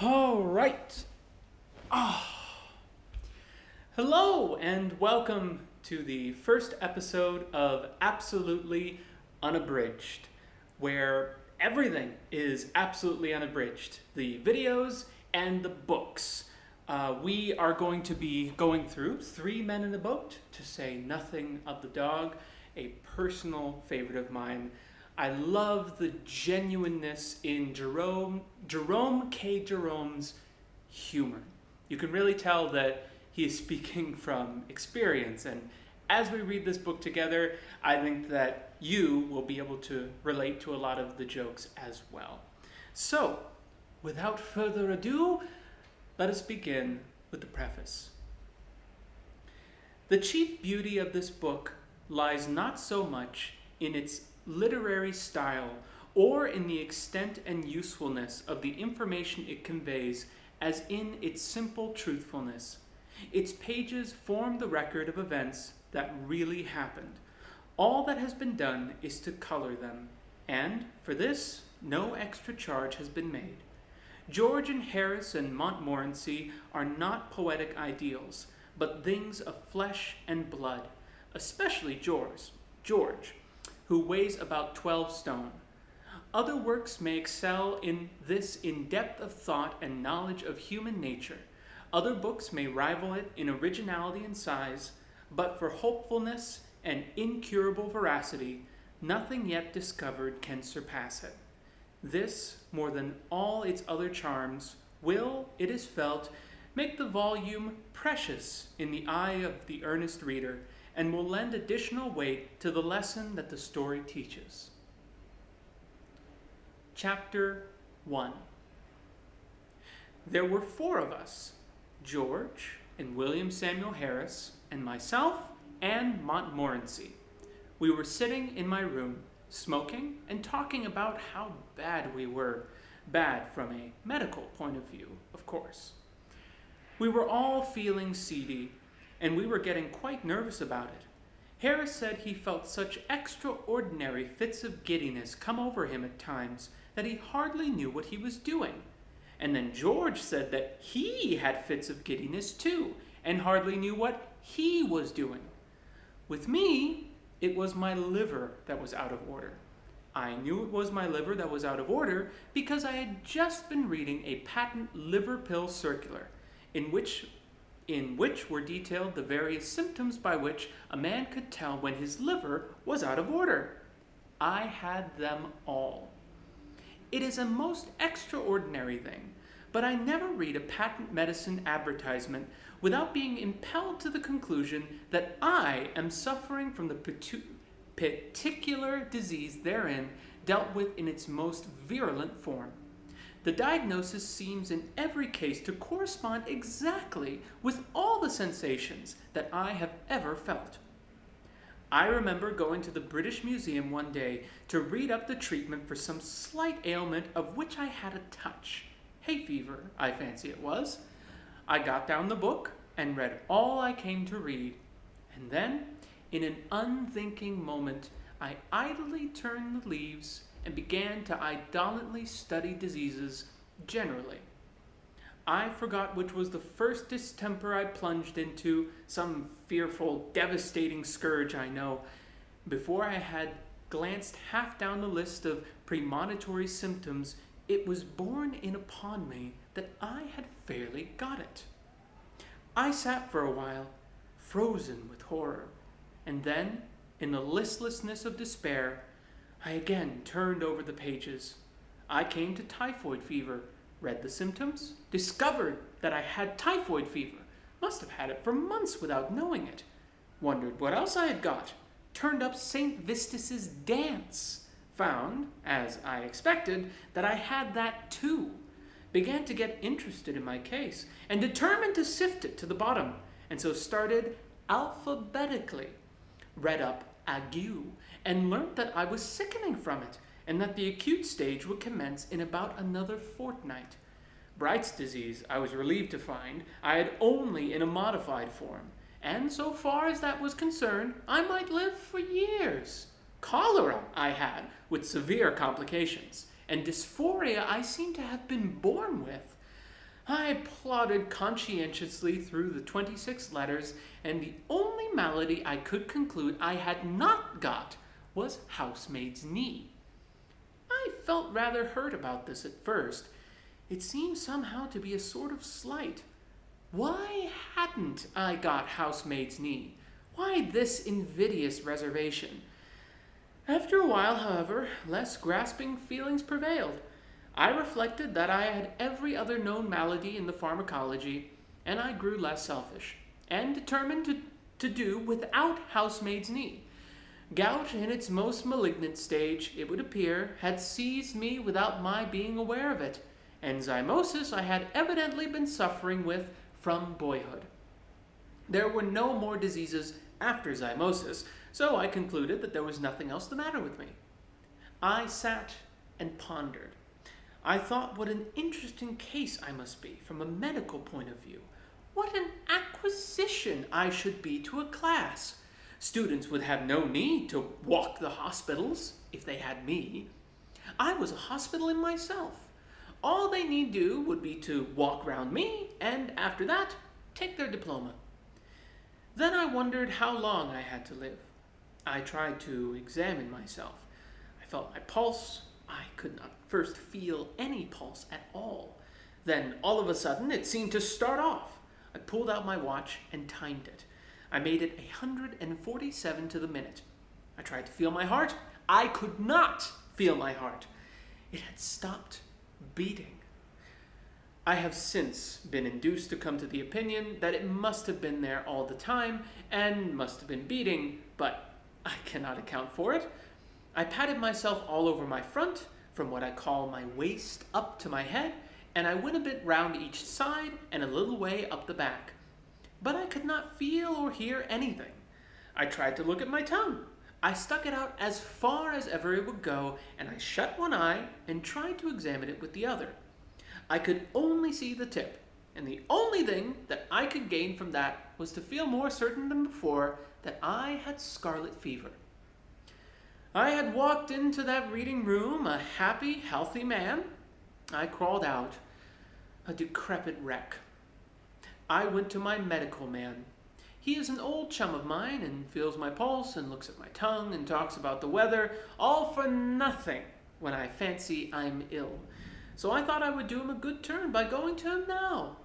All right. Hello and welcome to the first episode of Absolutely Unabridged, where everything is absolutely unabridged. The videos and the books. We are going to be going through Three Men in a Boat, to say nothing of the dog, a personal favorite of mine. I love the genuineness in Jerome K. Jerome's humor. You can really tell that he is speaking from experience, and as we read this book together, I think that you will be able to relate to a lot of the jokes as well. So, without further ado, let us begin with the preface. The chief beauty of this book lies not so much in its literary style or in the extent and usefulness of the information it conveys as in its simple truthfulness. Its pages form the record of events that really happened. All that has been done is to color them, and for this, no extra charge has been made. George and Harris and Montmorency are not poetic ideals, but things of flesh and blood, especially George, who weighs about 12 stone. Other works may excel in this in depth of thought and knowledge of human nature. Other books may rival it in originality and size, but for hopefulness and incurable veracity, nothing yet discovered can surpass it. This, more than all its other charms, will, it is felt, make the volume precious in the eye of the earnest reader, and will lend additional weight to the lesson that the story teaches. Chapter 1. There were four of us, George and William Samuel Harris, and myself and Montmorency. We were sitting in my room, smoking and talking about how bad we were. Bad from a medical point of view, of course. We were all feeling seedy, and we were getting quite nervous about it. Harris said he felt such extraordinary fits of giddiness come over him at times that he hardly knew what he was doing. And then George said that he had fits of giddiness too, and hardly knew what he was doing. With me, it was my liver that was out of order. I knew it was my liver that was out of order because I had just been reading a patent liver pill circular, in which were detailed the various symptoms by which a man could tell when his liver was out of order. I had them all. It is a most extraordinary thing, but I never read a patent medicine advertisement without being impelled to the conclusion that I am suffering from the particular disease therein dealt with in its most virulent form. The diagnosis seems in every case to correspond exactly with all the sensations that I have ever felt. I remember going to the British Museum one day to read up the treatment for some slight ailment of which I had a touch. Hay fever, I fancy it was. I got down the book and read all I came to read, and then, in an unthinking moment, I idly turned the leaves and began to indolently study diseases generally. I forgot which was the first distemper I plunged into, some fearful, devastating scourge, I know. Before I had glanced half down the list of premonitory symptoms, it was borne in upon me that I had fairly got it. I sat for a while, frozen with horror, and then, in the listlessness of despair, I again turned over the pages. I came to typhoid fever, read the symptoms, discovered that I had typhoid fever, must have had it for months without knowing it, wondered what else I had got, turned up St. Vitus's dance, found, as I expected, that I had that too, began to get interested in my case, and determined to sift it to the bottom, and so started alphabetically, read up ague, and learnt that I was sickening from it, and that the acute stage would commence in about another fortnight. Bright's disease, I was relieved to find, I had only in a modified form, and so far as that was concerned, I might live for years. Cholera I had, with severe complications, and dysphoria I seem to have been born with. I plodded conscientiously through the 26 letters, and the only malady I could conclude I had not got was housemaid's knee. I felt rather hurt about this at first. It seemed somehow to be a sort of slight. Why hadn't I got housemaid's knee? Why this invidious reservation? After a while, however, less grasping feelings prevailed. I reflected that I had every other known malady in the pharmacology, and I grew less selfish, and determined to do without housemaid's knee. Gout, in its most malignant stage, it would appear, had seized me without my being aware of it, and zymosis I had evidently been suffering with from boyhood. There were no more diseases after zymosis, so I concluded that there was nothing else the matter with me. I sat and pondered. I thought what an interesting case I must be from a medical point of view. What an acquisition I should be to a class. Students would have no need to walk the hospitals if they had me. I was a hospital in myself. All they need do would be to walk round me, and after that, take their diploma. Then I wondered how long I had to live. I tried to examine myself. I felt my pulse. I could not first feel any pulse at all. Then, all of a sudden, it seemed to start off. I pulled out my watch and timed it. I made it 147 to the minute. I tried to feel my heart. I could not feel my heart. It had stopped beating. I have since been induced to come to the opinion that it must have been there all the time and must have been beating, but I cannot account for it. I patted myself all over my front, from what I call my waist up to my head, and I went a bit round each side and a little way up the back. But I could not feel or hear anything. I tried to look at my tongue. I stuck it out as far as ever it would go, and I shut one eye and tried to examine it with the other. I could only see the tip, and the only thing that I could gain from that was to feel more certain than before that I had scarlet fever. I had walked into that reading room a happy, healthy man. I crawled out, a decrepit wreck. I went to my medical man. He is an old chum of mine and feels my pulse and looks at my tongue and talks about the weather, all for nothing when I fancy I'm ill. So I thought I would do him a good turn by going to him now.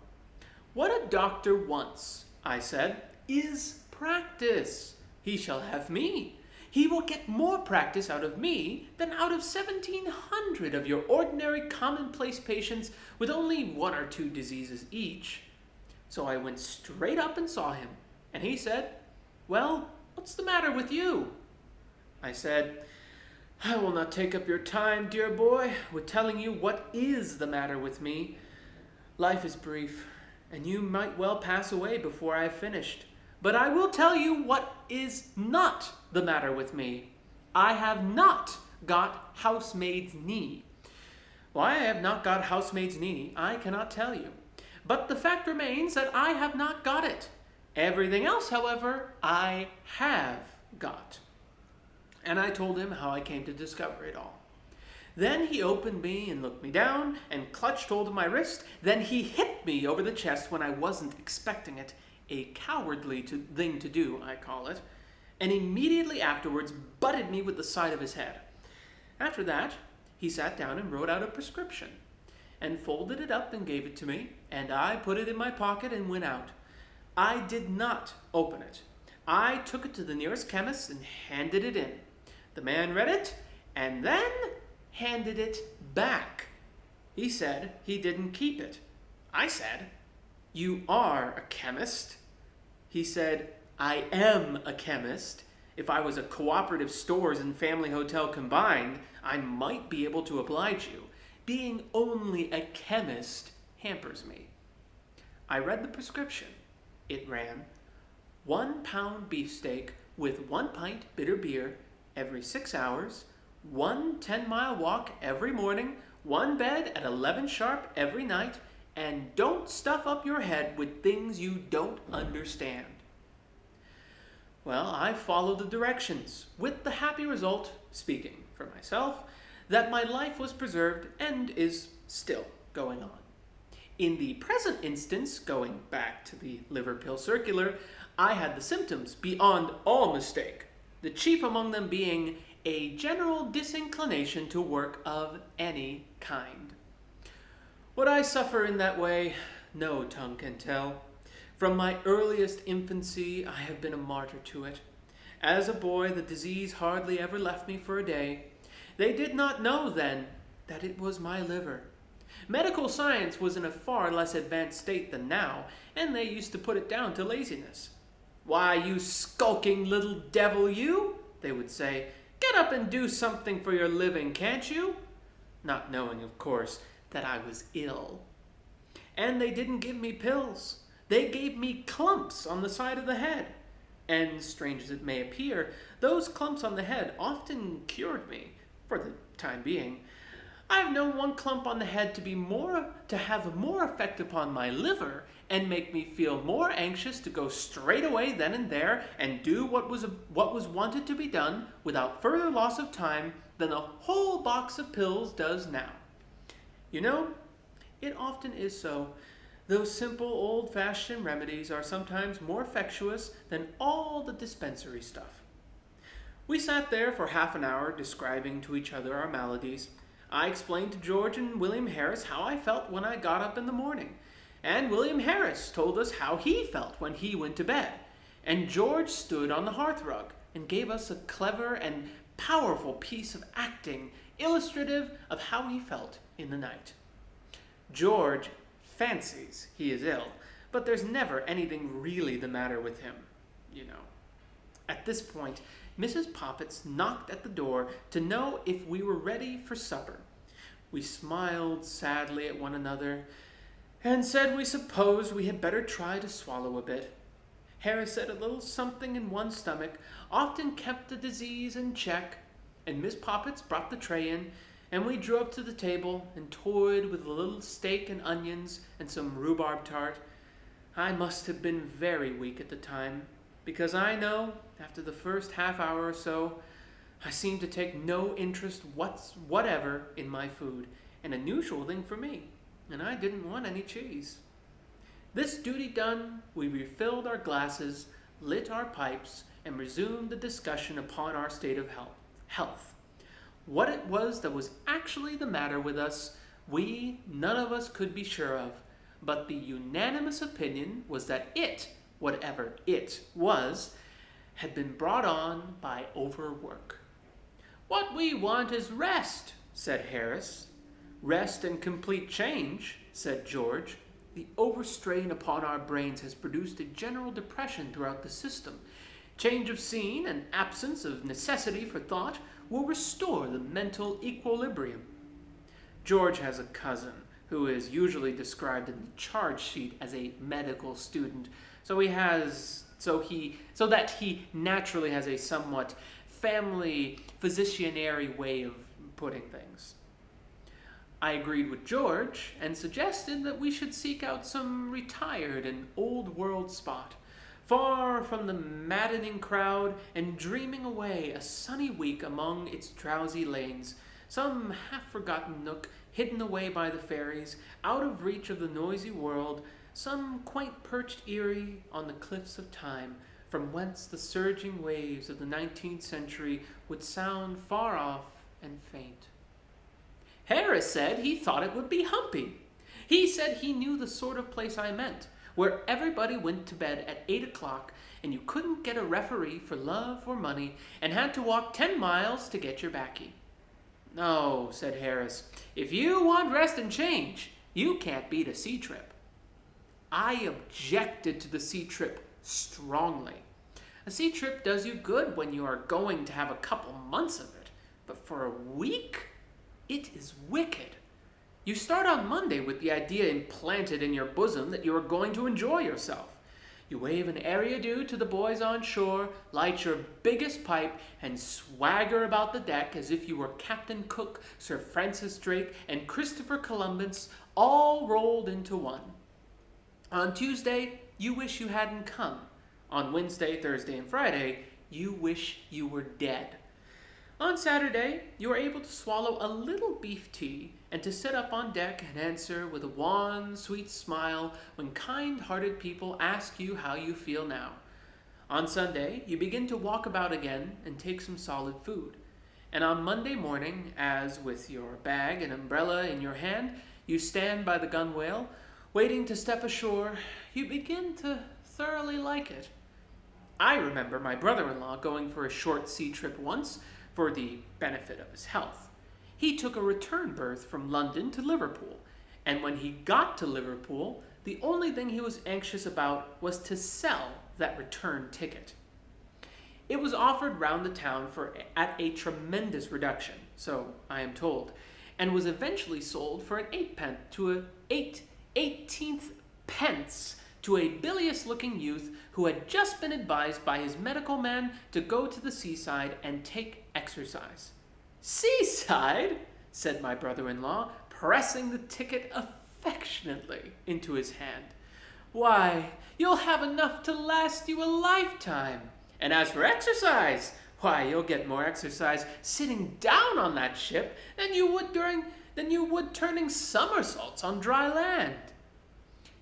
What a doctor wants, I said, is practice. He shall have me. He will get more practice out of me than out of 1,700 of your ordinary commonplace patients with only one or two diseases each. So I went straight up and saw him, and he said, "Well, what's the matter with you?" I said, "I will not take up your time, dear boy, with telling you what is the matter with me. Life is brief, and you might well pass away before I have finished. But I will tell you what is not the matter with me. I have not got housemaid's knee. Why I have not got housemaid's knee, I cannot tell you. But the fact remains that I have not got it. Everything else, however, I have got." And I told him how I came to discover it all. Then he opened me and looked me down and clutched hold of my wrist. Then he hit me over the chest when I wasn't expecting it. A cowardly thing to do, I call it. And immediately afterwards butted me with the side of his head. After that, he sat down and wrote out a prescription and folded it up and gave it to me, and I put it in my pocket and went out. I did not open it. I took it to the nearest chemist and handed it in. The man read it and then handed it back. He said he didn't keep it. I said, "You are a chemist." He said, "I am a chemist. If I was a cooperative stores and family hotel combined, I might be able to oblige you. Being only a chemist hampers me." I read the prescription. It ran, 1 pound beefsteak with 1 pint bitter beer every 6 hours, 1 10-mile walk every morning, 1 bed at 11 sharp every night, and don't stuff up your head with things you don't understand. Well, I followed the directions, with the happy result, speaking for myself, that my life was preserved and is still going on. In the present instance, going back to the liver pill circular, I had the symptoms beyond all mistake, the chief among them being a general disinclination to work of any kind. What I suffer in that way, no tongue can tell. From my earliest infancy, I have been a martyr to it. As a boy, the disease hardly ever left me for a day. They did not know then that it was my liver. Medical science was in a far less advanced state than now, and they used to put it down to laziness. "Why, you skulking little devil, you," they would say, "get up and do something for your living, can't you?" Not knowing, of course, that I was ill. And they didn't give me pills. They gave me clumps on the side of the head. And, strange as it may appear, those clumps on the head often cured me, for the time being. I've known one clump on the head to have more effect upon my liver and make me feel more anxious to go straight away then and there and do what was wanted to be done without further loss of time than a whole box of pills does now. You know, it often is so. Those simple old-fashioned remedies are sometimes more effectuous than all the dispensary stuff. We sat there for half an hour describing to each other our maladies. I explained to George and William Harris how I felt when I got up in the morning, and William Harris told us how he felt when he went to bed, and George stood on the hearthrug and gave us a clever and powerful piece of acting illustrative of how he felt in the night. George fancies he is ill, but there's never anything really the matter with him, you know. At this point, Mrs. Poppets knocked at the door to know if we were ready for supper. We smiled sadly at one another and said we supposed we had better try to swallow a bit. Harris said a little something in one's stomach often kept the disease in check, and Miss Poppets brought the tray in, and we drew up to the table and toyed with a little steak and onions and some rhubarb tart. I must have been very weak at the time, because I know, after the first half hour or so, I seemed to take no interest whatever in my food, an unusual thing for me, and I didn't want any cheese. This duty done, we refilled our glasses, lit our pipes, and resumed the discussion upon our state of health. What it was that was actually the matter with us, we none of us could be sure of, but the unanimous opinion was that it, whatever it was, had been brought on by overwork. "What we want is rest," said Harris. "Rest and complete change," said George. "The overstrain upon our brains has produced a general depression throughout the system. Change of scene and absence of necessity for thought will restore the mental equilibrium." George has a cousin who is usually described in the charge sheet as a medical student, so that he naturally has a somewhat family physicianary way of putting things. I agreed with George and suggested that we should seek out some retired and old-world spot, far from the maddening crowd and dreaming away a sunny week among its drowsy lanes, some half-forgotten nook hidden away by the fairies, out of reach of the noisy world, some quaint perched eyrie on the cliffs of time, from whence the surging waves of the 19th century would sound far off and faint. Harris said he thought it would be humpy. He said he knew the sort of place I meant, where everybody went to bed at 8 o'clock and you couldn't get a referee for love or money and had to walk 10 miles to get your baccy. "No," said Harris, "if you want rest and change, you can't beat a sea trip." I objected to the sea trip strongly. A sea trip does you good when you are going to have a couple months of it, but for a week, it is wicked. You start on Monday with the idea implanted in your bosom that you are going to enjoy yourself. You wave an airy adieu to the boys on shore, light your biggest pipe, and swagger about the deck as if you were Captain Cook, Sir Francis Drake, and Christopher Columbus all rolled into one. On Tuesday, you wish you hadn't come. On Wednesday, Thursday, and Friday, you wish you were dead. On Saturday, you are able to swallow a little beef tea and to sit up on deck and answer with a wan, sweet smile when kind-hearted people ask you how you feel now. On Sunday, you begin to walk about again and take some solid food. And on Monday morning, as with your bag and umbrella in your hand, you stand by the gunwale, waiting to step ashore, you begin to thoroughly like it. I remember my brother-in-law going for a short sea trip once for the benefit of his health. He took a return berth from London to Liverpool, and when he got to Liverpool, the only thing he was anxious about was to sell that return ticket. It was offered round the town at a tremendous reduction, so I am told, and was eventually sold for an eighteenth pence to a bilious-looking youth who had just been advised by his medical man to go to the seaside and take exercise. "Seaside?" said my brother-in-law, pressing the ticket affectionately into his hand. "Why, you'll have enough to last you a lifetime. And as for exercise, why, you'll get more exercise sitting down on that ship than you would turning somersaults on dry land."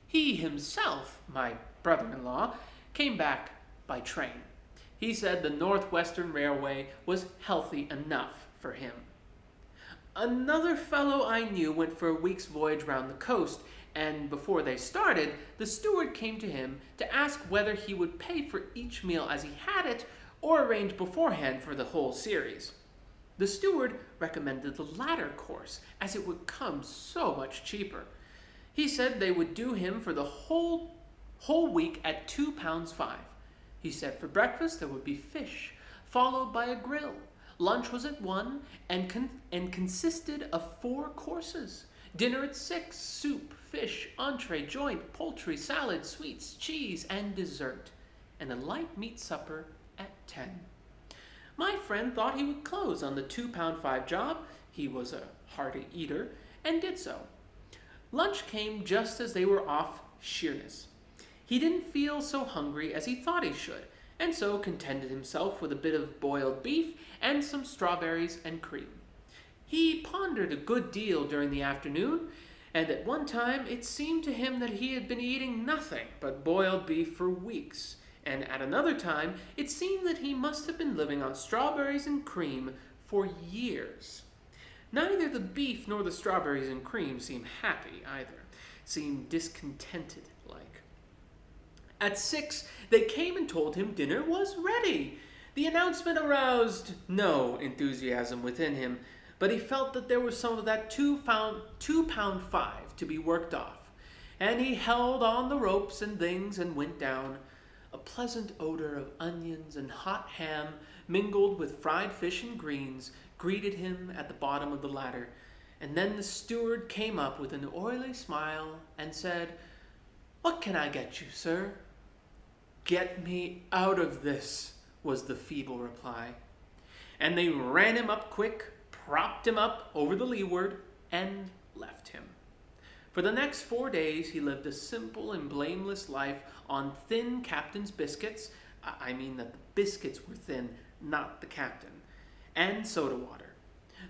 He himself, my brother-in-law, came back by train. He said the Northwestern Railway was healthy enough for him. Another fellow I knew went for a week's voyage round the coast, and before they started, the steward came to him to ask whether he would pay for each meal as he had it, or arrange beforehand for the whole series. The steward recommended the latter course, as it would come so much cheaper. He said they would do him for the whole week at £2.5. He said for breakfast there would be fish, followed by a grill. Lunch was at 1 and consisted of 4 courses. Dinner at 6, soup, fish, entree, joint, poultry, salad, sweets, cheese, and dessert. And a light meat supper at 10. My friend thought he would close on the £2.5 job. He was a hearty eater, and did so. Lunch came just as they were off Sheerness. He didn't feel so hungry as he thought he should, and so contented himself with a bit of boiled beef and some strawberries and cream. He pondered a good deal during the afternoon, and at one time it seemed to him that he had been eating nothing but boiled beef for weeks, and at another time it seemed that he must have been living on strawberries and cream for years. Neither the beef nor the strawberries and cream seemed happy either, seemed discontented-like. At 6, they came and told him dinner was ready. The announcement aroused no enthusiasm within him, but he felt that there was some of that £2.5 to be worked off, and he held on the ropes and things and went down. A pleasant odor of onions and hot ham, mingled with fried fish and greens, greeted him at the bottom of the ladder, and then the steward came up with an oily smile and said, "What can I get you, sir?" "Get me out of this," was the feeble reply. And they ran him up quick, propped him up over the leeward, and left him. For the next 4 days he lived a simple and blameless life on thin captain's biscuits. I mean that the biscuits were thin, not the captain, and soda water.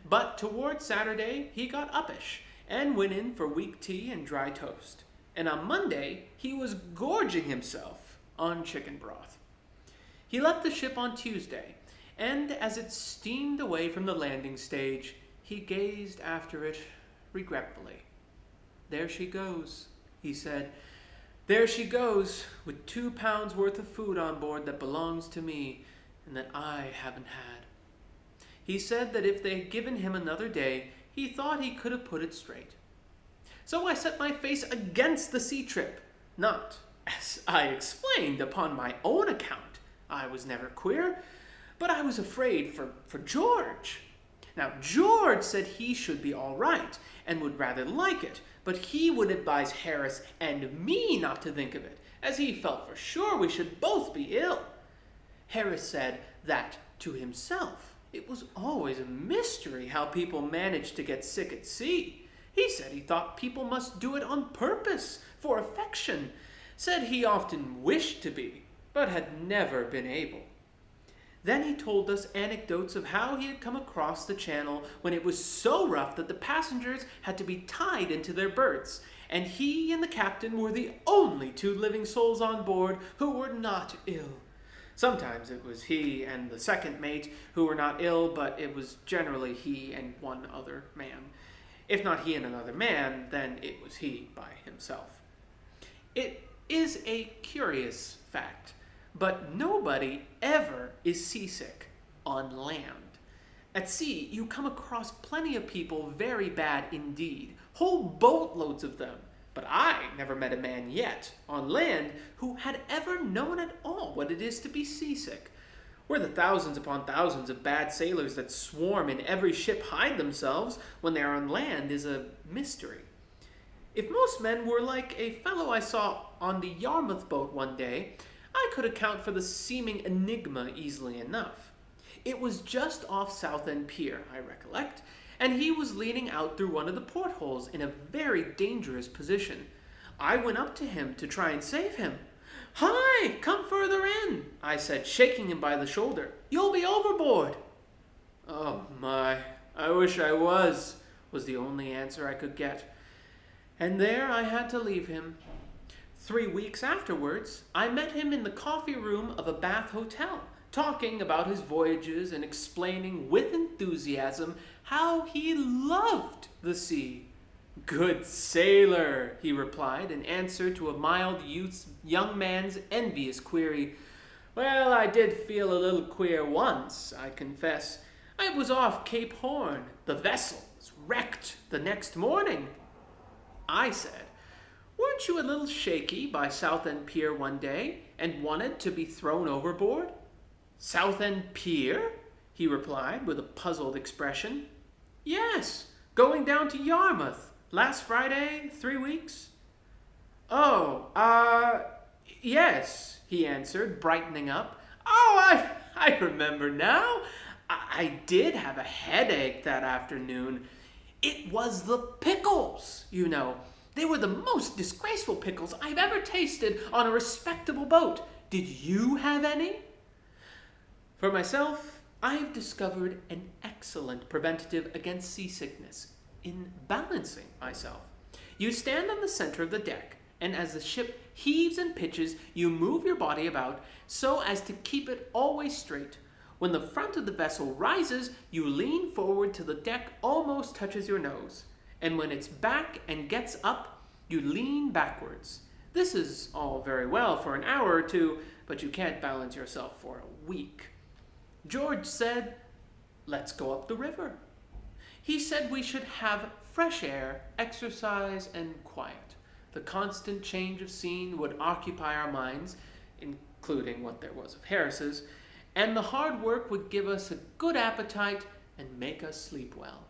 But toward Saturday he got uppish and went in for weak tea and dry toast. And on Monday he was gorging himself on chicken broth. He left the ship on Tuesday, and as it steamed away from the landing stage, he gazed after it regretfully. "There she goes," he said. "There she goes, with £2 worth of food on board that belongs to me and that I haven't had." He said that if they had given him another day, he thought he could have put it straight. So I set my face against the sea trip, not, as I explained, upon my own account. I was never queer, but I was afraid for George. Now, George said he should be all right and would rather like it, but he would advise Harris and me not to think of it, as he felt for sure we should both be ill. Harris said that, to himself, it was always a mystery how people managed to get sick at sea. He said he thought people must do it on purpose, for affection. Said he often wished to be, but had never been able. Then he told us anecdotes of how he had come across the channel when it was so rough that the passengers had to be tied into their berths, and he and the captain were the only two living souls on board who were not ill. Sometimes it was he and the second mate who were not ill, but it was generally he and one other man. If not he and another man, then it was he by himself. It is a curious fact, but nobody ever is seasick on land. At sea, you come across plenty of people very bad indeed, whole boatloads of them. But I never met a man yet on land who had ever known at all what it is to be seasick. Where the thousands upon thousands of bad sailors that swarm in every ship hide themselves when they are on land is a mystery. If most men were like a fellow I saw on the Yarmouth boat one day, I could account for the seeming enigma easily enough. It was just off Southend Pier, I recollect, and he was leaning out through one of the portholes in a very dangerous position. I went up to him to try and save him. "Hi, come further in," I said, shaking him by the shoulder. "You'll be overboard." "Oh my, I wish I was the only answer I could get. And there I had to leave him. 3 weeks afterwards, I met him in the coffee room of a Bath hotel, talking about his voyages and explaining with enthusiasm how he loved the sea. "Good sailor," he replied in answer to a mild young man's envious query. "Well, I did feel a little queer once, I confess. I was off Cape Horn. The vessel was wrecked the next morning." I said, "Weren't you a little shaky by Southend Pier one day and wanted to be thrown overboard?" "Southend Pier?" he replied with a puzzled expression. "Yes, going down to Yarmouth. Last Friday, 3 weeks." "Oh, yes," he answered, brightening up. "Oh, I remember now. I did have a headache that afternoon. It was the pickles, you know. They were the most disgraceful pickles I've ever tasted on a respectable boat. Did you have any?" For myself, I've discovered an excellent preventative against seasickness in balancing myself. You stand on the center of the deck, and as the ship heaves and pitches, you move your body about so as to keep it always straight. When the front of the vessel rises, you lean forward till the deck almost touches your nose, and when it's back and gets up, you lean backwards. This is all very well for an hour or two, but you can't balance yourself for a week. George said, "Let's go up the river." He said we should have fresh air, exercise, and quiet. The constant change of scene would occupy our minds, including what there was of Harris's, and the hard work would give us a good appetite and make us sleep well.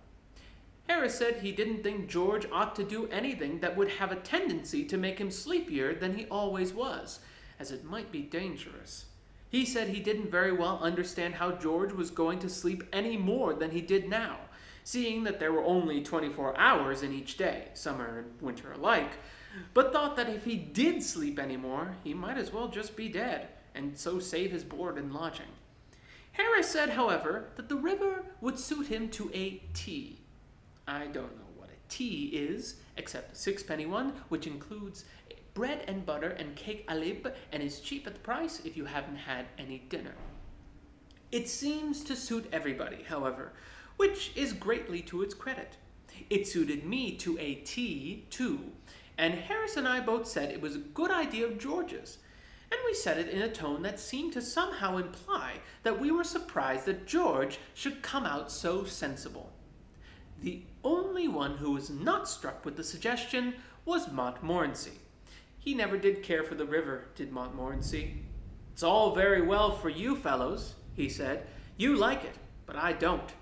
Harris said he didn't think George ought to do anything that would have a tendency to make him sleepier than he always was, as it might be dangerous. He said he didn't very well understand how George was going to sleep any more than he did now, seeing that there were only 24 hours in each day, summer and winter alike, but thought that if he did sleep any more, he might as well just be dead, and so save his board and lodging. Harris said, however, that the river would suit him to a T. I don't know what a tea is, except a sixpenny one, which includes bread and butter and cake à lib, and is cheap at the price if you haven't had any dinner. It seems to suit everybody, however, which is greatly to its credit. It suited me to a T, too, and Harris and I both said it was a good idea of George's, and we said it in a tone that seemed to somehow imply that we were surprised that George should come out so sensible. The only one who was not struck with the suggestion was Montmorency. He never did care for the river, did Montmorency. "It's all very well for you fellows," he said. "You like it, but I don't.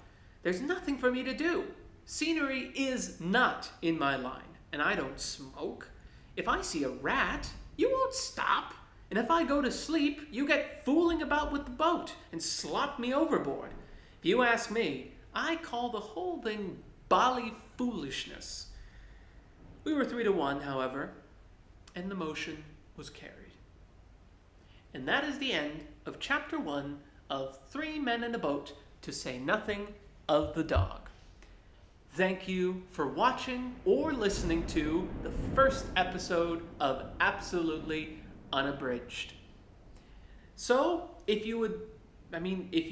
There's nothing for me to do. Scenery is not in my line, and I don't smoke. If I see a rat, you won't stop. And if I go to sleep, you get fooling about with the boat and slop me overboard. If you ask me, I call the whole thing bally foolishness." We were 3-1, however, and the motion was carried. And that is the end of Chapter 1 of 3 men in a boat, to say nothing of the dog. Thank you for watching or listening to the first episode of Absolutely Unabridged. So, if you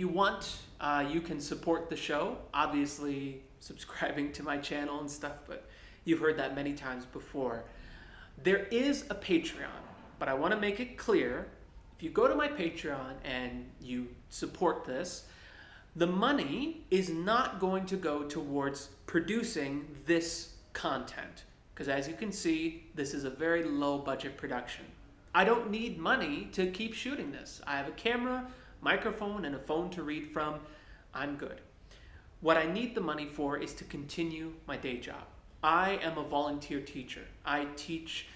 want, you can support the show, obviously subscribing to my channel and stuff, but you've heard that many times before. There is a Patreon, but I want to make it clear, if you go to my Patreon and you support this, the money is not going to go towards producing this content. Because as you can see, this is a very low budget production. I don't need money to keep shooting this. I have a camera, microphone, and a phone to read from. I'm good. What I need the money for is to continue my day job. I am a volunteer teacher. I teach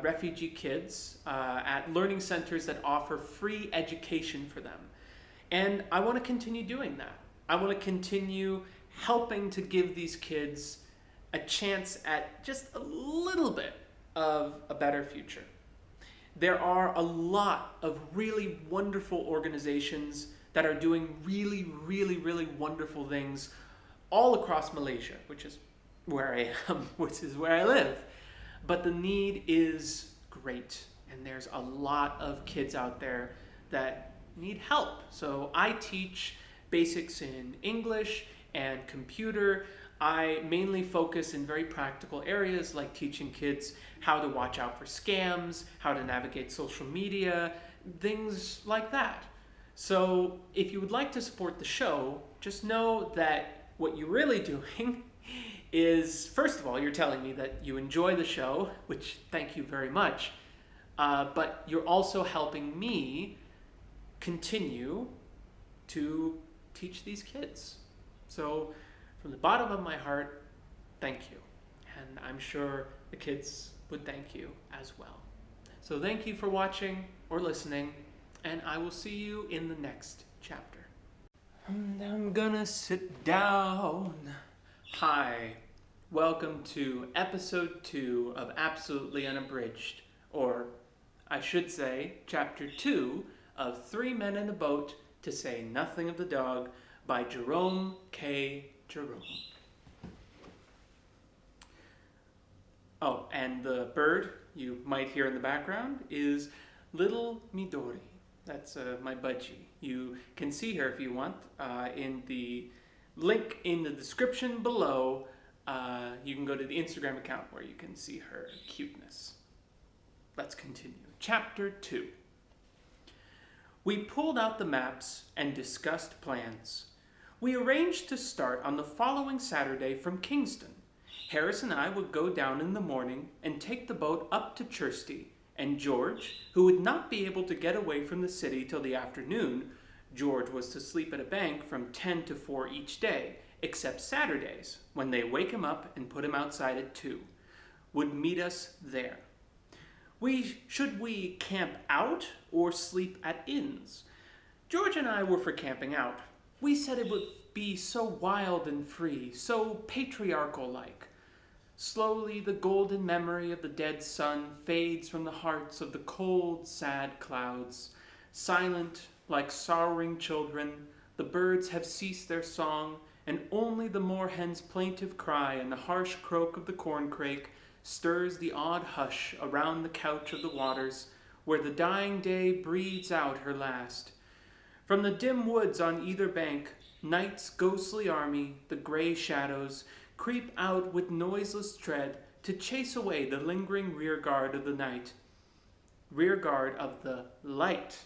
refugee kids at learning centers that offer free education for them. And I want to continue doing that. I want to continue helping to give these kids a chance at just a little bit of a better future. There are a lot of really wonderful organizations that are doing really, really, really wonderful things all across Malaysia, which is where I am, which is where I live. But the need is great, and there's a lot of kids out there that need help. So I teach basics in English and computer. I mainly focus in very practical areas like teaching kids how to watch out for scams, how to navigate social media, things like that. So if you would like to support the show, just know that what you're really doing is, first of all, you're telling me that you enjoy the show, which thank you very much, but you're also helping me continue to teach these kids. So from the bottom of my heart, thank you. And I'm sure the kids would thank you as well. So thank you for watching or listening, and I will see you in the next chapter. And I'm gonna sit down. Hi, welcome to episode 2 of Absolutely Unabridged, or I should say chapter 2 of 3 Men in a Boat, to Say Nothing of the Dog, by Jerome K. Jerome. Oh, and the bird you might hear in the background is Little Midori. That's my budgie. You can see her if you want in the link in the description below. You can go to the Instagram account where you can see her cuteness. Let's continue. Chapter 2. We pulled out the maps and discussed plans. We arranged to start on the following Saturday from Kingston. Harris and I would go down in the morning and take the boat up to Chirsty, and George, who would not be able to get away from the city till the afternoon — George was to sleep at a bank from 10 to 4 each day, except Saturdays, when they wake him up and put him outside at 2 — would meet us there. Should we camp out or sleep at inns? George and I were for camping out. We said it would be so wild and free, so patriarchal-like. Slowly the golden memory of the dead sun fades from the hearts of the cold, sad clouds. Silent, like sorrowing children, the birds have ceased their song, and only the moorhen's plaintive cry and the harsh croak of the corncrake stirs the odd hush around the couch of the waters, where the dying day breathes out her last. From the dim woods on either bank, night's ghostly army, the gray shadows, creep out with noiseless tread to chase away the lingering rearguard of the night. Rearguard of the light.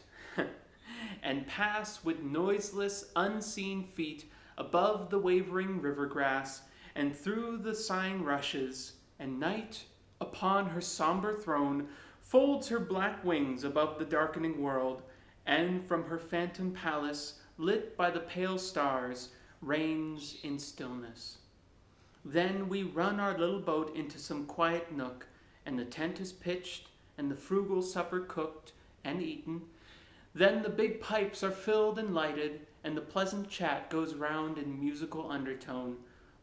And pass with noiseless, unseen feet above the wavering river grass and through the sighing rushes, and night, upon her somber throne, folds her black wings above the darkening world, and from her phantom palace, lit by the pale stars, reigns in stillness. Then we run our little boat into some quiet nook, and the tent is pitched, and the frugal supper cooked and eaten. Then the big pipes are filled and lighted, and the pleasant chat goes round in musical undertone,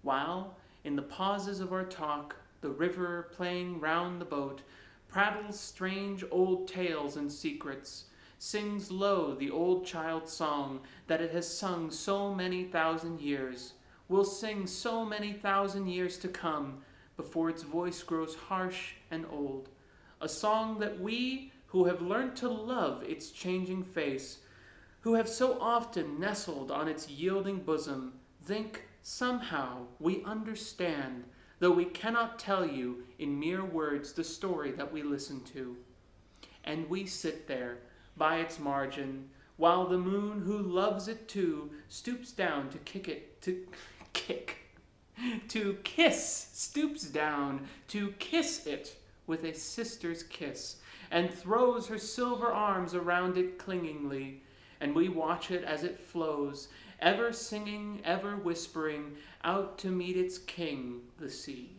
while, in the pauses of our talk, the river, playing round the boat, prattles strange old tales and secrets, sings low the old child song that it has sung so many thousand years, will sing so many thousand years to come before its voice grows harsh and old. A song that we, who have learnt to love its changing face, who have so often nestled on its yielding bosom, think somehow we understand, though we cannot tell you in mere words the story that we listen to. And we sit there, by its margin, while the moon, who loves it too, stoops down stoops down to kiss it with a sister's kiss, and throws her silver arms around it clingingly, and we watch it as it flows, ever singing, ever whispering, out to meet its king, the sea,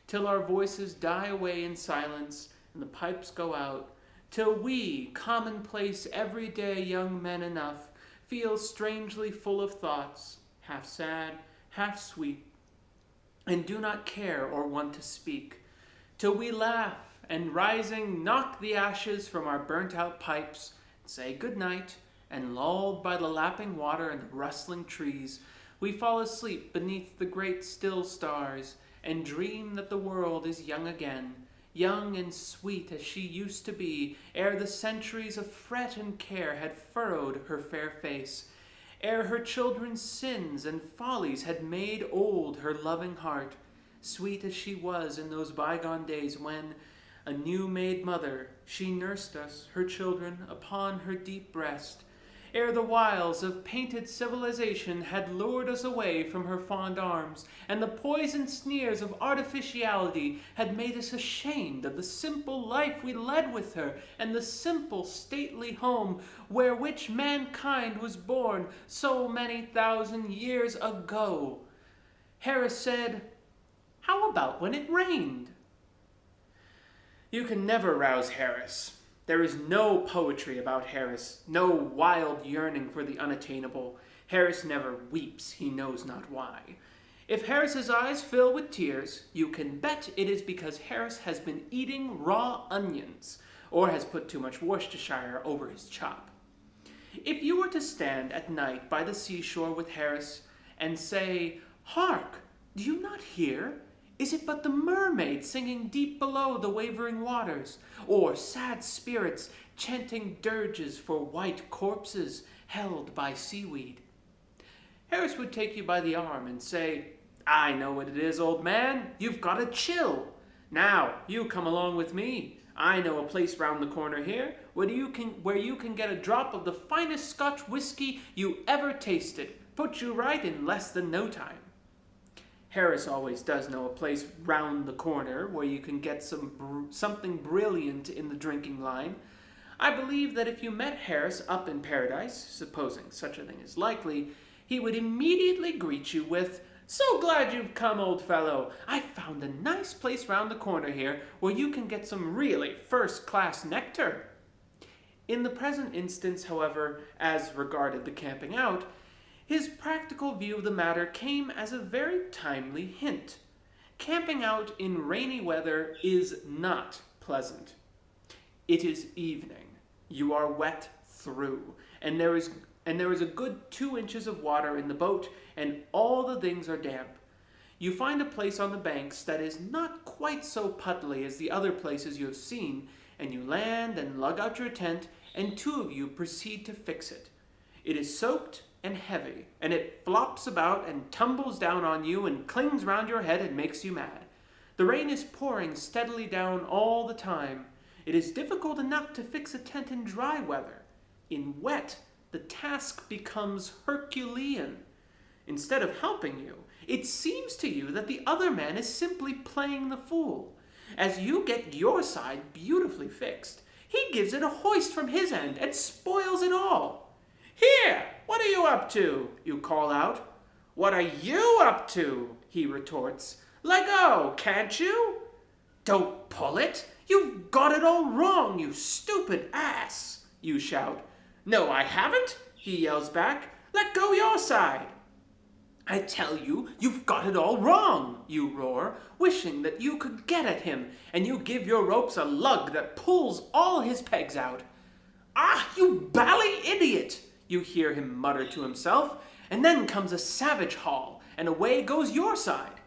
till our voices die away in silence, and the pipes go out, till we, commonplace, everyday young men enough, feel strangely full of thoughts, half sad, half sweet, and do not care or want to speak, till we laugh, and rising, knock the ashes from our burnt-out pipes, say good night, and lulled by the lapping water and the rustling trees, we fall asleep beneath the great still stars, and dream that the world is young again, young and sweet as she used to be, ere the centuries of fret and care had furrowed her fair face, ere her children's sins and follies had made old her loving heart, sweet as she was in those bygone days when, a new-made mother, she nursed us, her children, upon her deep breast, ere the wiles of painted civilization had lured us away from her fond arms, and the poisoned sneers of artificiality had made us ashamed of the simple life we led with her, and the simple, stately home where which mankind was born so many thousand years ago. Harris said, "How about when it rained?" You can never rouse Harris. There is no poetry about Harris, no wild yearning for the unattainable. Harris never weeps, he knows not why. If Harris's eyes fill with tears, you can bet it is because Harris has been eating raw onions, or has put too much Worcestershire over his chop. If you were to stand at night by the seashore with Harris, and say, "Hark, do you not hear? Is it but the mermaid singing deep below the wavering waters, or sad spirits chanting dirges for white corpses held by seaweed?" Harris would take you by the arm and say, "I know what it is, old man. You've got a chill. Now, you come along with me. I know a place round the corner here where you can get a drop of the finest Scotch whiskey you ever tasted. Put you right in less than no time." Harris always does know a place round the corner where you can get something brilliant in the drinking line. I believe that if you met Harris up in paradise, supposing such a thing is likely, he would immediately greet you with, "So glad you've come, old fellow. I've found a nice place round the corner here where you can get some really first-class nectar." In the present instance, however, as regarded the camping out, his practical view of the matter came as a very timely hint. Camping out in rainy weather is not pleasant. It is evening. You are wet through, and there is a good 2 inches of water in the boat, and all the things are damp. You find a place on the banks that is not quite so puddly as the other places you have seen, and you land and lug out your tent, and 2 of you proceed to fix it. It is soaked and heavy, and it flops about and tumbles down on you and clings round your head and makes you mad. The rain is pouring steadily down all the time. It is difficult enough to fix a tent in dry weather. In wet, the task becomes Herculean. Instead of helping you, it seems to you that the other man is simply playing the fool. As you get your side beautifully fixed, he gives it a hoist from his end and spoils it all. "Here, what are you up to?" you call out. "What are you up to?" he retorts. "Let go, can't you?" "Don't pull it. You've got it all wrong, you stupid ass," you shout. "No, I haven't," he yells back. "Let go your side." "I tell you, you've got it all wrong," you roar, wishing that you could get at him, and you give your ropes a lug that pulls all his pegs out. "Ah, you bally idiot!" you hear him mutter to himself, and then comes a savage haul, and away goes your side.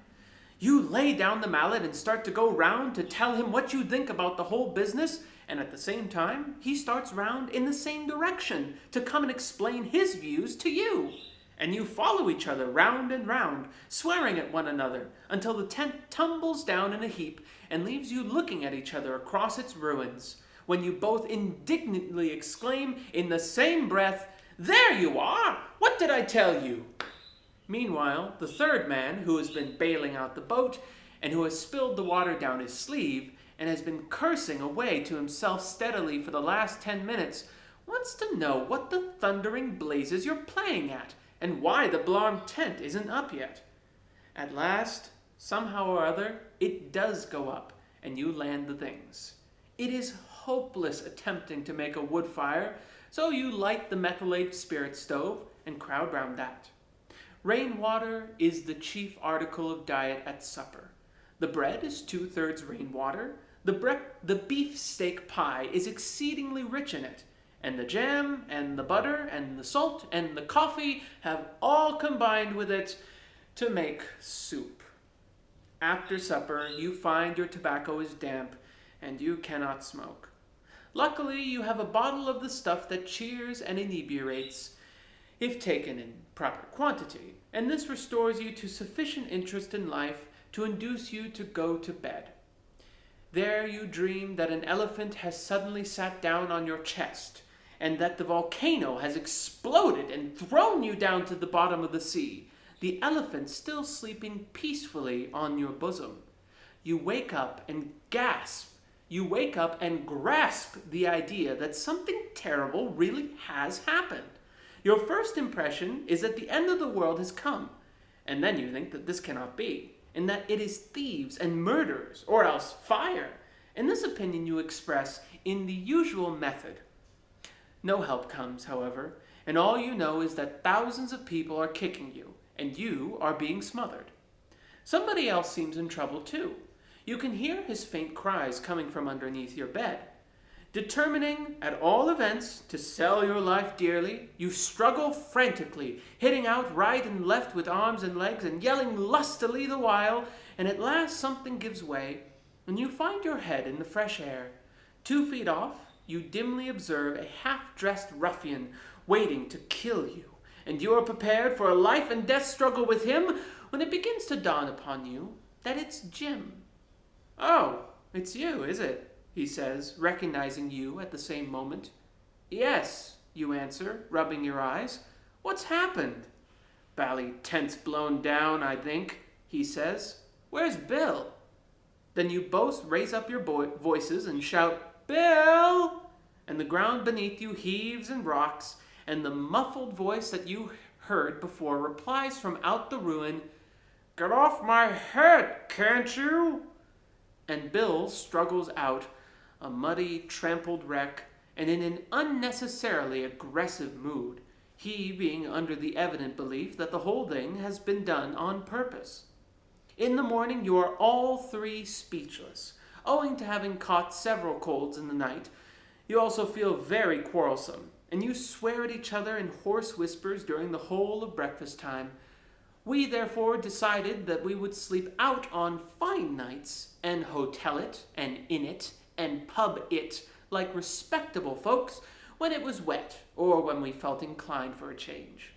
You lay down the mallet and start to go round to tell him what you think about the whole business, and at the same time, he starts round in the same direction to come and explain his views to you. And you follow each other round and round, swearing at one another, until the tent tumbles down in a heap and leaves you looking at each other across its ruins, when you both indignantly exclaim in the same breath, "There you are! What did I tell you?" Meanwhile, the third man, who has been bailing out the boat, and who has spilled the water down his sleeve, and has been cursing away to himself steadily for the last 10 minutes, wants to know what the thundering blazes you're playing at, and why the blarmed tent isn't up yet. At last, somehow or other, it does go up, and you land the things. It is hopeless attempting to make a wood fire, so you light the methylated spirit stove and crowd round that. Rainwater is the chief article of diet at supper. The bread is 2/3 rainwater, the beefsteak pie is exceedingly rich in it, and the jam, and the butter, and the salt, and the coffee have all combined with it to make soup. After supper, you find your tobacco is damp, and you cannot smoke. Luckily, you have a bottle of the stuff that cheers and inebriates, if taken in proper quantity, and this restores you to sufficient interest in life to induce you to go to bed. There you dream that an elephant has suddenly sat down on your chest, and that the volcano has exploded and thrown you down to the bottom of the sea, the elephant still sleeping peacefully on your bosom. You wake up and gasp. You wake up and grasp the idea that something terrible really has happened. Your first impression is that the end of the world has come, and then you think that this cannot be, and that it is thieves and murderers, or else fire. And this opinion you express in the usual method. No help comes, however, and all you know is that thousands of people are kicking you, and you are being smothered. Somebody else seems in trouble too. You can hear his faint cries coming from underneath your bed. Determining, at all events, to sell your life dearly, you struggle frantically, hitting out right and left with arms and legs and yelling lustily the while, and at last something gives way, and you find your head in the fresh air. 2 feet off, you dimly observe a half-dressed ruffian waiting to kill you, and you are prepared for a life-and-death struggle with him when it begins to dawn upon you that it's Jim. "Oh, it's you, is it?" he says, recognizing you at the same moment. "Yes," you answer, rubbing your eyes. "What's happened?" "Bally tent's blown down, I think," he says. "Where's Bill?" Then you both raise up your voices and shout, "Bill!" And the ground beneath you heaves and rocks, and the muffled voice that you heard before replies from out the ruin, "Get off my head, can't you?" And Bill struggles out, a muddy, trampled wreck, and in an unnecessarily aggressive mood, he being under the evident belief that the whole thing has been done on purpose. In the morning you are all three speechless, owing to having caught several colds in the night. You also feel very quarrelsome, and you swear at each other in hoarse whispers during the whole of breakfast time. We therefore decided that we would sleep out on fine nights, and hotel it, and inn it, and pub it, like respectable folks, when it was wet, or when we felt inclined for a change.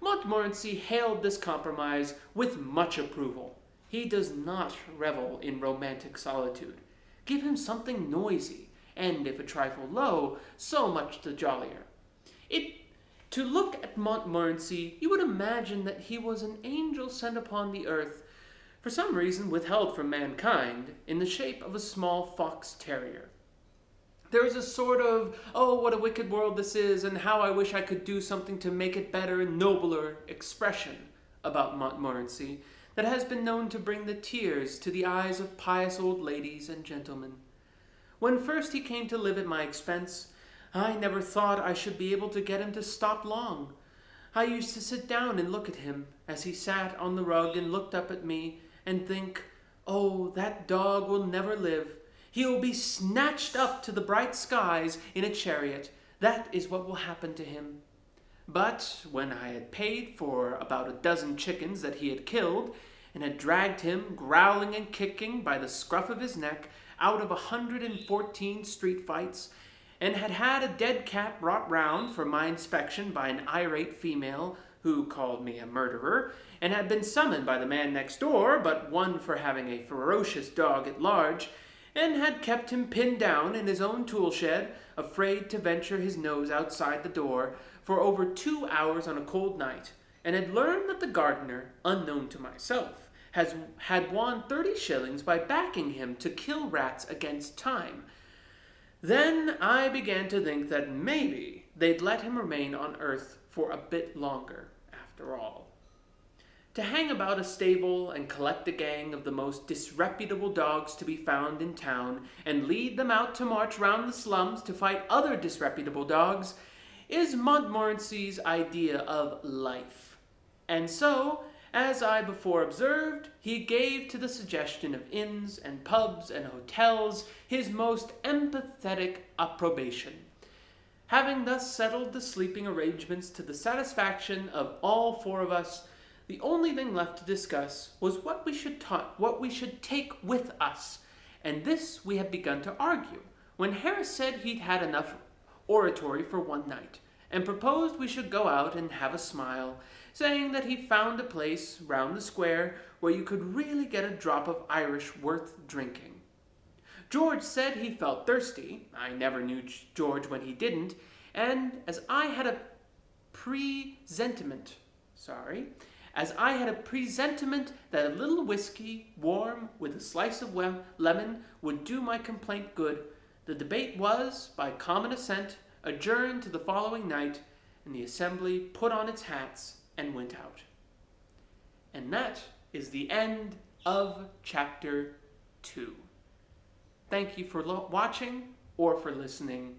Montmorency hailed this compromise with much approval. He does not revel in romantic solitude. Give him something noisy, and if a trifle low, so much the jollier. To look at Montmorency, you would imagine that he was an angel sent upon the earth, for some reason withheld from mankind, in the shape of a small fox terrier. There is a sort of, "Oh, what a wicked world this is, and how I wish I could do something to make it better and nobler" expression about Montmorency that has been known to bring the tears to the eyes of pious old ladies and gentlemen. When first he came to live at my expense, I never thought I should be able to get him to stop long. I used to sit down and look at him as he sat on the rug and looked up at me and think, "Oh, that dog will never live. He will be snatched up to the bright skies in a chariot, that is what will happen to him. But when I had paid for about a dozen chickens that he had killed, and had dragged him, growling and kicking by the scruff of his neck, out of 114 street fights, and had had a dead cat brought round for my inspection by an irate female who called me a murderer, and had been summoned by the man next door, but one for having a ferocious dog at large, and had kept him pinned down in his own tool shed, afraid to venture his nose outside the door, for over 2 hours on a cold night, and had learned that the gardener, unknown to myself, had won 30 shillings by backing him to kill rats against time. Then I began to think that maybe they'd let him remain on earth for a bit longer, after all. To hang about a stable and collect a gang of the most disreputable dogs to be found in town and lead them out to march round the slums to fight other disreputable dogs is Montmorency's idea of life. And so, as I before observed, he gave to the suggestion of inns and pubs and hotels his most empathetic approbation. Having thus settled the sleeping arrangements to the satisfaction of all four of us, the only thing left to discuss was what we should take with us, and this we had begun to argue, when Harris said he'd had enough oratory for one night, and proposed we should go out and have a smile, saying that he found a place round the square where you could really get a drop of Irish worth drinking. George said he felt thirsty. I never knew George when he didn't, and as I had a presentiment that a little whiskey, warm with a slice of lemon, would do my complaint good, the debate was, by common assent, adjourned to the following night, and the assembly put on its hats and went out. And that is the end of chapter 2. Thank you for watching or for listening.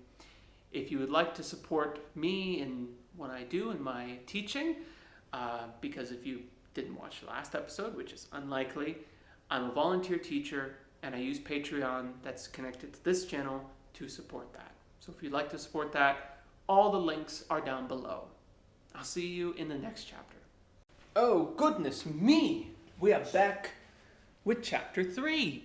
If you would like to support me in what I do in my teaching, because if you didn't watch the last episode, which is unlikely, I'm a volunteer teacher and I use Patreon that's connected to this channel to support that. So if you'd like to support that, all the links are down below. I'll see you in the next chapter. Oh, goodness me! We are back with chapter 3.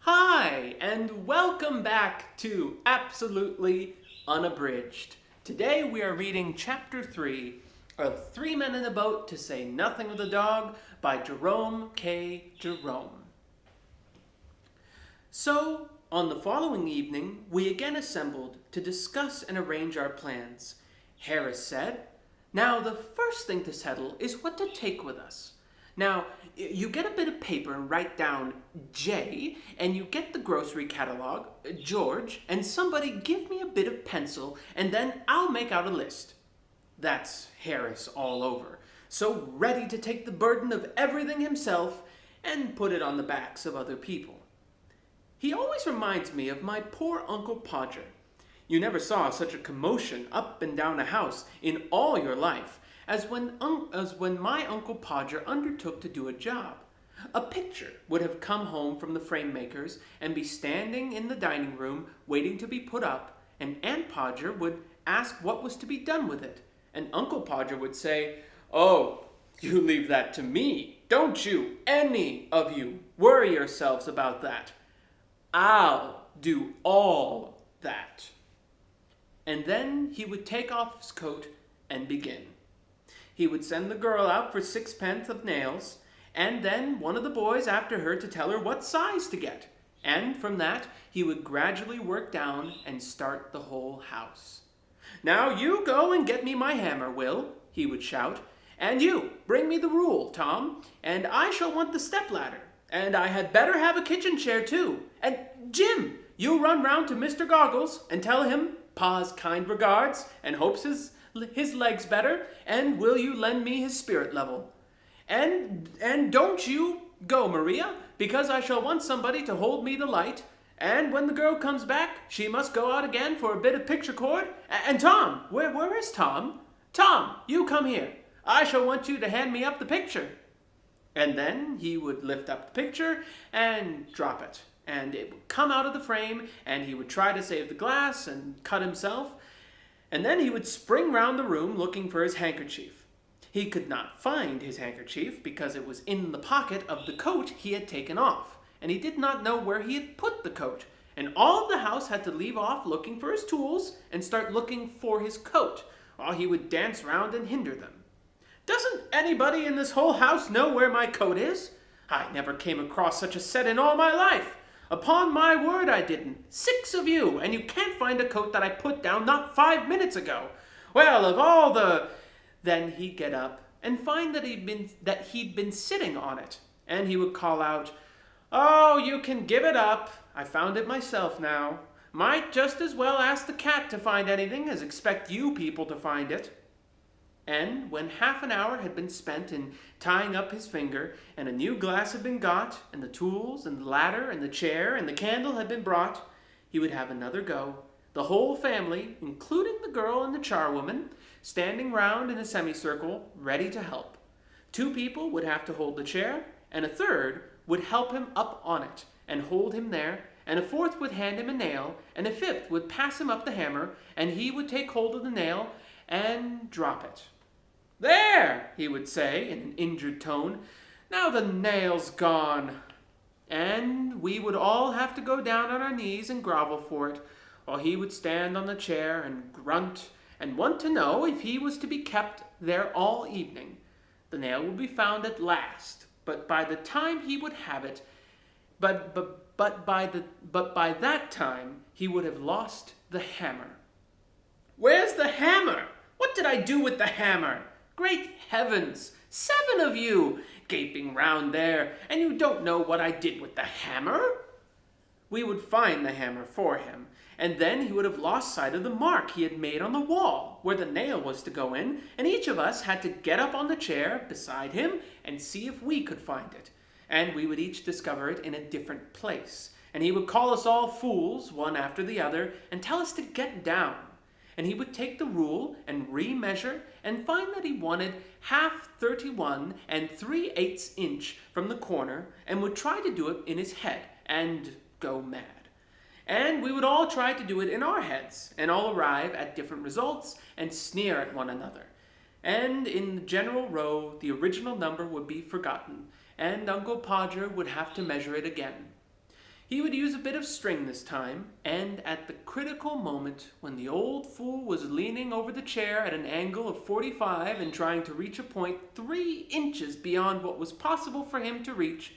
Hi, and welcome back to Absolutely Unabridged. Today we are reading chapter 3 of 3 Men in a Boat to Say Nothing of the Dog by Jerome K. Jerome. So, on the following evening, we again assembled to discuss and arrange our plans. Harris said, "Now, the first thing to settle is what to take with us. Now, you get a bit of paper and write down J, and you get the grocery catalog, George, and somebody give me a bit of pencil, and then I'll make out a list." That's Harris all over, so ready to take the burden of everything himself and put it on the backs of other people. He always reminds me of my poor Uncle Podger. You never saw such a commotion up and down a house in all your life as when my Uncle Podger undertook to do a job. A picture would have come home from the frame makers and be standing in the dining room waiting to be put up, and Aunt Podger would ask what was to be done with it, and Uncle Podger would say, "Oh, you leave that to me. Don't you, any of you, worry yourselves about that. I'll do all that." And then he would take off his coat and begin. He would send the girl out for 6 pence of nails, and then one of the boys after her to tell her what size to get. And from that, he would gradually work down and start the whole house. "Now you go and get me my hammer, Will," he would shout. "And you, bring me the rule, Tom, and I shall want the stepladder. And I had better have a kitchen chair, too. And Jim, you run round to Mr. Goggles and tell him Pa's kind regards and hopes his leg's better, and will you lend me his spirit level? And don't you go, Maria, because I shall want somebody to hold me the light, and when the girl comes back, she must go out again for a bit of picture cord. And Tom, where is Tom? Tom, you come here. I shall want you to hand me up the picture." And then he would lift up the picture and drop it, and it would come out of the frame, and he would try to save the glass and cut himself, and then he would spring round the room looking for his handkerchief. He could not find his handkerchief because it was in the pocket of the coat he had taken off, and he did not know where he had put the coat, and all of the house had to leave off looking for his tools and start looking for his coat, while he would dance round and hinder them. "Doesn't anybody in this whole house know where my coat is? I never came across such a set in all my life. Upon my word I didn't. 6 of you, and you can't find a coat that I put down not 5 minutes ago. Well, of all the—" Then he'd get up and find that he'd been sitting on it, and he would call out, "Oh, you can give it up. I found it myself now. Might just as well ask the cat to find anything as expect you people to find it." And when half an hour had been spent in tying up his finger, and a new glass had been got, and the tools, and the ladder, and the chair, and the candle had been brought, he would have another go, the whole family, including the girl and the charwoman, standing round in a semicircle, ready to help. 2 people would have to hold the chair, and a third would help him up on it, and hold him there, and a 4th would hand him a nail, and a 5th would pass him up the hammer, and he would take hold of the nail and drop it. "There," he would say in an injured tone, "now the nail's gone." And we would all have to go down on our knees and grovel for it, while he would stand on the chair and grunt and want to know if he was to be kept there all evening. The nail would be found at last, but by the time he would have it, but by that time he would have lost the hammer. "Where's the hammer? What did I do with the hammer? Great heavens! 7 of you gaping round there, and you don't know what I did with the hammer?" We would find the hammer for him, and then he would have lost sight of the mark he had made on the wall, where the nail was to go in, and each of us had to get up on the chair beside him and see if we could find it, and we would each discover it in a different place, and he would call us all fools, one after the other, and tell us to get down. And he would take the rule and re-measure and find that he wanted half 31 3/8 inch from the corner, and would try to do it in his head and go mad. And we would all try to do it in our heads, and all arrive at different results and sneer at one another. And in the general row, the original number would be forgotten, and Uncle Podger would have to measure it again. He would use a bit of string this time, and at the critical moment, when the old fool was leaning over the chair at an angle of 45 and trying to reach a point 3 inches beyond what was possible for him to reach,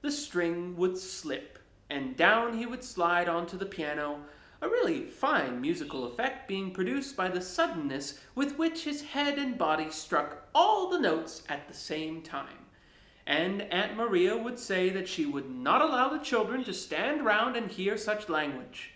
the string would slip, and down he would slide onto the piano, a really fine musical effect being produced by the suddenness with which his head and body struck all the notes at the same time. And Aunt Maria would say that she would not allow the children to stand round and hear such language.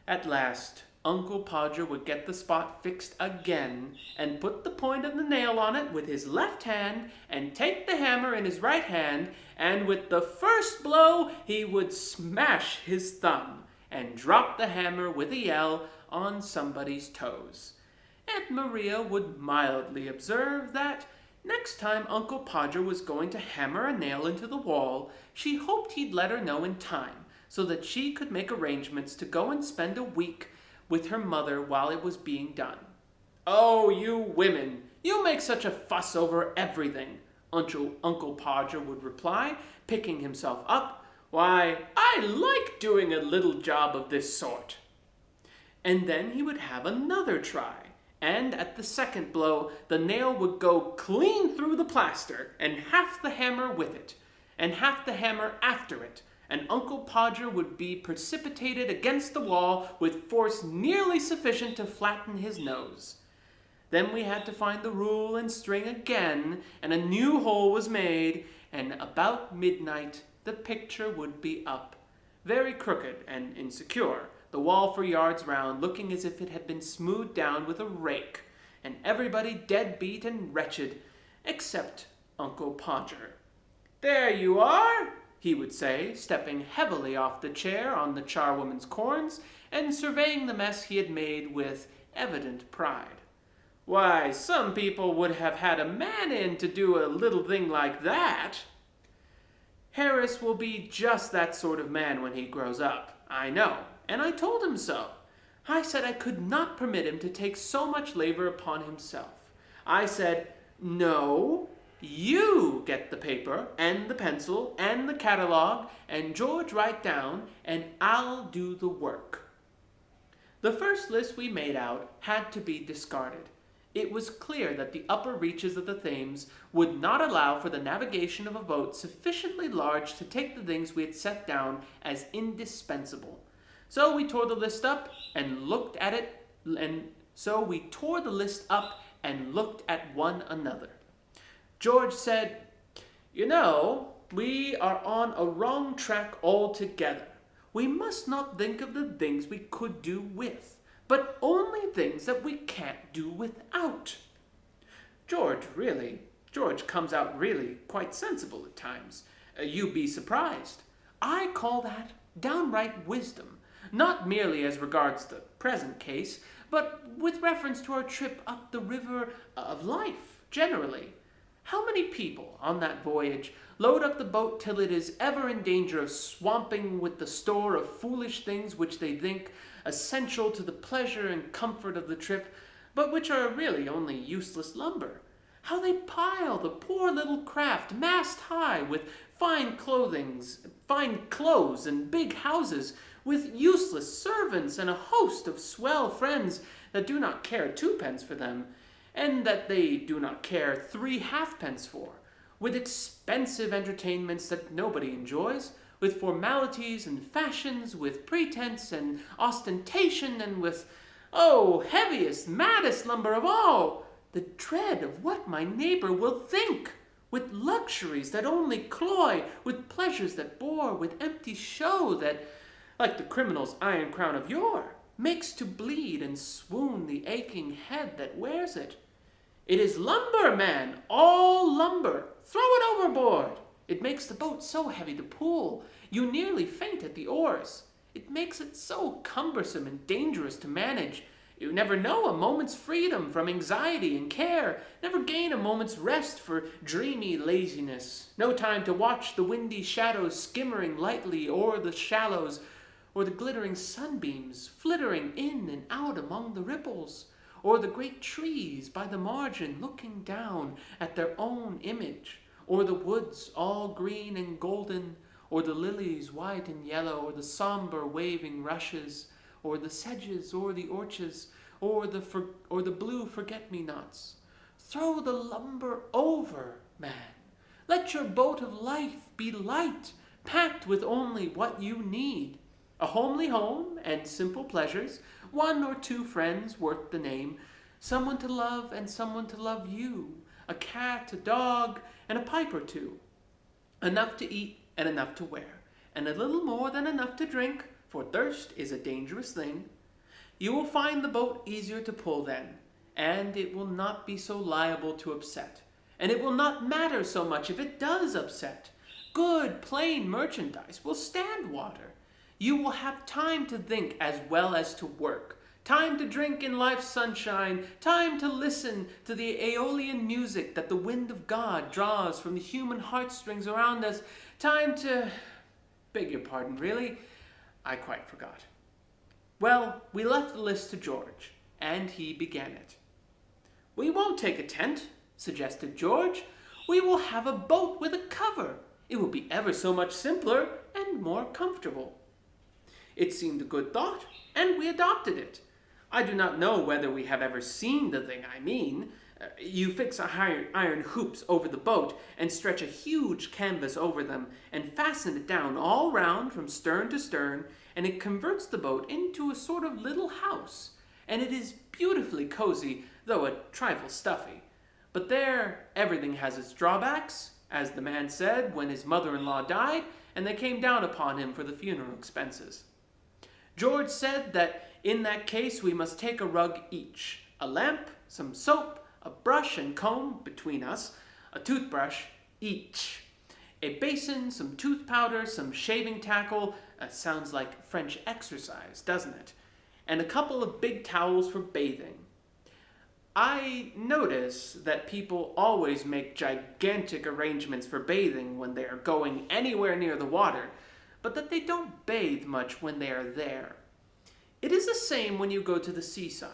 At last, Uncle Podger would get the spot fixed again, and put the point of the nail on it with his left hand, and take the hammer in his right hand, and with the first blow he would smash his thumb, and drop the hammer with a yell on somebody's toes. Aunt Maria would mildly observe that next time Uncle Podger was going to hammer a nail into the wall, she hoped he'd let her know in time, so that she could make arrangements to go and spend a week with her mother while it was being done. "Oh, you women, you make such a fuss over everything," Uncle Podger would reply, picking himself up. "Why, I like doing a little job of this sort." And then he would have another try. And at the second blow, the nail would go clean through the plaster, and half the hammer with it, and half the hammer after it, and Uncle Podger would be precipitated against the wall with force nearly sufficient to flatten his nose. Then we had to find the rule and string again, and a new hole was made, and about midnight the picture would be up, very crooked and insecure, the wall for yards round, looking as if it had been smoothed down with a rake, and everybody dead beat and wretched, except Uncle Podger. "There you are," he would say, stepping heavily off the chair on the charwoman's corns, and surveying the mess he had made with evident pride. "Why, some people would have had a man in to do a little thing like that." Harris will be just that sort of man when he grows up. I know, and I told him so. I said I could not permit him to take so much labor upon himself. I said, no, you get the paper and the pencil and the catalog and George write down and I'll do the work. The first list we made out had to be discarded. It was clear that the upper reaches of the Thames would not allow for the navigation of a boat sufficiently large to take the things we had set down as indispensable. So we tore the list up and looked at it, and looked at one another. George said, "You know, we are on a wrong track altogether. We must not think of the things we could do with, but only things that we can't do without." George comes out really quite sensible at times. You'd be surprised. I call that downright wisdom, not merely as regards the present case, but with reference to our trip up the river of life generally. How many people on that voyage load up the boat till it is ever in danger of swamping with the store of foolish things which they think essential to the pleasure and comfort of the trip, but which are really only useless lumber? How they pile the poor little craft mast high with fine clothes and big houses, with useless servants and a host of swell friends that do not care twopence for them, and that they do not care 3 halfpence for, with expensive entertainments that nobody enjoys, with formalities and fashions, with pretense and ostentation, and with, heaviest, maddest lumber of all, the dread of what my neighbor will think, with luxuries that only cloy, with pleasures that bore, with empty show that, like the criminal's iron crown of yore, makes to bleed and swoon the aching head that wears it. It is lumber, man, all lumber. Throw it overboard. It makes the boat so heavy to pull, you nearly faint at the oars. It makes it so cumbersome and dangerous to manage. You never know a moment's freedom from anxiety and care, never gain a moment's rest for dreamy laziness, no time to watch the windy shadows skimmering lightly o'er the shallows, or the glittering sunbeams flittering in and out among the ripples, or the great trees by the margin looking down at their own image, or the woods all green and golden, or the lilies white and yellow, or the somber waving rushes, or the sedges, or the orchards, or the blue forget-me-nots. Throw the lumber over, man. Let your boat of life be light, packed with only what you need. A homely home and simple pleasures, 1 or 2 friends worth the name, someone to love and someone to love you, a cat, a dog, and a pipe or 2. Enough to eat and enough to wear, and a little more than enough to drink, for thirst is a dangerous thing. You will find the boat easier to pull then, and it will not be so liable to upset, and it will not matter so much if it does upset. Good, plain merchandise will stand water. You will have time to think as well as to work, time to drink in life's sunshine, time to listen to the aeolian music that the wind of God draws from the human heartstrings around us, time to... Beg your pardon, really? I quite forgot. Well, we left the list to George, and he began it. "We won't take a tent," suggested George. "We will have a boat with a cover. It will be ever so much simpler and more comfortable." It seemed a good thought, and we adopted it. I do not know whether we have ever seen the thing I mean. You fix iron hoops over the boat and stretch a huge canvas over them and fasten it down all round from stern to stern, and it converts the boat into a sort of little house, and it is beautifully cozy, though a trifle stuffy. But there, everything has its drawbacks, as the man said when his mother-in-law died, and they came down upon him for the funeral expenses. George said that in that case we must take a rug each, a lamp, some soap, a brush and comb between us, a toothbrush each, a basin, some tooth powder, some shaving tackle, sounds like French exercise, doesn't it? And a couple of big towels for bathing. I notice that people always make gigantic arrangements for bathing when they are going anywhere near the water, but that they don't bathe much when they are there. It is the same when you go to the seaside.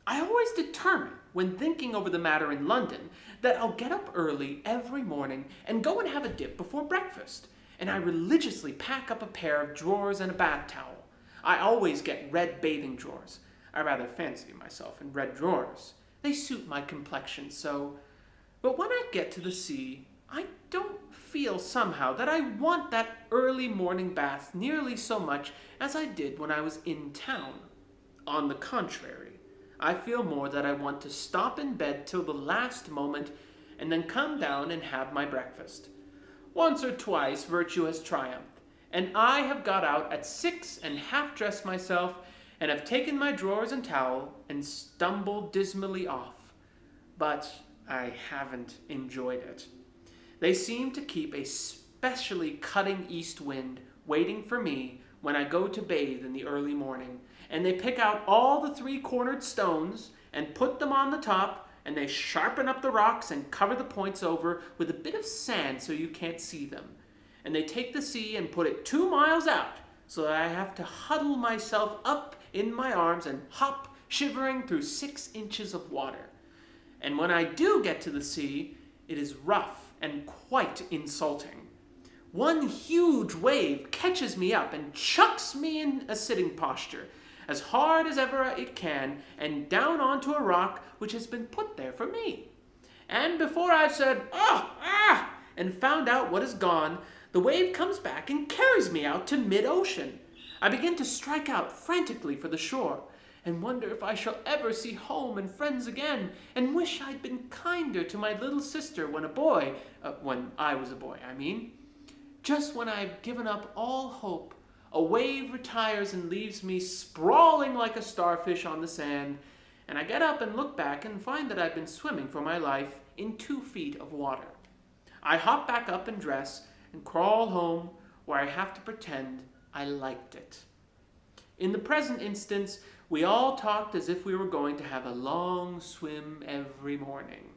I always determine, when thinking over the matter in London, that I'll get up early every morning and go and have a dip before breakfast, and I religiously pack up a pair of drawers and a bath towel. I always get red bathing drawers. I rather fancy myself in red drawers. They suit my complexion so. But when I get to the sea, I don't feel somehow that I want that early morning bath nearly so much as I did when I was in town. On the contrary, I feel more that I want to stop in bed till the last moment and then come down and have my breakfast. Once or twice virtue has triumphed, and I have got out at 6 and half-dressed myself and have taken my drawers and towel and stumbled dismally off. But I haven't enjoyed it. They seem to keep a specially cutting east wind waiting for me when I go to bathe in the early morning, and they pick out all the three-cornered stones and put them on the top, and they sharpen up the rocks and cover the points over with a bit of sand so you can't see them. And they take the sea and put it 2 miles out, so that I have to huddle myself up in my arms and hop, shivering through 6 inches of water. And when I do get to the sea, it is rough and quite insulting. One huge wave catches me up and chucks me in a sitting posture, as hard as ever it can, and down onto a rock which has been put there for me. And before I've said, and found out what is gone, the wave comes back and carries me out to mid-ocean. I begin to strike out frantically for the shore, and wonder if I shall ever see home and friends again, and wish I'd been kinder to my little sister when I was a boy, I mean. Just when I've given up all hope, a wave retires and leaves me sprawling like a starfish on the sand, and I get up and look back and find that I've been swimming for my life in 2 feet of water. I hop back up and dress and crawl home, where I have to pretend I liked it. In the present instance, we all talked as if we were going to have a long swim every morning.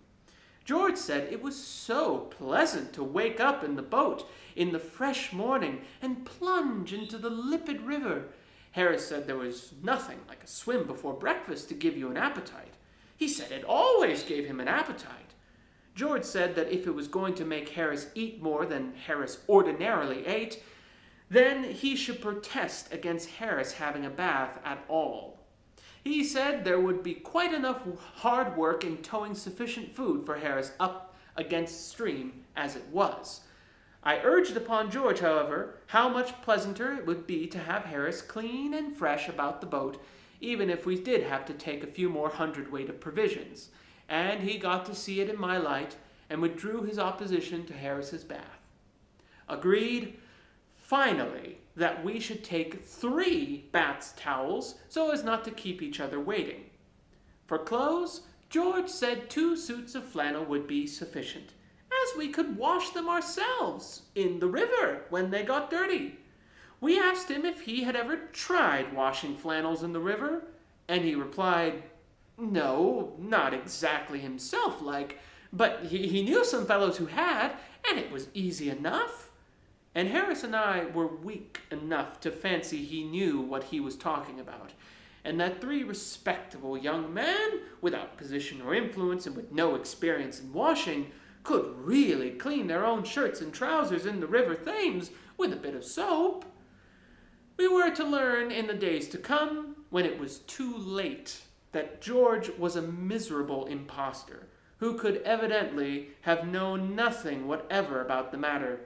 George said it was so pleasant to wake up in the boat in the fresh morning and plunge into the limpid river. Harris said there was nothing like a swim before breakfast to give you an appetite. He said it always gave him an appetite. George said that if it was going to make Harris eat more than Harris ordinarily ate, then he should protest against Harris having a bath at all. He said there would be quite enough hard work in towing sufficient food for Harris up against stream as it was. I urged upon George, however, how much pleasanter it would be to have Harris clean and fresh about the boat, even if we did have to take a few more hundredweight of provisions, and he got to see it in my light and withdrew his opposition to Harris's bath. Agreed, finally, that we should take 3 bath towels so as not to keep each other waiting. For clothes, George said 2 suits of flannel would be sufficient, as we could wash them ourselves in the river when they got dirty. We asked him if he had ever tried washing flannels in the river, and he replied, no, not exactly himself like, but he knew some fellows who had, and it was easy enough. And Harris and I were weak enough to fancy he knew what he was talking about, and that 3 respectable young men, without position or influence and with no experience in washing, could really clean their own shirts and trousers in the River Thames with a bit of soap. We were to learn in the days to come, when it was too late, that George was a miserable impostor, who could evidently have known nothing whatever about the matter.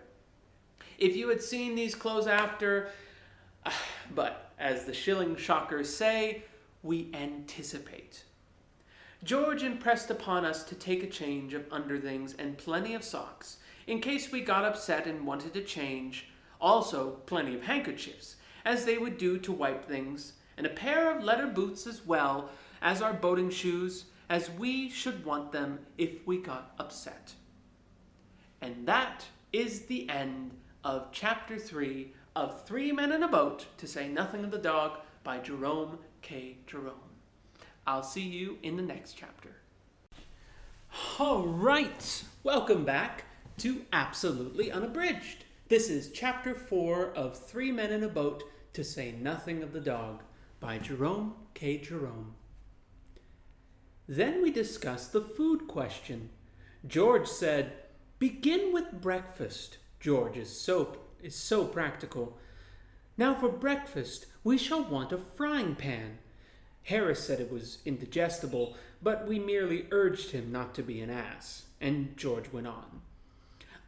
If you had seen these clothes after, but as the shilling shockers say, we anticipate. George impressed upon us to take a change of underthings and plenty of socks, in case we got upset and wanted to change, also plenty of handkerchiefs, as they would do to wipe things, and a pair of leather boots as well as our boating shoes, as we should want them if we got upset. And that is the end of Chapter 3 of 3 Men in a Boat, to say nothing of the dog, by Jerome K. Jerome. I'll see you in the next chapter. All right, welcome back to Absolutely Unabridged. This is Chapter 4 of 3 Men in a Boat, to Say Nothing of the Dog, by Jerome K. Jerome. Then we discussed the food question. George said, "Begin with breakfast." George is so practical. "Now for breakfast, we shall want a frying pan." Harris said it was indigestible, but we merely urged him not to be an ass, and George went on.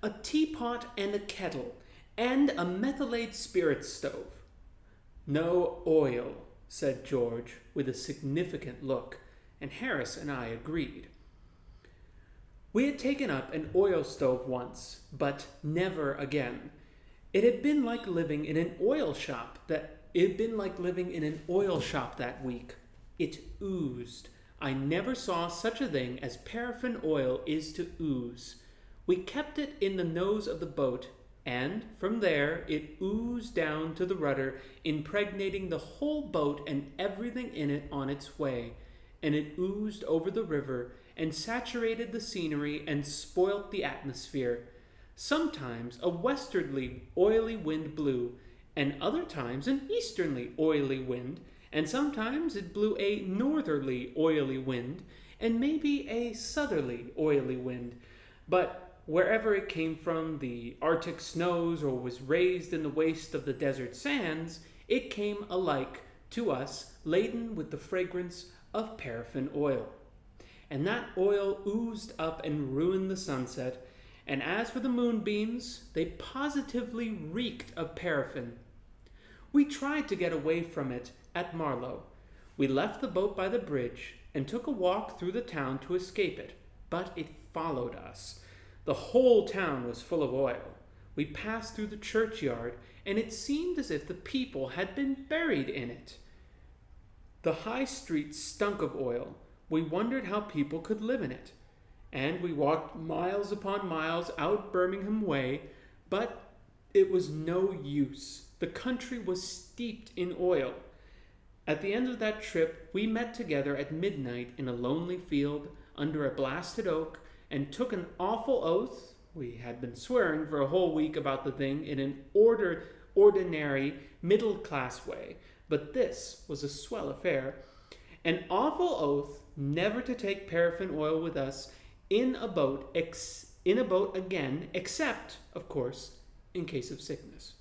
"A teapot and a kettle, and a methylate spirit stove." "No oil," said George, with a significant look, and Harris and I agreed. We had taken up an oil stove once, but never again. It had been like living in an oil shop that week. It oozed. I never saw such a thing as paraffin oil is to ooze. We kept it in the nose of the boat, and from there it oozed down to the rudder, impregnating the whole boat and everything in it on its way, and it oozed over the river and saturated the scenery and spoilt the atmosphere. Sometimes a westerly oily wind blew, and other times an easterly oily wind, and sometimes it blew a northerly oily wind, and maybe a southerly oily wind. But wherever it came from, the Arctic snows, or was raised in the waste of the desert sands, it came alike to us laden with the fragrance of paraffin oil. And that oil oozed up and ruined the sunset, and as for the moonbeams, they positively reeked of paraffin. We tried to get away from it at Marlow. We left the boat by the bridge and took a walk through the town to escape it, but it followed us. The whole town was full of oil. We passed through the churchyard, and it seemed as if the people had been buried in it. The high street stunk of oil. We wondered how people could live in it. And we walked miles upon miles out Birmingham way, but it was no use. The country was steeped in oil. At the end of that trip, we met together at midnight in a lonely field under a blasted oak and took an awful oath. We had been swearing for a whole week about the thing in an ordinary middle-class way, but this was a swell affair. An awful oath never to take paraffin oil with us in a boat again, except, of course, in case of sickness.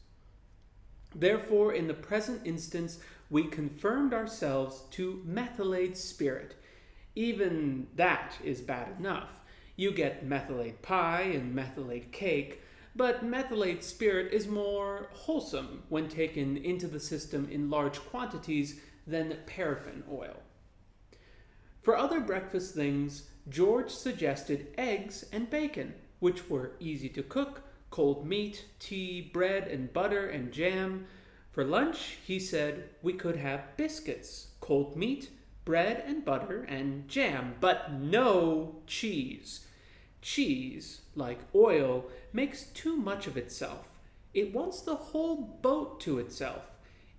Therefore, in the present instance, we confirmed ourselves to methylate spirit. Even that is bad enough. You get methylate pie and methylate cake, but methylate spirit is more wholesome when taken into the system in large quantities than paraffin oil. For other breakfast things, George suggested eggs and bacon, which were easy to cook, cold meat, tea, bread and butter and jam. For lunch, he said we could have biscuits, cold meat, bread and butter and jam, but no cheese. Cheese, like oil, makes too much of itself. It wants the whole boat to itself.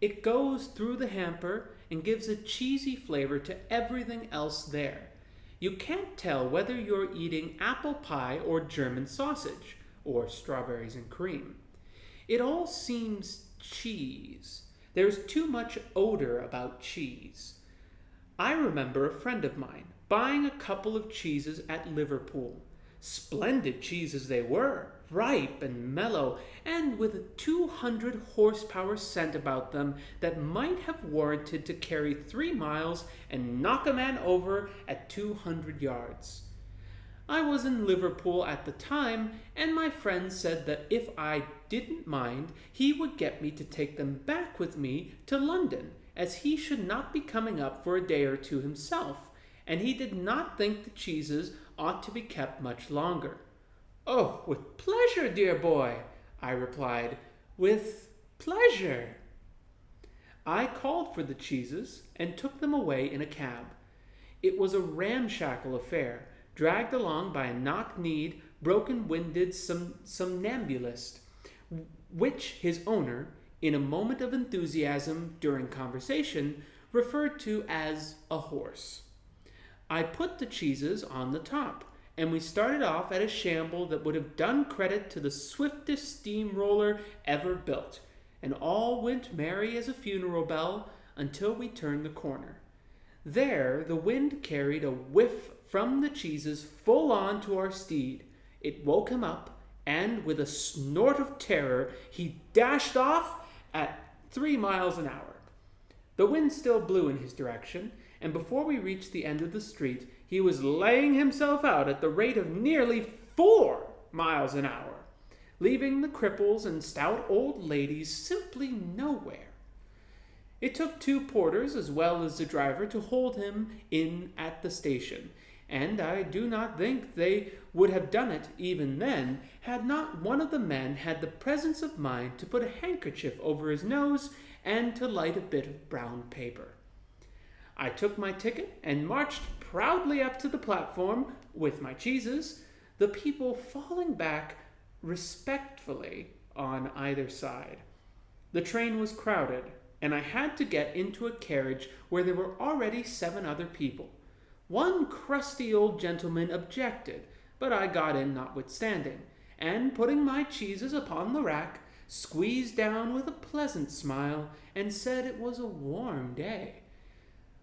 It goes through the hamper and gives a cheesy flavor to everything else there. You can't tell whether you're eating apple pie or German sausage, or strawberries and cream. It all seems cheese. There's too much odor about cheese. I remember a friend of mine buying a couple of cheeses at Liverpool. Splendid cheeses they were, ripe and mellow, and with a 200 horsepower scent about them that might have warranted to carry 3 miles and knock a man over at 200 yards. I was in Liverpool at the time, and my friend said that if I didn't mind, he would get me to take them back with me to London, as he should not be coming up for a day or two himself, and he did not think the cheeses ought to be kept much longer. "Oh, with pleasure, dear boy," I replied. "With pleasure." I called for the cheeses and took them away in a cab. It was a ramshackle affair, dragged along by a knock-kneed, broken-winded somnambulist, which his owner, in a moment of enthusiasm during conversation, referred to as a horse. I put the cheeses on the top, and we started off at a shamble that would have done credit to the swiftest steamroller ever built, and all went merry as a funeral bell until we turned the corner. There the wind carried a whiff from the cheeses full on to our steed. It woke him up, and with a snort of terror he dashed off at 3 miles an hour. The wind still blew in his direction, and before we reached the end of the street, he was laying himself out at the rate of nearly 4 miles an hour, leaving the cripples and stout old ladies simply nowhere. It took 2 porters as well as the driver to hold him in at the station, and I do not think they would have done it even then had not one of the men had the presence of mind to put a handkerchief over his nose and to light a bit of brown paper. I took my ticket and marched proudly up to the platform with my cheeses, the people falling back respectfully on either side. The train was crowded, and I had to get into a carriage where there were already 7 other people. One crusty old gentleman objected, but I got in notwithstanding, and putting my cheeses upon the rack, squeezed down with a pleasant smile, and said it was a warm day.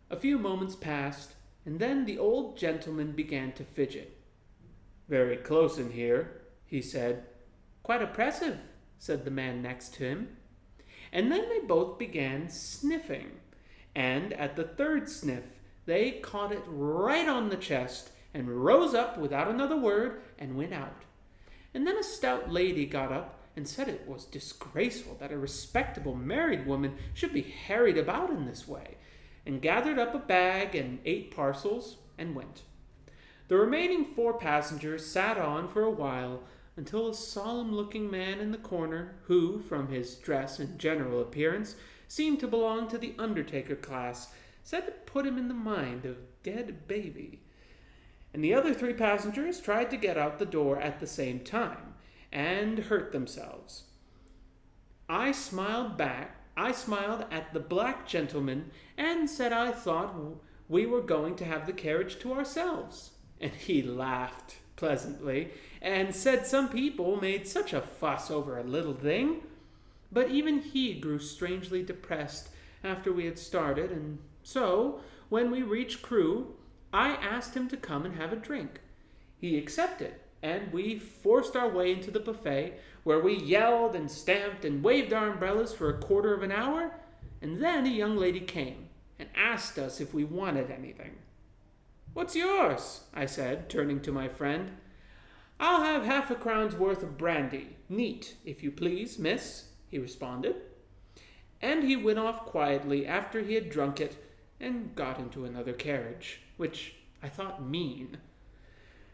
A few moments passed, and then the old gentleman began to fidget. "Very close in here," he said. "Quite oppressive," said the man next to him. And then they both began sniffing, and at the 3rd sniff they caught it right on the chest and rose up without another word and went out. And then a stout lady got up and said it was disgraceful that a respectable married woman should be harried about in this way, and gathered up a bag and 8 parcels and went. The remaining 4 passengers sat on for a while until a solemn-looking man in the corner, who, from his dress and general appearance, seemed to belong to the undertaker class, said it put him in the mind of dead baby. And the other 3 passengers tried to get out the door at the same time, and hurt themselves. I smiled at the black gentleman, and said I thought we were going to have the carriage to ourselves. And he laughed pleasantly, and said some people made such a fuss over a little thing. But even he grew strangely depressed after we had started, and so, when we reached Crewe, I asked him to come and have a drink. He accepted, and we forced our way into the buffet, where we yelled and stamped and waved our umbrellas for a quarter of an hour, and then a young lady came and asked us if we wanted anything. "What's yours?" I said, turning to my friend. "I'll have 1/2 crown's worth of brandy, neat, if you please, miss," he responded. And he went off quietly after he had drunk it and got into another carriage, which I thought mean.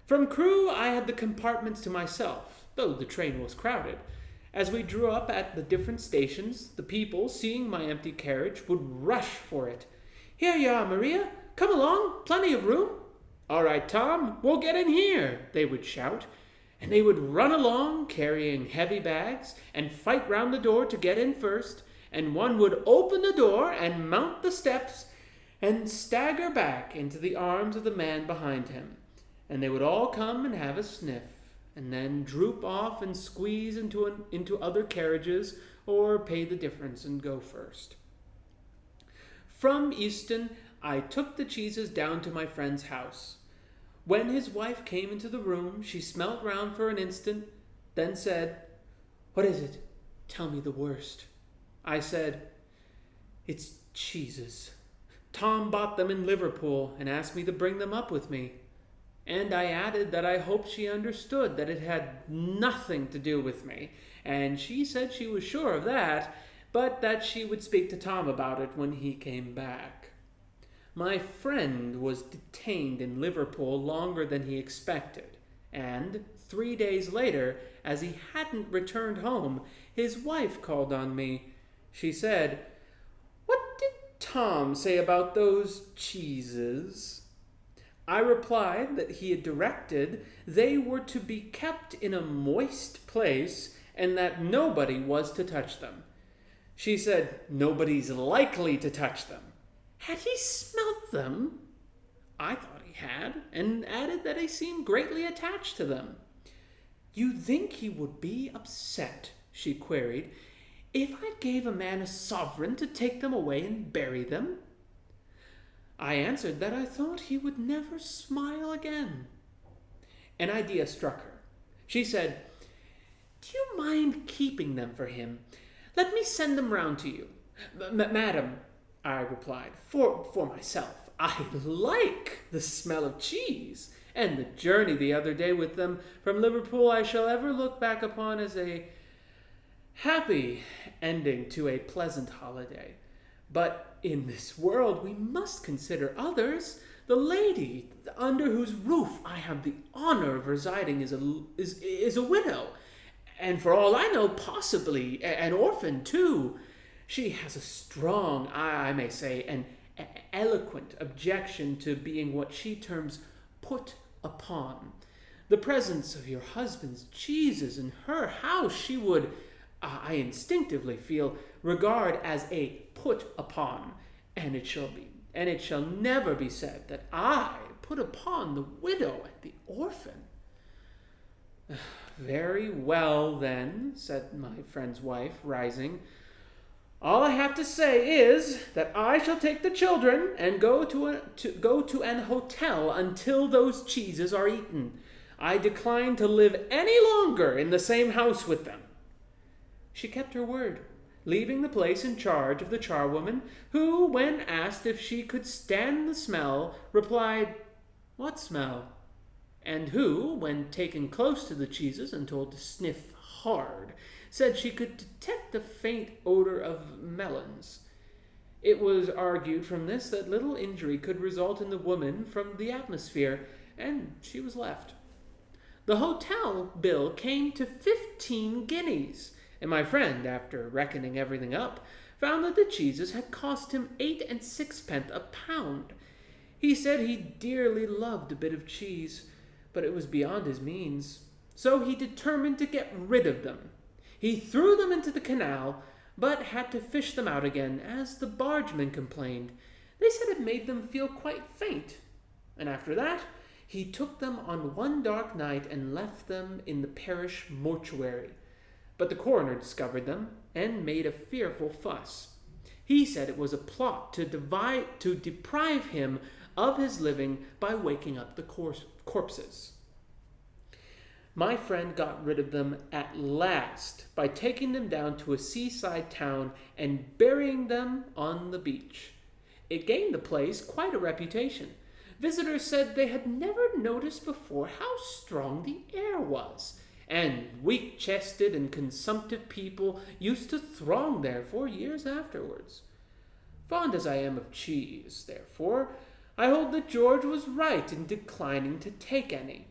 From Crewe I had the compartments to myself, though the train was crowded. As we drew up at the different stations, the people, seeing my empty carriage, would rush for it. "Here you are, Maria! Come along! Plenty of room!" "All right, Tom, we'll get in here!" they would shout, and they would run along, carrying heavy bags, and fight round the door to get in first, and one would open the door and mount the steps and stagger back into the arms of the man behind him, and they would all come and have a sniff, and then droop off and squeeze into other carriages, or pay the difference and go first. From Euston, I took the cheeses down to my friend's house. When his wife came into the room, she smelt round for an instant, then said, "What is it? Tell me the worst." I said, "It's cheeses. Tom bought them in Liverpool and asked me to bring them up with me." And I added that I hoped she understood that it had nothing to do with me, and she said she was sure of that, but that she would speak to Tom about it when he came back. My friend was detained in Liverpool longer than he expected, and 3 days later, as he hadn't returned home, his wife called on me. She said, "What did Tom say about those cheeses?" I replied that he had directed they were to be kept in a moist place and that nobody was to touch them. She said, "Nobody's likely to touch them." Had he smelt them? I thought he had, and added that he seemed greatly attached to them. "You think he would be upset," she queried, "if I gave a man a sovereign to take them away and bury them?" I answered that I thought he would never smile again. An idea struck her. She said, "Do you mind keeping them for him? Let me send them round to you." "Madam," I replied, for myself, "I like the smell of cheese, and the journey the other day with them from Liverpool I shall ever look back upon as a happy ending to a pleasant holiday. But in this world we must consider others. The lady under whose roof I have the honor of residing is a widow, and for all I know, possibly an orphan too. She has a strong, I may say, an eloquent objection to being what she terms put upon. The presence of your husband's cheeses in her house she would, I instinctively feel, regard as a put upon, and it shall never be said that I put upon the widow and the orphan." "Very well, then," said my friend's wife, rising. "All I have to say is that I shall take the children and go to an hotel until those cheeses are eaten. I decline to live any longer in the same house with them." She kept her word, leaving the place in charge of the charwoman, who, when asked if she could stand the smell, replied, "What smell?" and who, when taken close to the cheeses and told to sniff hard, said she could detect the faint odor of melons. It was argued from this that little injury could result in the woman from the atmosphere, and she was left. The hotel bill came to 15 guineas, and my friend, after reckoning everything up, found that the cheeses had cost him 8 and 6 a pound. He said he dearly loved a bit of cheese, but it was beyond his means, so he determined to get rid of them. He threw them into the canal, but had to fish them out again, as the bargemen complained. They said it made them feel quite faint. And after that, he took them on one dark night and left them in the parish mortuary. But the coroner discovered them and made a fearful fuss. He said it was a plot to deprive him of his living by waking up the corpses. My friend got rid of them at last by taking them down to a seaside town and burying them on the beach. It gained the place quite a reputation. Visitors said they had never noticed before how strong the air was, and weak-chested and consumptive people used to throng there for years afterwards. Fond as I am of cheese, therefore, I hold that George was right in declining to take any.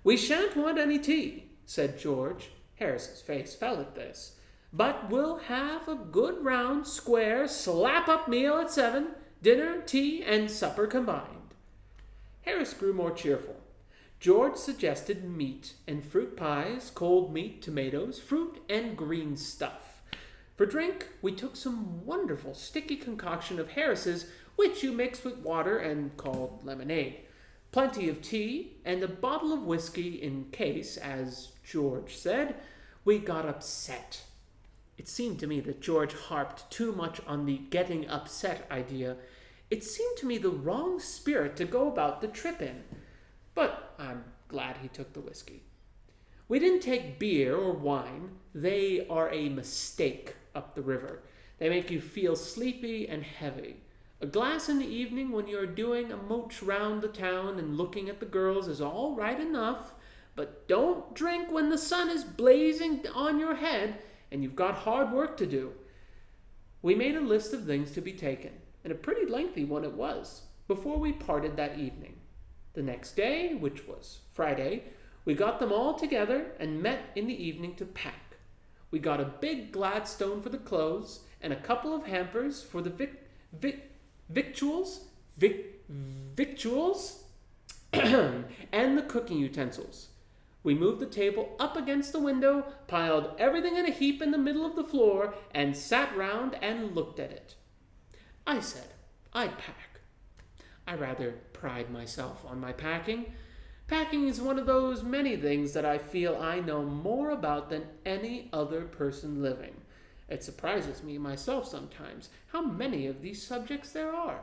"We shan't want any tea," said George. Harris's face fell at this. "But we'll have a good round, square, slap-up meal at 7, dinner, tea, and supper combined." Harris grew more cheerful. George suggested meat and fruit pies, cold meat, tomatoes, fruit, and green stuff. For drink, we took some wonderful sticky concoction of Harris's, which you mix with water and called lemonade. Plenty of tea, and a bottle of whiskey in case, as George said, we got upset. It seemed to me that George harped too much on the getting upset idea. It seemed to me the wrong spirit to go about the trip in. But I'm glad he took the whiskey. We didn't take beer or wine. They are a mistake up the river. They make you feel sleepy and heavy. A glass in the evening when you're doing a mooch round the town and looking at the girls is all right enough, but don't drink when the sun is blazing on your head and you've got hard work to do. We made a list of things to be taken, and a pretty lengthy one it was, before we parted that evening. The next day, which was Friday, we got them all together and met in the evening to pack. We got a big Gladstone for the clothes and a couple of hampers for the victuals, and the cooking utensils. We moved the table up against the window, piled everything in a heap in the middle of the floor, and sat round and looked at it. I said I'd pack. I rather pride myself on my packing. Packing is one of those many things that I feel I know more about than any other person living. It surprises me myself sometimes how many of these subjects there are.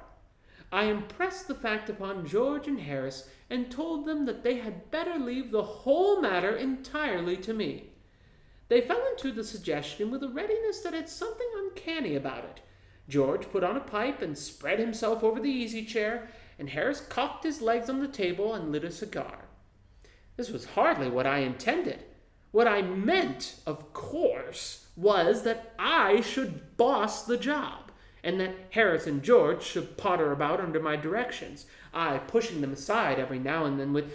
I impressed the fact upon George and Harris and told them that they had better leave the whole matter entirely to me. They fell into the suggestion with a readiness that had something uncanny about it. George put on a pipe and spread himself over the easy-chair, and Harris cocked his legs on the table and lit a cigar. This was hardly what I intended. What I meant, of course, was that I should boss the job, and that Harris and George should potter about under my directions, I pushing them aside every now and then with,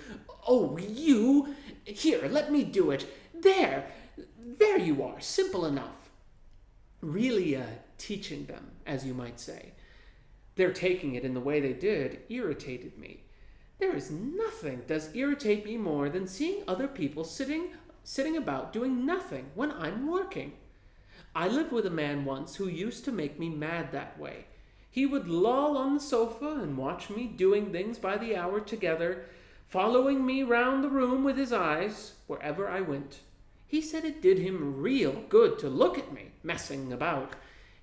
"Oh, you! Here, let me do it. There you are, simple enough." Really teaching them, as you might say. Their taking it in the way they did irritated me. There is nothing does irritate me more than seeing other people sitting about doing nothing when I'm working. I lived with a man once who used to make me mad that way. He would loll on the sofa and watch me doing things by the hour together, following me round the room with his eyes wherever I went. He said it did him real good to look at me messing about.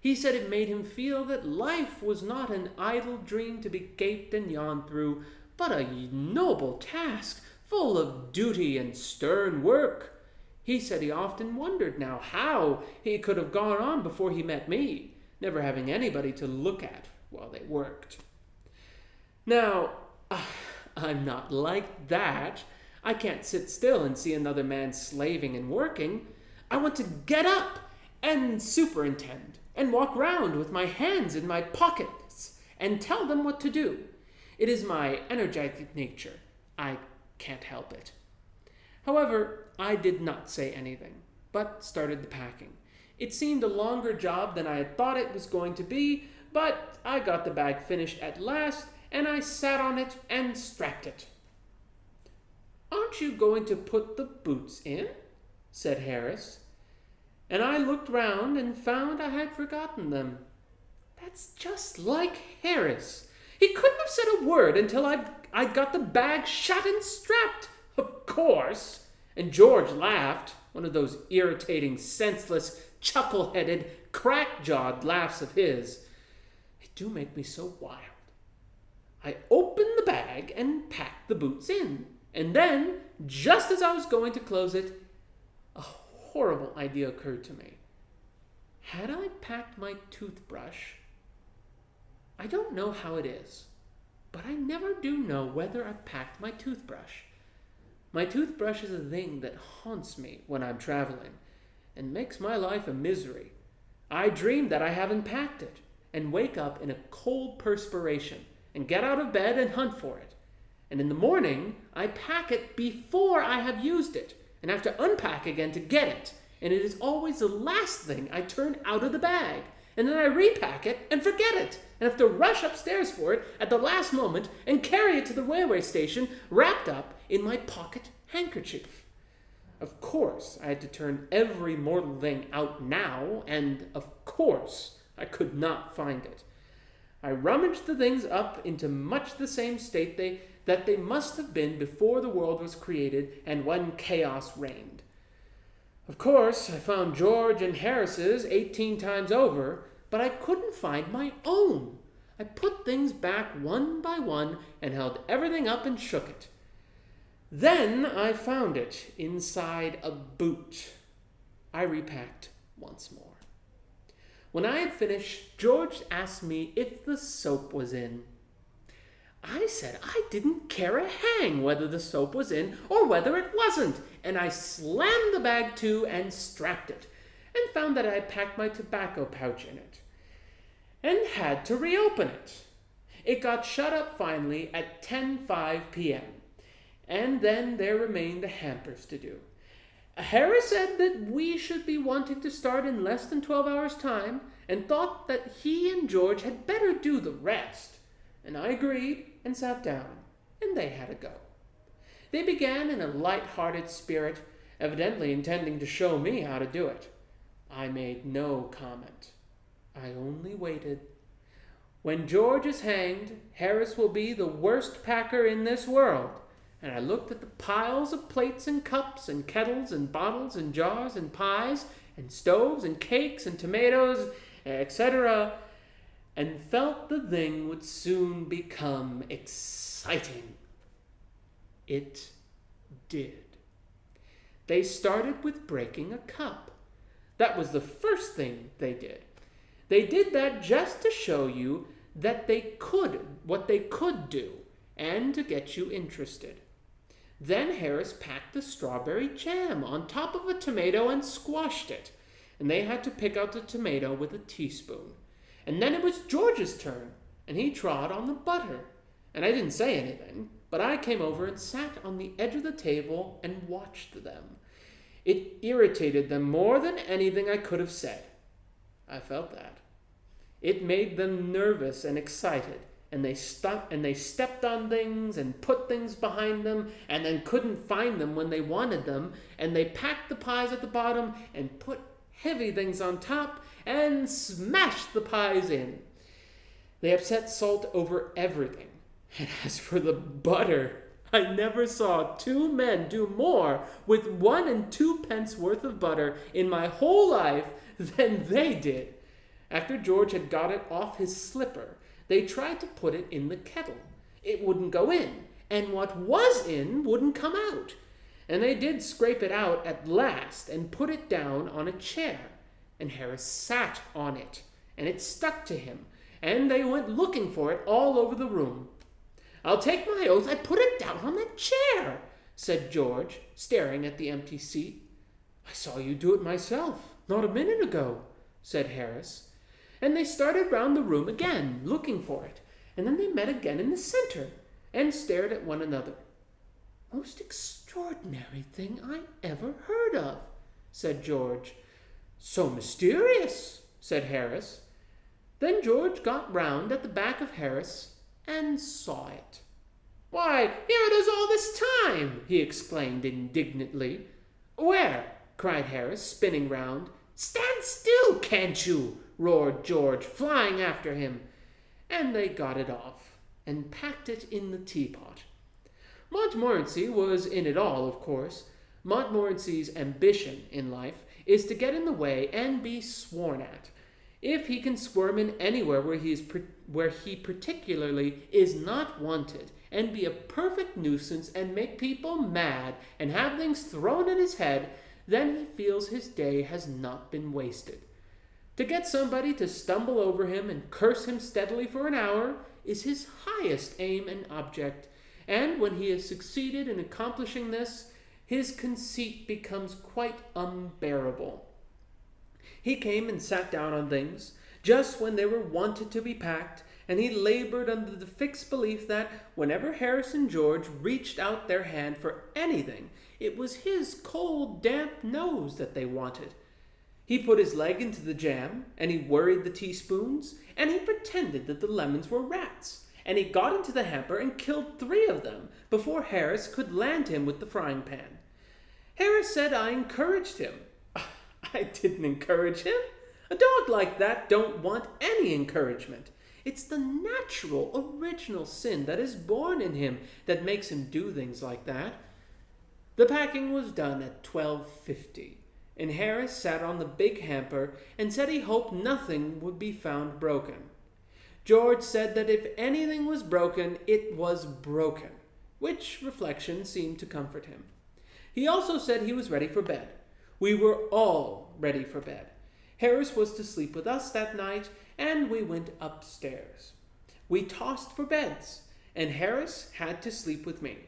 He said it made him feel that life was not an idle dream to be gaped and yawned through, but a noble task, full of duty and stern work. He said he often wondered now how he could have gone on before he met me, never having anybody to look at while they worked. Now, I'm not like that. I can't sit still and see another man slaving and working. I want to get up and superintend and walk round with my hands in my pockets and tell them what to do. It is my energetic nature. I can't help it. However, I did not say anything, but started the packing. It seemed a longer job than I had thought it was going to be, but I got the bag finished at last, and I sat on it and strapped it. "Aren't you going to put the boots in?" said Harris. And I looked round and found I had forgotten them. That's just like Harris. He couldn't have said a word until I'd got the bag shut and strapped. Of course. And George laughed, one of those irritating, senseless, chuckle-headed, crack-jawed laughs of his. They do make me so wild. I opened the bag and packed the boots in. And then, just as I was going to close it, a horrible idea occurred to me. Had I packed my toothbrush? I don't know how it is, but I never do know whether I packed my toothbrush. My toothbrush is a thing that haunts me when I'm traveling and makes my life a misery. I dream that I haven't packed it and wake up in a cold perspiration and get out of bed and hunt for it. And in the morning, I pack it before I have used it and have to unpack again to get it. And it is always the last thing I turn out of the bag. And then I repack it and forget it and have to rush upstairs for it at the last moment and carry it to the railway station wrapped up in my pocket handkerchief. Of course, I had to turn every mortal thing out now, and of course, I could not find it. I rummaged the things up into much the same state that they must have been before the world was created and when chaos reigned. Of course, I found George and Harris's 18 times over, but I couldn't find my own. I put things back one by one and held everything up and shook it. Then I found it inside a boot. I repacked once more. When I had finished, George asked me if the soap was in. I said I didn't care a hang whether the soap was in or whether it wasn't, and I slammed the bag to and strapped it, and found that I had packed my tobacco pouch in it, and had to reopen it. It got shut up finally at 10:05 p.m., and then there remained the hampers to do. Harris said that we should be wanting to start in less than 12 hours' time, and thought that he and George had better do the rest. And I agreed and sat down, and they had a go. They began in a light-hearted spirit, evidently intending to show me how to do it. I made no comment. I only waited. When George is hanged, Harris will be the worst packer in this world. And I looked at the piles of plates and cups and kettles and bottles and jars and pies and stoves and cakes and tomatoes, etc., and felt the thing would soon become exciting. It did. They started with breaking a cup. That was the first thing they did. They did that just to show you that what they could do, and to get you interested. Then Harris packed the strawberry jam on top of a tomato and squashed it, and they had to pick out the tomato with a teaspoon. And then it was George's turn, and he trod on the butter. And I didn't say anything, but I came over and sat on the edge of the table and watched them. It irritated them more than anything I could have said. I felt that. It made them nervous and excited, and they stepped on things and put things behind them and then couldn't find them when they wanted them, and they packed the pies at the bottom and put heavy things on top and smashed the pies in. They upset salt over everything. And as for the butter, I never saw two men do more with 1 2 pence worth of butter in my whole life than they did. After George had got it off his slipper, they tried to put it in the kettle. It wouldn't go in, and what was in wouldn't come out. And they did scrape it out at last and put it down on a chair. And Harris sat on it, and it stuck to him, and they went looking for it all over the room. "I'll take my oath I put it down on that chair," said George, staring at the empty seat. "I saw you do it myself, not a minute ago," said Harris. And they started round the room again, looking for it, and then they met again in the center, and stared at one another. "Most extraordinary thing I ever heard of," said George. "So mysterious," said Harris. Then George got round at the back of Harris and saw it. "Why, here it is all this time!" he exclaimed indignantly. "Where?" cried Harris, spinning round. "Stand still, can't you?" roared George, flying after him. And they got it off, and packed it in the teapot. Montmorency was in it all, of course. Montmorency's ambition in life is to get in the way and be sworn at. If he can squirm in anywhere where he particularly is not wanted, and be a perfect nuisance and make people mad and have things thrown at his head, then he feels his day has not been wasted. To get somebody to stumble over him and curse him steadily for an hour is his highest aim and object, and when he has succeeded in accomplishing this, his conceit becomes quite unbearable. He came and sat down on things just when they were wanted to be packed, and he labored under the fixed belief that whenever Harris and George reached out their hand for anything, it was his cold, damp nose that they wanted. He put his leg into the jam, and he worried the teaspoons, and he pretended that the lemons were rats, and he got into the hamper and killed 3 of them before Harris could land him with the frying pan. Harris said I encouraged him. I didn't encourage him. A dog like that don't want any encouragement. It's the natural, original sin that is born in him that makes him do things like that. The packing was done at 12:50. And Harris sat on the big hamper and said he hoped nothing would be found broken. George said that if anything was broken, it was broken, which reflection seemed to comfort him. He also said he was ready for bed. We were all ready for bed. Harris was to sleep with us that night, and we went upstairs. We tossed for beds, and Harris had to sleep with me.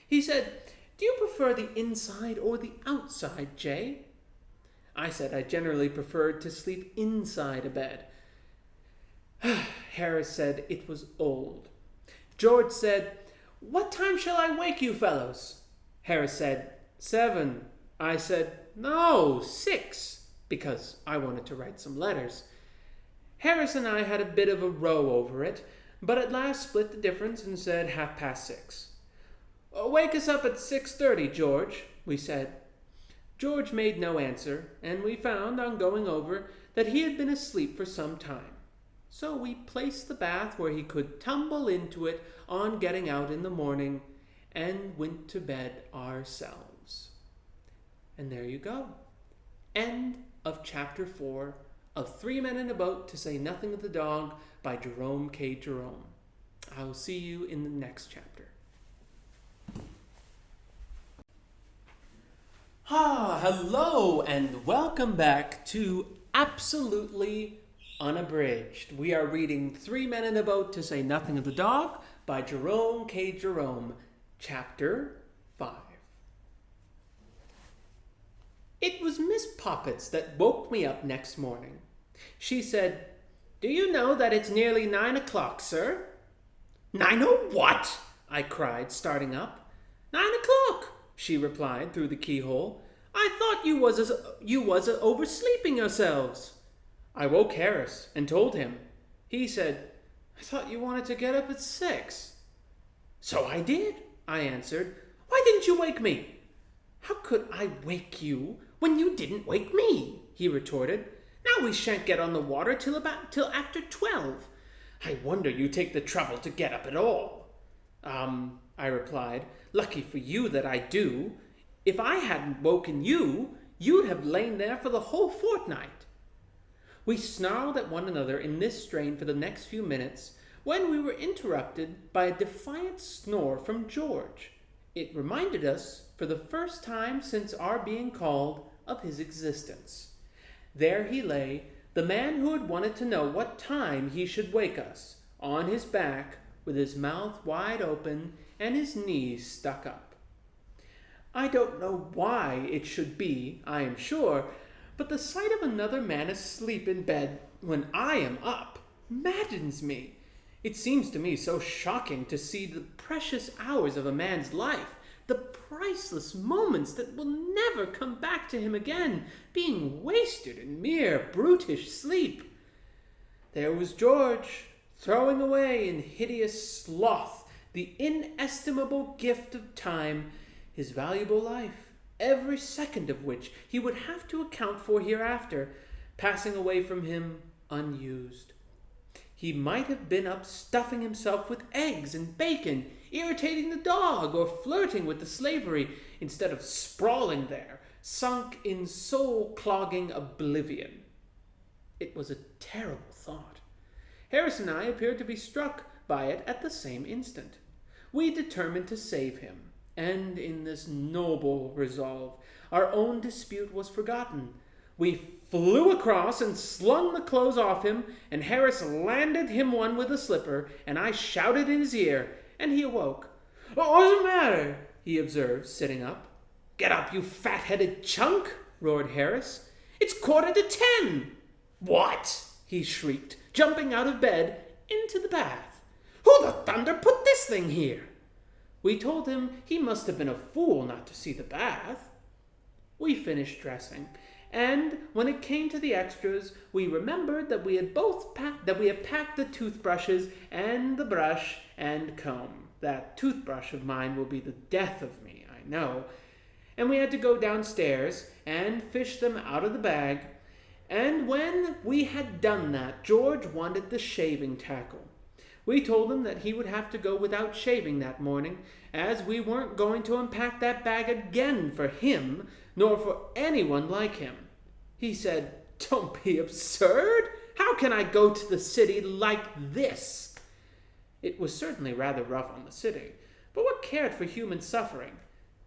He said, "Do you prefer the inside or the outside, Jay?" I said I generally preferred to sleep inside a bed. Harris said it was old. George said, "What time shall I wake you fellows?" Harris said, 7. I said, "No, 6, because I wanted to write some letters. Harris and I had a bit of a row over it, but at last split the difference and said 6:30. "Wake us up at 6:30, George," we said. George made no answer, and we found, on going over, that he had been asleep for some time. So we placed the bath where he could tumble into it on getting out in the morning and went to bed ourselves. And there you go. End of chapter 4 of 3 Men in a Boat, to Say Nothing of the Dog by Jerome K. Jerome. I'll see you in the next chapter. Hello and welcome back to Absolutely Unabridged. We are reading 3 Men in a Boat, to Say Nothing of the Dog by Jerome K. Jerome, chapter 5. It was Miss Poppets that woke me up next morning. She said, "Do you know that it's nearly 9 o'clock, sir?" "9 what?" I cried, starting up. 9 o'clock, she replied through the keyhole. "I thought you was oversleeping yourselves." I woke Harris and told him. He said, "I thought you wanted to get up at 6. "So I did," I answered. "Why didn't you wake me?" "How could I wake you when you didn't wake me?" he retorted. "Now we shan't get on the water till after 12. I wonder you take the trouble to get up at all." I replied, "Lucky for you that I do. If I hadn't woken you, you'd have lain there for the whole fortnight." We snarled at one another in this strain for the next few minutes, when we were interrupted by a defiant snore from George. It reminded us, for the first time since our being called, of his existence. There he lay, the man who had wanted to know what time he should wake us, on his back, with his mouth wide open and his knees stuck up. I don't know why it should be, I am sure, but the sight of another man asleep in bed when I am up maddens me. It seems to me so shocking to see the precious hours of a man's life, the priceless moments that will never come back to him again, being wasted in mere brutish sleep. There was George, throwing away in hideous sloth the inestimable gift of time, his valuable life, every second of which he would have to account for hereafter, passing away from him unused. He might have been up stuffing himself with eggs and bacon, irritating the dog, or flirting with the slavery, instead of sprawling there, sunk in soul-clogging oblivion. It was a terrible thought. Harris and I appeared to be struck by it at the same instant. We determined to save him, and in this noble resolve, our own dispute was forgotten. We flew across and slung the clothes off him, and Harris landed him one with a slipper, and I shouted in his ear, and he awoke. "What's the matter?" he observed, sitting up. "Get up, you fat-headed chunk!" roared Harris. "It's 10:15. "What?" he shrieked, jumping out of bed into the bath. "Who the thunder put this thing here?" We told him he must have been a fool not to see the bath. We finished dressing, and when it came to the extras, we remembered that we had packed the toothbrushes and the brush and comb. That toothbrush of mine will be the death of me, I know. And we had to go downstairs and fish them out of the bag. And when we had done that, George wanted the shaving tackle. We told him that he would have to go without shaving that morning, as we weren't going to unpack that bag again for him, nor for anyone like him. He said, "Don't be absurd. How can I go to the city like this?" It was certainly rather rough on the city, but what cared for human suffering?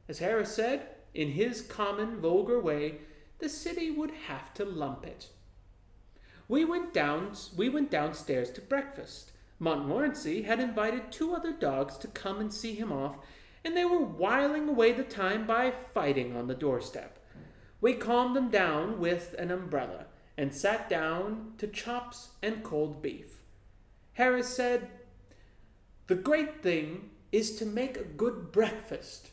As Harris said, in his common, vulgar way, the city would have to lump it. We went downstairs to breakfast. Montmorency had invited 2 other dogs to come and see him off, and they were whiling away the time by fighting on the doorstep. We calmed them down with an umbrella, and sat down to chops and cold beef. Harris said, "The great thing is to make a good breakfast,"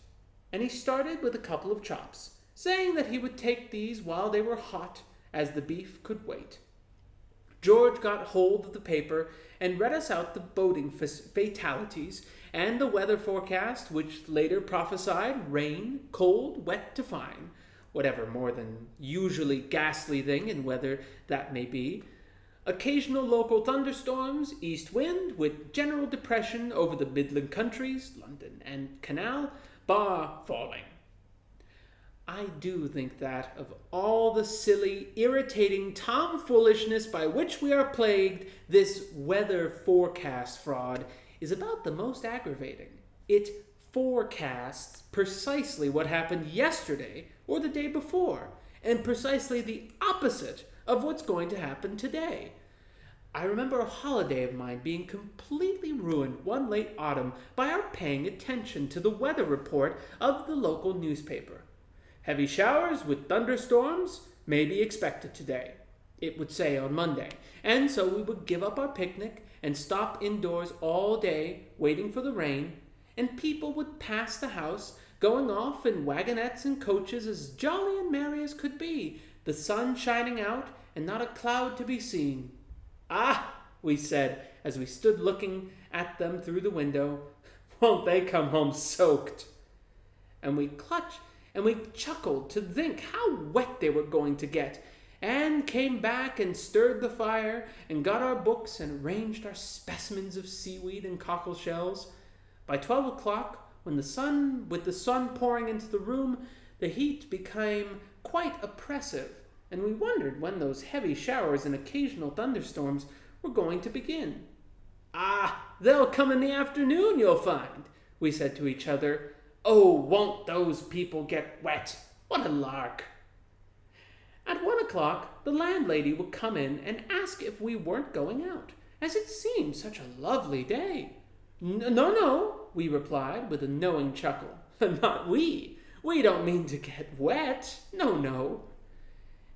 and he started with a couple of chops, saying that he would take these while they were hot, as the beef could wait. George got hold of the paper and read us out the boating fatalities and the weather forecast, which later prophesied rain, cold, wet to fine, whatever more than usually ghastly thing in weather that may be. Occasional local thunderstorms, east wind with general depression over the Midland countries, London and Canal, bar falling. I do think that, of all the silly, irritating tomfoolishness by which we are plagued, this weather forecast fraud is about the most aggravating. It forecasts precisely what happened yesterday or the day before, and precisely the opposite of what's going to happen today. I remember a holiday of mine being completely ruined one late autumn by our paying attention to the weather report of the local newspaper. Heavy showers with thunderstorms may be expected today, it would say on Monday, and so we would give up our picnic and stop indoors all day waiting for the rain, and people would pass the house, going off in wagonettes and coaches as jolly and merry as could be, the sun shining out and not a cloud to be seen. "Ah," we said as we stood looking at them through the window, "won't they come home soaked?" And we chuckled to think how wet they were going to get, and came back and stirred the fire and got our books and arranged our specimens of seaweed and cockle shells. By 12 o'clock, with the sun pouring into the room, the heat became quite oppressive, and we wondered when those heavy showers and occasional thunderstorms were going to begin. "Ah, they'll come in the afternoon, you'll find," we said to each other. "Oh, won't those people get wet? What a lark!" At 1 o'clock, the landlady would come in and ask if we weren't going out, as it seemed such a lovely day. No, we replied with a knowing chuckle. "Not we. We don't mean to get wet. No."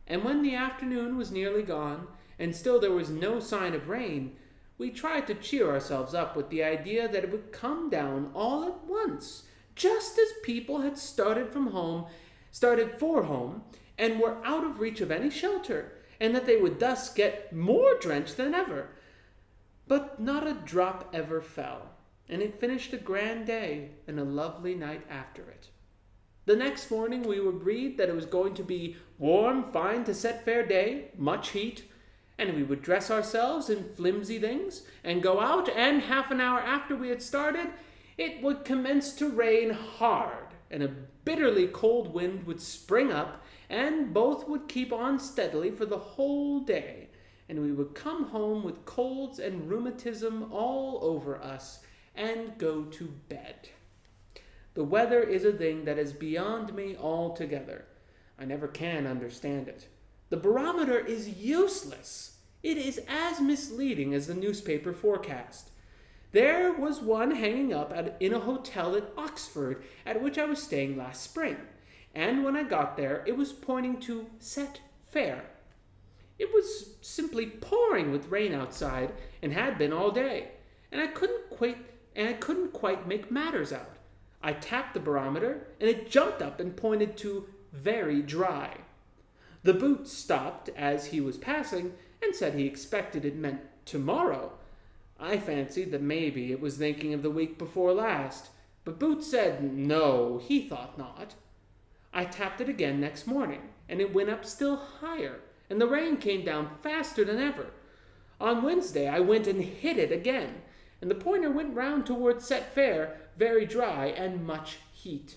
And when the afternoon was nearly gone, and still there was no sign of rain, we tried to cheer ourselves up with the idea that it would come down all at once, just as people had started for home, and were out of reach of any shelter, and that they would thus get more drenched than ever. But not a drop ever fell, and it finished a grand day and a lovely night after it. The next morning we would read that it was going to be warm, fine to set fair day, much heat, and we would dress ourselves in flimsy things and go out, and half an hour after we had started, it would commence to rain hard, and a bitterly cold wind would spring up, and both would keep on steadily for the whole day, and we would come home with colds and rheumatism all over us, and go to bed. The weather is a thing that is beyond me altogether. I never can understand it. The barometer is useless. It is as misleading as the newspaper forecast. There was one hanging up in a hotel at Oxford at which I was staying last spring, and when I got there it was pointing to set fair. It was simply pouring with rain outside, and had been all day, and I couldn't quite make matters out. I tapped the barometer, and it jumped up and pointed to very dry. The boot stopped as he was passing, and said he expected it meant tomorrow. I fancied that maybe it was thinking of the week before last, but Boots said no, he thought not. I tapped it again next morning, and it went up still higher, and the rain came down faster than ever. On Wednesday I went and hit it again, and the pointer went round towards set fair, very dry and much heat,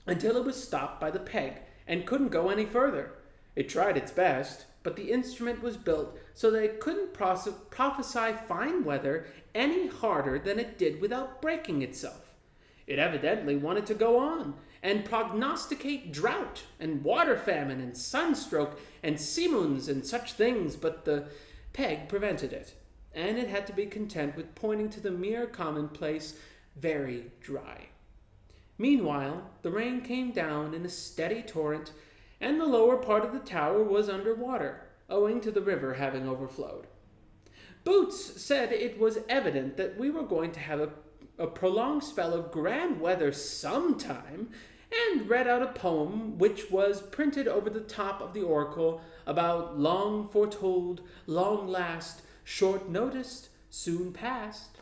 until it was stopped by the peg, and couldn't go any further. It tried its best, but the instrument was built so that it couldn't prophesy fine weather any harder than it did without breaking itself. It evidently wanted to go on, and prognosticate drought, and water famine, and sunstroke, and simoons, and such things, but the peg prevented it, and it had to be content with pointing to the mere commonplace, very dry. Meanwhile, the rain came down in a steady torrent, and the lower part of the tower was under water, owing to the river having overflowed. Boots said it was evident that we were going to have a prolonged spell of grand weather sometime, and read out a poem which was printed over the top of the oracle about long foretold, long last, short noticed, soon past.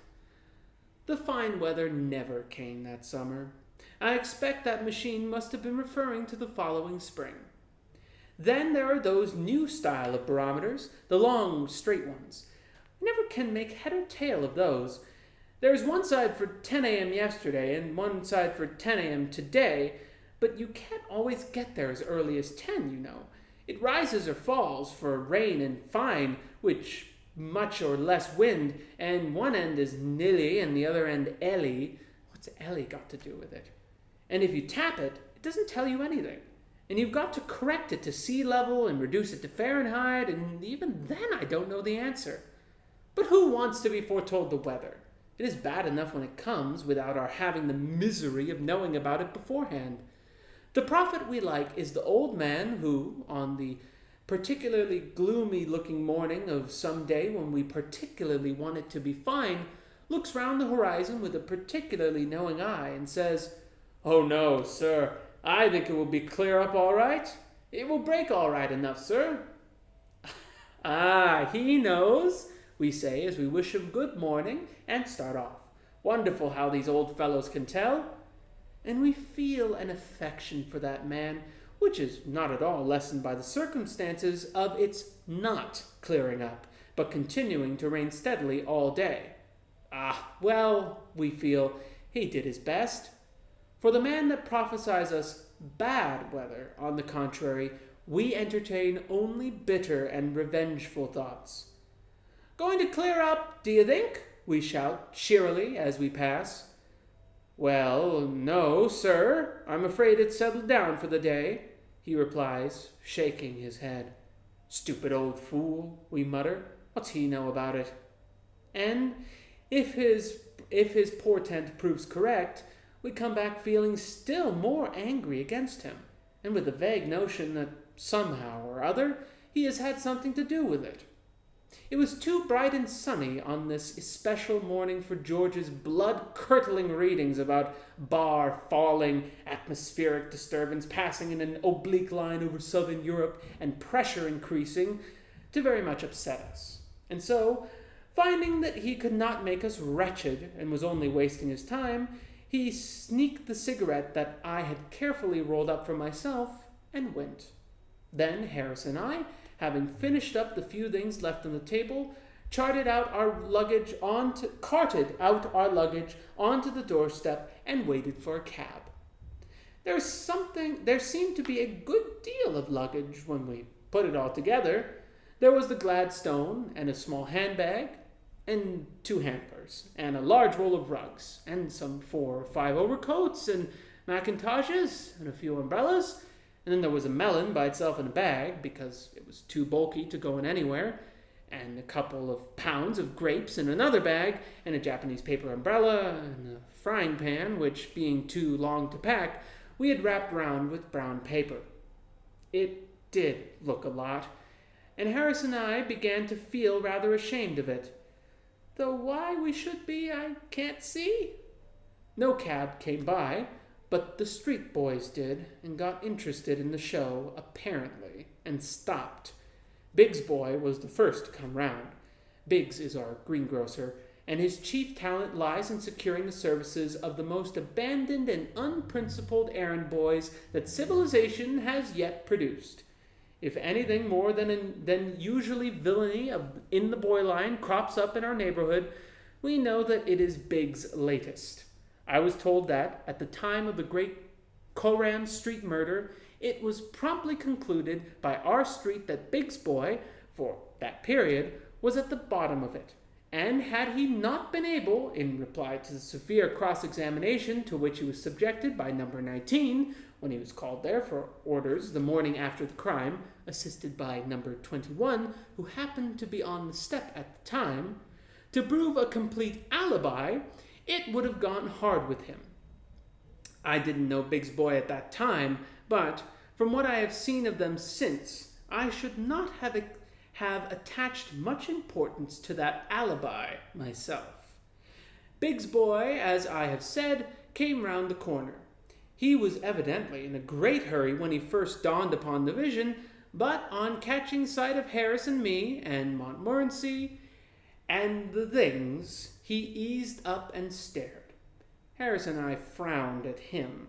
The fine weather never came that summer. I expect that machine must have been referring to the following spring. Then there are those new style of barometers, the long, straight ones. I never can make head or tail of those. There's one side for 10 a.m. yesterday and one side for 10 a.m. today, but you can't always get there as early as 10, you know. It rises or falls for rain and fine, which much or less wind, and one end is nilly and the other end elly. What's elly got to do with it? And if you tap it, it doesn't tell you anything. And you've got to correct it to sea level and reduce it to Fahrenheit, and even then I don't know the answer. But who wants to be foretold the weather? It is bad enough when it comes without our having the misery of knowing about it beforehand. The prophet we like is the old man who, on the particularly gloomy-looking morning of some day when we particularly want it to be fine, looks round the horizon with a particularly knowing eye and says, "Oh no, sir, I think it will be clear up all right. It will break all right enough, sir." "Ah, he knows," we say as we wish him good morning and start off. Wonderful how these old fellows can tell. And we feel an affection for that man, which is not at all lessened by the circumstances of its not clearing up, but continuing to rain steadily all day. Ah, well, we feel, he did his best. For the man that prophesies us bad weather, on the contrary, we entertain only bitter and revengeful thoughts. "Going to clear up, do you think?" we shout cheerily as we pass. "Well, no, sir, I'm afraid it's settled down for the day," he replies, shaking his head. "Stupid old fool," we mutter. "What's he know about it?" And if his portent proves correct, we come back feeling still more angry against him, and with a vague notion that somehow or other he has had something to do with it. It was too bright and sunny on this especial morning for George's blood-curdling readings about bar falling, atmospheric disturbance passing in an oblique line over southern Europe, and pressure increasing, to very much upset us. And so, finding that he could not make us wretched and was only wasting his time, he sneaked the cigarette that I had carefully rolled up for myself and went. Then Harris and I, having finished up the few things left on the table, carted out our luggage onto the doorstep and waited for a cab. There seemed to be a good deal of luggage when we put it all together. There was the Gladstone and a small handbag and 2 hampers and a large roll of rugs and some 4 or 5 overcoats and mackintoshes and a few umbrellas. And then there was a melon by itself in a bag, because it was too bulky to go in anywhere, and a couple of pounds of grapes in another bag, and a Japanese paper umbrella, and a frying pan, which, being too long to pack, we had wrapped round with brown paper. It did look a lot, and Harris and I began to feel rather ashamed of it. Though why we should be, I can't see. No cab came by, but the street boys did, and got interested in the show, apparently, and stopped. Biggs' boy was the first to come round. Biggs is our greengrocer, and his chief talent lies in securing the services of the most abandoned and unprincipled errand boys that civilization has yet produced. If anything more than usually villainy in the boy line crops up in our neighborhood, we know that it is Biggs' latest. I was told that, at the time of the great Coram Street murder, it was promptly concluded by our street that Biggs' boy, for that period, was at the bottom of it, and had he not been able, in reply to the severe cross-examination to which he was subjected by number 19, when he was called there for orders the morning after the crime, assisted by number 21, who happened to be on the step at the time, to prove a complete alibi, it would have gone hard with him. I didn't know Biggs' boy at that time, but from what I have seen of them since, I should not have attached much importance to that alibi myself. Biggs' boy, as I have said, came round the corner. He was evidently in a great hurry when he first dawned upon the vision, but on catching sight of Harris and me, and Montmorency, and the things, he eased up and stared. Harris and I frowned at him.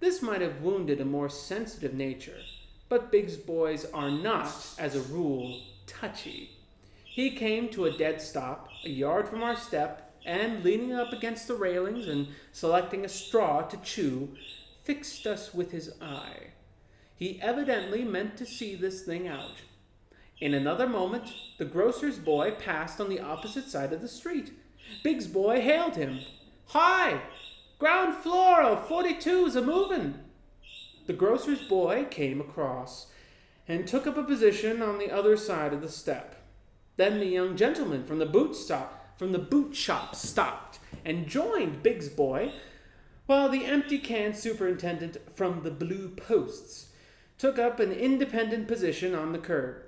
This might have wounded a more sensitive nature, But Big's boys are not, as a rule, touchy. He came to a dead stop, a yard from our step, and leaning up against the railings and selecting a straw to chew, fixed us with his eye. He evidently meant to see this thing out. In another moment, the grocer's boy passed on the opposite side of the street. Big's boy hailed him. "Hi! Ground floor of 42's a-movin'." The grocer's boy came across and took up a position on the other side of the step. Then the young gentleman from the boot shop stopped and joined Big's boy, while the empty can superintendent from the Blue Posts took up an independent position on the curb.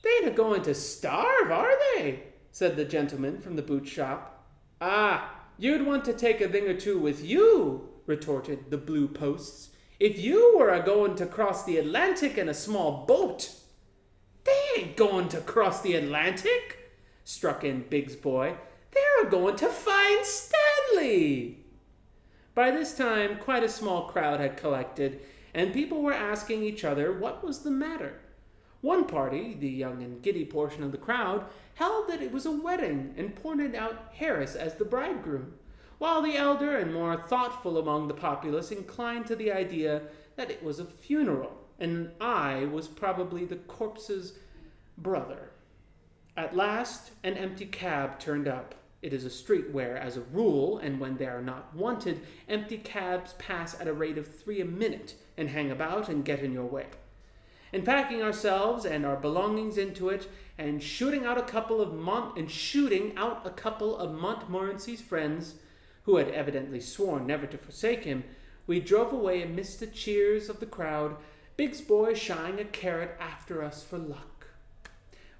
"They ain't a-going to starve, are they?" said the gentleman from the boot shop. "Ah, you'd want to take a thing or two with you," retorted the Blue Posts, "if you were a-going to cross the Atlantic in a small boat." "They ain't going to cross the Atlantic," struck in Big's boy. "They're a-going to find Stanley." By this time, quite a small crowd had collected, and people were asking each other what was the matter. One party, the young and giddy portion of the crowd, held that it was a wedding and pointed out Harris as the bridegroom, while the elder and more thoughtful among the populace inclined to the idea that it was a funeral, and I was probably the corpse's brother. At last, an empty cab turned up. It is a street where, as a rule, and when they are not wanted, empty cabs pass at a rate of 3 a minute and hang about and get in your way. In packing ourselves and our belongings into it, and shooting out a couple of Montmorency's friends, who had evidently sworn never to forsake him, we drove away amidst the cheers of the crowd, Big's boy shying a carrot after us for luck.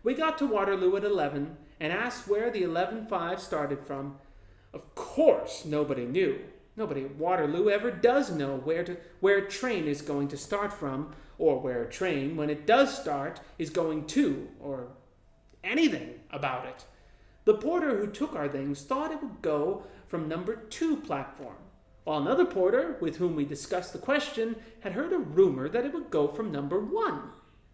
We got to Waterloo at 11 and asked where the 11.5 started from. Of course, nobody knew. Nobody at Waterloo ever does know where a train is going to start from, or where a train, when it does start, is going to, or anything about it. The porter who took our things thought it would go from number 2 platform, while another porter, with whom we discussed the question, had heard a rumor that it would go from number 1.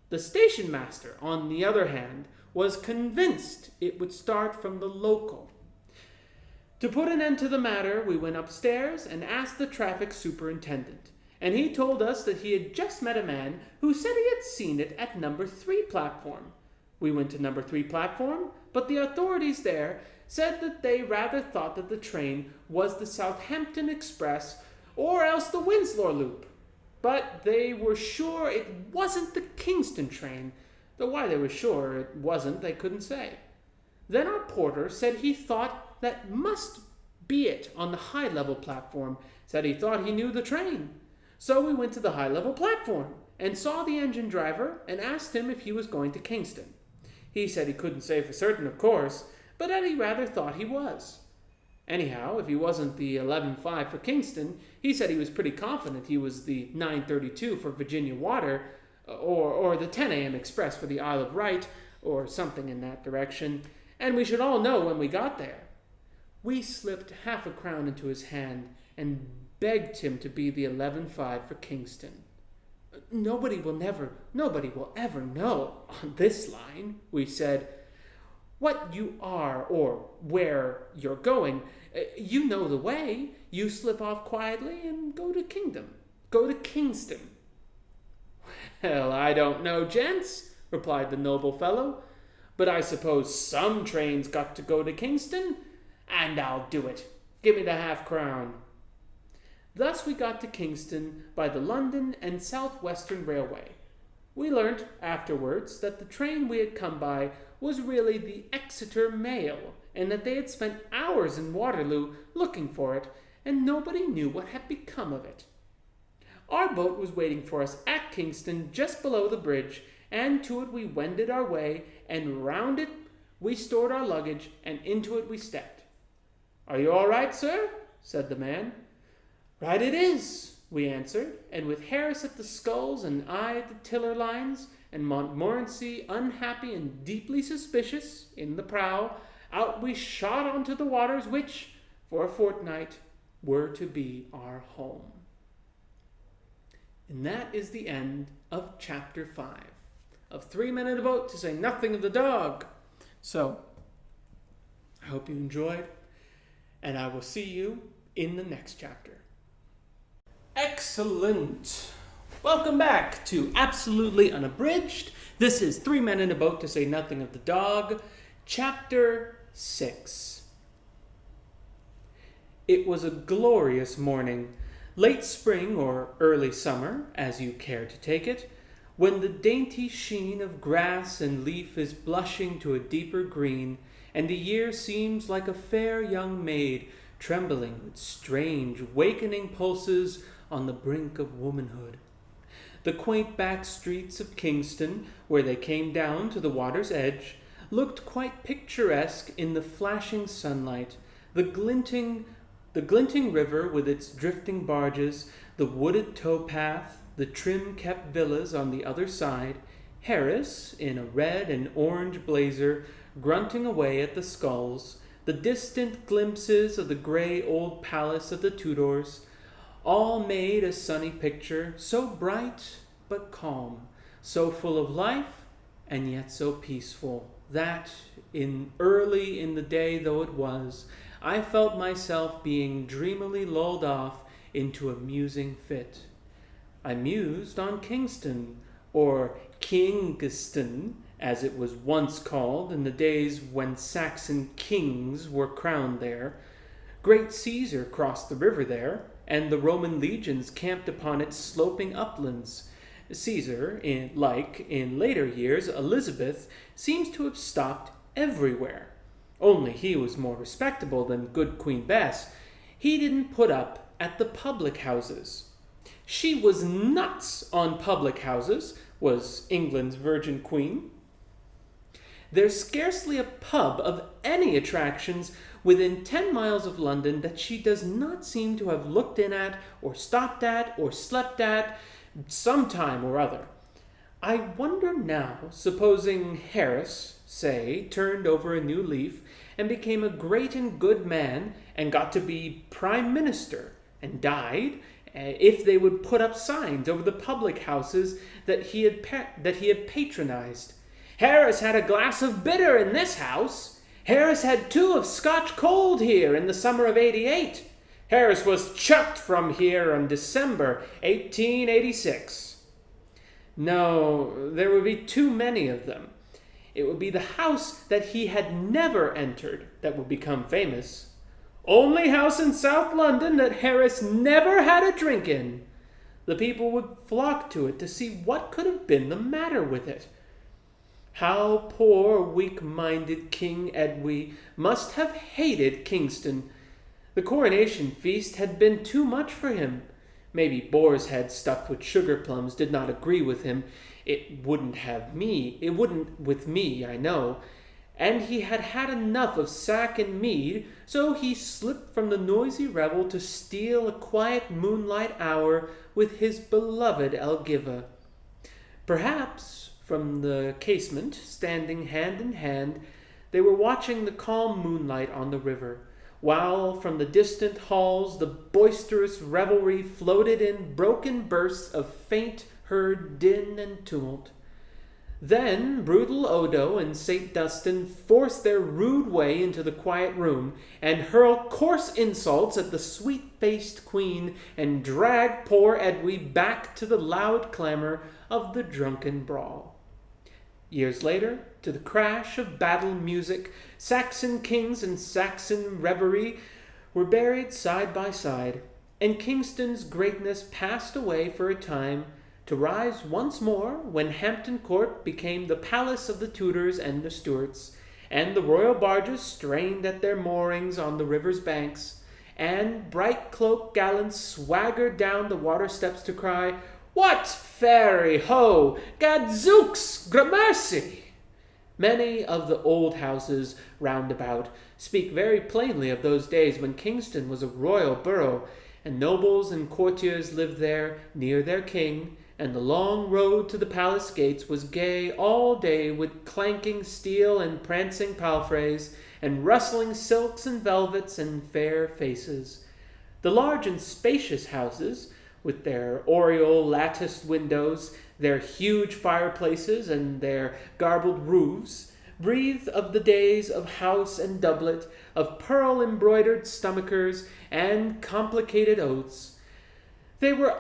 The station master, on the other hand, was convinced it would start from the local. To put an end to the matter, we went upstairs and asked the traffic superintendent, and he told us that he had just met a man who said he had seen it at number 3 platform. We went to number 3 platform, but the authorities there said that they rather thought that the train was the Southampton Express or else the Windsor Loop. But they were sure it wasn't the Kingston train, though why they were sure it wasn't they couldn't say. Then our porter said he thought that must be it on the high-level platform, said he thought he knew the train. So we went to the high-level platform and saw the engine driver and asked him if he was going to Kingston. He said he couldn't say for certain, of course, but that he rather thought he was. Anyhow, if he wasn't the 11.5 for Kingston, he said he was pretty confident he was the 9:32 for Virginia Water, or the 10 a.m. express for the Isle of Wight, or something in that direction, and we should all know when we got there. We slipped half a crown into his hand and begged him to be the 11.5 for Kingston. Nobody will ever know on this line, we said, what you are or where you're going. You know the way. You slip off quietly and go to Kingston. Well, I don't know, gents, replied the noble fellow, but I suppose some trains got to go to Kingston, and I'll do it. Give me the half-crown. Thus we got to Kingston by the London and South Western Railway. We learnt afterwards that the train we had come by was really the Exeter Mail, and that they had spent hours in Waterloo looking for it, and nobody knew what had become of it. Our boat was waiting for us at Kingston just below the bridge, and to it we wended our way, and round it we stored our luggage, and into it we stepped. "Are you all right, sir?" said the man. "Right it is," we answered, and with Harris at the sculls and I at the tiller lines, and Montmorency, unhappy and deeply suspicious, in the prow, out we shot onto the waters which, for a fortnight, were to be our home. And that is the end of chapter 5 of 3 Men in a Boat, to say nothing of the dog. So, I hope you enjoyed, and I will see you in the next chapter. Excellent! Welcome back to Absolutely Unabridged. This is 3 Men in a Boat, to say nothing of the dog, chapter 6. It was a glorious morning, late spring or early summer, as you care to take it, when the dainty sheen of grass and leaf is blushing to a deeper green, and the year seems like a fair young maid trembling with strange, wakening pulses on the brink of womanhood. The quaint back streets of Kingston, where they came down to the water's edge, looked quite picturesque in the flashing sunlight, the glinting river with its drifting barges, the wooded towpath, the trim-kept villas on the other side, Harris, in a red and orange blazer, grunting away at the sculls, the distant glimpses of the grey old palace of the Tudors, all made a sunny picture, so bright but calm, so full of life and yet so peaceful, that, early in the day though it was, I felt myself being dreamily lulled off into a musing fit. I mused on Kingston, or Kingston, as it was once called in the days when Saxon kings were crowned there. Great Caesar crossed the river there, and the Roman legions camped upon its sloping uplands. Caesar, like in later years Elizabeth, seems to have stopped everywhere. Only he was more respectable than good Queen Bess. He didn't put up at the public houses. She was nuts on public houses, was England's Virgin Queen. There's scarcely a pub of any attractions within 10 miles of London that she does not seem to have looked in at, or stopped at, or slept at, some time or other. I wonder now, supposing Harris, say, turned over a new leaf and became a great and good man and got to be Prime Minister and died, if they would put up signs over the public houses that he had patronized. Harris had a glass of bitter in this house. Harris had 2 of Scotch cold here in the summer of '88. Harris was chucked from here in December 1886. No, there would be too many of them. It would be the house that he had never entered that would become famous. Only house in South London that Harris never had a drink in. The people would flock to it to see what could have been the matter with it. How poor, weak-minded King Edwy must have hated Kingston. The coronation feast had been too much for him. Maybe boar's head stuffed with sugar plums did not agree with him. It wouldn't with me, I know. And he had had enough of sack and mead, so he slipped from the noisy revel to steal a quiet moonlight hour with his beloved Elgiva. Perhaps, from the casement, standing hand in hand, they were watching the calm moonlight on the river, while from the distant halls the boisterous revelry floated in broken bursts of faint heard din and tumult. Then brutal Odo and St. Dunstan forced their rude way into the quiet room and hurled coarse insults at the sweet-faced queen and dragged poor Edwy back to the loud clamor of the drunken brawl. Years later, to the crash of battle music, Saxon kings and Saxon revelry were buried side by side, and Kingston's greatness passed away for a time, to rise once more when Hampton Court became the palace of the Tudors and the Stuarts, and the royal barges strained at their moorings on the river's banks, and bright-cloaked gallants swaggered down the water steps to cry, "What fairy, ho! Gadzooks, gramercy!" Many of the old houses round about speak very plainly of those days when Kingston was a royal borough, and nobles and courtiers lived there near their king, and the long road to the palace gates was gay all day with clanking steel and prancing palfreys, and rustling silks and velvets and fair faces. The large and spacious houses, with their oriel latticed windows, their huge fireplaces, and their garbled roofs, breathed of the days of house and doublet, of pearl-embroidered stomachers and complicated oaths. They were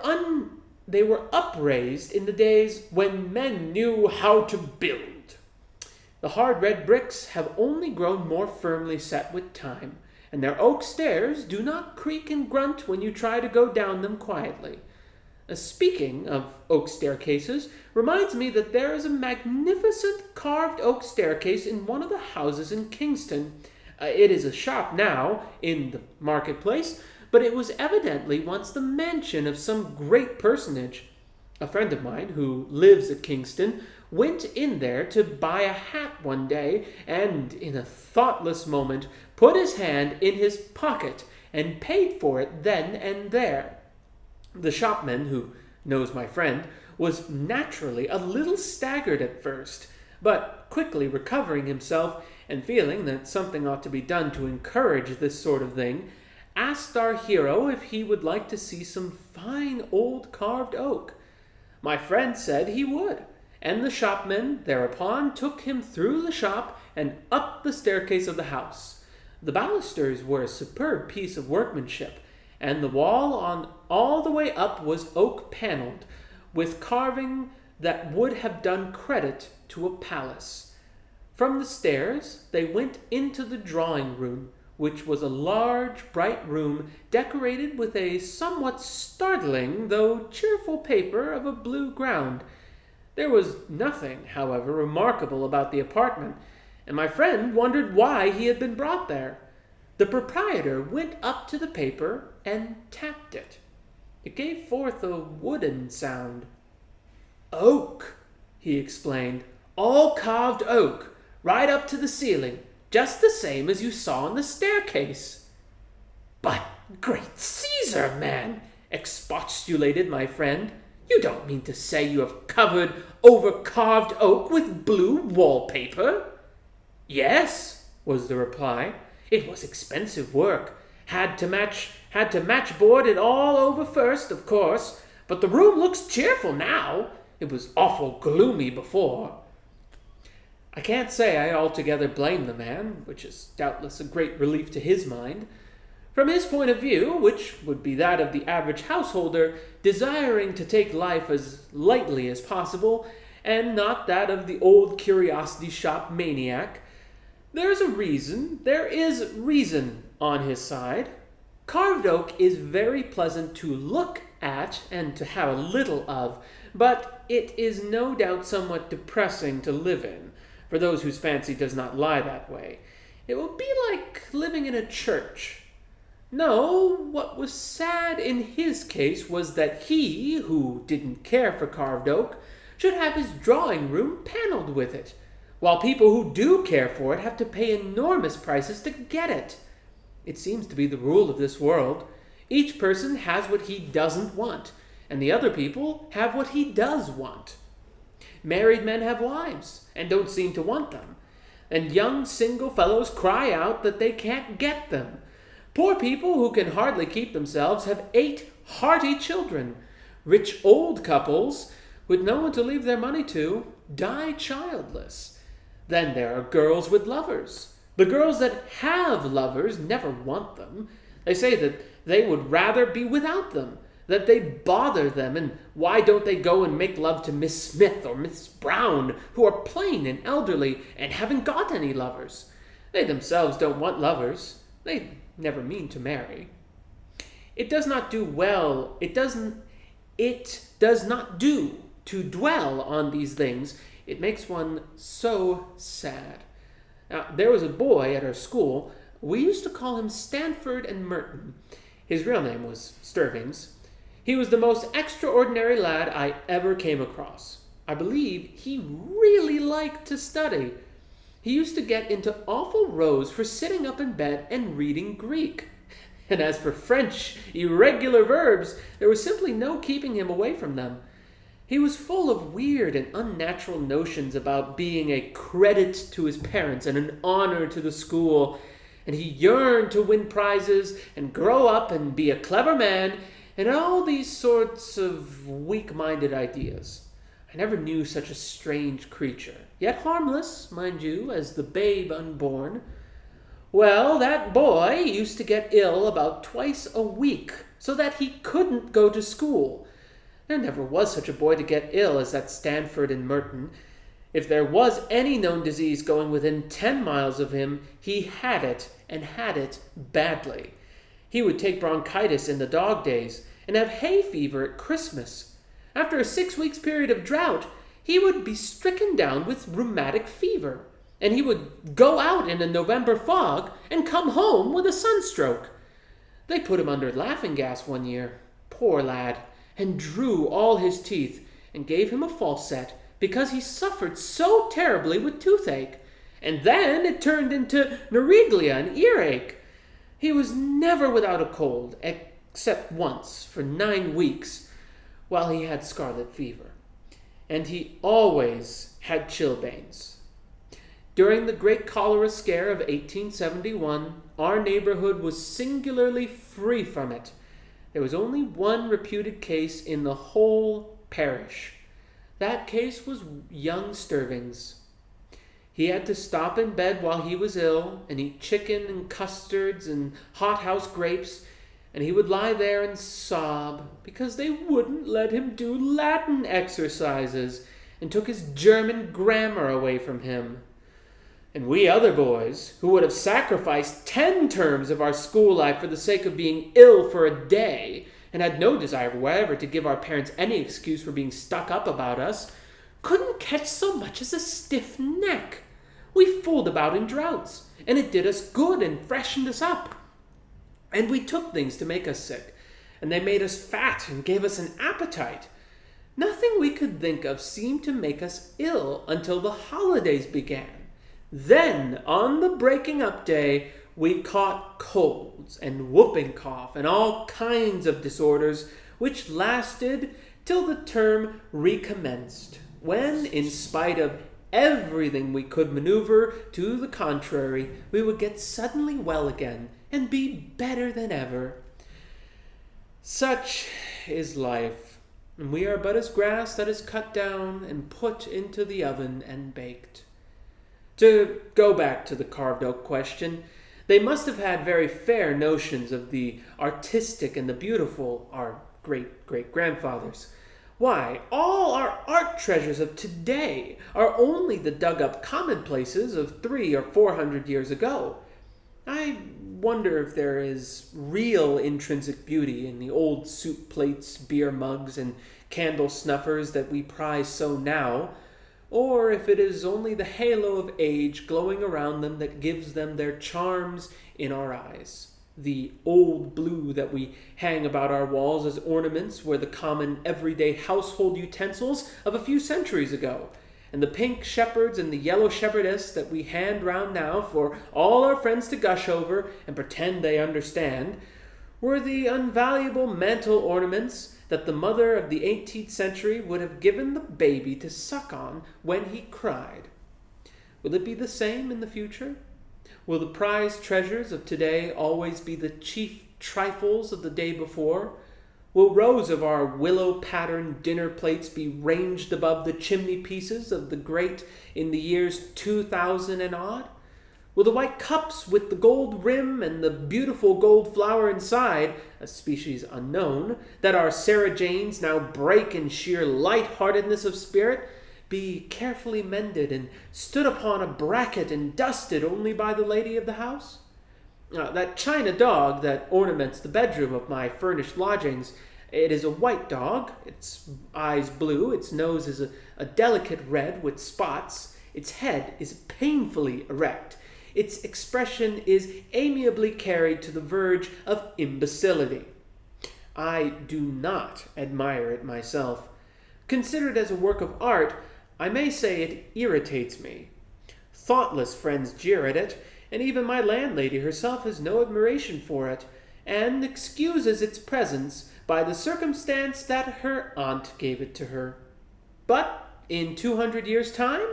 upraised in the days when men knew how to build. The hard red bricks have only grown more firmly set with time, and their oak stairs do not creak and grunt when you try to go down them quietly. Speaking of oak staircases, reminds me that there is a magnificent carved oak staircase in one of the houses in Kingston. It is a shop now in the marketplace, but it was evidently once the mansion of some great personage. A friend of mine who lives at Kingston went in there to buy a hat one day, and in a thoughtless moment put his hand in his pocket and paid for it then and there. The shopman, who knows my friend, was naturally a little staggered at first, but quickly recovering himself and feeling that something ought to be done to encourage this sort of thing, asked our hero if he would like to see some fine old carved oak. My friend said he would, and the shopman thereupon took him through the shop and up the staircase of the house. The balusters were a superb piece of workmanship, and the wall on all the way up was oak-paneled, with carving that would have done credit to a palace. From the stairs they went into the drawing-room, which was a large, bright room decorated with a somewhat startling, though cheerful paper of a blue ground. There was nothing, however, remarkable about the apartment, and my friend wondered why he had been brought there. The proprietor went up to the paper and tapped it. It gave forth a wooden sound. "Oak," he explained. "All carved oak, right up to the ceiling, just the same as you saw on the staircase." "But, great Caesar, man!" expostulated my friend. "You don't mean to say you have covered over carved oak with blue wallpaper?" "Yes," was the reply. "It was expensive work. Had to matchboard it all over first, of course, but the room looks cheerful now. It was awful gloomy before." I can't say I altogether blame the man, which is doubtless a great relief to his mind. From his point of view, which would be that of the average householder desiring to take life as lightly as possible, and not that of the old curiosity shop maniac, there is reason on his side. Carved oak is very pleasant to look at and to have a little of, but it is no doubt somewhat depressing to live in, for those whose fancy does not lie that way. It will be like living in a church. No, what was sad in his case was that he, who didn't care for carved oak, should have his drawing-room paneled with it, while people who do care for it have to pay enormous prices to get it. It seems to be the rule of this world. Each person has what he doesn't want, and the other people have what he does want. Married men have wives, and don't seem to want them, and young single fellows cry out that they can't get them. Poor people who can hardly keep themselves have 8 hearty children. Rich old couples, with no one to leave their money to, die childless. Then there are girls with lovers. The girls that have lovers never want them. They say that they would rather be without them, that they bother them, and why don't they go and make love to Miss Smith or Miss Brown, who are plain and elderly and haven't got any lovers? They themselves don't want lovers. They never mean to marry. It does not do to dwell on these things. It makes one so sad. Now, there was a boy at our school. We used to call him Stanford and Merton. His real name was Stirvings. He was the most extraordinary lad I ever came across. I believe he really liked to study. He used to get into awful rows for sitting up in bed and reading Greek. And as for French irregular verbs, there was simply no keeping him away from them. He was full of weird and unnatural notions about being a credit to his parents and an honor to the school, and he yearned to win prizes and grow up and be a clever man, and all these sorts of weak-minded ideas. I never knew such a strange creature, yet harmless, mind you, as the babe unborn. Well, that boy used to get ill about twice a week, so that he couldn't go to school. There never was such a boy to get ill as at Stanford and Merton. If there was any known disease going within 10 miles of him, he had it, and had it badly. He would take bronchitis in the dog days, and have hay fever at Christmas. After a 6 weeks period of drought, he would be stricken down with rheumatic fever, and he would go out in a November fog and come home with a sunstroke. They put him under laughing gas one year, poor lad, and drew all his teeth, and gave him a false set, because he suffered so terribly with toothache, and then it turned into neuralgia and earache. He was never without a cold, except once for 9 weeks, while he had scarlet fever, and he always had chilblains. During the great cholera scare of 1871, our neighborhood was singularly free from it. There was only one reputed case in the whole parish. That case was young Stirvings. He had to stop in bed while he was ill and eat chicken and custards and hothouse grapes, and he would lie there and sob because they wouldn't let him do Latin exercises and took his German grammar away from him. And we other boys, who would have sacrificed 10 terms of our school life for the sake of being ill for a day, and had no desire whatever to give our parents any excuse for being stuck up about us, couldn't catch so much as a stiff neck. We fooled about in droughts, and it did us good and freshened us up. And we took things to make us sick, and they made us fat and gave us an appetite. Nothing we could think of seemed to make us ill until the holidays began. Then, on the breaking up day, we caught colds and whooping cough and all kinds of disorders, which lasted till the term recommenced, when, in spite of everything we could maneuver to the contrary, we would get suddenly well again and be better than ever. Such is life, and we are but as grass that is cut down and put into the oven and baked. To go back to the carved oak question, they must have had very fair notions of the artistic and the beautiful, our great-great-grandfathers. Why, all our art treasures of today are only the dug-up commonplaces of 300 or 400 years ago. I wonder if there is real intrinsic beauty in the old soup plates, beer mugs, and candle snuffers that we prize so now, or if it is only the halo of age glowing around them that gives them their charms in our eyes. The old blue that we hang about our walls as ornaments were the common everyday household utensils of a few centuries ago, and the pink shepherds and the yellow shepherdess that we hand round now for all our friends to gush over and pretend they understand were the invaluable mantle ornaments that the mother of the 18th century would have given the baby to suck on when he cried. Will it be the same in the future? Will the prized treasures of today always be the chief trifles of the day before? Will rows of our willow-patterned dinner plates be ranged above the chimney pieces of the great in the years 2000 and odd? Will the white cups with the gold rim and the beautiful gold flower inside, a species unknown, that our Sarah Janes now break in sheer light-heartedness of spirit, be carefully mended and stood upon a bracket and dusted only by the lady of the house? That china dog that ornaments the bedroom of my furnished lodgings, it is a white dog, its eyes blue, its nose is a delicate red with spots, its head is painfully erect, its expression is amiably carried to the verge of imbecility. I do not admire it myself. Considered as a work of art, I may say it irritates me. Thoughtless friends jeer at it, and even my landlady herself has no admiration for it, and excuses its presence by the circumstance that her aunt gave it to her. But in 200 years' time,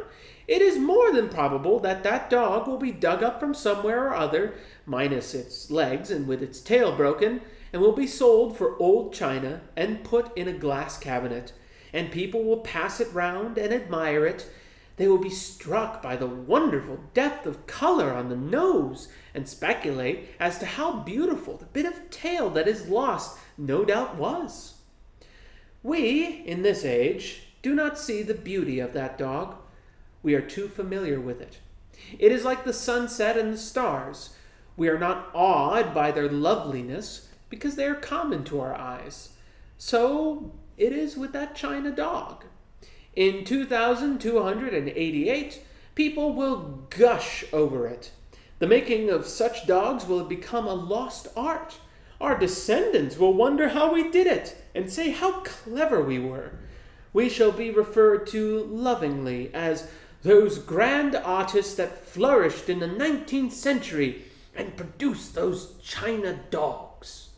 it is more than probable that that dog will be dug up from somewhere or other, minus its legs and with its tail broken, and will be sold for old china and put in a glass cabinet, and people will pass it round and admire it. They will be struck by the wonderful depth of color on the nose and speculate as to how beautiful the bit of tail that is lost no doubt was. We, in this age, do not see the beauty of that dog. We are too familiar with it. It is like the sunset and the stars. We are not awed by their loveliness because they are common to our eyes. So it is with that china dog. In 2288, people will gush over it. The making of such dogs will have become a lost art. Our descendants will wonder how we did it and say how clever we were. We shall be referred to lovingly as those grand artists that flourished in the 19th century and produced those china dogs.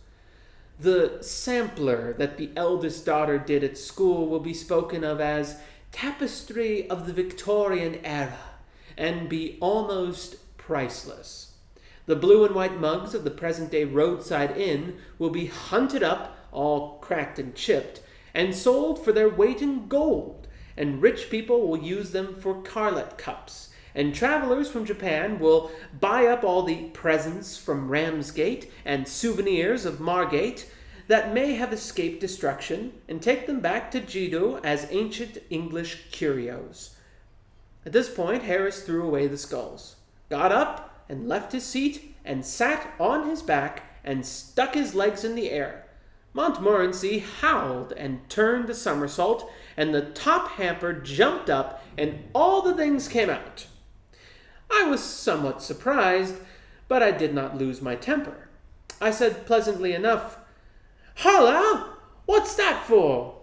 The sampler that the eldest daughter did at school will be spoken of as tapestry of the Victorian era and be almost priceless. The blue and white mugs of the present-day roadside inn will be hunted up, all cracked and chipped, and sold for their weight in gold, and rich people will use them for carlet cups, and travelers from Japan will buy up all the presents from Ramsgate and souvenirs of Margate that may have escaped destruction and take them back to Jido as ancient English curios. At this point, Harris threw away the skulls, got up and left his seat and sat on his back and stuck his legs in the air. Montmorency howled and turned a somersault, and the top hamper jumped up and all the things came out. I was somewhat surprised, but I did not lose my temper. I said pleasantly enough, "Holla! What's that for?"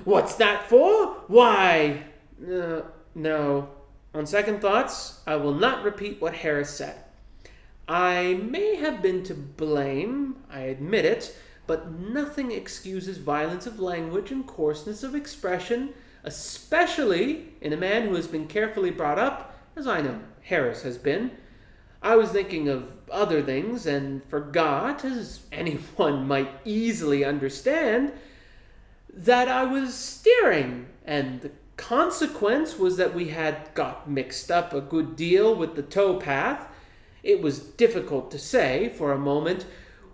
"What's that for? Why, no. On second thoughts, I will not repeat what Harris said. I may have been to blame, I admit it, but nothing excuses violence of language and coarseness of expression, especially in a man who has been carefully brought up, as I know Harris has been. I was thinking of other things and forgot, as anyone might easily understand, that I was steering, and the consequence was that we had got mixed up a good deal with the towpath. It was difficult to say, for a moment,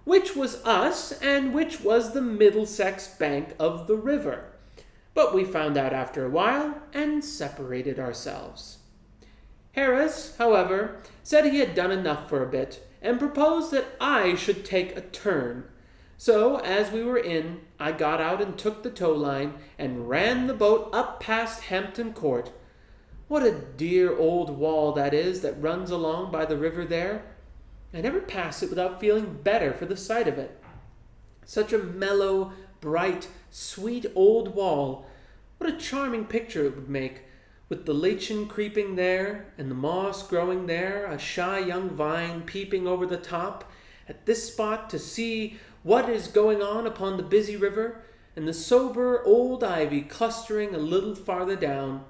which was us and which was the Middlesex bank of the river. But we found out after a while and separated ourselves. Harris, however, said he had done enough for a bit and proposed that I should take a turn. So, as we were in, I got out and took the tow line and ran the boat up past Hampton Court. What a dear old wall that is that runs along by the river there. I never pass it without feeling better for the sight of it. Such a mellow, bright, sweet old wall. What a charming picture it would make, with the lichen creeping there, and the moss growing there, a shy young vine peeping over the top, at this spot to see what is going on upon the busy river, and the sober old ivy clustering a little farther down.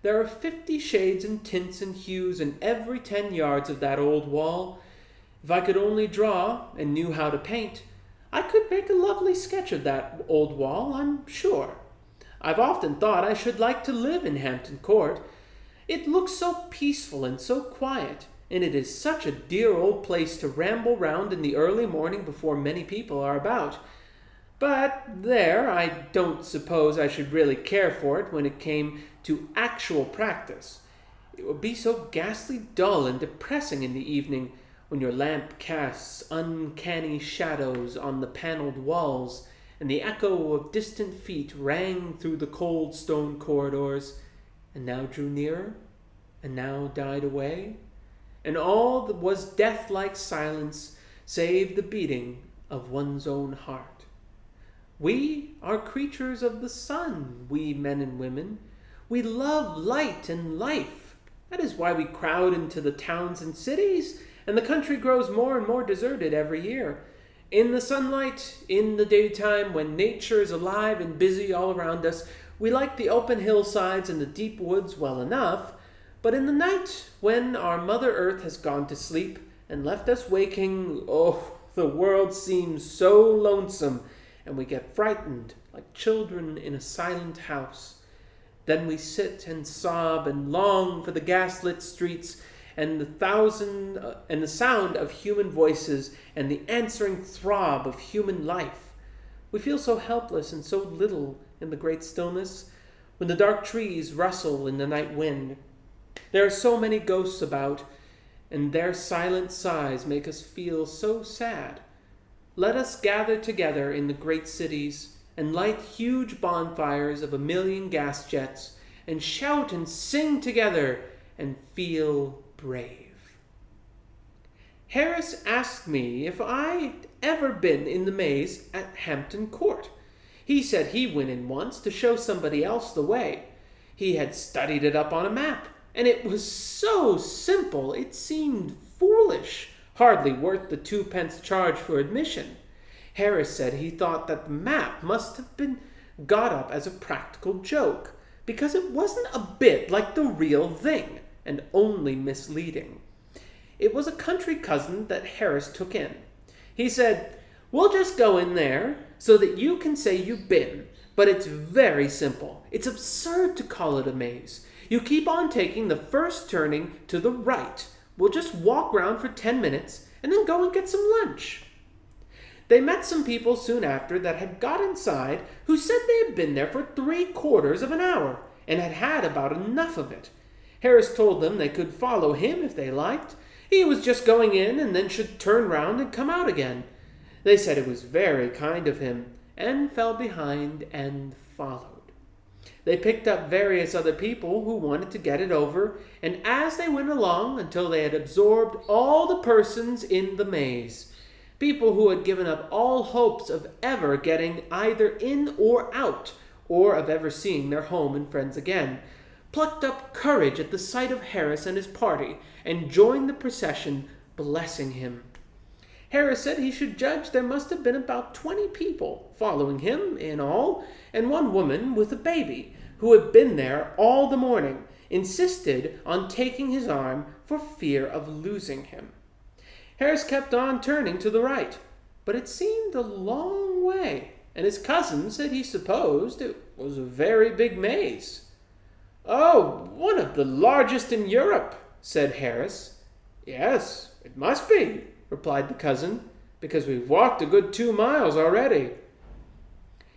There are 50 shades and tints and hues in every 10 yards of that old wall. If I could only draw, and knew how to paint, I could make a lovely sketch of that old wall, I'm sure. I've often thought I should like to live in Hampton Court. It looks so peaceful and so quiet, and it is such a dear old place to ramble round in the early morning before many people are about. But there, I don't suppose I should really care for it when it came to actual practice. It would be so ghastly dull and depressing in the evening, when your lamp casts uncanny shadows on the panelled walls, and the echo of distant feet rang through the cold stone corridors, and now drew nearer, and now died away, and all was death-like silence save the beating of one's own heart. We are creatures of the sun, we men and women. We love light and life. That is why we crowd into the towns and cities, and the country grows more and more deserted every year. In the sunlight, in the daytime, when nature is alive and busy all around us, we like the open hillsides and the deep woods well enough, but in the night, when our Mother Earth has gone to sleep and left us waking, The world seems so lonesome, and we get frightened like children in a silent house. Then we sit and sob and long for the gaslit streets and the sound of human voices and the answering throb of human life. We feel so helpless and so little in the great stillness, when the dark trees rustle in the night wind. There are so many ghosts about, and their silent sighs make us feel so sad. Let us gather together in the great cities and light huge bonfires of 1,000,000 gas jets and shout and sing together and feel brave. Harris asked me if I'd ever been in the maze at Hampton Court. He said he went in once to show somebody else the way. He had studied it up on a map, and it was so simple it seemed foolish, hardly worth the 2 pence charge for admission. Harris said he thought that the map must have been got up as a practical joke, because it wasn't a bit like the real thing, and only misleading. It was a country cousin that Harris took in. He said, "We'll just go in there so that you can say you've been, but it's very simple. It's absurd to call it a maze. You keep on taking the first turning to the right. We'll just walk round for 10 minutes and then go and get some lunch." They met some people soon after that had got inside who said they had been there for 3/4 of an hour and had had about enough of it. Harris told them they could follow him if they liked. He was just going in and then should turn round and come out again. They said it was very kind of him and fell behind and followed. They picked up various other people who wanted to get it over, and as they went along until they had absorbed all the persons in the maze, people who had given up all hopes of ever getting either in or out, or of ever seeing their home and friends again, plucked up courage at the sight of Harris and his party, and joined the procession, blessing him. Harris said he should judge there must have been about 20 people following him in all, and one woman with a baby, who had been there all the morning, insisted on taking his arm for fear of losing him. Harris kept on turning to the right, but it seemed a long way, and his cousin said he supposed it was a very big maze. "Oh, one of the largest in Europe," said Harris. "Yes, it must be," replied the cousin, "because we've walked a good 2 miles already."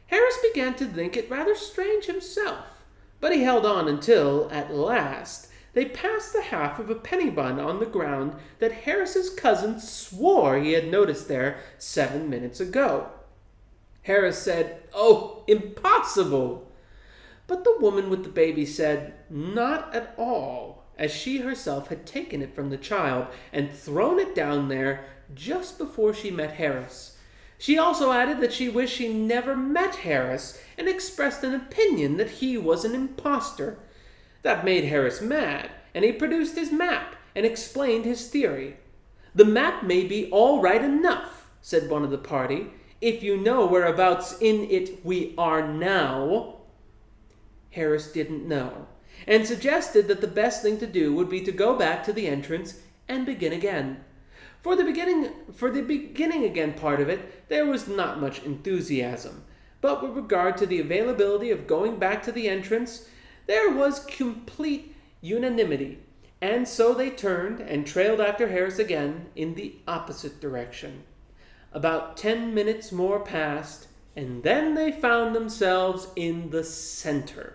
Harris began to think it rather strange himself, but he held on until, at last, they passed the half of a penny bun on the ground that Harris's cousin swore he had noticed there 7 minutes ago. Harris said, "Oh, impossible!" But the woman with the baby said, "Not at all," as she herself had taken it from the child and thrown it down there just before she met Harris. She also added that she wished she never met Harris and expressed an opinion that he was an impostor. That made Harris mad, and he produced his map and explained his theory. "The map may be all right enough," said one of the party, "if you know whereabouts in it we are now." Harris didn't know, and suggested that the best thing to do would be to go back to the entrance and begin again. For the beginning again part of it, there was not much enthusiasm, but with regard to the availability of going back to the entrance, there was complete unanimity, and so they turned and trailed after Harris again in the opposite direction. About 10 minutes more passed, and then they found themselves in the center.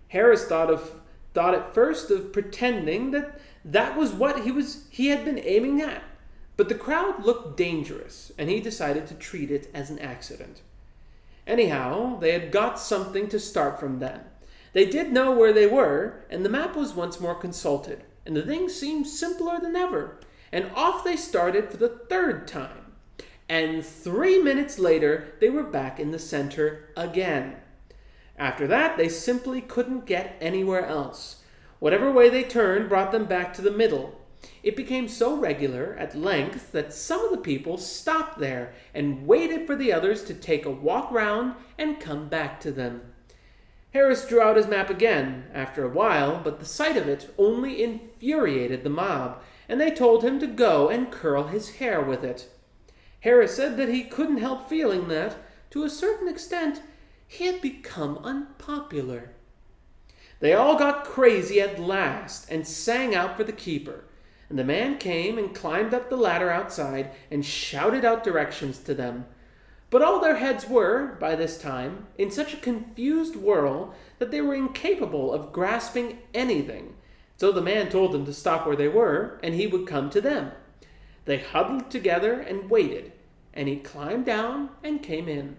Harris thought at first of pretending that was what he had been aiming at, but the crowd looked dangerous, and he decided to treat it as an accident. Anyhow, they had got something to start from then. They did know where they were, and the map was once more consulted, and the thing seemed simpler than ever, and off they started for the 3rd time. And 3 minutes later, they were back in the center again. After that, they simply couldn't get anywhere else. Whatever way they turned brought them back to the middle. It became so regular at length that some of the people stopped there and waited for the others to take a walk round and come back to them. Harris drew out his map again after a while, but the sight of it only infuriated the mob, and they told him to go and curl his hair with it. Harris said that he couldn't help feeling that, to a certain extent, he had become unpopular. They all got crazy at last and sang out for the keeper, and the man came and climbed up the ladder outside and shouted out directions to them. But all their heads were, by this time, in such a confused whirl that they were incapable of grasping anything. So the man told them to stop where they were, and he would come to them. They huddled together and waited, and he climbed down and came in.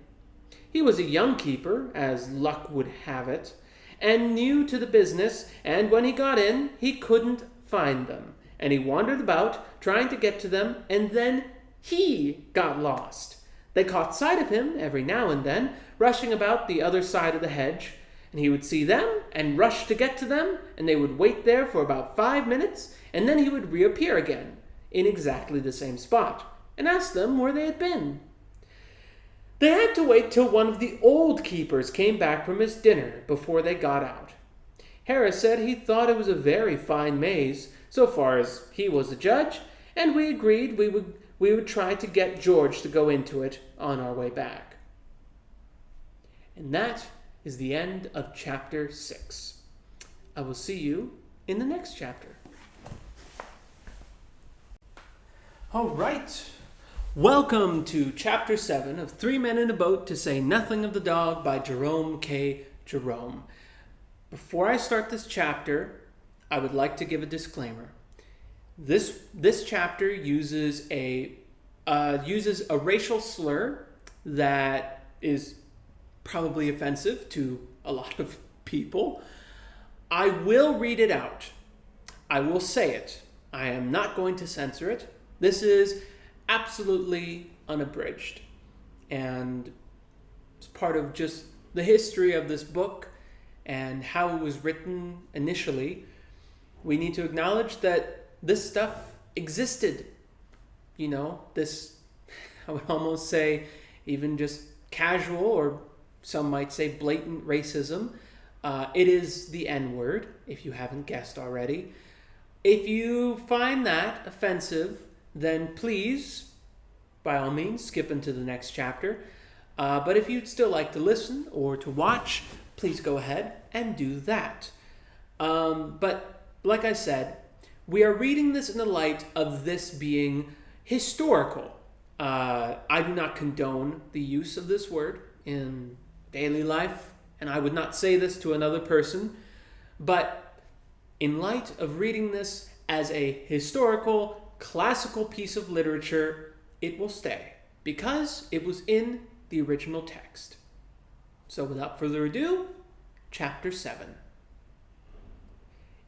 He was a young keeper, as luck would have it, and new to the business, and when he got in, he couldn't find them, and he wandered about, trying to get to them, and then he got lost. They caught sight of him every now and then, rushing about the other side of the hedge, and he would see them and rush to get to them, and they would wait there for about 5 minutes, and then he would reappear again, in exactly the same spot, and ask them where they had been. They had to wait till one of the old keepers came back from his dinner before they got out. Harris said he thought it was a very fine maze, so far as he was the judge, and we agreed we would try to get George to go into it on our way back. And that is the end of chapter 6. I will see you in the next chapter. All right. Welcome to chapter 7 of 3 Men in a Boat to Say Nothing of the Dog by Jerome K. Jerome. Before I start this chapter, I would like to give a disclaimer. This chapter uses a racial slur that is probably offensive to a lot of people. I will read it out. I will say it. I am not going to censor it. This is absolutely unabridged, and it's part of just the history of this book and how it was written initially. We need to acknowledge that this stuff existed. This, I would almost say, even just casual, or some might say blatant racism. It is the N-word, if you haven't guessed already. If you find that offensive, then please, by all means, skip into the next chapter. But if you'd still like to listen or to watch, please go ahead and do that. But like I said, we are reading this in the light of this being historical. I do not condone the use of this word in daily life, and I would not say this to another person. But in light of reading this as a historical, classical piece of literature, it will stay, because it was in the original text. So without further ado, chapter 7.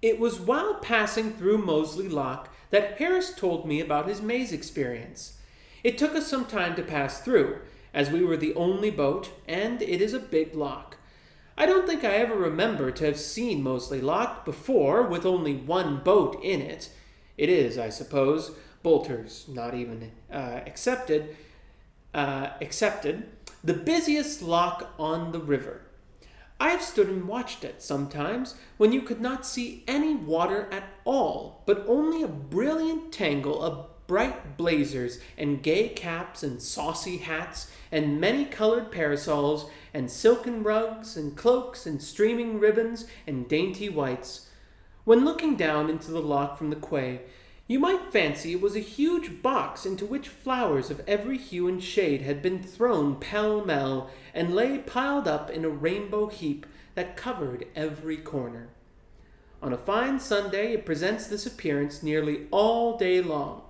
It was while passing through Moseley Lock that Harris told me about his maze experience. It took us some time to pass through, as we were the only boat, and it is a big lock. I don't think I ever remember to have seen Moseley Lock before with only one boat in it. It is, I suppose, Bolter's not even accepted, the busiest lock on the river. I have stood and watched it sometimes when you could not see any water at all, but only a brilliant tangle of bright blazers and gay caps and saucy hats and many-colored parasols and silken rugs and cloaks and streaming ribbons and dainty whites. When looking down into the lock from the quay, you might fancy it was a huge box into which flowers of every hue and shade had been thrown pell-mell and lay piled up in a rainbow heap that covered every corner. On a fine Sunday it presents this appearance nearly all day long,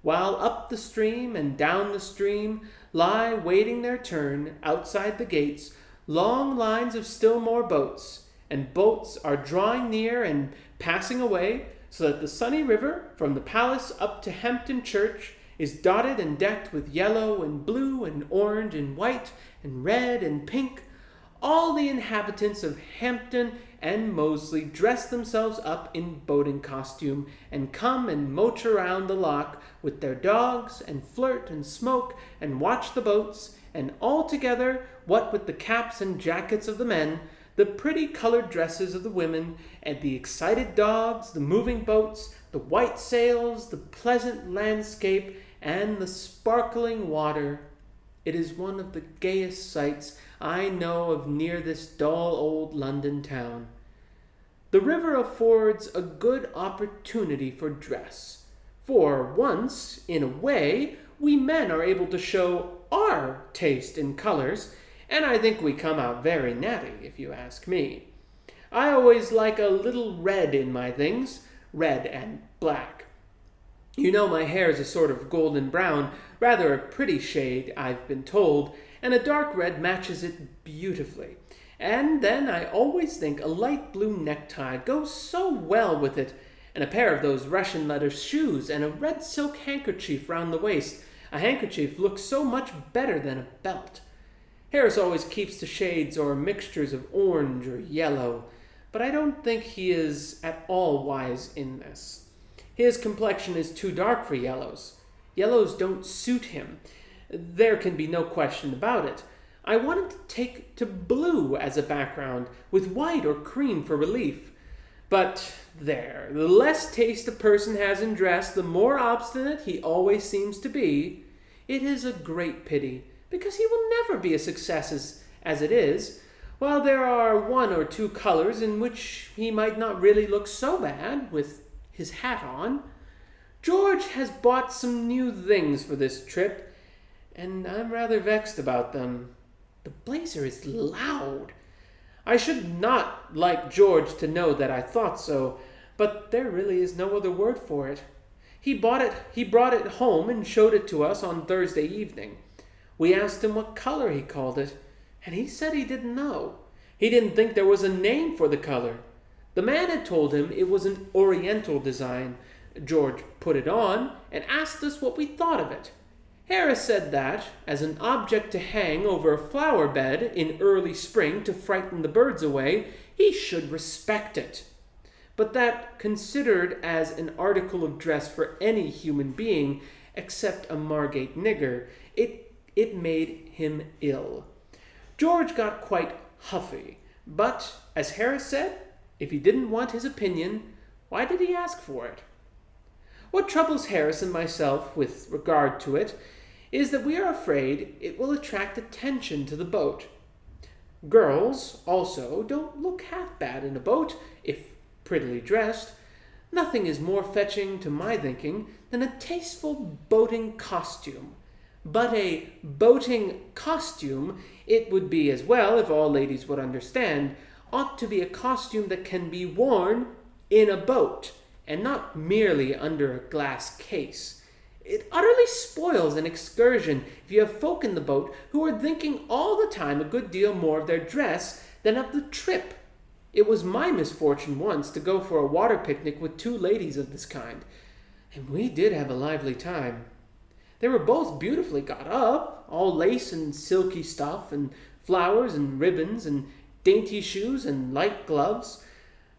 while up the stream and down the stream lie waiting their turn outside the gates long lines of still more boats, and boats are drawing near and passing away, so that the sunny river from the palace up to Hampton Church is dotted and decked with yellow and blue and orange and white and red and pink. All the inhabitants of Hampton and Moseley dress themselves up in boating costume and come and moach around the lock with their dogs and flirt and smoke and watch the boats, and all together, what with the caps and jackets of the men, the pretty colored dresses of the women, and the excited dogs, the moving boats, the white sails, the pleasant landscape, and the sparkling water. It is one of the gayest sights I know of near this dull old London town. The river affords a good opportunity for dress, for once, in a way, we men are able to show our taste in colors, and I think we come out very natty, if you ask me. I always like a little red in my things, red and black. You know my hair's a sort of golden brown, rather a pretty shade, I've been told, and a dark red matches it beautifully. And then I always think a light blue necktie goes so well with it, and a pair of those Russian leather shoes, and a red silk handkerchief round the waist. A handkerchief looks so much better than a belt. Harris always keeps to shades or mixtures of orange or yellow, but I don't think he is at all wise in this. His complexion is too dark for yellows. Yellows don't suit him. There can be no question about it. I wanted to take to blue as a background, with white or cream for relief. But there, the less taste a person has in dress, the more obstinate he always seems to be. It is a great pity, because he will never be a success as it is, while there are one or two colors in which he might not really look so bad with his hat on. George has bought some new things for this trip, and I'm rather vexed about them. The blazer is loud. I should not like George to know that I thought so, but there really is no other word for it. He brought it home and showed it to us on Thursday evening. We asked him what color he called it, and he said he didn't know. He didn't think there was a name for the color. The man had told him it was an Oriental design. George put it on and asked us what we thought of it. Harris said that, as an object to hang over a flower bed in early spring to frighten the birds away, he should respect it. But that, considered as an article of dress for any human being, except a Margate nigger, it made him ill. George got quite huffy, but, as Harris said, if he didn't want his opinion, why did he ask for it? What troubles Harris and myself with regard to it is that we are afraid it will attract attention to the boat. Girls, also, don't look half bad in a boat, if prettily dressed. Nothing is more fetching to my thinking than a tasteful boating costume. But a boating costume, it would be as well if all ladies would understand, ought to be a costume that can be worn in a boat, and not merely under a glass case. It utterly spoils an excursion if you have folk in the boat who are thinking all the time a good deal more of their dress than of the trip. It was my misfortune once to go for a water picnic with two ladies of this kind, and we did have a lively time. They were both beautifully got up, all lace and silky stuff, and flowers and ribbons, and dainty shoes and light gloves,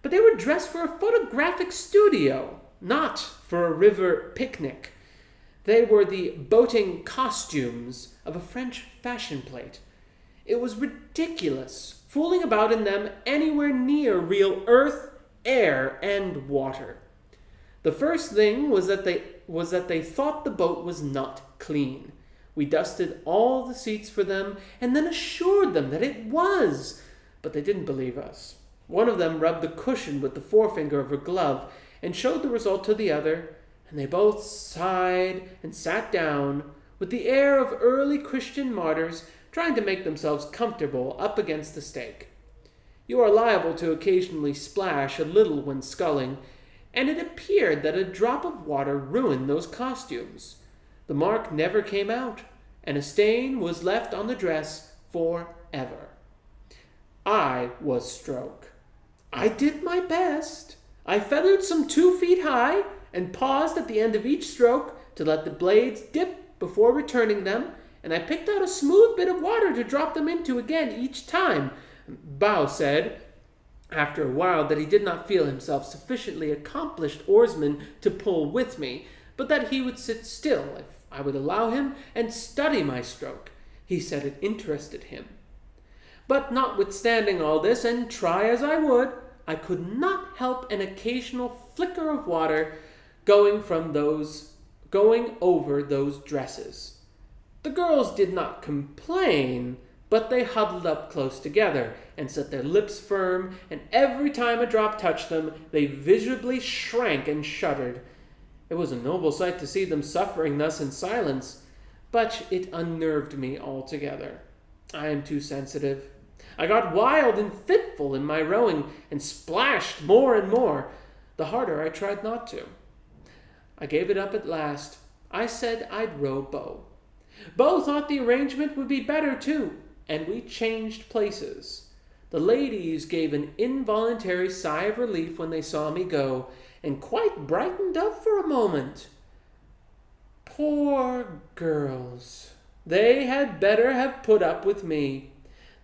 but they were dressed for a photographic studio, not for a river picnic. They were the boating costumes of a French fashion plate. It was ridiculous, fooling about in them anywhere near real earth, air, and water. The first thing was that they thought the boat was not clean. We dusted all the seats for them, and then assured them that it was, but they didn't believe us. One of them rubbed the cushion with the forefinger of her glove, and showed the result to the other, and they both sighed and sat down, with the air of early Christian martyrs trying to make themselves comfortable up against the stake. You are liable to occasionally splash a little when sculling, and it appeared that a drop of water ruined those costumes. The mark never came out, and a stain was left on the dress forever. I was stroke. I did my best. I feathered some 2 feet high, and paused at the end of each stroke to let the blades dip before returning them, and I picked out a smooth bit of water to drop them into again each time. Bow said, after a while, that he did not feel himself sufficiently accomplished oarsman to pull with me, but that he would sit still if I would allow him and study my stroke. He said it interested him. But notwithstanding all this, and try as I would, I could not help an occasional flicker of water going from those going over those dresses. The girls did not complain, but they huddled up close together and set their lips firm, and every time a drop touched them, they visibly shrank and shuddered. It was a noble sight to see them suffering thus in silence, but it unnerved me altogether. I am too sensitive. I got wild and fitful in my rowing and splashed more and more, the harder I tried not to. I gave it up at last. I said I'd row Bo. Bo thought the arrangement would be better too, and we changed places. The ladies gave an involuntary sigh of relief when they saw me go, and quite brightened up for a moment. Poor girls. They had better have put up with me.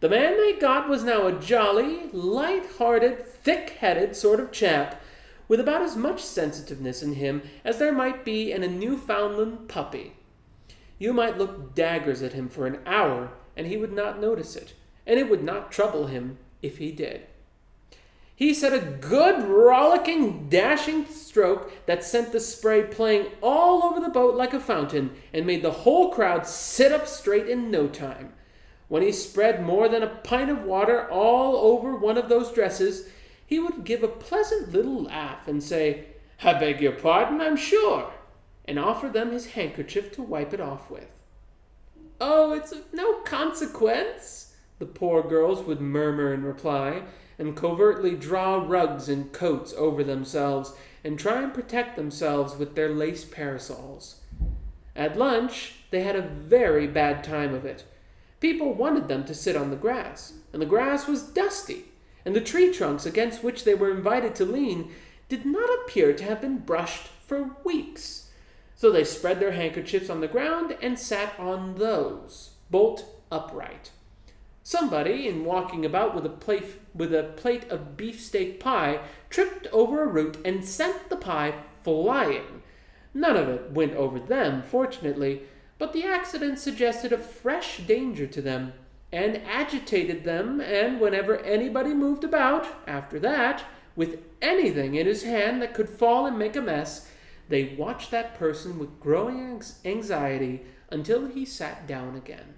The man they got was now a jolly, light-hearted, thick-headed sort of chap, with about as much sensitiveness in him as there might be in a Newfoundland puppy. You might look daggers at him for an hour, and he would not notice it, and it would not trouble him if he did. He set a good, rollicking, dashing stroke that sent the spray playing all over the boat like a fountain, and made the whole crowd sit up straight in no time. When he spread more than a pint of water all over one of those dresses, he would give a pleasant little laugh and say, "I beg your pardon, I'm sure," and offer them his handkerchief to wipe it off with. "Oh, it's of no consequence," the poor girls would murmur in reply, and covertly draw rugs and coats over themselves and try and protect themselves with their lace parasols. At lunch, they had a very bad time of it. People wanted them to sit on the grass, and the grass was dusty, and the tree trunks against which they were invited to lean did not appear to have been brushed for weeks. So they spread their handkerchiefs on the ground and sat on those, bolt upright. Somebody, in walking about with a plate of beefsteak pie, tripped over a root and sent the pie flying. None of it went over them, fortunately, but the accident suggested a fresh danger to them, and agitated them, and whenever anybody moved about, after that, with anything in his hand that could fall and make a mess, they watched that person with growing anxiety until he sat down again.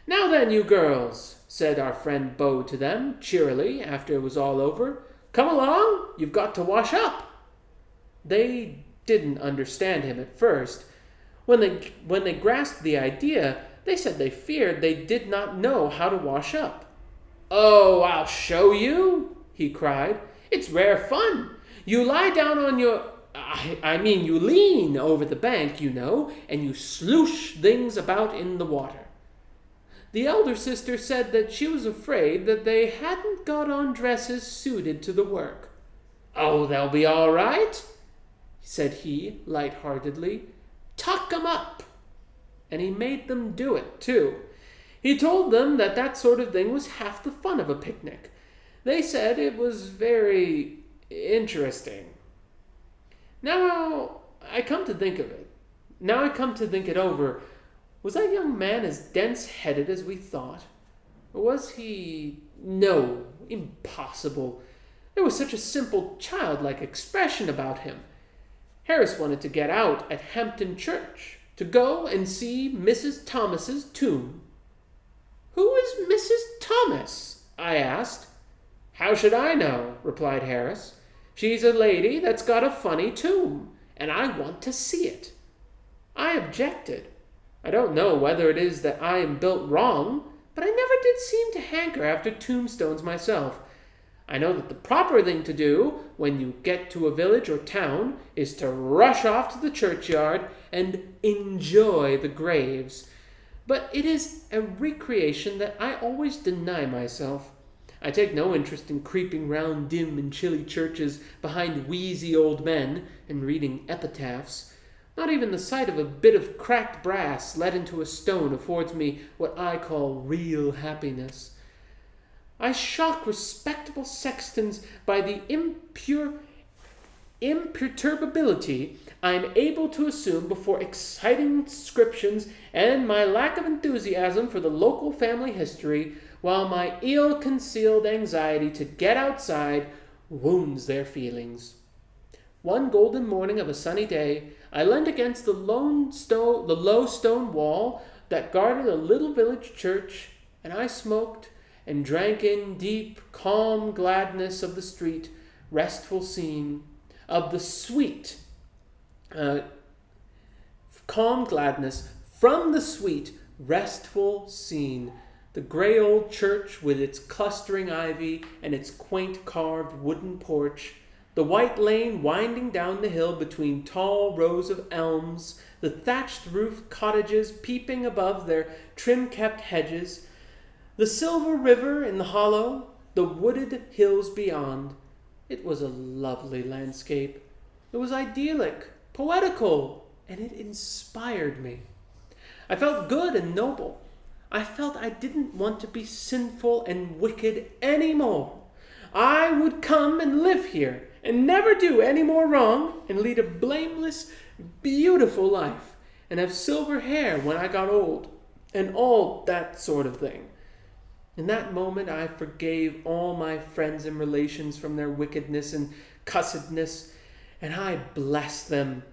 "Now then, you girls," said our friend Bo to them, cheerily, after it was all over, "come along, you've got to wash up." They didn't understand him at first. When they grasped the idea, they said they feared they did not know how to wash up. "Oh, I'll show you," he cried. "It's rare fun. You lie down on your... you lean over the bank, you know, and you sloosh things about in the water." The elder sister said that she was afraid that they hadn't got on dresses suited to the work. "Oh, they'll be all right," said he, light-heartedly. "Tuck 'em up." And he made them do it, too. He told them that that sort of thing was half the fun of a picnic. They said it was very interesting. Now I come to think it over, was that young man as dense-headed as we thought? Or was he... No, impossible. There was such a simple, childlike expression about him. Harris wanted to get out at Hampton Church, to go and see Mrs. Thomas's tomb. "Who is Mrs. Thomas?" I asked. "How should I know?" replied Harris. "She's a lady that's got a funny tomb, and I want to see it." I objected. I don't know whether it is that I am built wrong, but I never did seem to hanker after tombstones myself. I know that the proper thing to do when you get to a village or town is to rush off to the churchyard and enjoy the graves. But it is a recreation that I always deny myself. I take no interest in creeping round dim and chilly churches behind wheezy old men and reading epitaphs. Not even the sight of a bit of cracked brass let into a stone affords me what I call real happiness. I shock respectable sextons by the imperturbability I am able to assume before exciting inscriptions and my lack of enthusiasm for the local family history, while my ill-concealed anxiety to get outside wounds their feelings. One golden morning of a sunny day, I leaned against the low stone wall that guarded a little village church, and I smoked and drank in deep, calm gladness of the street, restful scene, of the sweet, calm gladness from the sweet, restful scene. The gray old church with its clustering ivy and its quaint carved wooden porch, the white lane winding down the hill between tall rows of elms, the thatched roofed cottages peeping above their trim-kept hedges, the silver river in the hollow, the wooded hills beyond. It was a lovely landscape. It was idyllic, poetical, and it inspired me. I felt good and noble. I felt I didn't want to be sinful and wicked any more. I would come and live here and never do any more wrong and lead a blameless, beautiful life and have silver hair when I got old and all that sort of thing. In that moment, I forgave all my friends and relations from their wickedness and cussedness, and I blessed them.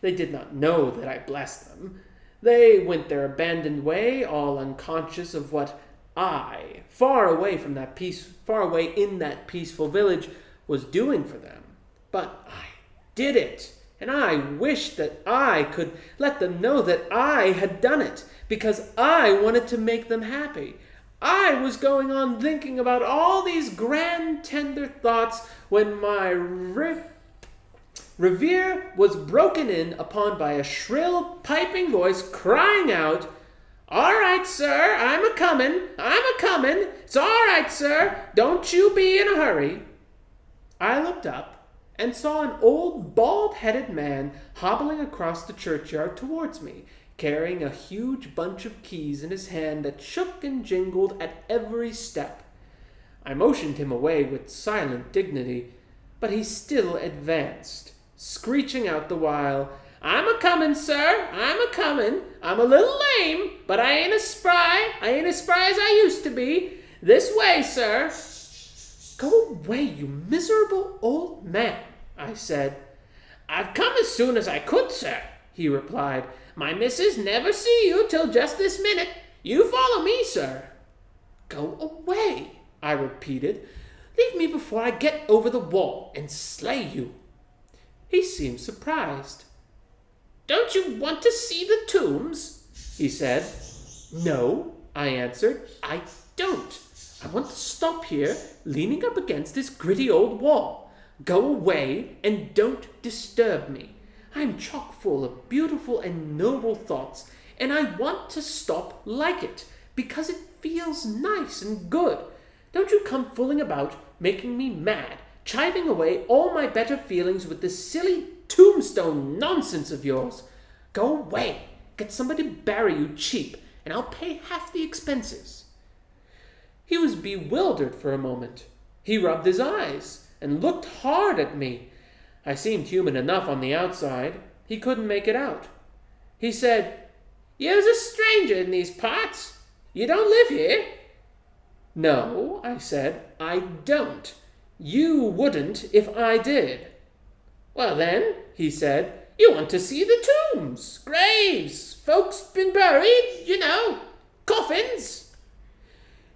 They did not know that I blessed them. They went their abandoned way, all unconscious of what I, far away in that peaceful village, was doing for them. But I did it, and I wished that I could let them know that I had done it, because I wanted to make them happy. I was going on thinking about all these grand, tender thoughts when my reverie was broken in upon by a shrill, piping voice crying out, "All right, sir, I'm a-comin'. It's all right, sir. Don't you be in a hurry." I looked up and saw an old, bald-headed man hobbling across the churchyard towards me, carrying a huge bunch of keys in his hand that shook and jingled at every step. I motioned him away with silent dignity, but he still advanced, screeching out the while, "I'm a-comin', sir, I'm a-comin'. I'm a little lame, but I ain't as spry as I used to be. This way, sir." "Go away, you miserable old man," I said. "I've come as soon as I could, sir," he replied. "My missus never see you till just this minute. You follow me, sir." "Go away," I repeated. "Leave me before I get over the wall and slay you." He seemed surprised. "Don't you want to see the tombs?" he said. "No," I answered, "I don't. I want to stop here, leaning up against this gritty old wall. Go away and don't disturb me. I'm chock full of beautiful and noble thoughts, and I want to stop like it, because it feels nice and good. Don't you come fooling about, making me mad, chiving away all my better feelings with this silly tombstone nonsense of yours. Go away, get somebody to bury you cheap, and I'll pay half the expenses." He was bewildered for a moment. He rubbed his eyes and looked hard at me. I seemed human enough on the outside. He couldn't make it out. He said, "You's a stranger in these parts. You don't live here." "No," I said, "I don't. You wouldn't if I did." "Well then," he said, "you want to see the tombs, graves, folks been buried, coffins."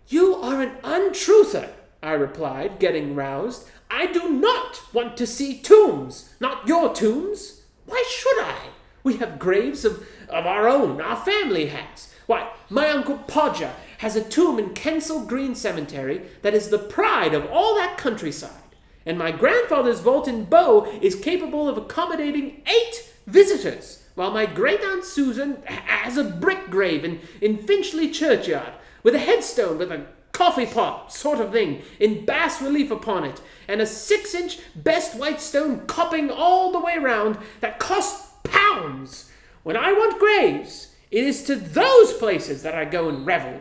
"You are an untruther," I replied, getting roused. "I do not want to see tombs, not your tombs. Why should I? We have graves of our own, our family has. Why, my Uncle Podger has a tomb in Kensal Green Cemetery that is the pride of all that countryside, and my grandfather's vault in Bow is capable of accommodating 8 visitors, while my great-aunt Susan has a brick grave in Finchley Churchyard, with a headstone with a coffee pot sort of thing in bas relief upon it, and a 6-inch best white stone copping all the way round that costs pounds. When I want graves, it is to those places that I go and revel.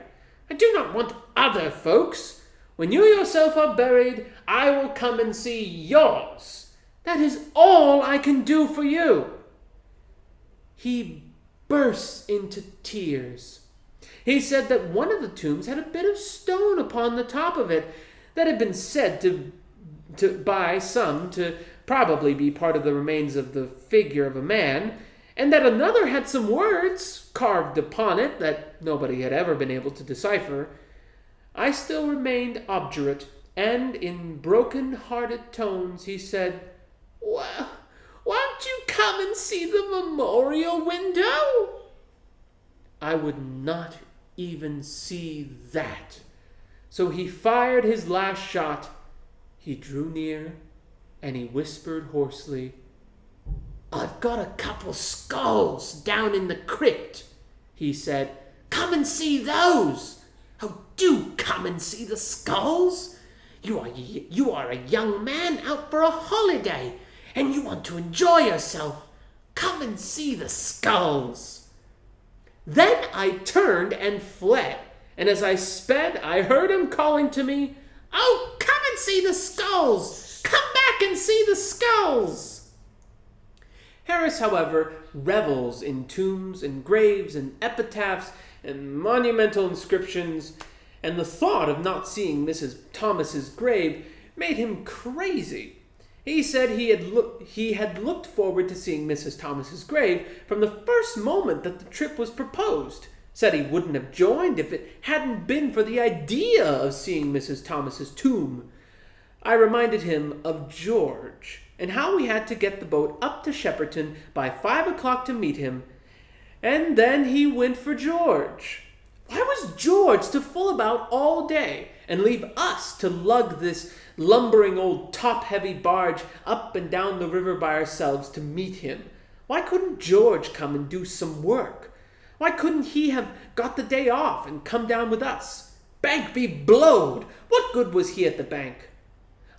I do not want other folks. When you yourself are buried, I will come and see yours. That is all I can do for you." He burst into tears. He said that one of the tombs had a bit of stone upon the top of it that had been said by some to probably be part of the remains of the figure of a man, and that another had some words carved upon it that nobody had ever been able to decipher, I still remained obdurate, and in broken-hearted tones he said, "Well, won't you come and see the memorial window?" I would not even see that. So he fired his last shot. He drew near, and he whispered hoarsely, "I've got a couple skulls down in the crypt," he said. "Come and see those. Oh, do come and see the skulls. You are a young man out for a holiday, and you want to enjoy yourself. Come and see the skulls." Then I turned and fled, and as I sped, I heard him calling to me, "Oh, come and see the skulls! Come back and see the skulls!" Harris, however, revels in tombs and graves and epitaphs and monumental inscriptions, and the thought of not seeing Mrs. Thomas's grave made him crazy. He said he had looked forward to seeing Mrs. Thomas's grave from the first moment that the trip was proposed. Said he wouldn't have joined if it hadn't been for the idea of seeing Mrs. Thomas's tomb. I reminded him of George and how we had to get the boat up to Shepperton by 5 o'clock to meet him, and then he went for George. Why was George to fool about all day and leave us to lug this lumbering old top-heavy barge up and down the river by ourselves to meet him? Why couldn't George come and do some work? Why couldn't he have got the day off and come down with us? Bank be blowed! What good was he at the bank?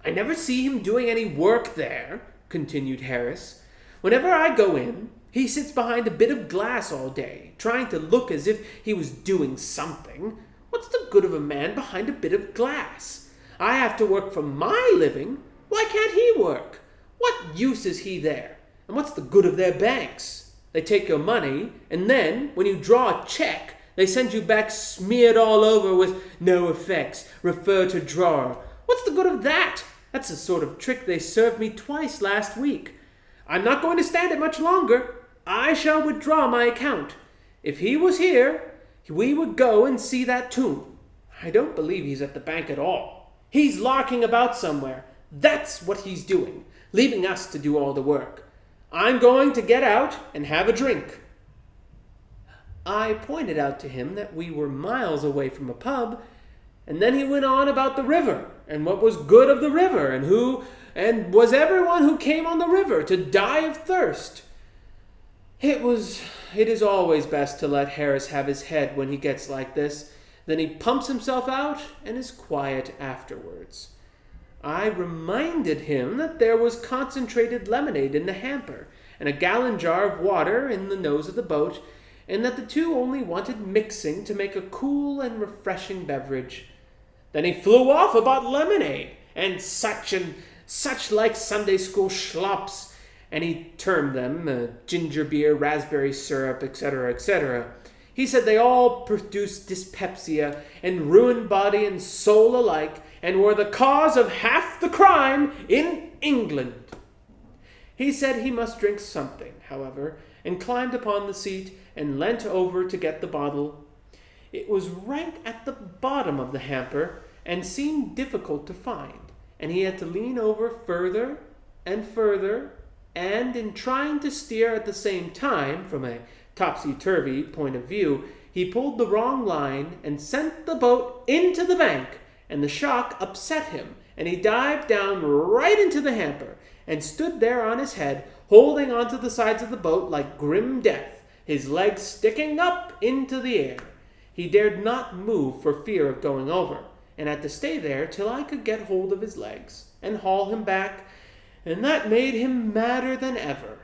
"I never see him doing any work there," continued Harris. "Whenever I go in, he sits behind a bit of glass all day, trying to look as if he was doing something. What's the good of a man behind a bit of glass? I have to work for my living. Why can't he work? What use is he there? And what's the good of their banks? They take your money, and then, when you draw a check, they send you back smeared all over with 'no effects, refer to drawer.' What's the good of that? That's the sort of trick they served me twice last week. I'm not going to stand it much longer. I shall withdraw my account. If he was here, we would go and see that tomb. I don't believe he's at the bank at all. He's larking about somewhere. That's what he's doing, leaving us to do all the work. I'm going to get out and have a drink." I pointed out to him that we were miles away from a pub, and then he went on about the river, and what was good of the river, and was everyone who came on the river to die of thirst. It is always best to let Harris have his head when he gets like this. Then he pumps himself out and is quiet afterwards. I reminded him that there was concentrated lemonade in the hamper and a gallon jar of water in the nose of the boat, and that the two only wanted mixing to make a cool and refreshing beverage. Then he flew off about lemonade and such like Sunday school schlops, and he termed them ginger beer, raspberry syrup, etc., etc. He said they all produced dyspepsia and ruined body and soul alike, and were the cause of half the crime in England. He said he must drink something, however, and climbed upon the seat and leant over to get the bottle. It was right at the bottom of the hamper and seemed difficult to find, and he had to lean over further and further, and in trying to steer at the same time from a topsy-turvy point of view, he pulled the wrong line and sent the boat into the bank, and the shock upset him, and he dived down right into the hamper and stood there on his head, holding onto the sides of the boat like grim death, his legs sticking up into the air. He dared not move for fear of going over, and had to stay there till I could get hold of his legs and haul him back, and that made him madder than ever.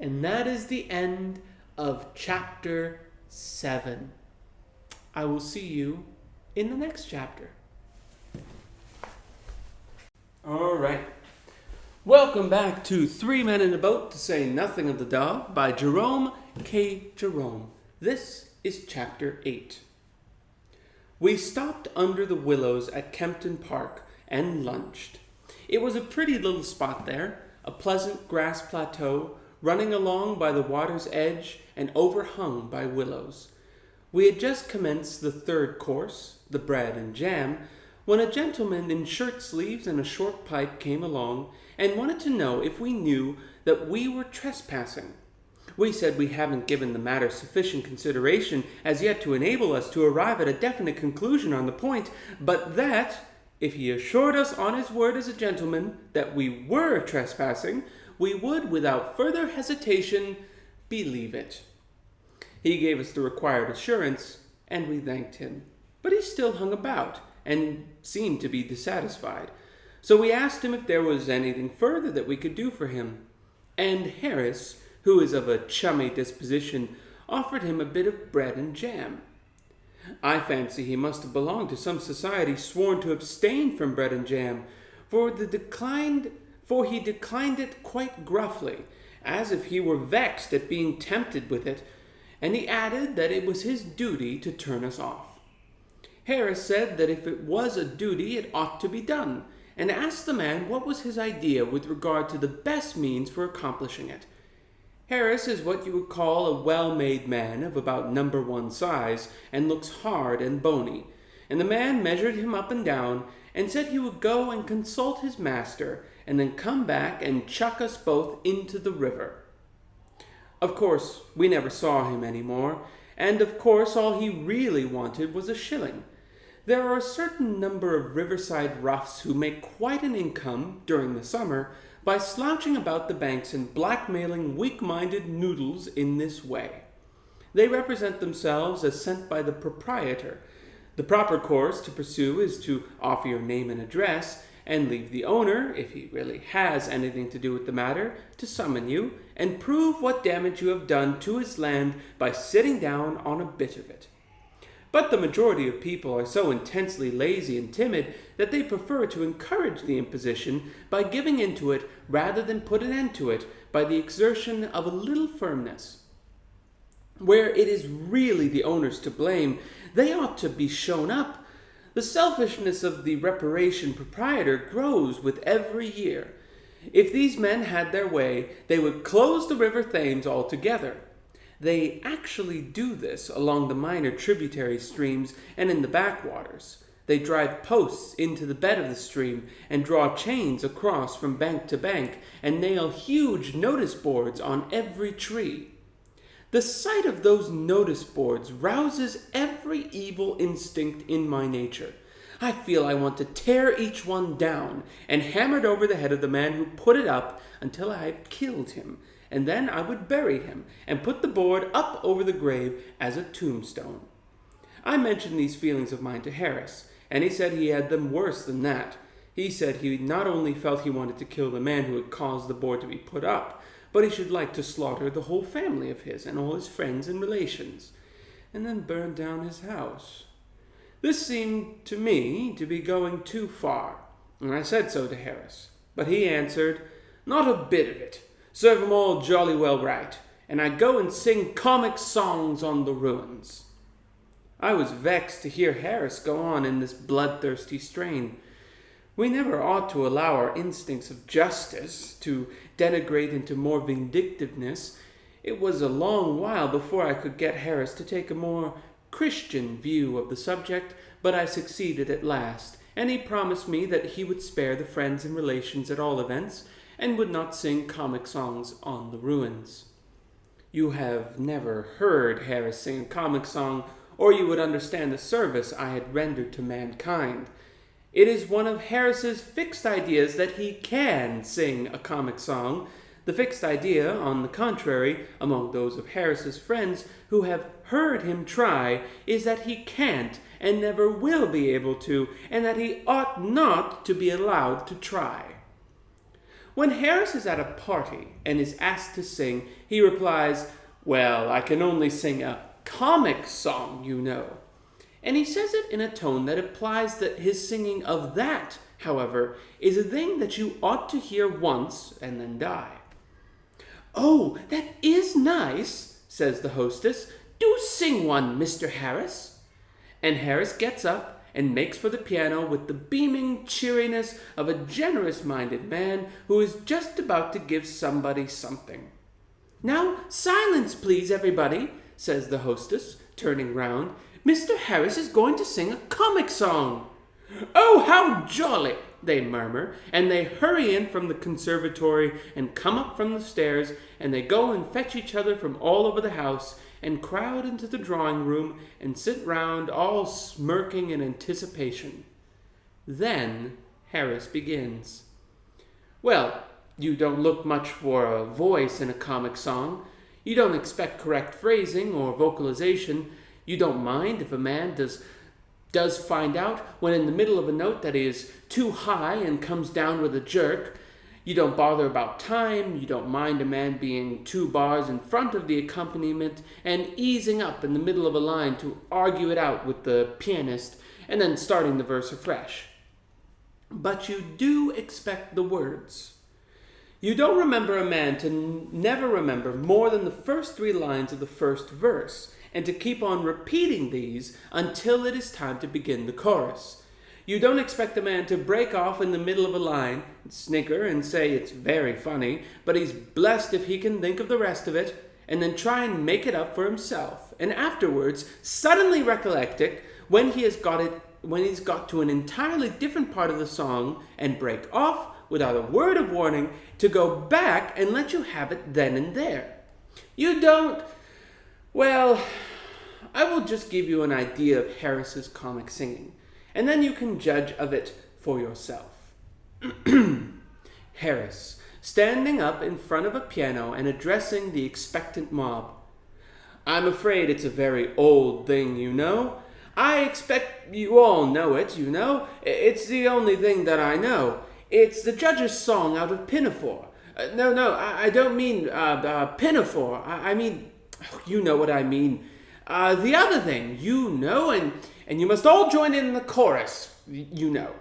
And that is the end of chapter 7. I will see you in the next chapter. All right. Welcome back to 3 Men in a Boat, to say nothing of the dog, by Jerome K. Jerome. This is chapter 8. We stopped under the willows at Kempton Park and lunched. It was a pretty little spot there, a pleasant grass plateau, running along by the water's edge and overhung by willows. We had just commenced the third course, the bread and jam, when a gentleman in shirt sleeves and a short pipe came along and wanted to know if we knew that we were trespassing. We said we haven't given the matter sufficient consideration as yet to enable us to arrive at a definite conclusion on the point, but that, if he assured us on his word as a gentleman that we were trespassing, we would, without further hesitation, believe it. He gave us the required assurance, and we thanked him. But he still hung about, and seemed to be dissatisfied. So we asked him if there was anything further that we could do for him. And Harris, who is of a chummy disposition, offered him a bit of bread and jam. I fancy he must have belonged to some society sworn to abstain from bread and jam, for he declined it quite gruffly, as if he were vexed at being tempted with it, and he added that it was his duty to turn us off. Harris said that if it was a duty, it ought to be done, and asked the man what was his idea with regard to the best means for accomplishing it. Harris is what you would call a well-made man of about No. 1 size, and looks hard and bony, and the man measured him up and down, and said he would go and consult his master, and then come back and chuck us both into the river. Of course, we never saw him any more, and of course all he really wanted was a shilling. There are a certain number of riverside roughs who make quite an income during the summer by slouching about the banks and blackmailing weak-minded noodles in this way. They represent themselves as sent by the proprietor. The proper course to pursue is to offer your name and address, and leave the owner, if he really has anything to do with the matter, to summon you, and prove what damage you have done to his land by sitting down on a bit of it. But the majority of people are so intensely lazy and timid that they prefer to encourage the imposition by giving in to it rather than put an end to it by the exertion of a little firmness. Where it is really the owners to blame, they ought to be shown up. The selfishness of the reparation proprietor grows with every year. If these men had their way, they would close the river Thames altogether. They actually do this along the minor tributary streams and in the backwaters. They drive posts into the bed of the stream and draw chains across from bank to bank and nail huge notice boards on every tree. The sight of those notice boards rouses every evil instinct in my nature. I feel I want to tear each one down and hammer it over the head of the man who put it up until I have killed him, and then I would bury him and put the board up over the grave as a tombstone. I mentioned these feelings of mine to Harris, and he said he had them worse than that. He said he not only felt he wanted to kill the man who had caused the board to be put up, but he should like to slaughter the whole family of his and all his friends and relations, and then burn down his house. This seemed to me to be going too far, and I said so to Harris. But he answered, "Not a bit of it. Serve 'em all jolly well right, and I go and sing comic songs on the ruins." I was vexed to hear Harris go on in this bloodthirsty strain. We never ought to allow our instincts of justice to degenerate into more vindictiveness. It was a long while before I could get Harris to take a more Christian view of the subject, but I succeeded at last, and he promised me that he would spare the friends and relations at all events, and would not sing comic songs on the ruins. You have never heard Harris sing a comic song, or you would understand the service I had rendered to mankind. It is one of Harris's fixed ideas that he can sing a comic song. The fixed idea, on the contrary, among those of Harris's friends who have heard him try, is that he can't and never will be able to, and that he ought not to be allowed to try. When Harris is at a party and is asked to sing, he replies, "Well, I can only sing a comic song, you know." And he says it in a tone that implies that his singing of that, however, is a thing that you ought to hear once and then die. "Oh, that is nice," says the hostess. "Do sing one, Mr. Harris." And Harris gets up and makes for the piano with the beaming cheeriness of a generous-minded man who is just about to give somebody something. "Now, silence, please, everybody," says the hostess, turning round. "Mr. Harris is going to sing a comic song." "Oh, how jolly!" they murmur, and they hurry in from the conservatory and come up from the stairs, and they go and fetch each other from all over the house, and crowd into the drawing-room and sit round all smirking in anticipation. Then Harris begins. "Well, you don't look much for a voice in a comic song. You don't expect correct phrasing or vocalization. You don't mind if a man does find out when in the middle of a note that he is too high and comes down with a jerk. You don't bother about time. You don't mind a man being 2 bars in front of the accompaniment and easing up in the middle of a line to argue it out with the pianist and then starting the verse afresh. But you do expect the words. You don't remember a man to never remember more than the first 3 lines of the first verse, and to keep on repeating these until it is time to begin the chorus. You don't expect a man to break off in the middle of a line, snigger and say it's very funny, but he's blessed if he can think of the rest of it, and then try and make it up for himself, and afterwards suddenly recollect it when he's got to an entirely different part of the song, and break off without a word of warning to go back and let you have it then and there. You don't... Well, I will just give you an idea of Harris's comic singing, and then you can judge of it for yourself. Harris, standing up in front of a piano and addressing the expectant mob. "I'm afraid it's a very old thing, you know. I expect you all know it, you know. It's the only thing that I know. It's the judge's song out of Pinafore. I don't mean Pinafore. I mean, you know what I mean. The other thing, you know, and you must all join in the chorus, you know."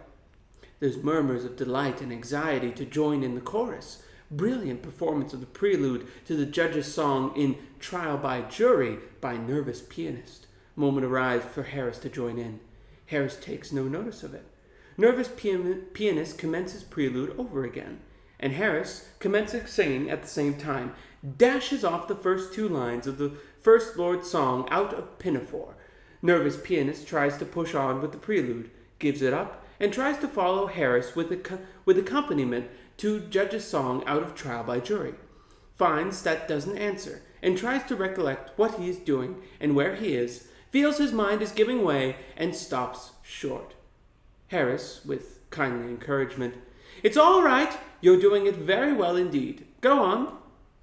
There's murmurs of delight and anxiety to join in the chorus. Brilliant performance of the prelude to the judge's song in Trial by Jury by nervous pianist. Moment arrives for Harris to join in. Harris takes no notice of it. Nervous pianist commences prelude over again, and Harris, commencing singing at the same time, dashes off the first 2 lines of the First Lord's song out of Pinafore. Nervous pianist tries to push on with the prelude, gives it up, and tries to follow Harris with accompaniment to judge's song out of Trial by Jury. Finds that doesn't answer, and tries to recollect what he is doing and where he is, feels his mind is giving way, and stops short. Harris, with kindly encouragement, "It's all right. You're doing it very well indeed. Go on."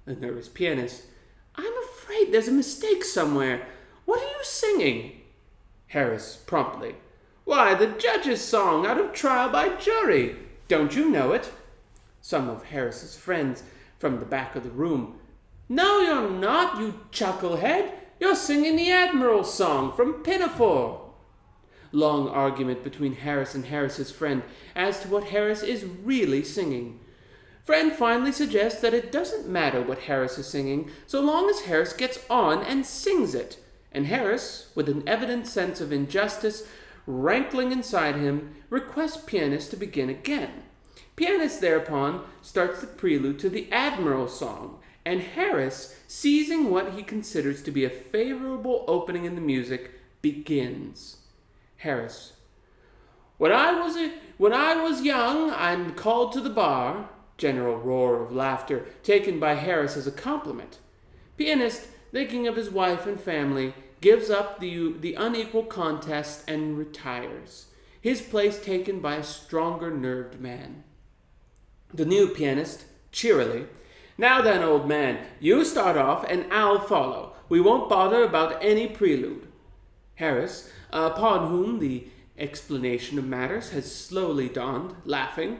The nervous pianist, "I'm afraid there's a mistake somewhere. What are you singing?" Harris, promptly, "Why, the judge's song out of Trial by Jury. Don't you know it?" Some of Harris's friends from the back of the room, "No, you're not, you chucklehead. You're singing the Admiral's song from Pinafore." Long argument between Harris and Harris's friend as to what Harris is really singing. Friend finally suggests that it doesn't matter what Harris is singing so long as Harris gets on and sings it, and Harris, with an evident sense of injustice rankling inside him, requests pianist to begin again. Pianist thereupon starts the prelude to the Admiral's song, and Harris, seizing what he considers to be a favorable opening in the music, begins. Harris, When I was young and called to the bar," general roar of laughter, taken by Harris as a compliment. Pianist, thinking of his wife and family, gives up the unequal contest and retires, his place taken by a stronger-nerved man. The new pianist, cheerily, "Now then, old man, you start off and I'll follow. We won't bother about any prelude." Harris, upon whom the explanation of matters has slowly dawned, laughing,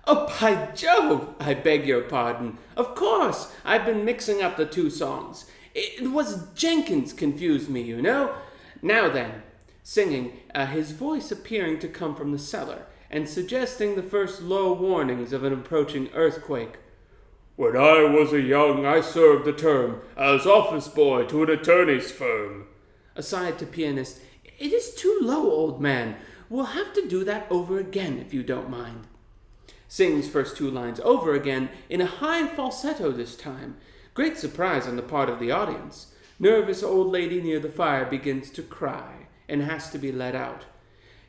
"Oh, by Jove, I beg your pardon. Of course, I've been mixing up the 2 songs. It was Jenkins confused me, you know. Now then," singing, his voice appearing to come from the cellar, and suggesting the first low warnings of an approaching earthquake. "When I was a young, I served a term as office boy to an attorney's firm." Aside to pianist, "It is too low, old man. we'll have to do that over again if you don't mind. Sings first two lines over again in a high falsetto this time. Great surprise on the part of the audience. Nervous old lady near the fire begins to cry and has to be let out.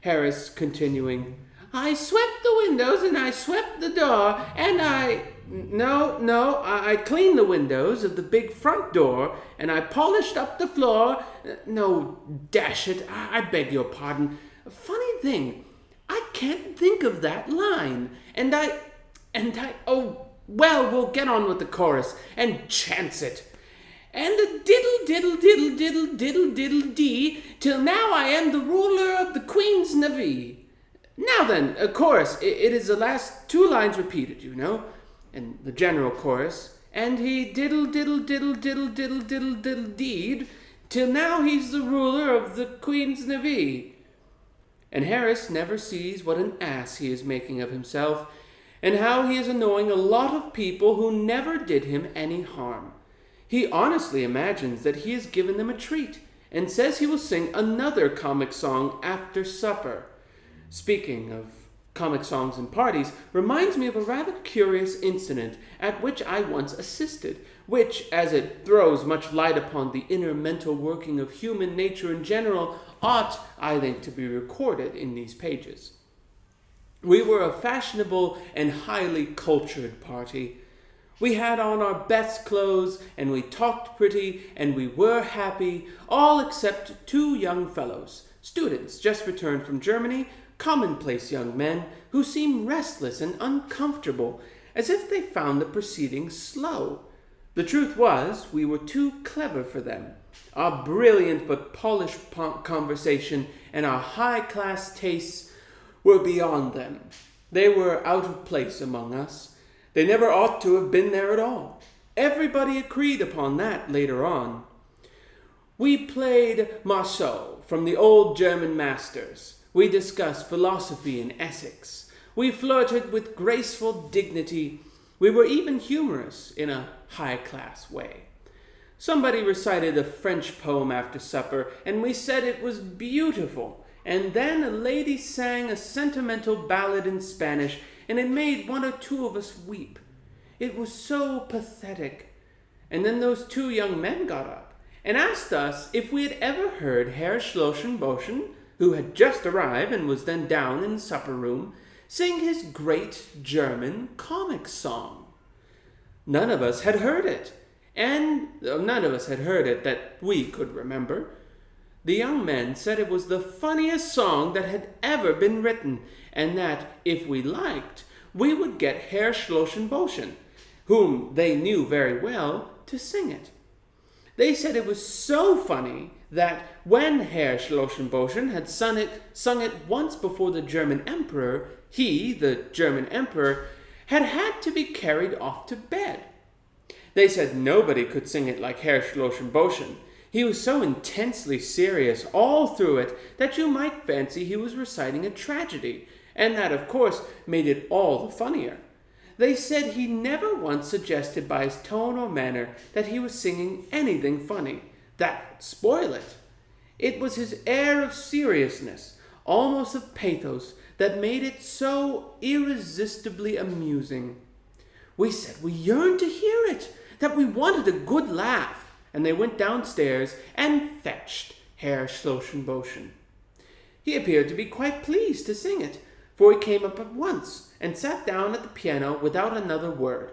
Harris continuing, I swept the windows and I swept the door and I cleaned the windows of the big front door and I polished up the floor. No, dash it, I beg your pardon. Funny thing, I can't think of that line. Well, we'll get on with the chorus and chance it. And a diddle, diddle, diddle, diddle, diddle, diddle, dee, till now I am the ruler of the Queen's navee. Now then, a chorus. It is the last two lines repeated, you know, and the general chorus. And he diddle, diddle, diddle, diddle, diddle, diddle, diddle, deed, till now he's the ruler of the Queen's navee. And Harris never sees what an ass he is making of himself, and how he is annoying a lot of people who never did him any harm. He honestly imagines that he has given them a treat, and says he will sing another comic song after supper. Speaking of comic songs and parties, reminds me of a rather curious incident at which I once assisted, which, as it throws much light upon the inner mental working of human nature in general, ought, I think, to be recorded in these pages. We were a fashionable and highly cultured party. We had on our best clothes, and we talked pretty, and we were happy, all except two young fellows, students just returned from Germany, commonplace young men who seemed restless and uncomfortable, as if they found the proceedings slow. The truth was, we were too clever for them. Our brilliant but polished conversation and our high-class tastes were beyond them. They were out of place among us. They never ought to have been there at all. Everybody agreed upon that later on. We played Marceau from the old German masters. We discussed philosophy and ethics. We flirted with graceful dignity. We were even humorous in a high-class way. Somebody recited a French poem after supper, and we said it was beautiful. And then a lady sang a sentimental ballad in Spanish, and it made one or two of us weep. It was so pathetic. And then those two young men got up and asked us if we had ever heard Herr Schlossenboschen, who had just arrived and was then down in the supper room, sing his great German comic song. None of us had heard it, and none of us had heard it that we could remember. The young men said it was the funniest song that had ever been written, and that, if we liked, we would get Herr Schlossenboschen, whom they knew very well, to sing it. They said it was so funny that when Herr Schlossenboschen had sung it once before the German Emperor, he, the German Emperor, had to be carried off to bed. They said nobody could sing it like Herr Schlossenboschen. He was so intensely serious all through it that you might fancy he was reciting a tragedy, and that, of course, made it all the funnier. They said he never once suggested by his tone or manner that he was singing anything funny. That would spoil it. It was his air of seriousness, almost of pathos, that made it so irresistibly amusing. We said we yearned to hear it, that we wanted a good laugh, and they went downstairs and fetched Herr Schlossenboschen. He appeared to be quite pleased to sing it, for he came up at once and sat down at the piano without another word.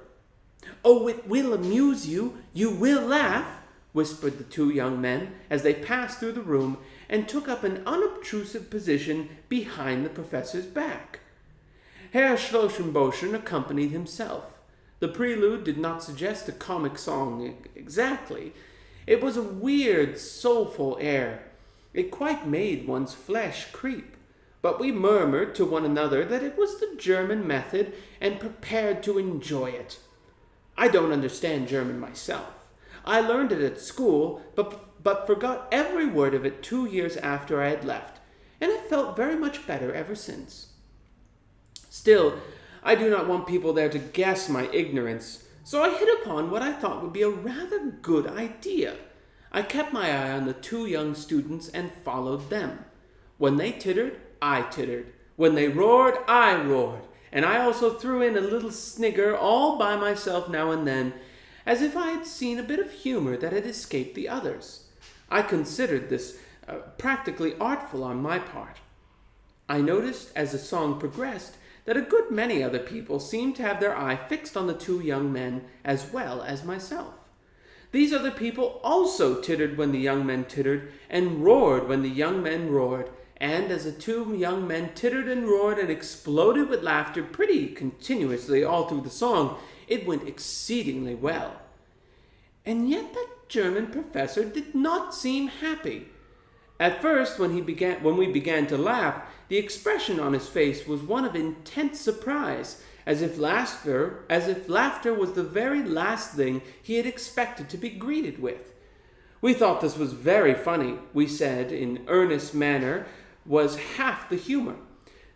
"Oh, it will amuse you. You will laugh," whispered the two young men as they passed through the room and took up an unobtrusive position behind the professor's back. Herr Schlossenboschen accompanied himself. The prelude did not suggest a comic song exactly. It was a weird, soulful air. It quite made one's flesh creep. But we murmured to one another that it was the German method and prepared to enjoy it. I don't understand German myself. I learned it at school, but forgot every word of it 2 years after I had left, and have felt very much better ever since. Still, I do not want people there to guess my ignorance, so I hit upon what I thought would be a rather good idea. I kept my eye on the two young students and followed them. When they tittered, I tittered. When they roared, I roared. And I also threw in a little snigger all by myself now and then, as if I had seen a bit of humor that had escaped the others. I considered this practically artful on my part. I noticed as the song progressed that a good many other people seemed to have their eye fixed on the two young men as well as myself. These other people also tittered when the young men tittered, and roared when the young men roared, and as the two young men tittered and roared and exploded with laughter pretty continuously all through the song, it went exceedingly well. And yet that German professor did not seem happy. At first, when we began to laugh, the expression on his face was one of intense surprise, as if laughter was the very last thing he had expected to be greeted with. We thought this was very funny, we said in earnest manner, was half the humor.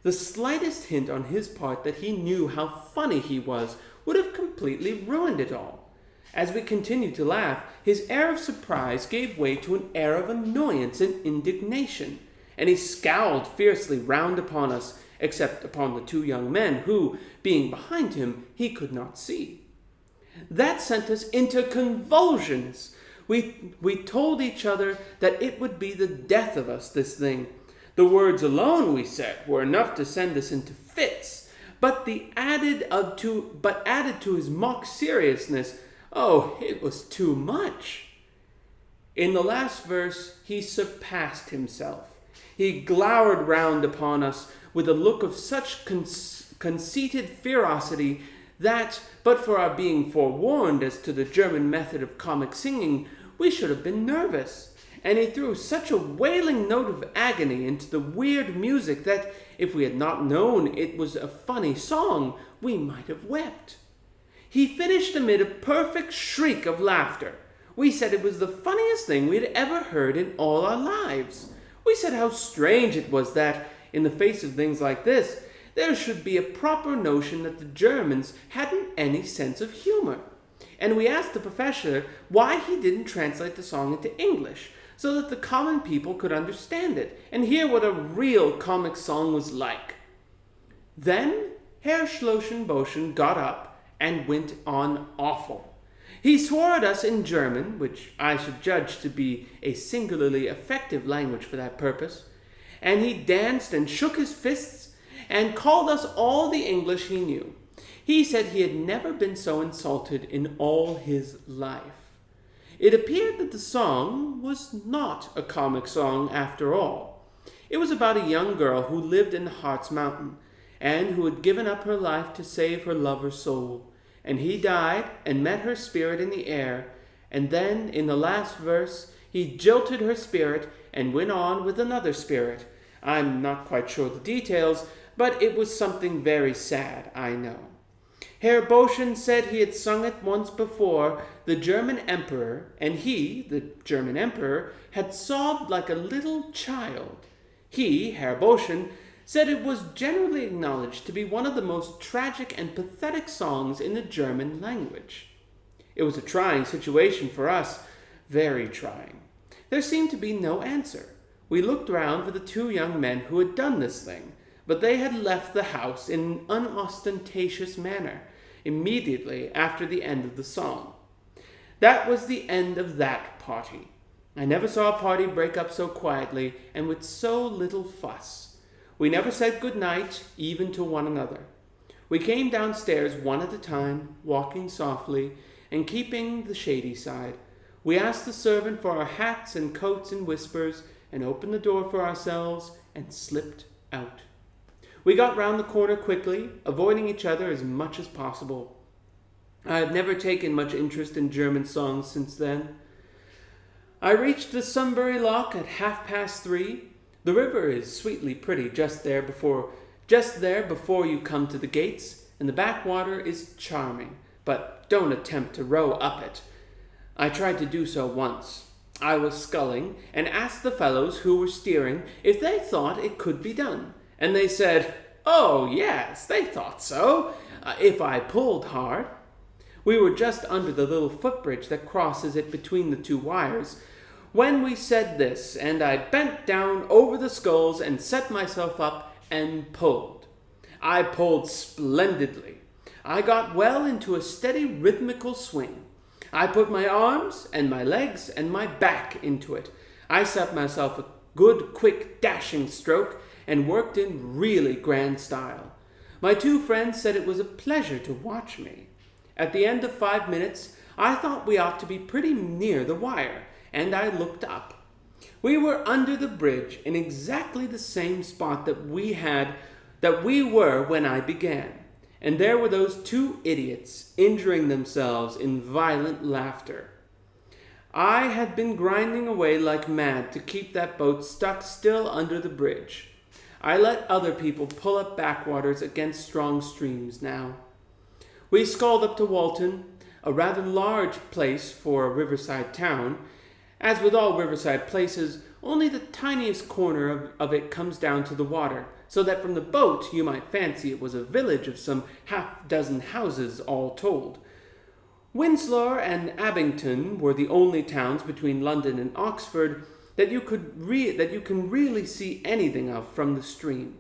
The slightest hint on his part that he knew how funny he was would have completely ruined it all. As we continued to laugh, his air of surprise gave way to an air of annoyance and indignation, and he scowled fiercely round upon us, except upon the two young men who, being behind him, he could not see. That sent us into convulsions. We told each other that it would be the death of us, this thing. The words alone, we said, were enough to send us into fits, but added to his mock seriousness, oh, it was too much. In the last verse, he surpassed himself. He glowered round upon us with a look of such conceited ferocity that, but for our being forewarned as to the German method of comic singing, we should have been nervous. And he threw such a wailing note of agony into the weird music that, if we had not known it was a funny song, we might have wept. He finished amid a perfect shriek of laughter. We said it was the funniest thing we had ever heard in all our lives. We said how strange it was that, in the face of things like this, there should be a proper notion that the Germans hadn't any sense of humor. And we asked the professor why he didn't translate the song into English, so that the common people could understand it and hear what a real comic song was like. Then Herr Schlossenboschen got up and went on awful. He swore at us in German, which I should judge to be a singularly effective language for that purpose, and he danced and shook his fists and called us all the English he knew. He said he had never been so insulted in all his life. It appeared that the song was not a comic song after all. It was about a young girl who lived in the Harz Mountain, and who had given up her life to save her lover's soul. And he died and met her spirit in the air, and then, in the last verse, he jilted her spirit and went on with another spirit. I'm not quite sure the details, but it was something very sad, I know. Herr Boschen said he had sung it once before the German Emperor, and he, the German Emperor, had sobbed like a little child. He, Herr Boschen, said it was generally acknowledged to be one of the most tragic and pathetic songs in the German language. It was a trying situation for us, very trying. There seemed to be no answer. We looked round for the two young men who had done this thing, but they had left the house in an unostentatious manner immediately after the end of the song. That was the end of that party. I never saw a party break up so quietly and with so little fuss. We never said good night, even to one another. We came downstairs one at a time, walking softly and keeping the shady side. We asked the servant for our hats and coats in whispers, and opened the door for ourselves and slipped out. We got round the corner quickly, avoiding each other as much as possible. I have never taken much interest in German songs since then. I reached the Sunbury Lock at 3:30. The river is sweetly pretty just there before you come to the gates, and the backwater is charming, but don't attempt to row up it. I tried to do so once. I was sculling and asked the fellows who were steering if they thought it could be done, and they said, oh yes, they thought so, if I pulled hard. We were just under the little footbridge that crosses it between the two wires, when we said this, and I bent down over the sculls and set myself up and pulled. I pulled splendidly. I got well into a steady rhythmical swing. I put my arms and my legs and my back into it. I set myself a good, quick, dashing stroke and worked in really grand style. My two friends said it was a pleasure to watch me. At the end of 5 minutes, I thought we ought to be pretty near the wire, and I looked up. We were under the bridge in exactly the same spot that we were when I began, and there were those two idiots injuring themselves in violent laughter. I had been grinding away like mad to keep that boat stuck still under the bridge. I let other people pull up backwaters against strong streams now. We sculled up to Walton, a rather large place for a riverside town. As with all riverside places, only the tiniest corner of it comes down to the water, so that from the boat you might fancy it was a village of some half-dozen houses all told. Winslow and Abington were the only towns between London and Oxford that you can really see anything of from the stream.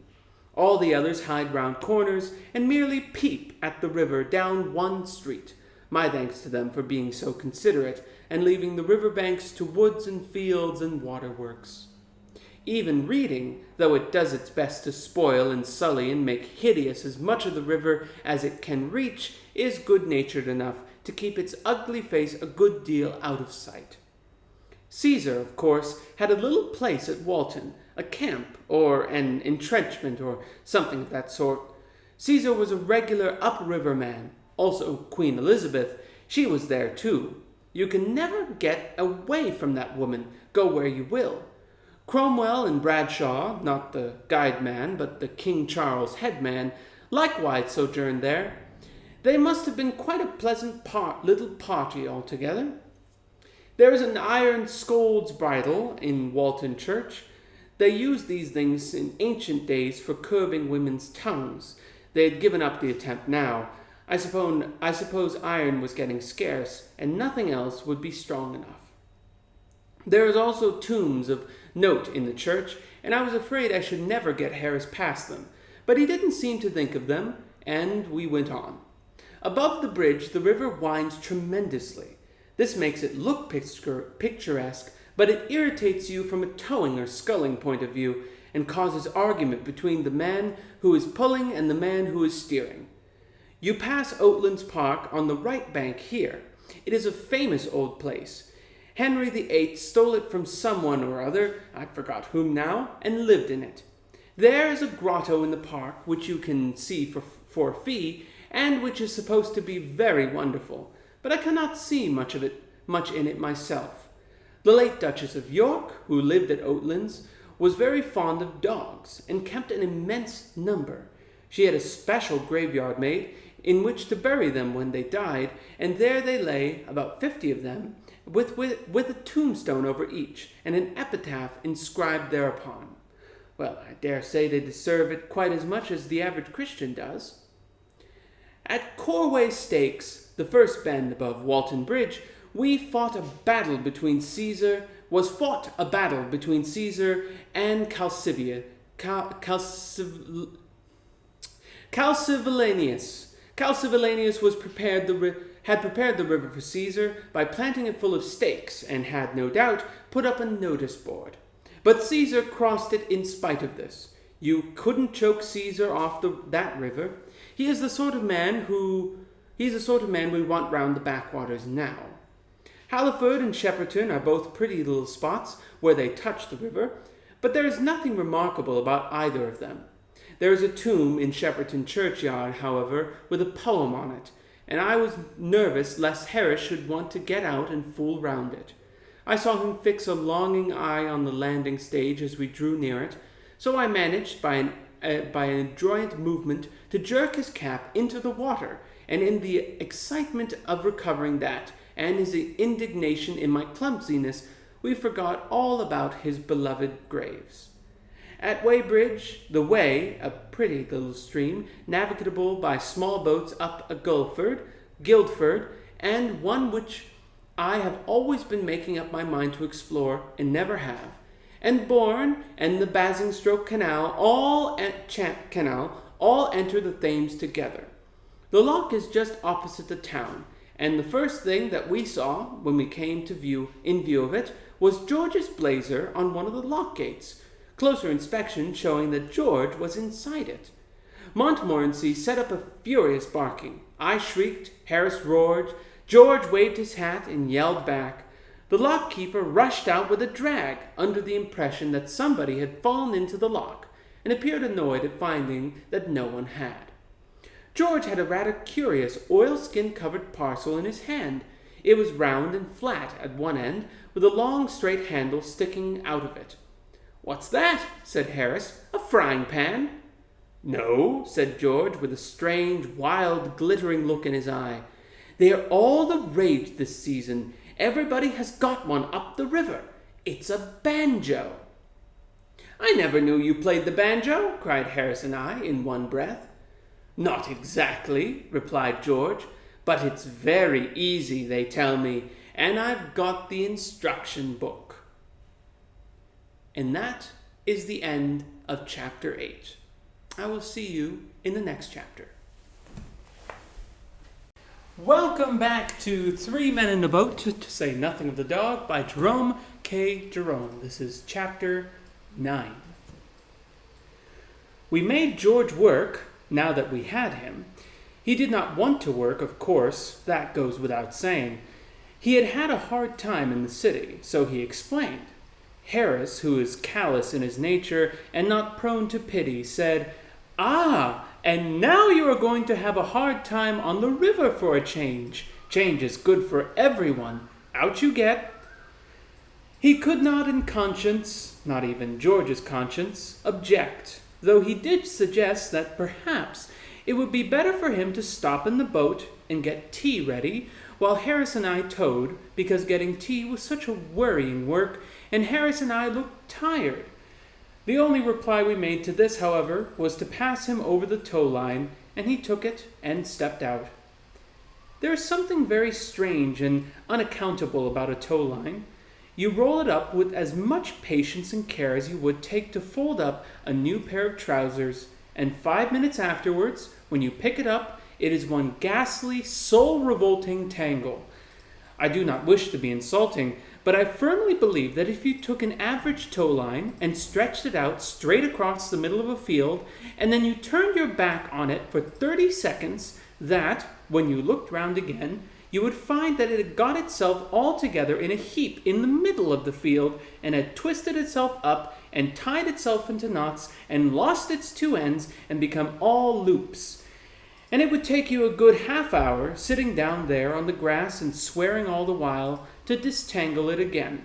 All the others hide round corners and merely peep at the river down one street. My thanks to them for being so considerate and leaving the river banks to woods and fields and waterworks. Even reading, though it does its best to spoil and sully and make hideous as much of the river as it can reach, is good-natured enough to keep its ugly face a good deal out of sight. Caesar, of course, had a little place at Walton, a camp or an entrenchment or something of that sort. Caesar was a regular upriver man. Also Queen Elizabeth, she was there too. You can never get away from that woman, go where you will. Cromwell and Bradshaw, not the guide man, but the King Charles headman, likewise sojourned there. They must have been quite a pleasant little party altogether. There is an iron scold's bridle in Walton Church. They used these things in ancient days for curbing women's tongues. They had given up the attempt now. I suppose iron was getting scarce, and nothing else would be strong enough. There is also tombs of note in the church, and I was afraid I should never get Harris past them. But he didn't seem to think of them, and we went on. Above the bridge, the river winds tremendously. This makes it look picturesque, but it irritates you from a towing or sculling point of view and causes argument between the man who is pulling and the man who is steering. You pass Oatlands Park on the right bank here. It is a famous old place. Henry VIII stole it from someone or other, I forgot whom now, and lived in it. There is a grotto in the park which you can see for a fee, and which is supposed to be very wonderful, but I cannot see much in it myself. The late Duchess of York, who lived at Oatlands, was very fond of dogs, and kept an immense number. She had a special graveyard made, in which to bury them when they died, and there they lay, about 50 of them, with a tombstone over each, and an epitaph inscribed thereupon. Well, I dare say they deserve it quite as much as the average Christian does. At Corway Stakes, the first bend above Walton Bridge, was fought a battle between Caesar and Calcivillanius. Calcivillanius had prepared the river for Caesar by planting it full of stakes, and had, no doubt, put up a notice board. But Caesar crossed it in spite of this. You couldn't choke Caesar off that river. He's the sort of man we want round the backwaters now. Halliford and Shepperton are both pretty little spots where they touch the river, but there is nothing remarkable about either of them. There is a tomb in Shepperton churchyard, however, with a poem on it, and I was nervous lest Harris should want to get out and fool round it. I saw him fix a longing eye on the landing stage as we drew near it, so I managed, by an adroit movement, to jerk his cap into the water, and in the excitement of recovering that, and his indignation in my clumsiness, we forgot all about his beloved graves. At Weybridge, the Wey, a pretty little stream, navigable by small boats up a Guildford, and one which I have always been making up my mind to explore, and never have. And Bourne and the Basingstoke Canal all enter the Thames together. The loch is just opposite the town, and the first thing that we saw when we came in view of it was George's blazer on one of the lock gates, closer inspection showing that George was inside it. Montmorency set up a furious barking. I shrieked, Harris roared, George waved his hat and yelled back. The lock-keeper rushed out with a drag, under the impression that somebody had fallen into the lock, and appeared annoyed at finding that no one had. George had a rather curious oilskin-covered parcel in his hand. It was round and flat at one end, with a long straight handle sticking out of it. "What's that?" said Harris. "A frying pan?" "No," said George, with a strange, wild, glittering look in his eye. "They are all the rage this season. Everybody has got one up the river. It's a banjo." "I never knew you played the banjo," cried Harris and I in one breath. "Not exactly," replied George, "but it's very easy, they tell me, and I've got the instruction book." And that is the end of chapter 8. I will see you in the next chapter. Welcome back to 3 Men in a Boat, to say nothing of the dog, by Jerome K. Jerome. This is chapter 9. We made George work, now that we had him. He did not want to work, of course, that goes without saying. He had had a hard time in the city, so he explained. Harris, who is callous in his nature and not prone to pity, said, "Ah, and now you are going to have a hard time on the river for a change. Change is good for everyone. Out you get." He could not in conscience, not even George's conscience, object, though he did suggest that perhaps it would be better for him to stop in the boat and get tea ready, while Harris and I towed, because getting tea was such a worrying work, and Harris and I looked tired. The only reply we made to this, however, was to pass him over the tow line, and he took it and stepped out. There is something very strange and unaccountable about a tow line. You roll it up with as much patience and care as you would take to fold up a new pair of trousers, and 5 minutes afterwards, when you pick it up, it is one ghastly, soul-revolting tangle. I do not wish to be insulting, but I firmly believe that if you took an average tow line and stretched it out straight across the middle of a field, and then you turned your back on it for 30 seconds, that, when you looked round again, you would find that it had got itself all together in a heap in the middle of the field, and had twisted itself up, and tied itself into knots, and lost its two ends, and become all loops. And it would take you a good half-hour, sitting down there on the grass and swearing all the while, to distangle it again.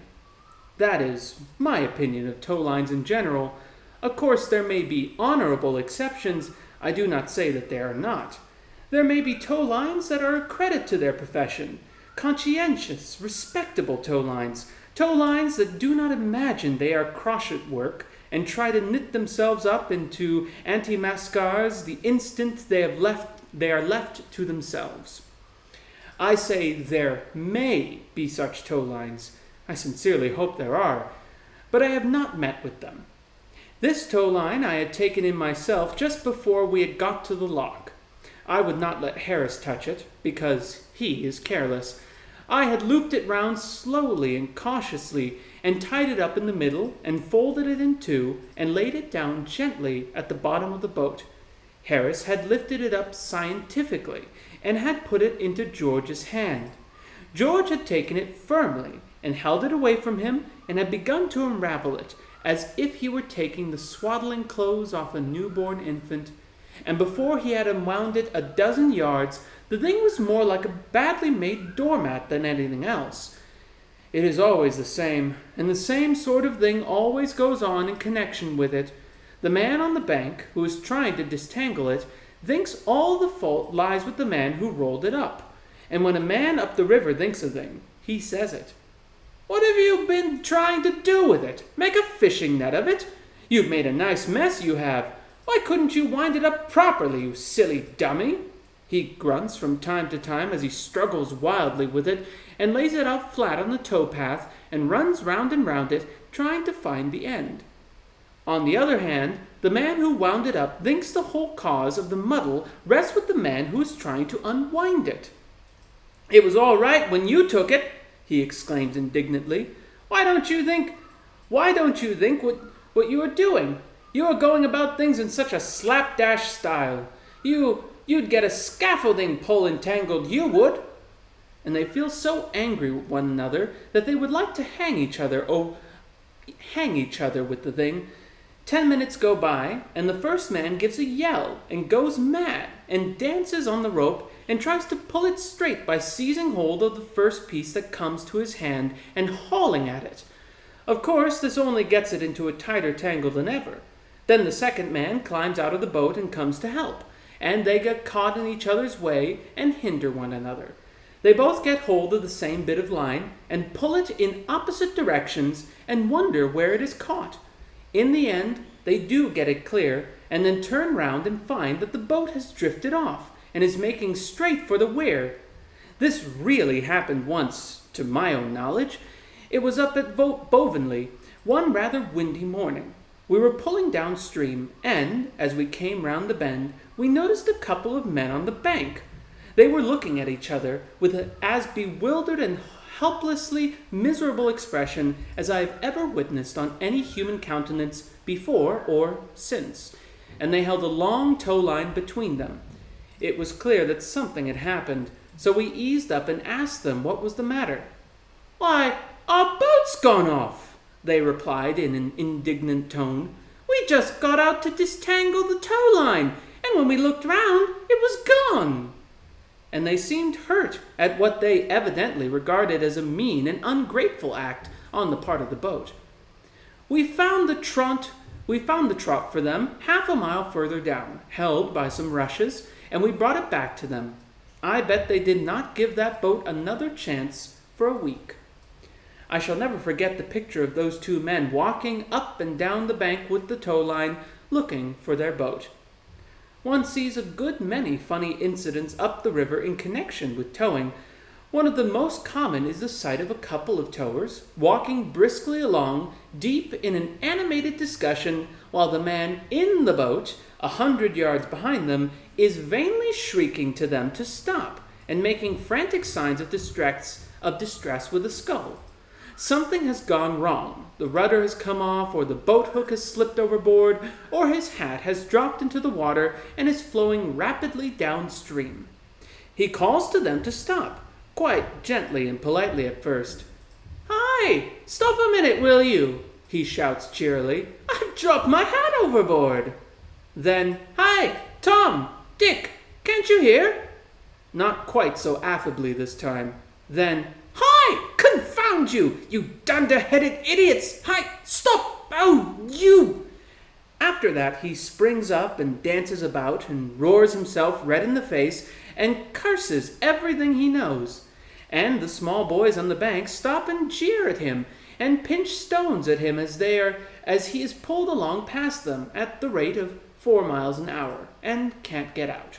That is my opinion of tow lines in general. Of course, there may be honorable exceptions. I do not say that there are not. There may be tow lines that are a credit to their profession, conscientious, respectable tow lines that do not imagine they are crochet work and try to knit themselves up into anti-mascars the instant they are left to themselves. I say there may be such tow lines. I sincerely hope there are, but I have not met with them. This tow line I had taken in myself just before we had got to the lock. I would not let Harris touch it, because he is careless. I had looped it round slowly and cautiously, and tied it up in the middle, and folded it in two, and laid it down gently at the bottom of the boat. Harris had lifted it up scientifically, and had put it into George's hand. George had taken it firmly, and held it away from him, and had begun to unravel it, as if he were taking the swaddling clothes off a newborn infant, and before he had unwound it a dozen yards, the thing was more like a badly made doormat than anything else. It is always the same, and the same sort of thing always goes on in connection with it. The man on the bank, who is trying to disentangle it, thinks all the fault lies with the man who rolled it up. And when a man up the river thinks a thing, he says it. "What have you been trying to do with it? Make a fishing net of it? You've made a nice mess, you have. Why couldn't you wind it up properly, you silly dummy?" He grunts from time to time as he struggles wildly with it and lays it out flat on the towpath and runs round and round it, trying to find the end. On the other hand, the man who wound it up thinks the whole cause of the muddle rests with the man who is trying to unwind it. "It was all right when you took it," he exclaims indignantly. Why don't you think what you are doing? You are going about things in such a slapdash style. You'd get a scaffolding pole entangled, you would." And they feel so angry with one another that they would like to hang each other with the thing. 10 minutes go by, and the first man gives a yell and goes mad and dances on the rope and tries to pull it straight by seizing hold of the first piece that comes to his hand and hauling at it. Of course, this only gets it into a tighter tangle than ever. Then the second man climbs out of the boat and comes to help, and they get caught in each other's way and hinder one another. They both get hold of the same bit of line and pull it in opposite directions and wonder where it is caught. In the end, they do get it clear and then turn round and find that the boat has drifted off and is making straight for the weir. This really happened once, to my own knowledge. It was up at Bovenley, one rather windy morning. We were pulling downstream, and, as we came round the bend, we noticed a couple of men on the bank. They were looking at each other with as bewildered and helplessly miserable expression as I have ever witnessed on any human countenance before or since, and they held a long tow line between them. It was clear that something had happened, so we eased up and asked them what was the matter. "Why, our boat's gone off," they replied in an indignant tone. "We just got out to disentangle the tow line, and when we looked round, it was gone." And they seemed hurt at what they evidently regarded as a mean and ungrateful act on the part of the boat. We found the trot for them half a mile further down, held by some rushes, and we brought it back to them. I bet they did not give that boat another chance for a week. I shall never forget the picture of those two men walking up and down the bank with the tow line, looking for their boat. One sees a good many funny incidents up the river in connection with towing. One of the most common is the sight of a couple of towers walking briskly along, deep in an animated discussion, while the man in the boat, 100 yards behind them, is vainly shrieking to them to stop and making frantic signs of distress with a scull. Something has gone wrong. The rudder has come off, or the boat hook has slipped overboard, or his hat has dropped into the water and is flowing rapidly downstream. He calls to them to stop, quite gently and politely at first. "Hi! Stop a minute, will you?" he shouts cheerily. "I've dropped my hat overboard." Then, "Hi! Tom! Dick! Can't you hear?" Not quite so affably this time. Then, "Hi! Confound you! You dunder-headed idiots! Hi! Stop! Oh, you!" After that, he springs up and dances about and roars himself red in the face and curses everything he knows. And the small boys on the bank stop and jeer at him and pinch stones at him as he is pulled along past them at the rate of 4 miles an hour and can't get out.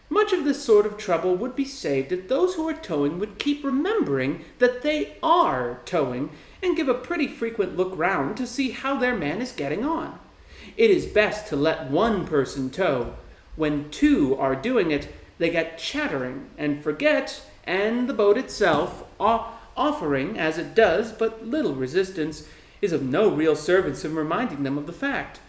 Much of this sort of trouble would be saved if those who are towing would keep remembering that they are towing and give a pretty frequent look round to see how their man is getting on. It is best to let one person tow. When two are doing it, they get chattering and forget, and the boat itself, offering, as it does, but little resistance, is of no real service in reminding them of the fact.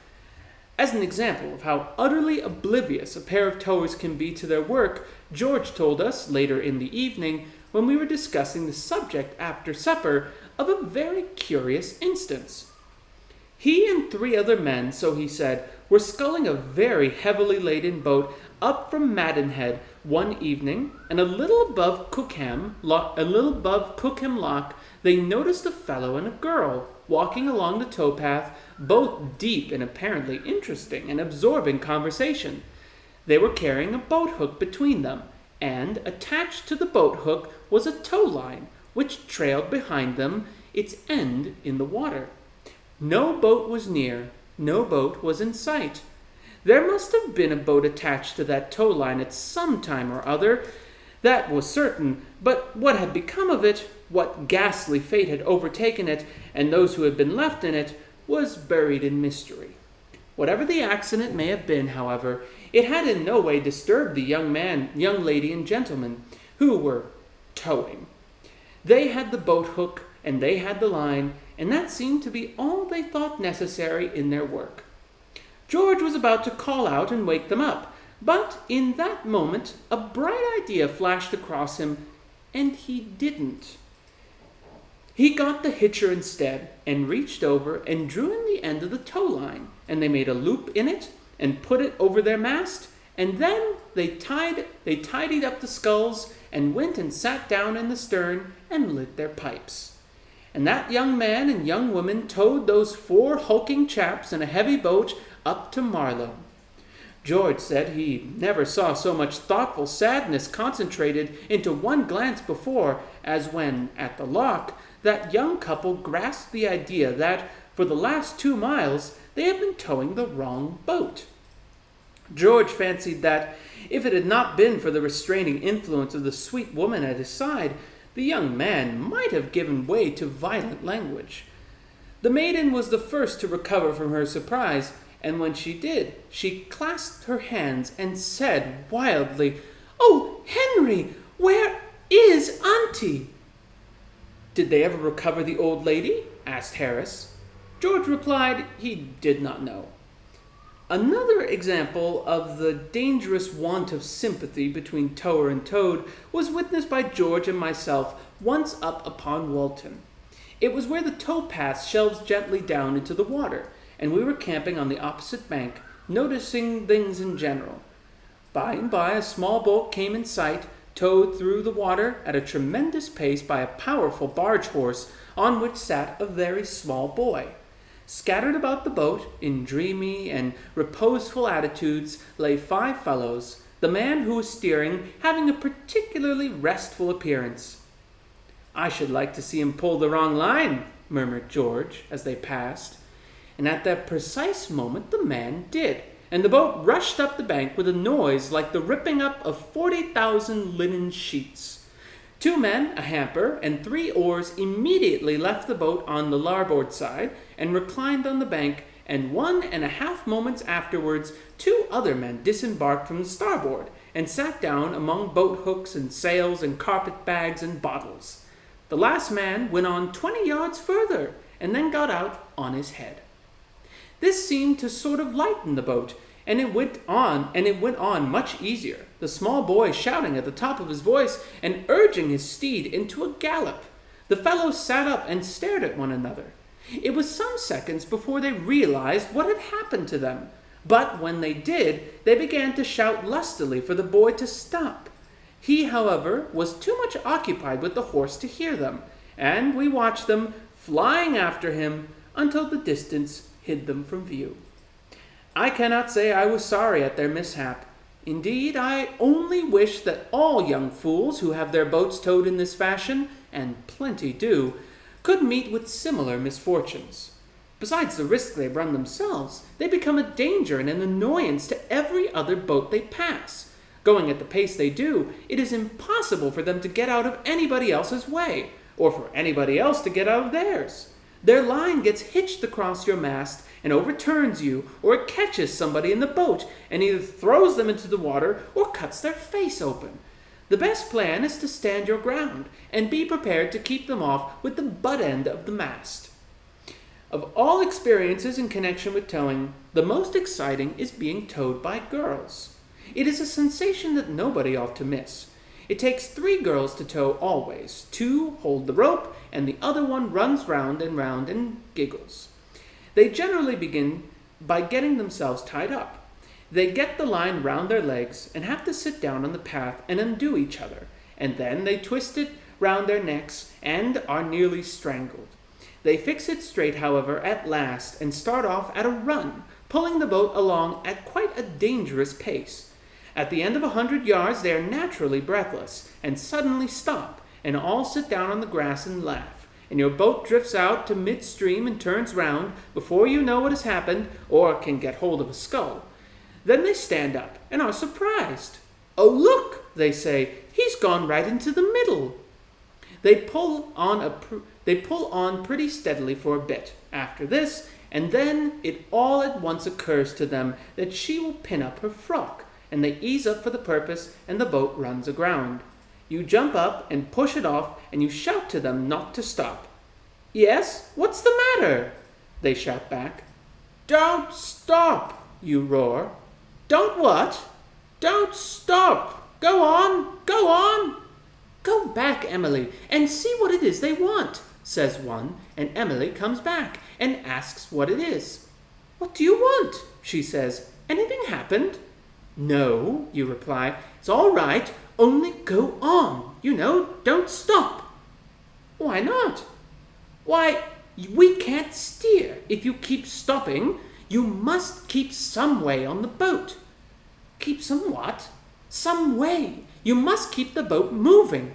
As an example of how utterly oblivious a pair of towers can be to their work, George told us, later in the evening, when we were discussing the subject after supper, of a very curious instance. He and 3 other men, so he said, were sculling a very heavily laden boat up from Maddenhead one evening, and a little above Cookham Lock, they noticed a fellow and a girl walking along the towpath, both deep in apparently interesting and absorbing conversation. They were carrying a boat hook between them, and attached to the boat hook was a tow line, which trailed behind them, its end in the water. No boat was near, no boat was in sight. There must have been a boat attached to that tow line at some time or other, that was certain, but what had become of it, what ghastly fate had overtaken it, and those who had been left in it, was buried in mystery. Whatever the accident may have been, however, it had in no way disturbed the young lady, and gentleman who were towing. They had the boat hook, and they had the line, and that seemed to be all they thought necessary in their work. George was about to call out and wake them up, but in that moment a bright idea flashed across him, and he didn't. He got the hitcher instead, and reached over and drew in the end of the tow line, and they made a loop in it, and put it over their mast, and then they tidied up the sculls, and went and sat down in the stern, and lit their pipes. And that young man and young woman towed those 4 hulking chaps in a heavy boat up to Marlow. George said he never saw so much thoughtful sadness concentrated into one glance before, as when, at the lock, that young couple grasped the idea that, for the last 2 miles, they had been towing the wrong boat. George fancied that, if it had not been for the restraining influence of the sweet woman at his side, the young man might have given way to violent language. The maiden was the first to recover from her surprise, and when she did, she clasped her hands and said wildly, "Oh, Henry, where is Auntie?" "Did they ever recover the old lady?" asked Harris. George replied he did not know. Another example of the dangerous want of sympathy between tower and towed was witnessed by George and myself once up upon Walton. It was where the tow path shelves gently down into the water, and we were camping on the opposite bank, noticing things in general. By and by, a small boat came in sight, towed through the water at a tremendous pace by a powerful barge horse on which sat a very small boy. Scattered about the boat, in dreamy and reposeful attitudes, lay 5 fellows, the man who was steering having a particularly restful appearance. "I should like to see him pull the wrong line," murmured George, as they passed. And at that precise moment the man did, and the boat rushed up the bank with a noise like the ripping up of 40,000 linen sheets. 2 men, a hamper, and 3 oars immediately left the boat on the larboard side and reclined on the bank, and 1.5 moments afterwards 2 other men disembarked from the starboard and sat down among boat hooks and sails and carpet bags and bottles. The last man went on 20 yards further and then got out on his head. This seemed to sort of lighten the boat, and it went on much easier, the small boy shouting at the top of his voice and urging his steed into a gallop. The fellows sat up and stared at one another. It was some seconds before they realized what had happened to them, but when they did, they began to shout lustily for the boy to stop. He, however, was too much occupied with the horse to hear them, and we watched them flying after him until the distance hid them from view. I cannot say I was sorry at their mishap. Indeed, I only wish that all young fools who have their boats towed in this fashion, and plenty do, could meet with similar misfortunes. Besides the risk they run themselves, they become a danger and an annoyance to every other boat they pass. Going at the pace they do, it is impossible for them to get out of anybody else's way, or for anybody else to get out of theirs. Their line gets hitched across your mast and overturns you, or it catches somebody in the boat and either throws them into the water or cuts their face open. The best plan is to stand your ground and be prepared to keep them off with the butt end of the mast. Of all experiences in connection with towing, the most exciting is being towed by girls. It is a sensation that nobody ought to miss. It takes 3 girls to tow always. 2 hold the rope, and the other one runs round and giggles. They generally begin by getting themselves tied up. They get the line round their legs and have to sit down on the path and undo each other, and then they twist it round their necks and are nearly strangled. They fix it straight, however, at last, and start off at a run, pulling the boat along at quite a dangerous pace. At the end of 100 yards they are naturally breathless, and suddenly stop, and all sit down on the grass and laugh, and your boat drifts out to midstream and turns round before you know what has happened, or can get hold of a scull. Then they stand up and are surprised. "Oh, look," they say, "he's gone right into the middle." They pull on pretty steadily for a bit after this, and then it all at once occurs to them that she will pin up her frock, and they ease up for the purpose, and the boat runs aground. You jump up and push it off, and you shout to them not to stop. "Yes, what's the matter?" they shout back. "Don't stop," you roar. "Don't what?" "Don't stop. Go on, go on." "Go back, Emily, and see what it is they want," says one, and Emily comes back and asks what it is. "What do you want?" she says. "Anything happened?" "No," you reply. "It's all right, only go on. Don't stop." "Why not?" "Why, we can't steer if you keep stopping. You must keep some way on the boat." "Keep some what?" "Some way. You must keep the boat moving."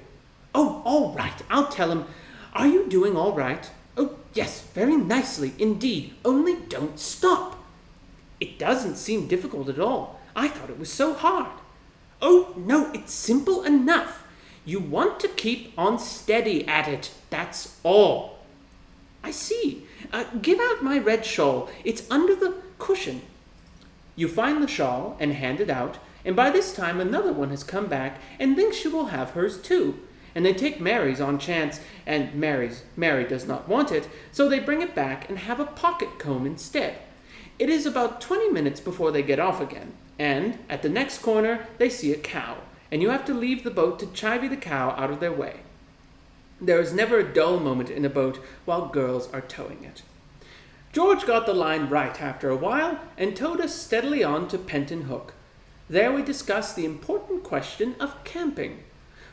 "Oh, all right, I'll tell him. Are you doing all right?" "Oh, yes, very nicely indeed, only don't stop." "It doesn't seem difficult at all. I thought it was so hard." "Oh, no, it's simple enough. You want to keep on steady at it, that's all." "I see. Give out my red shawl. It's under the cushion." You find the shawl and hand it out, and by this time another one has come back and thinks she will have hers too. And they take Mary's on chance, and Mary does not want it, so they bring it back and have a pocket comb instead. It is about 20 minutes before they get off again, and at the next corner they see a cow, and you have to leave the boat to chivy the cow out of their way. There is never a dull moment in a boat while girls are towing it. George got the line right after a while and towed us steadily on to Penton Hook. There we discussed the important question of camping.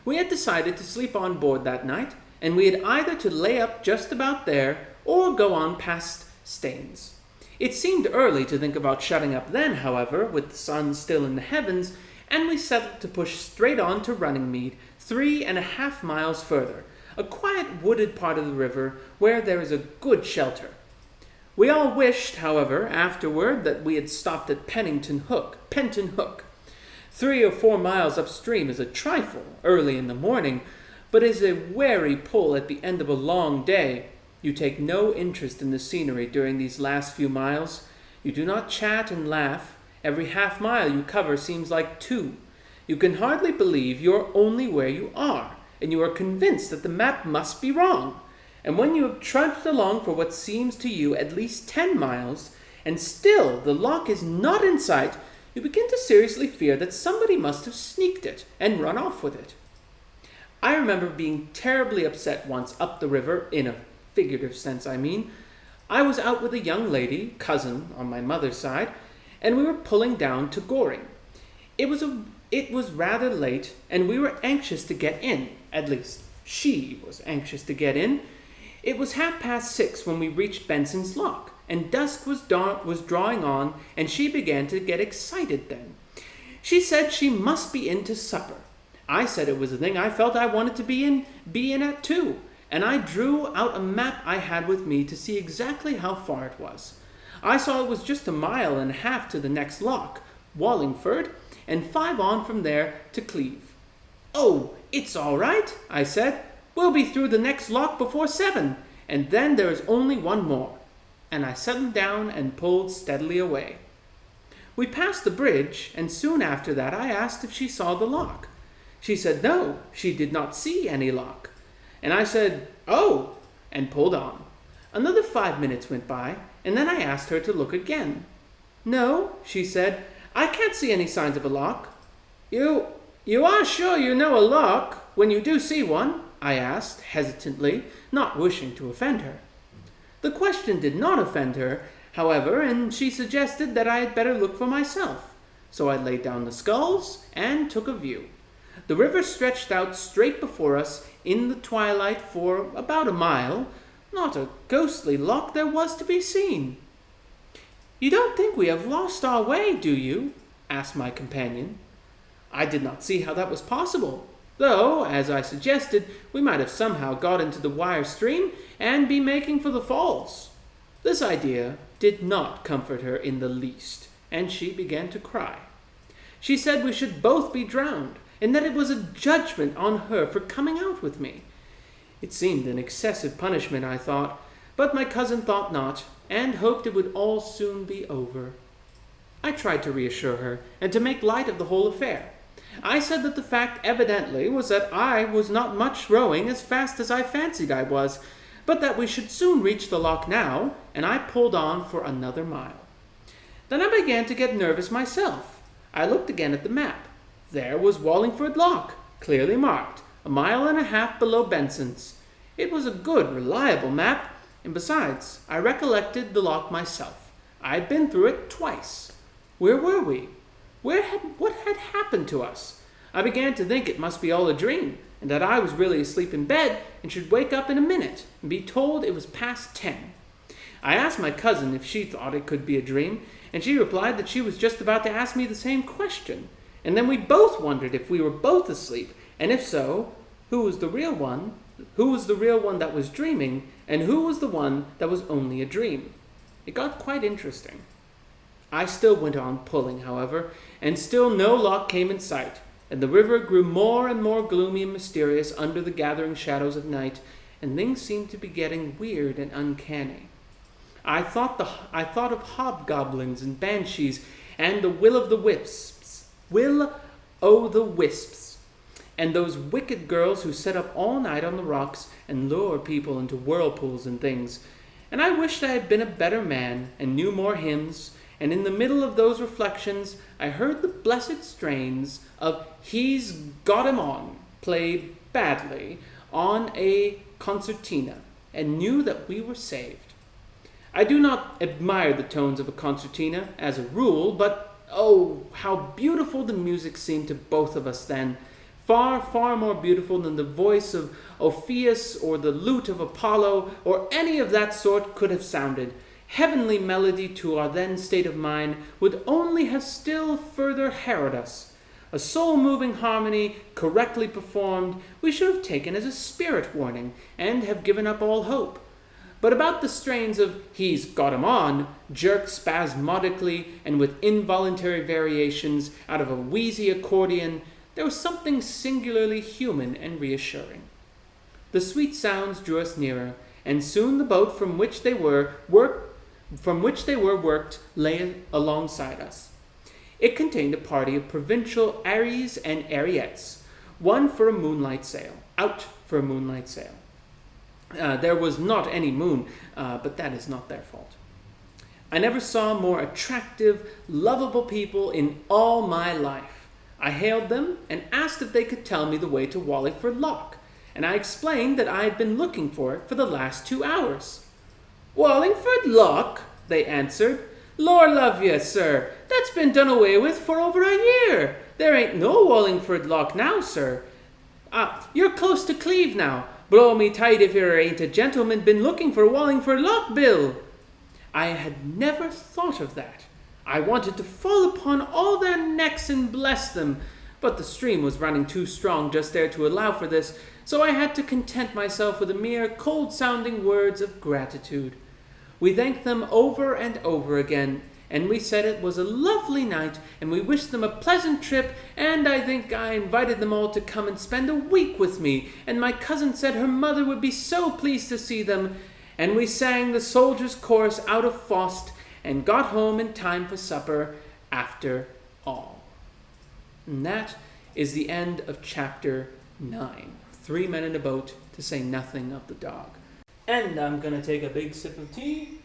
We had decided to sleep on board that night, and we had either to lay up just about there or go on past Staines. It seemed early to think about shutting up then, however, with the sun still in the heavens, and we settled to push straight on to Runningmead, 3.5 miles further, a quiet wooded part of the river where there is a good shelter. We all wished, however, afterward that we had stopped at Penton Hook. 3 or 4 miles upstream is a trifle early in the morning, but is a weary pull at the end of a long day. You take no interest in the scenery during these last few miles. You do not chat and laugh. Every half mile you cover seems like 2. You can hardly believe you are only where you are, and you are convinced that the map must be wrong. And when you have trudged along for what seems to you at least 10 miles, and still the loch is not in sight, you begin to seriously fear that somebody must have sneaked it and run off with it. I remember being terribly upset once up the river, in a figurative sense, I mean. I was out with a young lady, cousin on my mother's side, and we were pulling down to Goring. It was rather late, and we were anxious to get in. At least, she was anxious to get in. It was 6:30 when we reached Benson's Loch, and dusk was drawing on, and she began to get excited then. She said she must be in to supper. I said it was a thing I felt I wanted to be in at too, and I drew out a map I had with me to see exactly how far it was. I saw it was just 1.5 miles to the next loch, Wallingford, and 5 on from there to Cleve. "Oh, it's all right," I said. "We'll be through the next loch before 7, and then there is only one more." And I settled down and pulled steadily away. We passed the bridge, and soon after that I asked if she saw the loch. She said no, she did not see any loch. And I said, "Oh," and pulled on. Another 5 minutes went by, and then I asked her to look again. "No," she said, "I can't see any signs of a loch." You are sure you know a loch when you do see one?" I asked, hesitantly, not wishing to offend her. The question did not offend her, however, and she suggested that I had better look for myself. So I laid down the sculls and took a view. The river stretched out straight before us in the twilight for about 1 mile. Not a ghostly loch there was to be seen. "You don't think we have lost our way, do you?" asked my companion. I did not see how that was possible, though, as I suggested, we might have somehow got into the Wire stream and be making for the falls. This idea did not comfort her in the least, and she began to cry. She said we should both be drowned, and that it was a judgment on her for coming out with me. It seemed an excessive punishment, I thought, but my cousin thought not, and hoped it would all soon be over. I tried to reassure her, and to make light of the whole affair. I said that the fact evidently was that I was not much rowing as fast as I fancied I was, but that we should soon reach the loch now, and I pulled on for another mile. Then I began to get nervous myself. I looked again at the map. There was Wallingford Loch, clearly marked, 1.5 miles below Benson's. It was a good, reliable map, and besides, I recollected the loch myself. I had been through it twice. Where were we? What had happened to us? I began to think it must be all a dream, and that I was really asleep in bed and should wake up in a minute and be told it was past 10. I asked my cousin if she thought it could be a dream, and she replied that she was just about to ask me the same question. And then we both wondered if we were both asleep, and if so, who was the real one? Who was the real one that was dreaming, and who was the one that was only a dream? It got quite interesting. I still went on pulling, however, and still no loch came in sight, and the river grew more and more gloomy and mysterious under the gathering shadows of night, and things seemed to be getting weird and uncanny. I thought of hobgoblins and banshees, and the will-o'-the-wisps, and those wicked girls who sit up all night on the rocks and lure people into whirlpools and things. And I wished I had been a better man and knew more hymns, and in the middle of those reflections I heard the blessed strains of He's Got 'Em On played badly on a concertina, and knew that we were saved. I do not admire the tones of a concertina as a rule, but oh, how beautiful the music seemed to both of us then. Far, far more beautiful than the voice of Orpheus or the lute of Apollo or any of that sort could have sounded. Heavenly melody to our then state of mind would only have still further harrowed us. A soul-moving harmony, correctly performed, we should have taken as a spirit warning and have given up all hope. But about the strains of He's Got 'Em On, jerked spasmodically and with involuntary variations out of a wheezy accordion, there was something singularly human and reassuring. The sweet sounds drew us nearer, and soon the boat from which they were worked lay alongside us. It contained a party of provincial Aries and Ariettes, out for a moonlight sail. There was not any moon, but that is not their fault. I never saw more attractive, lovable people in all my life. I hailed them and asked if they could tell me the way to Wallingford Loch, and I explained that I had been looking for it for the last 2 hours. "Wallingford Loch?" they answered. "Lor love ye, sir, that's been done away with for over a year. There ain't no Wallingford Loch now, sir. You're close to Cleve now. Blow me tight if there ain't a gentleman been looking for Wallingford Loch, Bill." I had never thought of that. I wanted to fall upon all their necks and bless them, but the stream was running too strong just there to allow for this, so I had to content myself with a mere cold-sounding words of gratitude. We thanked them over and over again, and we said it was a lovely night, and we wished them a pleasant trip, and I think I invited them all to come and spend a week with me, and my cousin said her mother would be so pleased to see them, and we sang the Soldier's Chorus out of Faust, and got home in time for supper after all. And that is the end of chapter 9. 3 men in a boat, to say nothing of the dog. And I'm going to take a big sip of tea.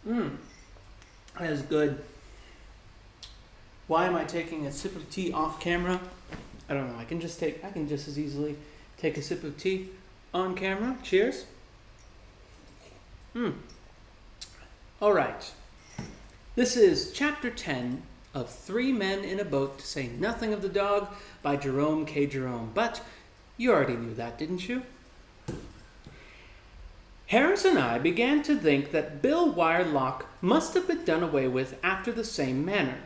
That is good. Why am I taking a sip of tea off camera? I don't know. I can just as easily take a sip of tea on camera. Cheers. All right. This is chapter 10 of 3 Men in a Boat, to say nothing of the dog, by Jerome K. Jerome. But you already knew that, didn't you? Harris and I began to think that Bill Wire Loch must have been done away with after the same manner.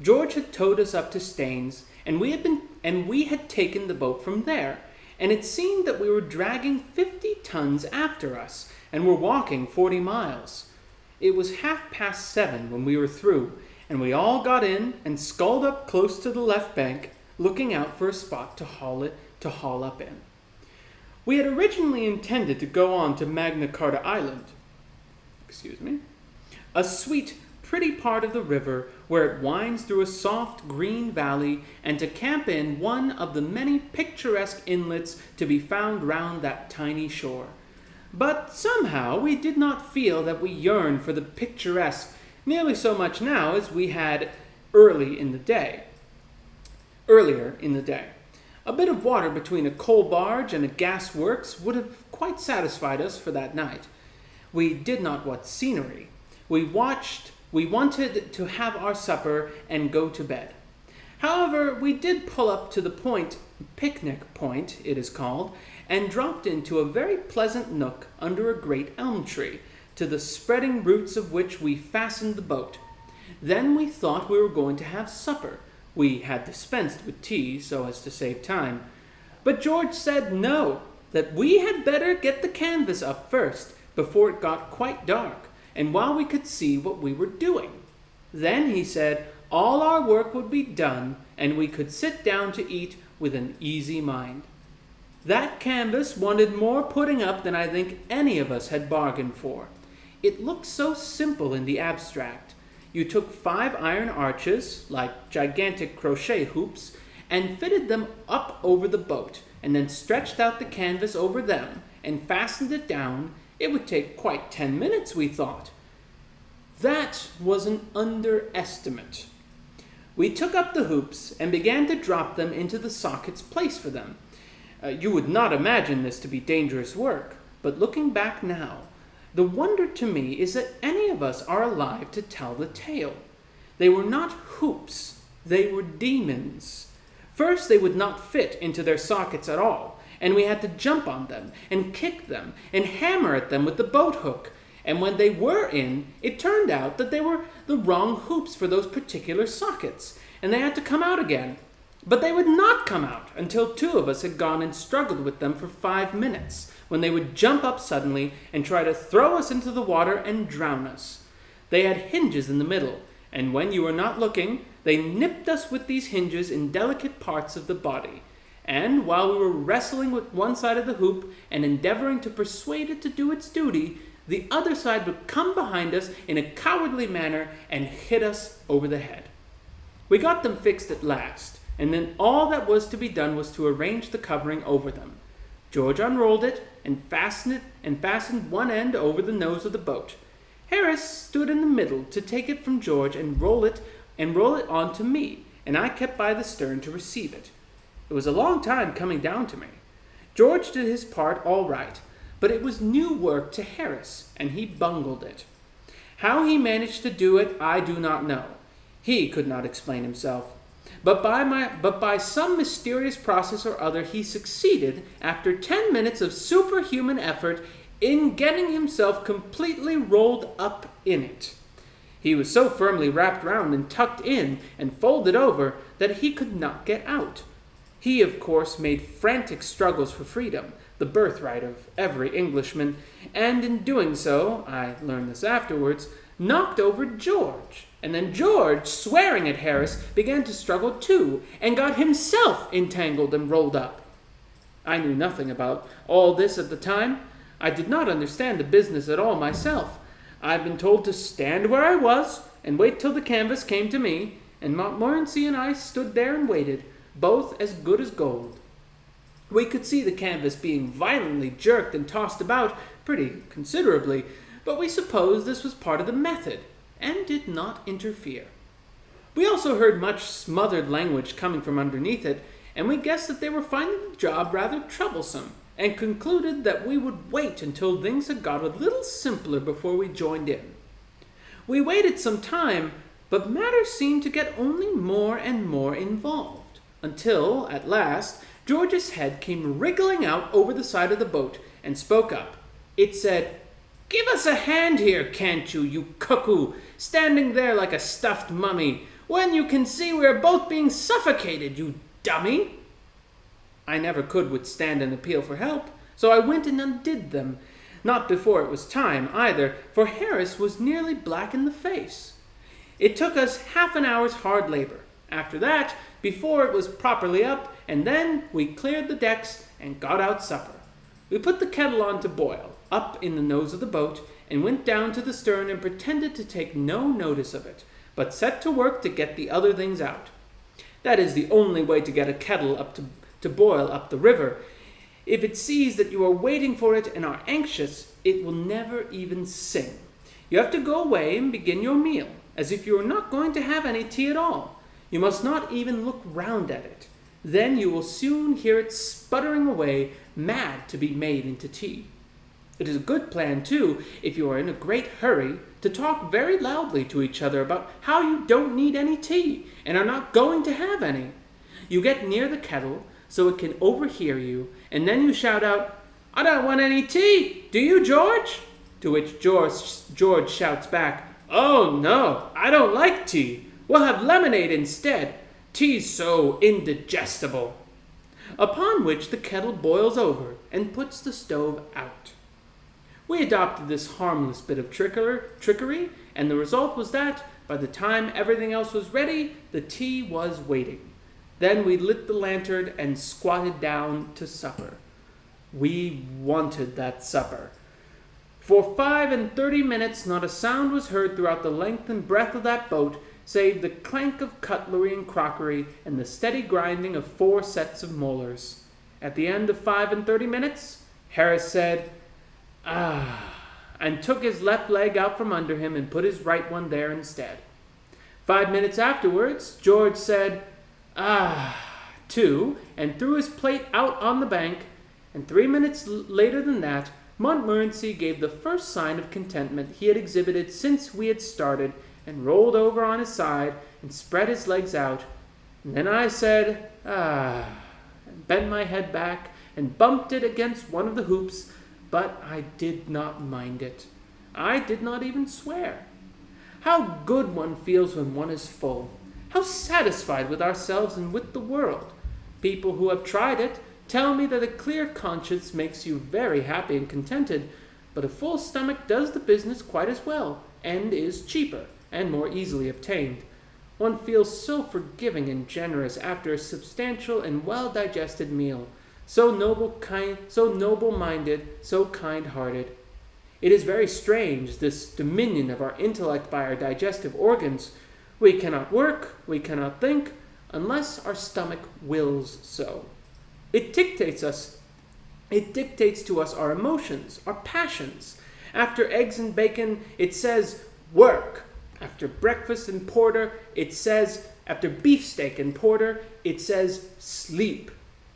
George had towed us up to Staines, and we had taken the boat from there, and it seemed that we were dragging 50 tons after us, and were walking 40 miles. It was 7:30 when we were through, and we all got in and sculled up close to the left bank, looking out for a spot to haul up in. We had originally intended to go on to Magna Carta Island, a sweet, pretty part of the river where it winds through a soft green valley, and to camp in one of the many picturesque inlets to be found round that tiny shore. But somehow we did not feel that we yearned for the picturesque nearly so much now as we had earlier in the day. A bit of water between a coal barge and a gas works would have quite satisfied us for that night. We did not want scenery. We wanted to have our supper and go to bed. However, we did pull up to the picnic point it is called, and dropped into a very pleasant nook under a great elm tree, to the spreading roots of which we fastened the boat. Then we thought we were going to have supper. We had dispensed with tea so as to save time. But George said no, that we had better get the canvas up first, before it got quite dark, and while we could see what we were doing. Then, he said, all our work would be done, and we could sit down to eat with an easy mind. That canvas wanted more putting up than I think any of us had bargained for. It looked so simple in the abstract. You took 5 iron arches, like gigantic crochet hoops, and fitted them up over the boat, and then stretched out the canvas over them, and fastened it down. It would take quite 10 minutes, we thought. That was an underestimate. We took up the hoops and began to drop them into the sockets placed for them. You would not imagine this to be dangerous work, but looking back now, the wonder to me is that any of us are alive to tell the tale. They were not hoops, they were demons. First, they would not fit into their sockets at all, and we had to jump on them, and kick them, and hammer at them with the boat hook. And when they were in, it turned out that they were the wrong hoops for those particular sockets, and they had to come out again. But they would not come out until 2 of us had gone and struggled with them for 5 minutes, when they would jump up suddenly and try to throw us into the water and drown us. They had hinges in the middle, and when you were not looking, they nipped us with these hinges in delicate parts of the body. And while we were wrestling with one side of the hoop and endeavoring to persuade it to do its duty, the other side would come behind us in a cowardly manner and hit us over the head. We got them fixed at last, and then all that was to be done was to arrange the covering over them. George unrolled it and fastened one end over the nose of the boat. Harris stood in the middle to take it from George and roll it on to me, and I kept by the stern to receive it. It was a long time coming down to me. George did his part all right, but it was new work to Harris, and he bungled it. How he managed to do it, I do not know. He could not explain himself. But by some mysterious process or other, he succeeded, after 10 minutes of superhuman effort, in getting himself completely rolled up in it. He was so firmly wrapped round and tucked in and folded over that he could not get out. He, of course, made frantic struggles for freedom, the birthright of every Englishman, and in doing so, I learned this afterwards, knocked over George. And then George, swearing at Harris, began to struggle too, and got himself entangled and rolled up. I knew nothing about all this at the time. I did not understand the business at all myself. I had been told to stand where I was, and wait till the canvas came to me, and Montmorency and I stood there and waited, both as good as gold. We could see the canvas being violently jerked and tossed about pretty considerably, but we supposed this was part of the method, and did not interfere. We also heard much smothered language coming from underneath it, and we guessed that they were finding the job rather troublesome, and concluded that we would wait until things had got a little simpler before we joined in. We waited some time, but matters seemed to get only more and more involved, until, at last, George's head came wriggling out over the side of the boat, and spoke up. It said, "Give us a hand here, can't you, you cuckoo, standing there like a stuffed mummy, when you can see we are both being suffocated, you dummy." I never could withstand an appeal for help, so I went and undid them. Not before it was time, either, for Harris was nearly black in the face. It took us half an hour's hard labor. After that, before it was properly up, and then we cleared the decks and got out supper. We put the kettle on to boil, up in the nose of the boat, and went down to the stern and pretended to take no notice of it, but set to work to get the other things out. That is the only way to get a kettle up to boil up the river. If it sees that you are waiting for it and are anxious, it will never even sing. You have to go away and begin your meal, as if you are not going to have any tea at all. You must not even look round at it. Then you will soon hear it sputtering away, mad to be made into tea. It is a good plan, too, if you are in a great hurry, to talk very loudly to each other about how you don't need any tea and are not going to have any. You get near the kettle so it can overhear you, and then you shout out, "I don't want any tea, do you, George?" To which George shouts back, "Oh, no, I don't like tea. We'll have lemonade instead. Tea's so indigestible." Upon which the kettle boils over and puts the stove out. We adopted this harmless bit of trickery, and the result was that, by the time everything else was ready, the tea was waiting. Then we lit the lantern and squatted down to supper. We wanted that supper. For 35 minutes not a sound was heard throughout the length and breadth of that boat, save the clank of cutlery and crockery and the steady grinding of 4 sets of molars. At the end of 35 minutes, Harris said, "Ah," and took his left leg out from under him and put his right one there instead. 5 minutes afterwards, George said, "Ah," too, and threw his plate out on the bank, and 3 minutes later than that, Montmorency gave the first sign of contentment he had exhibited since we had started, and rolled over on his side and spread his legs out. And then I said, "Ah," and bent my head back and bumped it against one of the hoops, but I did not mind it. I did not even swear. How good one feels when one is full. How satisfied with ourselves and with the world. People who have tried it tell me that a clear conscience makes you very happy and contented, but a full stomach does the business quite as well, and is cheaper and more easily obtained. One feels so forgiving and generous after a substantial and well-digested meal, so noble-minded, so kind-hearted. It is very strange, this dominion of our intellect by our digestive organs. We cannot work, we cannot think, unless our stomach wills so. It dictates to us our emotions, our passions. After eggs and bacon, it says, "Work." After breakfast and porter, it says, after beefsteak and porter, it says, "Sleep."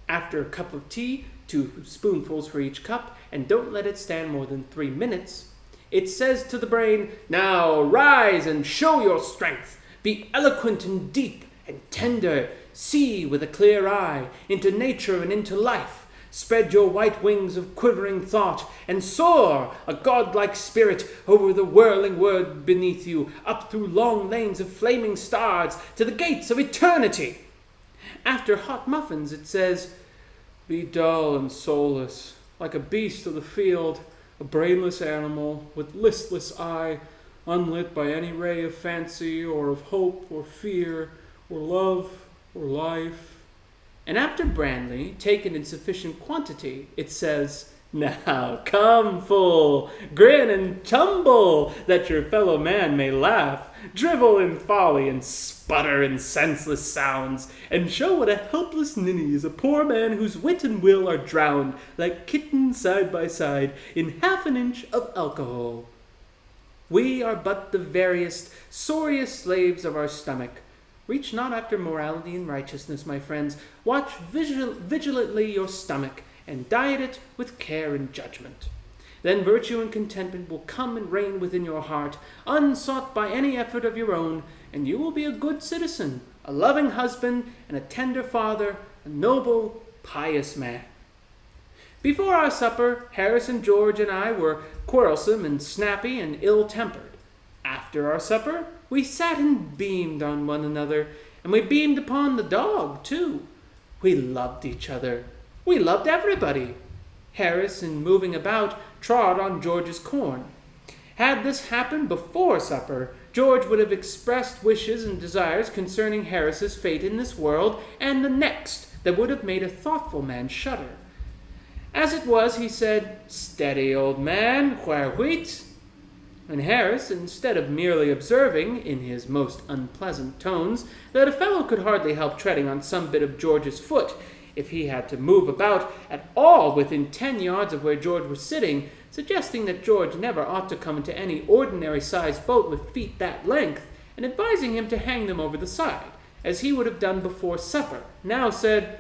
After a cup of tea, 2 spoonfuls for each cup, and don't let it stand more than 3 minutes, it says to the brain, "Now rise and show your strength. Be eloquent and deep and tender. See with a clear eye into nature and into life. Spread your white wings of quivering thought and soar, a godlike spirit, over the whirling world beneath you, up through long lanes of flaming stars to the gates of eternity." After hot muffins, it says, "Be dull and soulless, like a beast of the field, a brainless animal, with listless eye, unlit by any ray of fancy, or of hope, or fear, or love, or life." And after brandy, taken in sufficient quantity, it says, "Now come full, grin and tumble, that your fellow man may laugh, drivel in folly, and sputter in senseless sounds, and show what a helpless ninny is a poor man whose wit and will are drowned, like kittens side by side, in half an inch of alcohol." We are but the veriest, sorriest slaves of our stomach. Reach not after morality and righteousness, my friends. Watch vigilantly your stomach, and diet it with care and judgment. Then virtue and contentment will come and reign within your heart, unsought by any effort of your own, and you will be a good citizen, a loving husband, and a tender father, a noble, pious man. Before our supper, Harris and George and I were quarrelsome and snappy and ill-tempered. After our supper, we sat and beamed on one another, and we beamed upon the dog, too. We loved each other. We loved everybody. Harris, in moving about, trod on George's corn. Had this happened before supper, George would have expressed wishes and desires concerning Harris's fate in this world and the next that would have made a thoughtful man shudder. As it was, he said, "Steady, old man, where wheat?" And Harris, instead of merely observing, in his most unpleasant tones, that a fellow could hardly help treading on some bit of George's foot, if he had to move about at all within 10 yards of where George was sitting, suggesting that George never ought to come into any ordinary-sized boat with feet that length, and advising him to hang them over the side, as he would have done before supper, now said,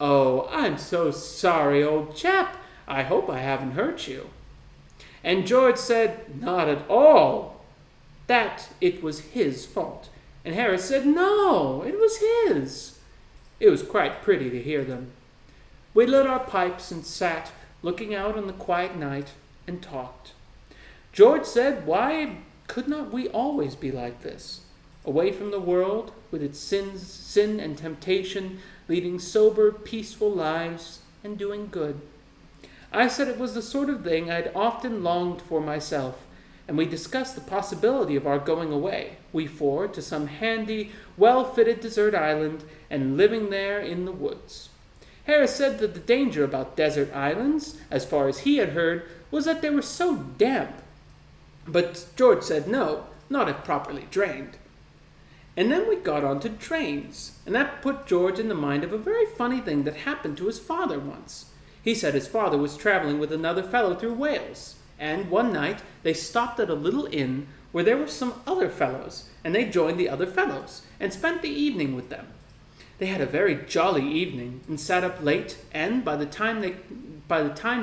"Oh, I'm so sorry, old chap. I hope I haven't hurt you." And George said, "Not at all," that it was his fault. And Harris said, "No, it was his." It was quite pretty to hear them. We lit our pipes and sat, looking out on the quiet night, and talked. George said, why could not we always be like this, away from the world, with its sin and temptation, leading sober, peaceful lives, and doing good? I said it was the sort of thing I'd often longed for myself, and we discussed the possibility of our going away, we four, to some handy, well-fitted desert island, and living there in the woods. Harris said that the danger about desert islands, as far as he had heard, was that they were so damp. But George said no, not if properly drained. And then we got on to drains, and that put George in the mind of a very funny thing that happened to his father once. He said his father was traveling with another fellow through Wales, and one night they stopped at a little inn where there were some other fellows, and they joined the other fellows, and spent the evening with them. They had a very jolly evening, and sat up late, and by the time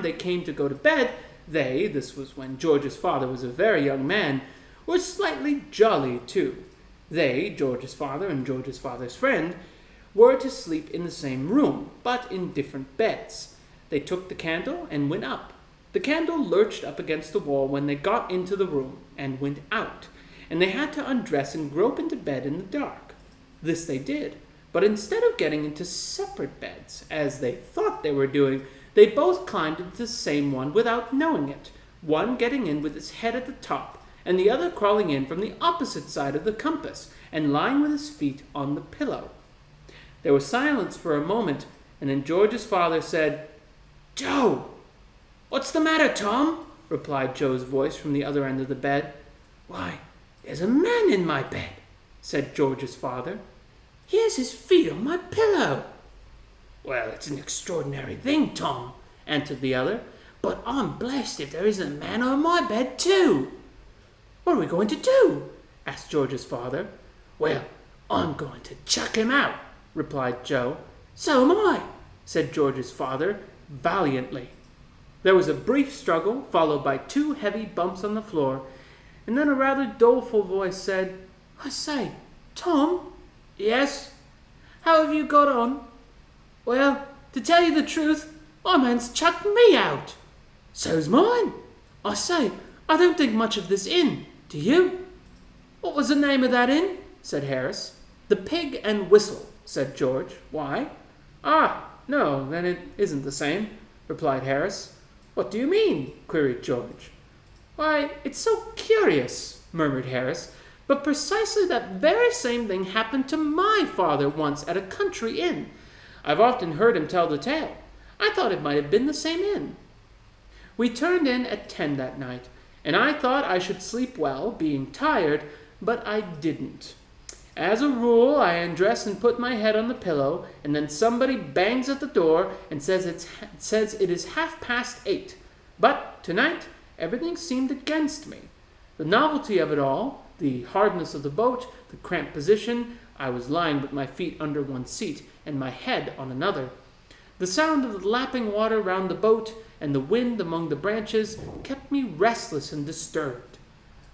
they came to go to bed, this was when George's father was a very young man, were slightly jolly too. They, George's father and George's father's friend, were to sleep in the same room, but in different beds. They took the candle and went up. The candle lurched up against the wall when they got into the room, and went out, and they had to undress and grope into bed in the dark. This they did, but instead of getting into separate beds, as they thought they were doing, they both climbed into the same one without knowing it, one getting in with his head at the top, and the other crawling in from the opposite side of the compass, and lying with his feet on the pillow. There was silence for a moment, and then George's father said, "Joe!" "What's the matter, Tom?" replied Joe's voice from the other end of the bed. "Why, there's a man in my bed," said George's father. "He has his feet on my pillow." "Well, it's an extraordinary thing, Tom," answered the other, "but I'm blessed if there isn't a man on my bed too." "What are we going to do?" asked George's father. "Well, I'm going to chuck him out," replied Joe. "So am I," said George's father, valiantly. There was a brief struggle, followed by 2 heavy bumps on the floor, and then a rather doleful voice said, "I say, Tom." "Yes?" "How have you got on?" "Well, to tell you the truth, my man's chucked me out." "So's mine." "I say, I don't think much of this inn. Do you?" "What was the name of that inn?" said Harris. "The Pig and Whistle," said George. "Why?" "Ah, no, then it isn't the same," replied Harris. "What do you mean?" queried George. "Why, it's so curious," murmured Harris, "but precisely that very same thing happened to my father once at a country inn. I've often heard him tell the tale. I thought it might have been the same inn." We turned in at 10 that night, and I thought I should sleep well, being tired, but I didn't. As a rule, I undress and put my head on the pillow, and then somebody bangs at the door and says it is 8:30. But tonight, everything seemed against me. The novelty of it all, the hardness of the boat, the cramped position — I was lying with my feet under one seat and my head on another — the sound of the lapping water round the boat, and the wind among the branches kept me restless and disturbed.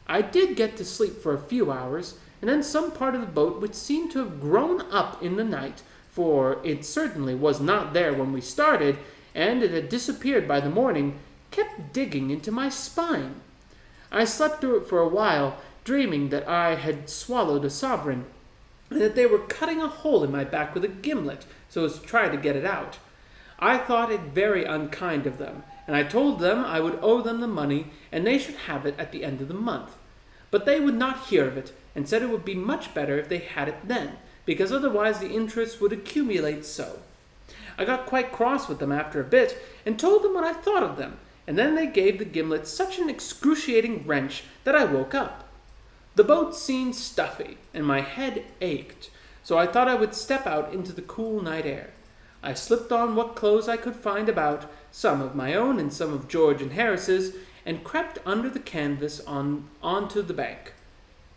I did get to sleep for a few hours, and then some part of the boat, which seemed to have grown up in the night, for it certainly was not there when we started, and it had disappeared by the morning, kept digging into my spine. I slept through it for a while, dreaming that I had swallowed a sovereign, and that they were cutting a hole in my back with a gimlet, so as to try to get it out. I thought it very unkind of them, and I told them I would owe them the money, and they should have it at the end of the month. But they would not hear of it, and said it would be much better if they had it then, because otherwise the interest would accumulate so. I got quite cross with them after a bit, and told them what I thought of them, and then they gave the gimlet such an excruciating wrench that I woke up. The boat seemed stuffy, and my head ached, so I thought I would step out into the cool night air. I slipped on what clothes I could find about, some of my own and some of George and Harris's, and crept under the canvas onto the bank.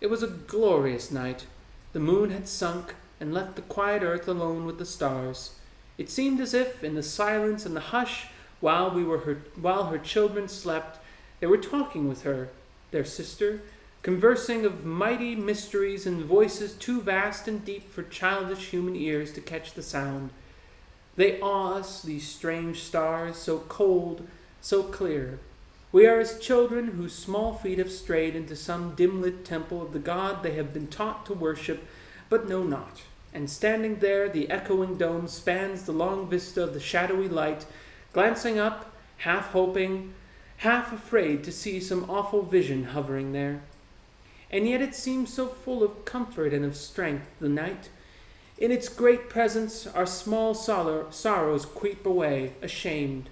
It was a glorious night. The moon had sunk and left the quiet earth alone with the stars. It seemed as if, in the silence and the hush, while her children slept, they were talking with her, their sister, conversing of mighty mysteries in voices too vast and deep for childish human ears to catch the sound. They awe us, these strange stars, so cold, so clear. We are as children whose small feet have strayed into some dim-lit temple of the God they have been taught to worship, but know not. And standing there, the echoing dome spans the long vista of the shadowy light, glancing up, half hoping, half afraid to see some awful vision hovering there. And yet it seems so full of comfort and of strength, the night. In its great presence our small sorrows creep away, ashamed.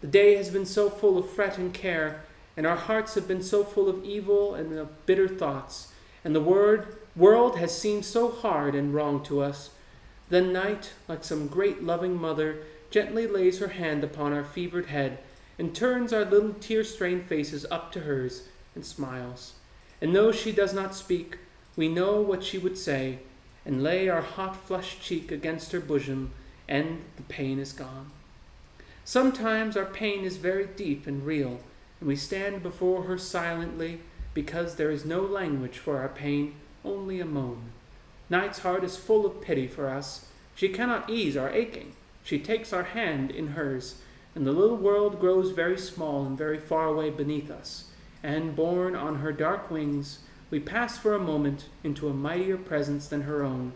The day has been so full of fret and care, and our hearts have been so full of evil and of bitter thoughts, and the world has seemed so hard and wrong to us. Then night, like some great loving mother, gently lays her hand upon our fevered head, and turns our little tear-stained faces up to hers, and smiles. And though she does not speak, we know what she would say, and lay our hot flushed cheek against her bosom, and the pain is gone. Sometimes our pain is very deep and real, and we stand before her silently, because there is no language for our pain, only a moan. Night's heart is full of pity for us. She cannot ease our aching. She takes our hand in hers, and the little world grows very small and very far away beneath us, and, borne on her dark wings, we pass for a moment into a mightier presence than her own,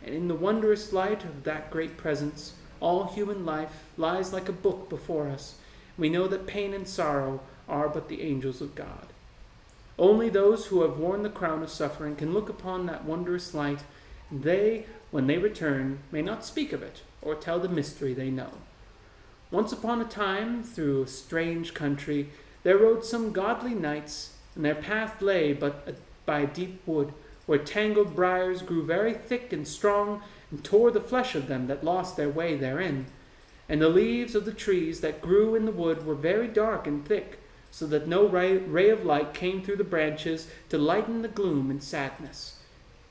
and in the wondrous light of that great presence, all human life lies like a book before us. We know that pain and sorrow are but the angels of God. Only those who have worn the crown of suffering can look upon that wondrous light, and they, when they return, may not speak of it or tell the mystery they know. Once upon a time, through a strange country, there rode some godly knights, and their path lay by a deep wood, where tangled briars grew very thick and strong, and tore the flesh of them that lost their way therein. And the leaves of the trees that grew in the wood were very dark and thick, so that no ray of light came through the branches to lighten the gloom and sadness.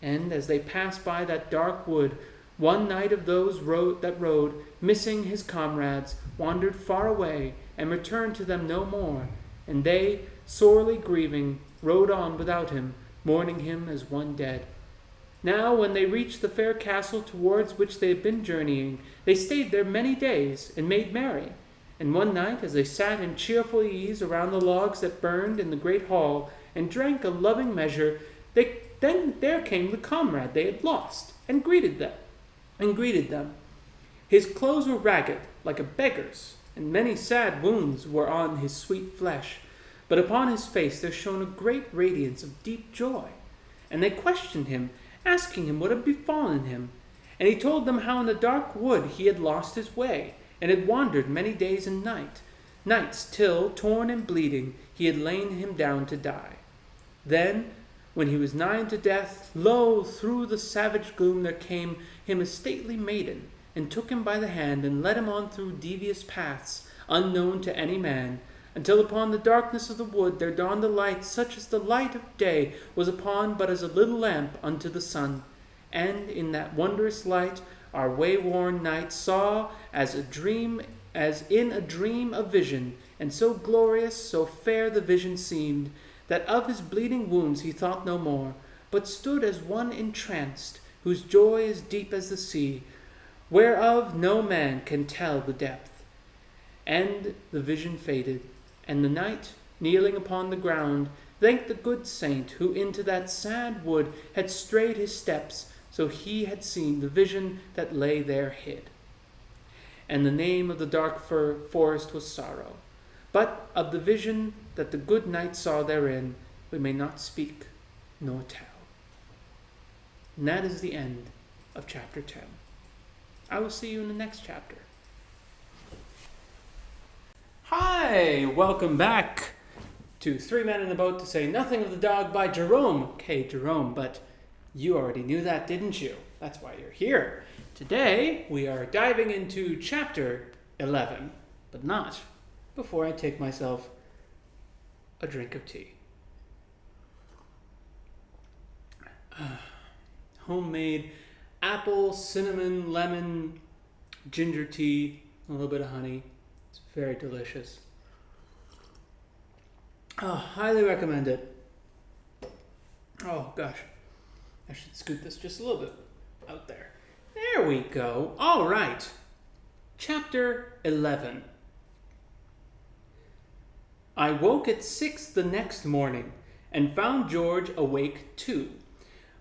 And as they passed by that dark wood, one knight of those that rode, missing his comrades, wandered far away, and returned to them no more, and they, sorely grieving, rode on without him, mourning him as one dead. Now, when they reached the fair castle towards which they had been journeying, they stayed there many days, and made merry. And one night, as they sat in cheerful ease around the logs that burned in the great hall, and drank a loving measure, then there came the comrade they had lost, and greeted them. His clothes were ragged, like a beggar's, and many sad wounds were on his sweet flesh, but upon his face there shone a great radiance of deep joy. And they questioned him, asking him what had befallen him. And he told them how in the dark wood he had lost his way, and had wandered many days and nights, till, torn and bleeding, he had lain him down to die. Then, when he was nigh to death, lo, through the savage gloom there came him a stately maiden, and took him by the hand, and led him on through devious paths, unknown to any man, until upon the darkness of the wood there dawned a light such as the light of day was upon but as a little lamp unto the sun. And in that wondrous light our wayworn knight saw as in a dream a vision, and so glorious, so fair the vision seemed, that of his bleeding wounds he thought no more, but stood as one entranced, whose joy is deep as the sea, whereof no man can tell the depth. And the vision faded, and the knight, kneeling upon the ground, thanked the good saint who into that sad wood had strayed his steps, so he had seen the vision that lay there hid. And the name of the dark forest was Sorrow. But of the vision that the good knight saw therein, we may not speak nor tell. And that is the end of chapter 10. I will see you in the next chapter. Hi, welcome back to Three Men in a Boat to Say Nothing of the Dog by Jerome. Okay, Jerome, but you already knew that, didn't you? That's why you're here. Today, we are diving into chapter 11, but not before I take myself a drink of tea. Homemade apple, cinnamon, lemon, ginger tea, a little bit of honey. It's very delicious. Oh, highly recommend it. Oh gosh, I should scoot this just a little bit out there. There we go. All right. Chapter 11. I woke at 6 the next morning and found George awake too.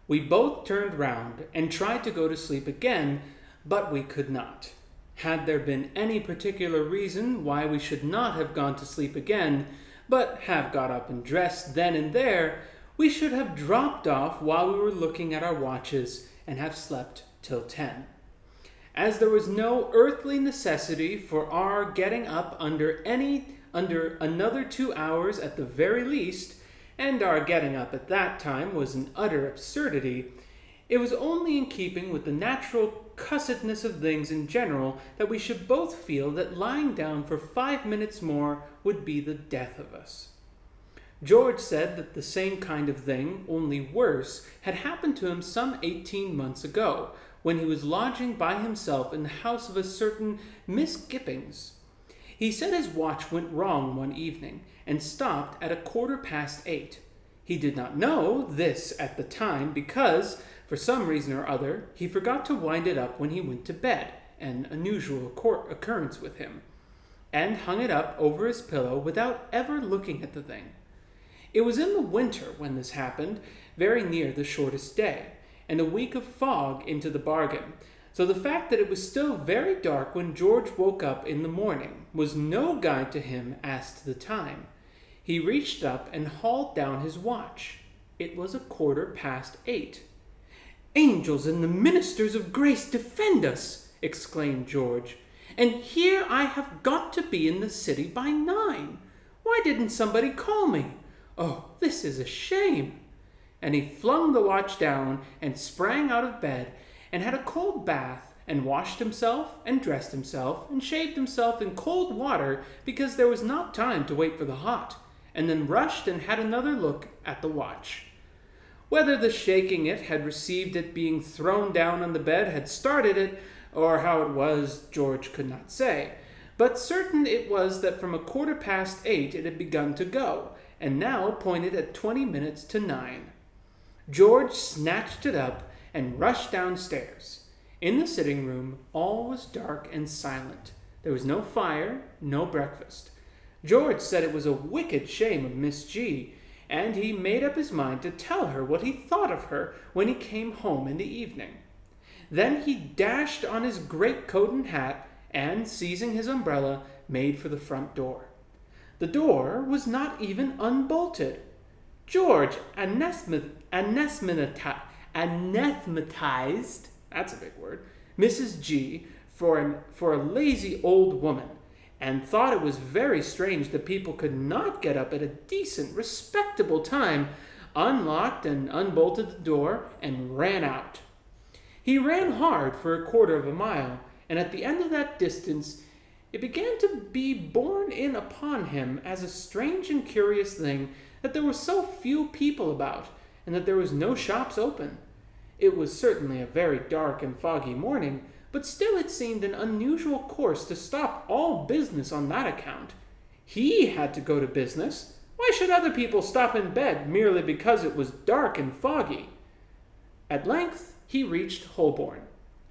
We both turned round and tried to go to sleep again, but we could not. Had there been any particular reason why we should not have gone to sleep again, but have got up and dressed then and there, we should have dropped off while we were looking at our watches and have slept till 10. As there was no earthly necessity for our getting up under another 2 hours at the very least, and our getting up at that time was an utter absurdity, it was only in keeping with the natural cussedness of things in general that we should both feel that lying down for 5 minutes more would be the death of us. George said that the same kind of thing, only worse, had happened to him some 18 months ago, when he was lodging by himself in the house of a certain Miss Gippings. He said his watch went wrong one evening, and stopped at 8:15. He did not know this at the time, because, for some reason or other, he forgot to wind it up when he went to bed, an unusual occurrence with him, and hung it up over his pillow without ever looking at the thing. It was in the winter when this happened, very near the shortest day, and a week of fog into the bargain, so the fact that it was still very dark when George woke up in the morning was no guide to him as to the time. He reached up and hauled down his watch. It was 8:15. "Angels and the ministers of grace defend us!" exclaimed George. "And here I have got to be in the city by 9. Why didn't somebody call me? Oh, this is a shame!" And he flung the watch down and sprang out of bed and had a cold bath and washed himself and dressed himself and shaved himself in cold water because there was not time to wait for the hot, and then rushed and had another look at the watch. Whether the shaking it had received it being thrown down on the bed had started it, or how it was, George could not say, but certain it was that from 8:15 it had begun to go, and now pointed at 20 minutes to 9. George snatched it up and rushed downstairs. In the sitting room, all was dark and silent. There was no fire, no breakfast. George said it was a wicked shame of Miss G, and he made up his mind to tell her what he thought of her when he came home in the evening. Then he dashed on his greatcoat and hat, and, seizing his umbrella, made for the front door. The door was not even unbolted. George anathematized, that's a big word, Mrs. G for a lazy old woman, and thought it was very strange that people could not get up at a decent, respectable time, unlocked and unbolted the door, and ran out. He ran hard for 1/4 of a mile, and at the end of that distance it began to be borne in upon him as a strange and curious thing that there were so few people about, and that there was no shops open. It was certainly a very dark and foggy morning, but still it seemed an unusual course to stop all business on that account. He had to go to business. Why should other people stop in bed merely because it was dark and foggy? At length he reached Holborn.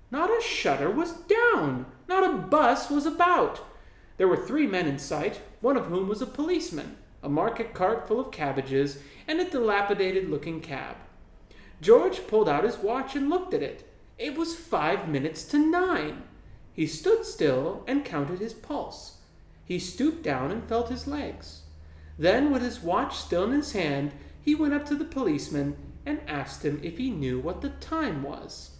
Not a shutter was down. Not a bus was about. There were 3 men in sight, one of whom was a policeman, a market cart full of cabbages, and a dilapidated-looking cab. George pulled out his watch and looked at it. It was 5 minutes to 9. He stood still and counted his pulse. He stooped down and felt his legs. Then, with his watch still in his hand, he went up to the policeman and asked him if he knew what the time was.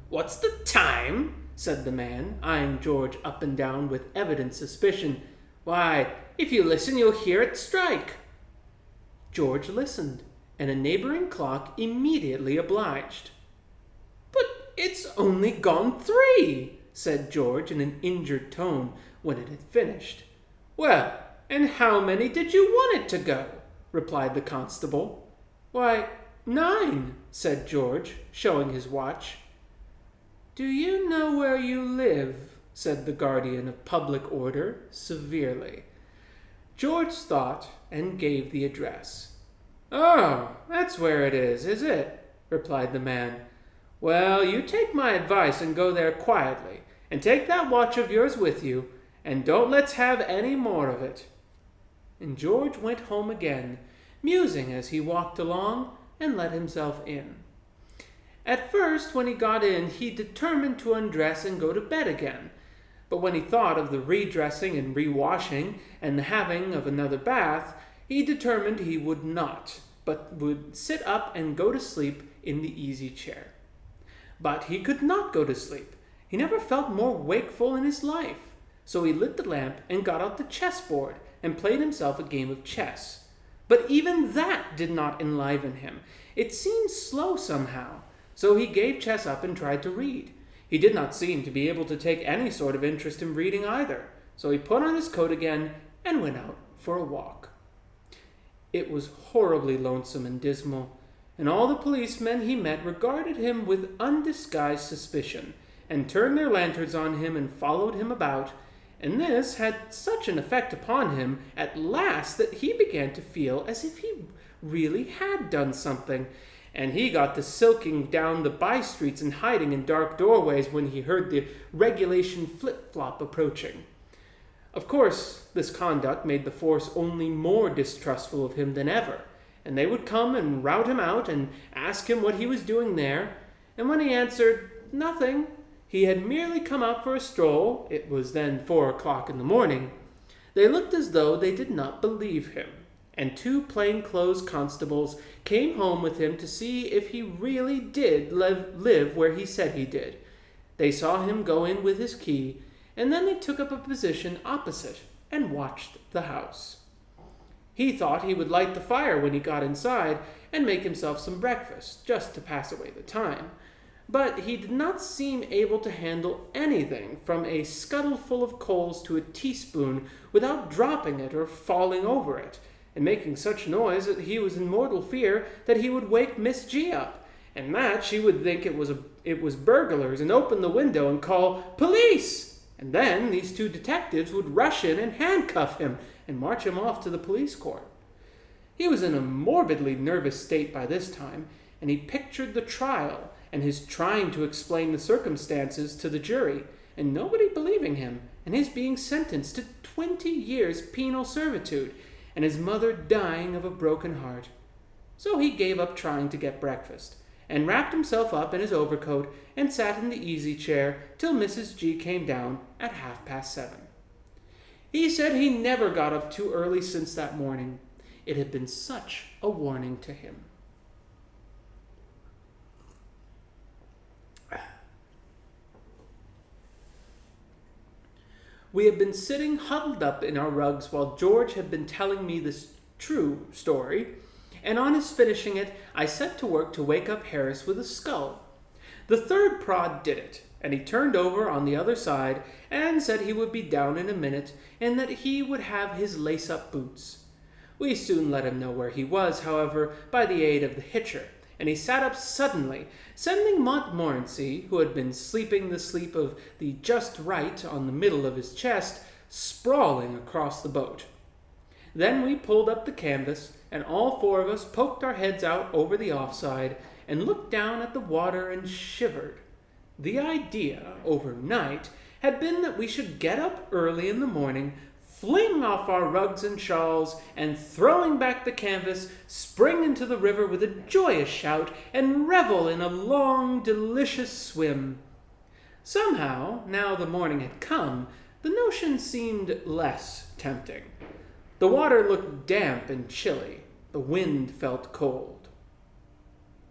"What's the time?" said the man, eyeing George up and down with evident suspicion. "Why, if you listen, you'll hear it strike." George listened, and a neighboring clock immediately obliged. "But it's only gone 3, said George in an injured tone when it had finished. "Well, and how many did you want it to go?" replied the constable. "Why, 9, said George, showing his watch. "Do you know where you live?" said the guardian of public order severely. George thought and gave the address. "Oh, that's where it is it?" replied the man. "Well, you take my advice and go there quietly, and take that watch of yours with you, and don't let's have any more of it." And George went home again, musing as he walked along, and let himself in. At first, when he got in, he determined to undress and go to bed again. But when he thought of the redressing and rewashing and the having of another bath, he determined he would not, but would sit up and go to sleep in the easy chair. But he could not go to sleep. He never felt more wakeful in his life. So he lit the lamp and got out the chessboard and played himself a game of chess. But even that did not enliven him. It seemed slow somehow. So he gave chess up and tried to read. He did not seem to be able to take any sort of interest in reading either. So he put on his coat again and went out for a walk. It was horribly lonesome and dismal, and all the policemen he met regarded him with undisguised suspicion, and turned their lanterns on him and followed him about, and this had such an effect upon him at last that he began to feel as if he really had done something, and he got to silking down the by-streets and hiding in dark doorways when he heard the regulation flip-flop approaching. Of course, this conduct made the force only more distrustful of him than ever, and they would come and rout him out and ask him what he was doing there, and when he answered nothing, he had merely come out for a stroll, it was then 4 o'clock in the morning, they looked as though they did not believe him, and 2 plain-clothes constables came home with him to see if he really did live where he said he did. They saw him go in with his key, and then they took up a position opposite and watched the house. He thought he would light the fire when he got inside and make himself some breakfast, just to pass away the time. But he did not seem able to handle anything from a scuttleful of coals to a teaspoon without dropping it or falling over it, and making such noise that he was in mortal fear that he would wake Miss G up, and that she would think it was burglars and open the window and call "Police!" And then these 2 detectives would rush in and handcuff him and march him off to the police court. He was in a morbidly nervous state by this time, and he pictured the trial and his trying to explain the circumstances to the jury, and nobody believing him, and his being sentenced to 20 years penal servitude, and his mother dying of a broken heart. So he gave up trying to get breakfast, and wrapped himself up in his overcoat and sat in the easy chair till Mrs. G came down at 7:30. He said he never got up too early since that morning. It had been such a warning to him. We had been sitting huddled up in our rugs while George had been telling me this true story, and on his finishing it, I set to work to wake up Harris with a skull. The 3rd prod did it, and he turned over on the other side and said he would be down in a minute and that he would have his lace-up boots. We soon let him know where he was, however, by the aid of the hitcher, and he sat up suddenly, sending Montmorency, who had been sleeping the sleep of the just right on the middle of his chest, sprawling across the boat. Then we pulled up the canvas, and all 4 of us poked our heads out over the offside and looked down at the water and shivered. The idea, overnight, had been that we should get up early in the morning, fling off our rugs and shawls, and throwing back the canvas, spring into the river with a joyous shout, and revel in a long, delicious swim. Somehow, now the morning had come, the notion seemed less tempting. The water looked damp and chilly. The wind felt cold.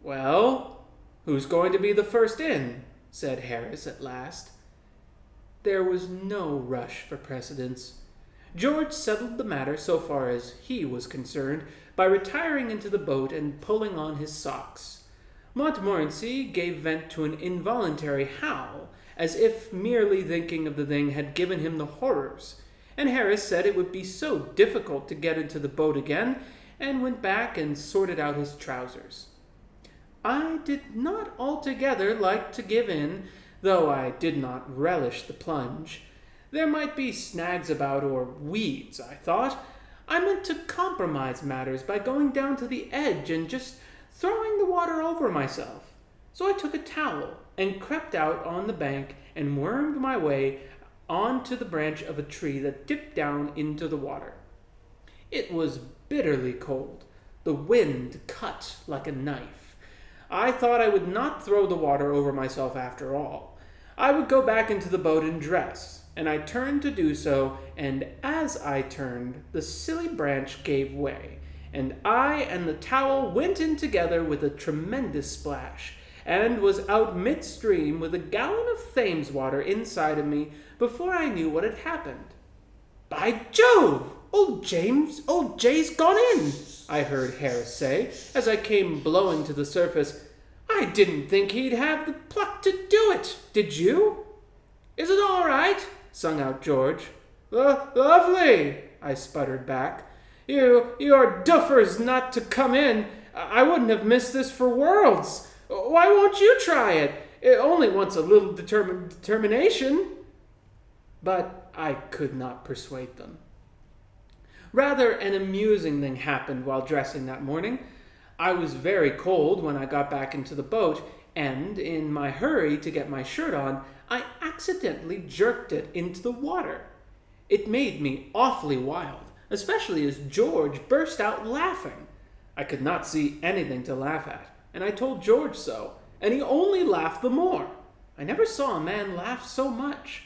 "Well, who's going to be the first in?" said Harris at last. There was no rush for precedence. George settled the matter so far as he was concerned by retiring into the boat and pulling on his socks. Montmorency gave vent to an involuntary howl, as if merely thinking of the thing had given him the horrors, and Harris said it would be so difficult to get into the boat again, and went back and sorted out his trousers. I did not altogether like to give in, though I did not relish the plunge. There might be snags about or weeds, I thought. I meant to compromise matters by going down to the edge and just throwing the water over myself. So I took a towel and crept out on the bank and wormed my way onto the branch of a tree that dipped down into the water. It was bitterly cold. The wind cut like a knife. I thought I would not throw the water over myself after all. I would go back into the boat and dress, and I turned to do so, and as I turned, the silly branch gave way, and I and the towel went in together with a tremendous splash, and was out midstream with a gallon of Thames water inside of me before I knew what had happened. "By Jove! Old Jay's gone in," I heard Harris say, as I came blowing to the surface. "I didn't think he'd have the pluck to do it. Did you?" "Is it all right?" sung out George. "Lovely," I sputtered back. You're duffers not to come in. I wouldn't have missed this for worlds. Why won't you try it? It only wants a little determination." But I could not persuade them. Rather an amusing thing happened while dressing that morning. I was very cold when I got back into the boat, and in my hurry to get my shirt on, I accidentally jerked it into the water. It made me awfully wild, especially as George burst out laughing. I could not see anything to laugh at, and I told George so, and he only laughed the more. I never saw a man laugh so much.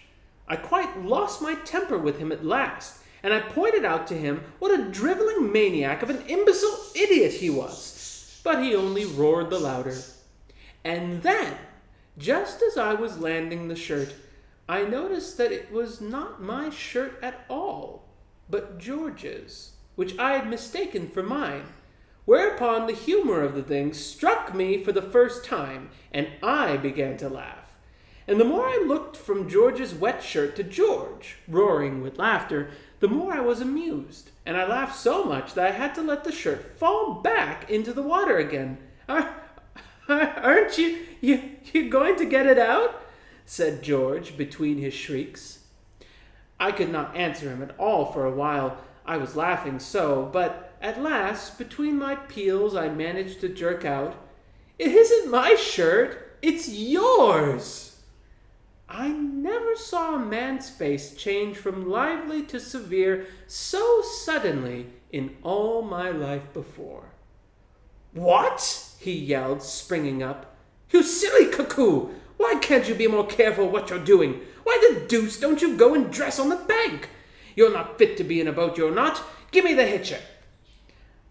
I quite lost my temper with him at last, and I pointed out to him what a driveling maniac of an imbecile idiot he was, but he only roared the louder. And then, just as I was landing the shirt, I noticed that it was not my shirt at all, but George's, which I had mistaken for mine, whereupon the humor of the thing struck me for the first time, and I began to laugh. And the more I looked from George's wet shirt to George, roaring with laughter, the more I was amused, and I laughed so much that I had to let the shirt fall back into the water again. "Aren't you going to get it out?" said George between his shrieks. I could not answer him at all for a while. I was laughing so, but at last, between my peals, I managed to jerk out, "It isn't my shirt, it's yours." I never saw a man's face change from lively to severe so suddenly in all my life before. "What?" he yelled, springing up. "You silly cuckoo! Why can't you be more careful what you're doing? Why the deuce don't you go and dress on the bank? You're not fit to be in a boat, you're not. Give me the hitcher."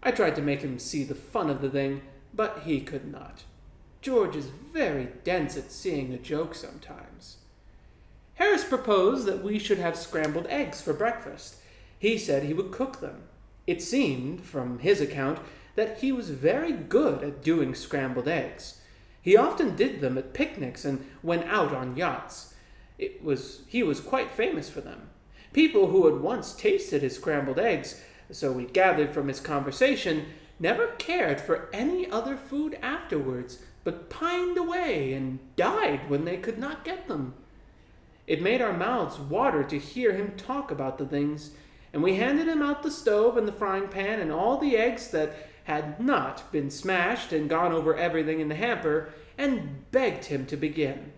I tried to make him see the fun of the thing, but he could not. George is very dense at seeing a joke sometimes. Harris proposed that we should have scrambled eggs for breakfast. He said he would cook them. It seemed, from his account, that he was very good at doing scrambled eggs. He often did them at picnics and went out on yachts. He was quite famous for them. People who had once tasted his scrambled eggs, so we gathered from his conversation, never cared for any other food afterwards, but pined away and died when they could not get them. It made our mouths water to hear him talk about the things, and we handed him out the stove and the frying pan and all the eggs that had not been smashed and gone over everything in the hamper, and begged him to begin.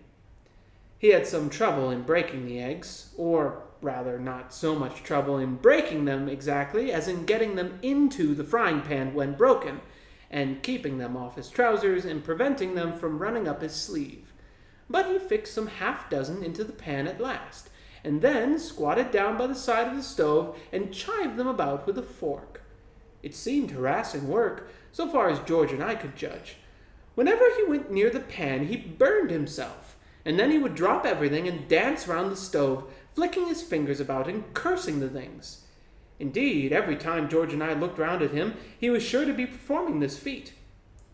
He had some trouble in breaking the eggs, or rather not so much trouble in breaking them exactly as in getting them into the frying pan when broken, and keeping them off his trousers and preventing them from running up his sleeve. But he fixed some half-dozen into the pan at last, and then squatted down by the side of the stove and chived them about with a fork. It seemed harassing work, so far as George and I could judge. Whenever he went near the pan, he burned himself, and then he would drop everything and dance round the stove, flicking his fingers about and cursing the things. Indeed, every time George and I looked round at him, he was sure to be performing this feat.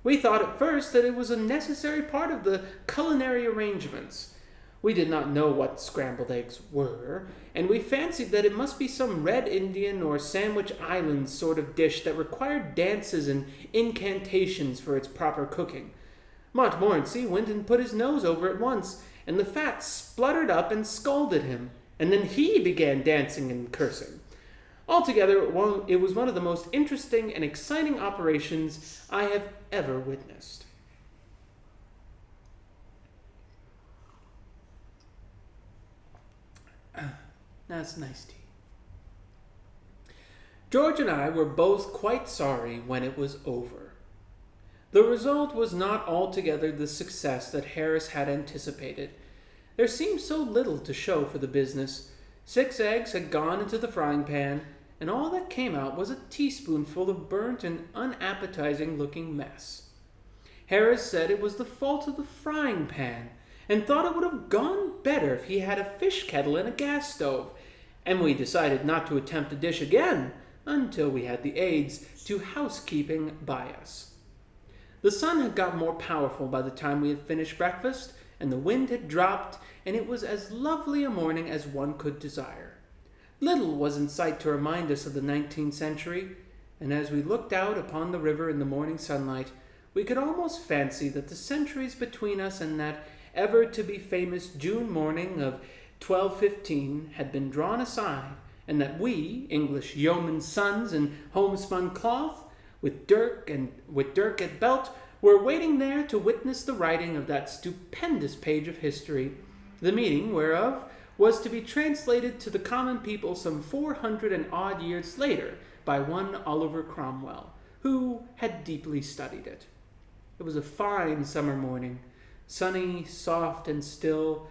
We thought at first that it was a necessary part of the culinary arrangements. We did not know what scrambled eggs were, and we fancied that it must be some Red Indian or Sandwich Islands sort of dish that required dances and incantations for its proper cooking. Montmorency went and put his nose over at once, and the fat spluttered up and scolded him, and then he began dancing and cursing. Altogether, it was one of the most interesting and exciting operations I have ever witnessed. That's nice tea. George and I were both quite sorry when it was over. The result was not altogether the success that Harris had anticipated. There seemed so little to show for the business. 6 eggs had gone into the frying pan, and all that came out was a teaspoonful of burnt and unappetizing-looking mess. Harris said it was the fault of the frying pan, and thought it would have gone better if he had a fish kettle and a gas stove, and we decided not to attempt the dish again until we had the aids to housekeeping by us. The sun had got more powerful by the time we had finished breakfast, and the wind had dropped, and it was as lovely a morning as one could desire. Little was in sight to remind us of the 19th century, and as we looked out upon the river in the morning sunlight, we could almost fancy that the centuries between us and that ever-to-be-famous June morning of 1215 had been drawn aside, and that we, English yeomen's sons in homespun cloth, with dirk at belt, were waiting there to witness the writing of that stupendous page of history, the meaning whereof was to be translated to the common people some 400 and odd years later by one Oliver Cromwell, who had deeply studied it. It was a fine summer morning, sunny, soft, and still,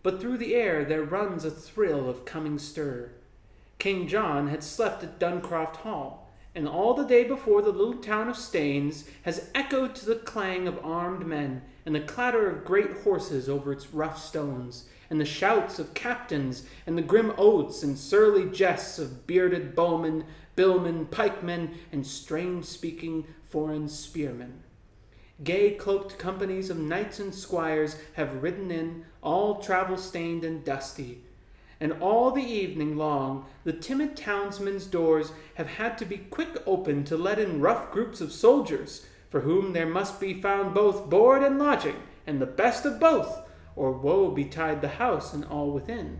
but through the air there runs a thrill of coming stir. King John had slept at Duncroft Hall, and all the day before the little town of Staines has echoed to the clang of armed men, and the clatter of great horses over its rough stones, and the shouts of captains, and the grim oaths and surly jests of bearded bowmen, billmen, pikemen, and strange-speaking foreign spearmen. Gay cloaked companies of knights and squires have ridden in, all travel-stained and dusty, and all the evening long the timid townsmen's doors have had to be quick opened to let in rough groups of soldiers, for whom there must be found both board and lodging, and the best of both, or woe betide the house and all within.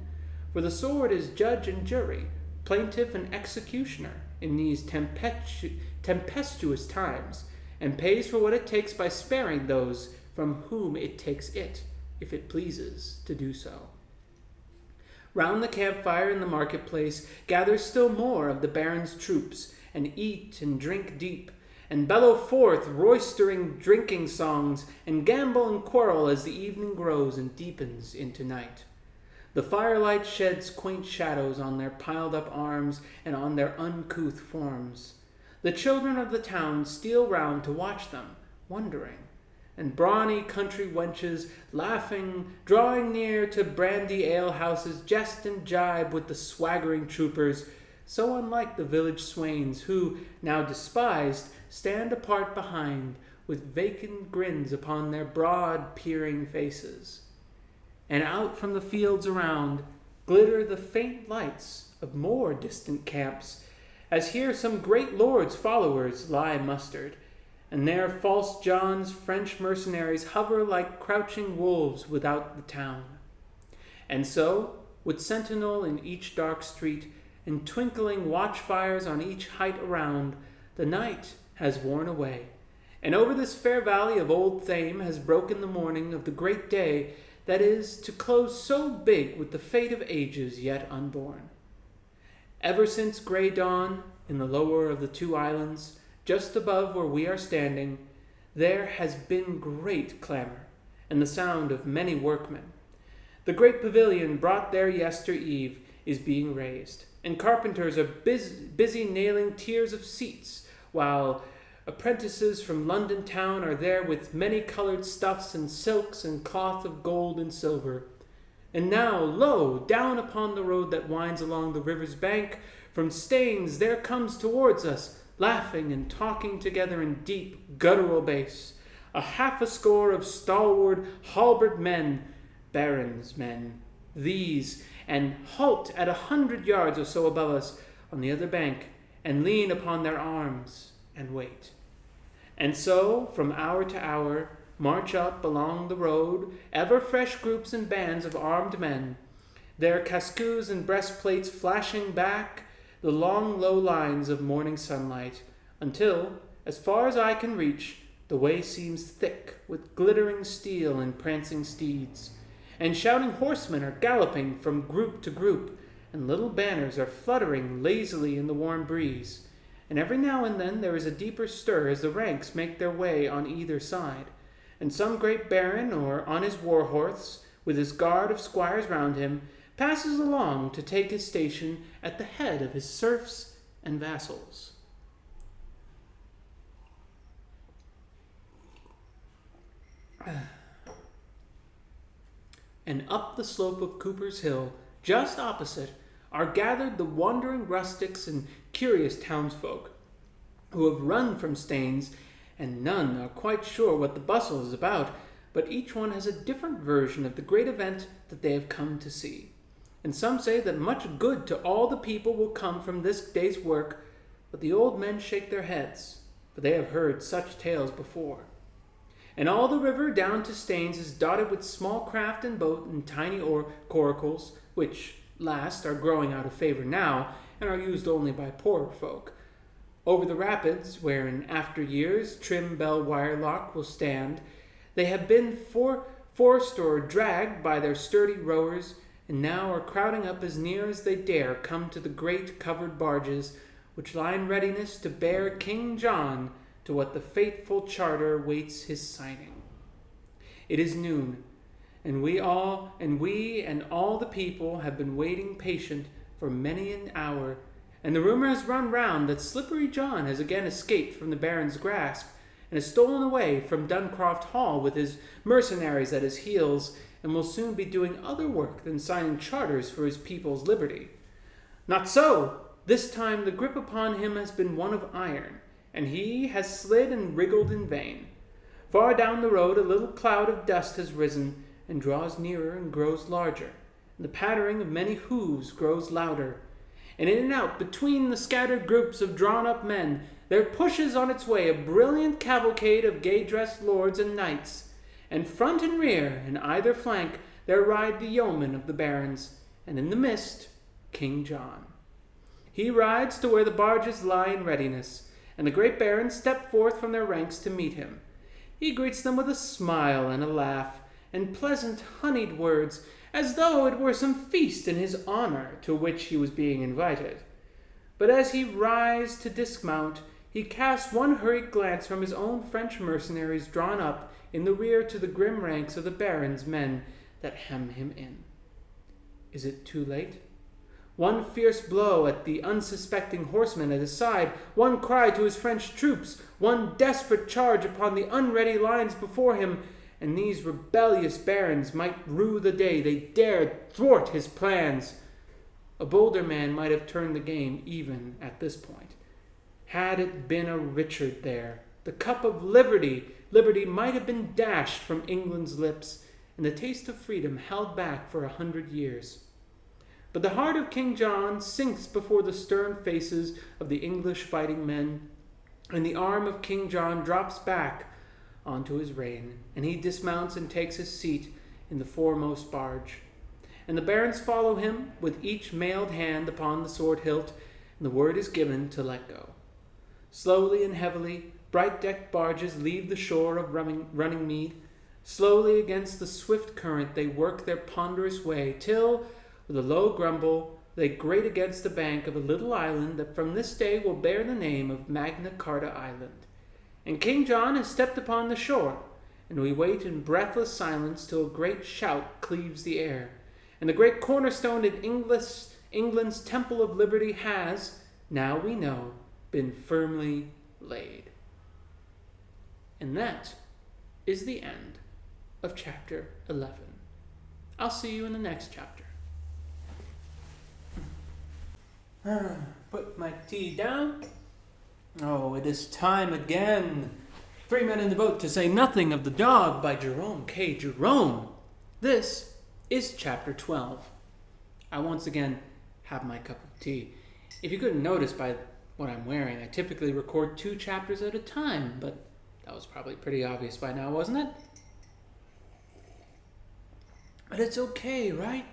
For the sword is judge and jury, plaintiff and executioner in these tempestuous times, and pays for what it takes by sparing those from whom it takes it, if it pleases to do so. Round the campfire in the marketplace gather still more of the baron's troops, and eat and drink deep, and bellow forth roistering drinking songs, and gambol and quarrel as the evening grows and deepens into night. The firelight sheds quaint shadows on their piled-up arms and on their uncouth forms. The children of the town steal round to watch them, wondering, and brawny country wenches, laughing, drawing near to brandy ale-houses, jest and jibe with the swaggering troopers, so unlike the village swains who, now despised, stand apart behind, with vacant grins upon their broad, peering faces. And out from the fields around glitter the faint lights of more distant camps, as here some great lord's followers lie mustered, and there false John's French mercenaries hover like crouching wolves without the town. And so, with sentinel in each dark street, and twinkling watchfires on each height around, the night has worn away, and over this fair valley of old Thame has broken the morning of the great day that is to close so big with the fate of ages yet unborn. Ever since grey dawn, in the lower of the 2 islands, just above where we are standing, there has been great clamor, and the sound of many workmen. The great pavilion brought there yester eve is being raised, and carpenters are busy nailing tiers of seats, while apprentices from London town are there with many-colored stuffs and silks and cloth of gold and silver. And now, lo, down upon the road that winds along the river's bank, from Staines there comes towards us, laughing and talking together in deep, guttural bass, half a score of stalwart, halberd men, barons' men, these, and halt at 100 yards or so above us on the other bank, and lean upon their arms, and wait. And so, from hour to hour, march up along the road ever fresh groups and bands of armed men, their cascous and breastplates flashing back the long low lines of morning sunlight, until, as far as eye can reach, the way seems thick with glittering steel and prancing steeds, and shouting horsemen are galloping from group to group, and little banners are fluttering lazily in the warm breeze, and every now and then there is a deeper stir as the ranks make their way on either side, and some great baron, or on his war horse, with his guard of squires round him, passes along to take his station at the head of his serfs and vassals. And up the slope of Cooper's Hill, just opposite, are gathered the wandering rustics and curious townsfolk, who have run from Staines, and none are quite sure what the bustle is about, but each one has a different version of the great event that they have come to see. And some say that much good to all the people will come from this day's work, but the old men shake their heads, for they have heard such tales before. And all the river down to Staines is dotted with small craft and boat and tiny coracles, which last are growing out of favor now, and are used only by poorer folk. Over the rapids, where in after years trim bell wire lock will stand, they have been forced or dragged by their sturdy rowers, and now are crowding up as near as they dare come to the great covered barges, which lie in readiness to bear King John to what the fateful charter waits his signing. It is noon, and we and all the people have been waiting patient for many an hour, and the rumor has run round that Slippery John has again escaped from the baron's grasp, and has stolen away from Duncroft Hall with his mercenaries at his heels, and will soon be doing other work than signing charters for his people's liberty. Not so! This time the grip upon him has been one of iron, and he has slid and wriggled in vain. Far down the road a little cloud of dust has risen, and draws nearer and grows larger, and the pattering of many hoofs grows louder, and in and out between the scattered groups of drawn-up men there pushes on its way a brilliant cavalcade of gay-dressed lords and knights, and front and rear and either flank there ride the yeomen of the barons, and in the midst King John. He rides to where the barges lie in readiness, and the great barons step forth from their ranks to meet him. He greets them with a smile and a laugh, and pleasant honeyed words, as though it were some feast in his honor to which he was being invited. But as he rises to dismount, he casts one hurried glance from his own French mercenaries drawn up in the rear to the grim ranks of the baron's men that hem him in. Is it too late? One fierce blow at the unsuspecting horsemen at his side, one cry to his French troops, one desperate charge upon the unready lines before him, and these rebellious barons might rue the day they dared thwart his plans. A bolder man might have turned the game even at this point. Had it been a Richard there, the cup of liberty might have been dashed from England's lips, and the taste of freedom held back for 100 years. But the heart of King John sinks before the stern faces of the English fighting men, and the arm of King John drops back onto his rein, and he dismounts and takes his seat in the foremost barge. And the barons follow him, with each mailed hand upon the sword hilt, and the word is given to let go. Slowly and heavily, bright-decked barges leave the shore of Runningmead. Slowly against the swift current they work their ponderous way, till, with a low grumble, they grate against the bank of a little island that from this day will bear the name of Magna Carta Island. And King John has stepped upon the shore, and we wait in breathless silence till a great shout cleaves the air, and the great cornerstone in England's Temple of Liberty has, now we know, been firmly laid. And that is the end of chapter 11. I'll see you in the next chapter. Put my tea down. Oh, it is time again. 3 Men in the Boat, to Say Nothing of the Dog, by Jerome K. Jerome. This is chapter 12. I once again have my cup of tea. If you couldn't notice by what I'm wearing, I typically record 2 chapters at a time, but that was probably pretty obvious by now, wasn't it? But it's okay, right?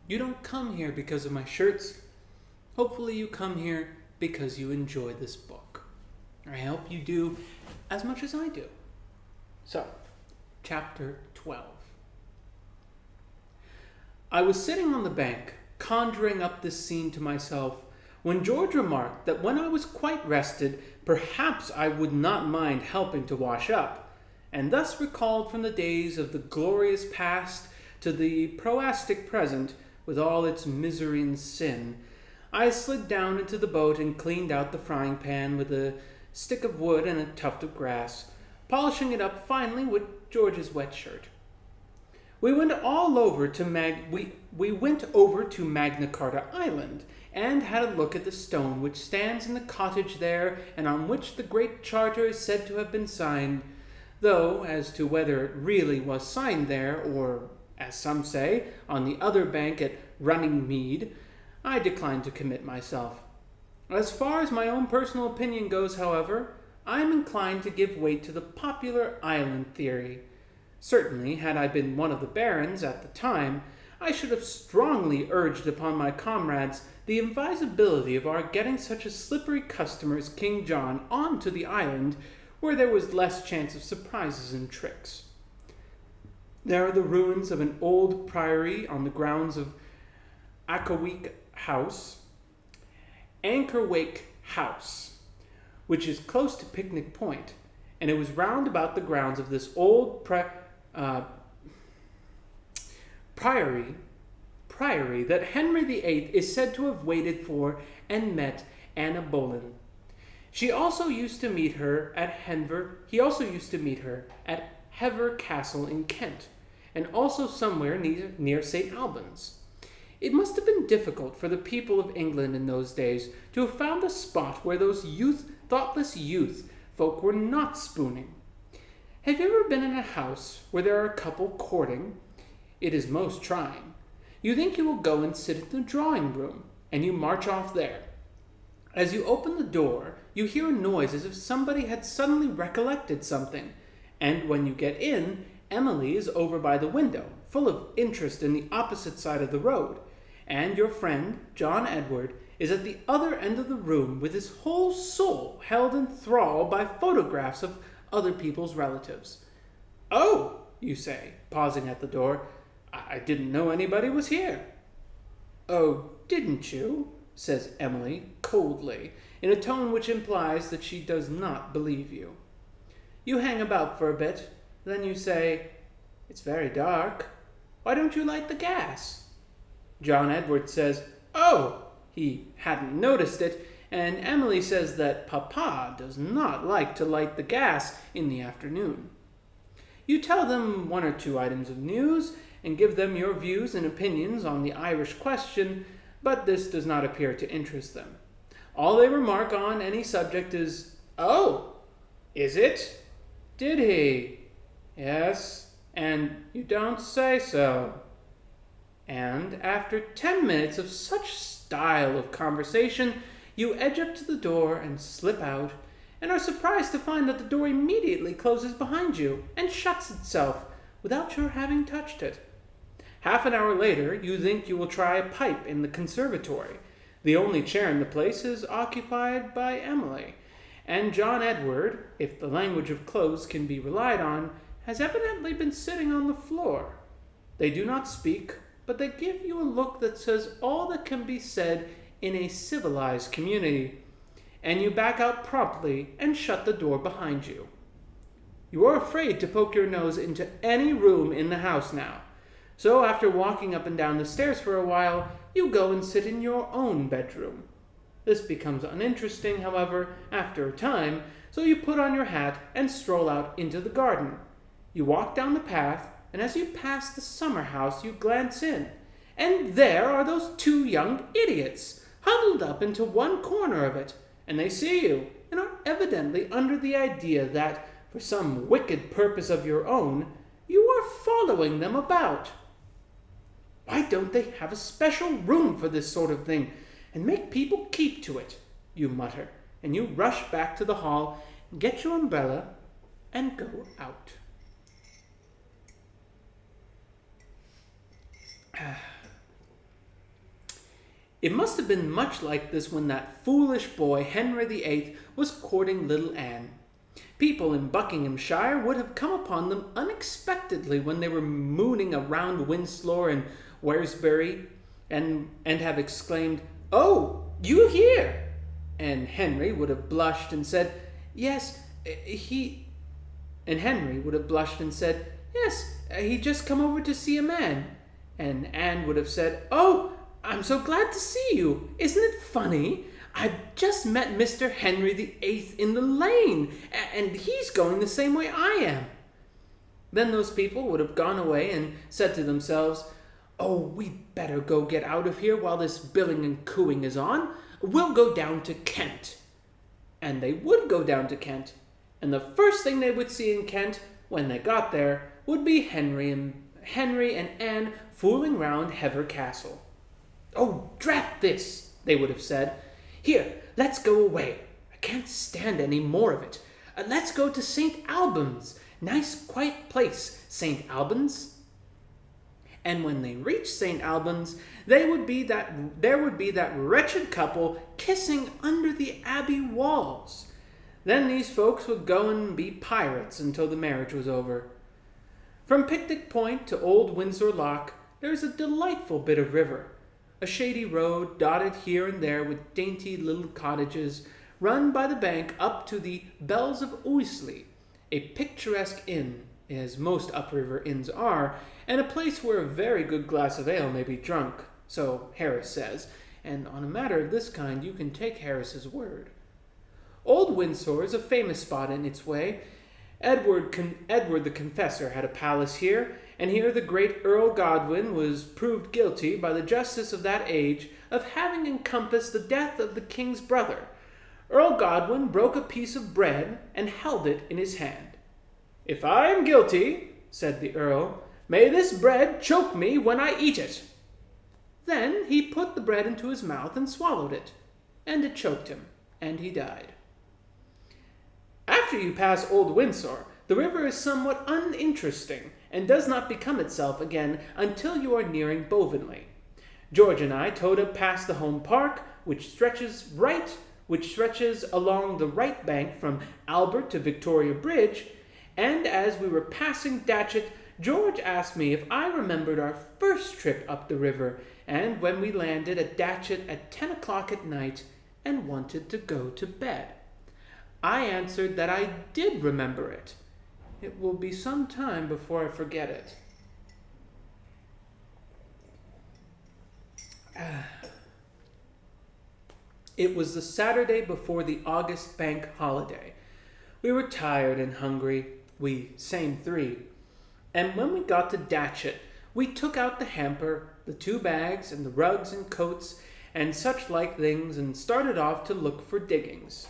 You don't come here because of my shirts. Hopefully you come here because you enjoy this book. I hope you do as much as I do. So, chapter 12. I was sitting on the bank, conjuring up this scene to myself, when George remarked that when I was quite rested, perhaps I would not mind helping to wash up, and thus recalled from the days of the glorious past to the proastic present, with all its misery and sin, I slid down into the boat and cleaned out the frying pan with a stick of wood and a tuft of grass, polishing it up finely with George's wet shirt. We went over to Magna Carta Island, and had a look at the stone which stands in the cottage there, and on which the Great Charter is said to have been signed, though as to whether it really was signed there, or, as some say, on the other bank at Runningmead, I decline to commit myself. As far as my own personal opinion goes, however, I am inclined to give weight to the popular island theory. Certainly, had I been one of the barons at the time, I should have strongly urged upon my comrades the advisability of our getting such a slippery customer as King John onto the island, where there was less chance of surprises and tricks. There are the ruins of an old priory on the grounds of Ankerwyke House, which is close to Picnic Point, and it was round about the grounds of this old priory that Henry VIII is said to have waited for and met Anna Boleyn. He also used to meet her at Hever Castle in Kent, and also somewhere near St. Albans. It must have been difficult for the people of England in those days to have found a spot where those thoughtless youth folk were not spooning. Have you ever been in a house where there are a couple courting? It is most trying. You think you will go and sit in the drawing room, and you march off there. As you open the door, you hear a noise as if somebody had suddenly recollected something, and when you get in, Emily is over by the window, full of interest in the opposite side of the road, and your friend, John Edward, is at the other end of the room with his whole soul held in thrall by photographs of other people's relatives. "Oh," you say, pausing at the door, "I didn't know anybody was here." "Oh, didn't you?" says Emily, coldly, in a tone which implies that she does not believe you. You hang about for a bit, then you say, "It's very dark. Why don't you light the gas?" John Edward says, "Oh," he hadn't noticed it, and Emily says that Papa does not like to light the gas in the afternoon. You tell them 1 or 2 items of news, and give them your views and opinions on the Irish question, but this does not appear to interest them. All they remark on any subject is, "Oh, is it? Did he? Yes, and you don't say so." And after 10 minutes of such style of conversation, you edge up to the door and slip out, and are surprised to find that the door immediately closes behind you and shuts itself without your having touched it. Half an hour later, you think you will try a pipe in the conservatory. The only chair in the place is occupied by Emily, and John Edward, if the language of clothes can be relied on, has evidently been sitting on the floor. They do not speak, but they give you a look that says all that can be said in a civilized community, and you back out promptly and shut the door behind you. You are afraid to poke your nose into any room in the house now, So after walking up and down the stairs for a while, you go and sit in your own bedroom. This becomes uninteresting, however, after a time, so you put on your hat and stroll out into the garden. You walk down the path, and as you pass the summer house, you glance in, and there are those two young idiots, huddled up into one corner of it, and they see you, and are evidently under the idea that, for some wicked purpose of your own, you are following them about. Why don't they have a special room for this sort of thing, and make people keep to it? You mutter, and you rush back to the hall, get your umbrella, and go out. It must have been much like this when that foolish boy Henry VIII was courting little Anne. People in Buckinghamshire would have come upon them unexpectedly when they were mooning around Windsor and Wesbury, and have exclaimed, "Oh, you here?" And Henry would have blushed and said, "Yes, he just come over to see a man." And Anne would have said, "Oh, I'm so glad to see you. Isn't it funny? I've just met Mr. Henry VIII in the lane, and he's going the same way I am." Then those people would have gone away and said to themselves, "Oh, we'd better go get out of here while this billing and cooing is on. We'll go down to Kent." And they would go down to Kent, and the first thing they would see in Kent, when they got there, would be Henry and Anne fooling round Hever Castle. "Oh, drat this," they would have said. "Here, let's go away. I can't stand any more of it. Let's go to St. Albans. Nice, quiet place, St. Albans." And when they reached St. Albans, there would be that wretched couple kissing under the abbey walls. Then these folks would go and be pirates until the marriage was over. From Picnic Point to Old Windsor Loch, there is a delightful bit of river. A shady road, dotted here and there with dainty little cottages, run by the bank up to the Bells of Ouseley, a picturesque inn, as most upriver inns are, and a place where a very good glass of ale may be drunk, so Harris says, and on a matter of this kind you can take Harris's word. Old Windsor is a famous spot in its way. Edward the Confessor had a palace here, and here the great Earl Godwin was proved guilty by the justice of that age of having encompassed the death of the king's brother. Earl Godwin broke a piece of bread and held it in his hand. "If I am guilty," said the earl, "may this bread choke me when I eat it." Then he put the bread into his mouth and swallowed it, and it choked him, and he died. After you pass Old Windsor, the river is somewhat uninteresting, and does not become itself again until you are nearing Bovenley. George and I towed up past the home park, which stretches along the right bank from Albert to Victoria Bridge, and as we were passing Datchet, George asked me if I remembered our first trip up the river, and when we landed at Datchet at 10 o'clock at night and wanted to go to bed. I answered that I did remember it. It will be some time before I forget it. It was the Saturday before the August bank holiday. We were tired and hungry, we same three, and when we got to Datchet, we took out the hamper, the 2 bags, and the rugs and coats, and such like things, and started off to look for diggings.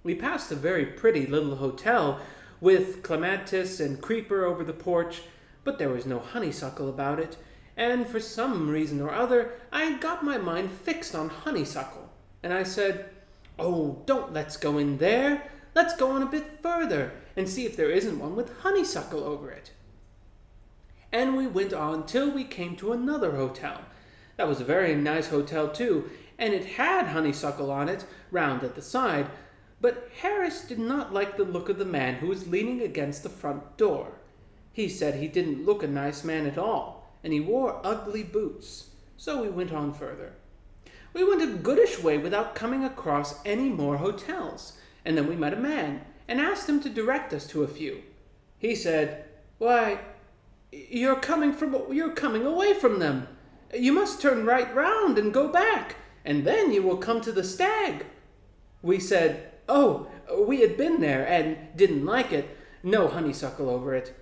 We passed a very pretty little hotel, with clematis and creeper over the porch, but there was no honeysuckle about it, and for some reason or other, I had got my mind fixed on honeysuckle, and I said, "Oh, don't let's go in there. Let's go on a bit further and see if there isn't one with honeysuckle over it." And we went on till we came to another hotel. That was a very nice hotel too, and it had honeysuckle on it, round at the side, but Harris did not like the look of the man who was leaning against the front door. He said he didn't look a nice man at all, and he wore ugly boots. So we went on further. We went a goodish way without coming across any more hotels, and then we met a man, and asked him to direct us to a few. He said, "Why, You're coming away from them. You must turn right round and go back, and then you will come to the stag." We said, "Oh, we had been there and didn't like it. No honeysuckle over it."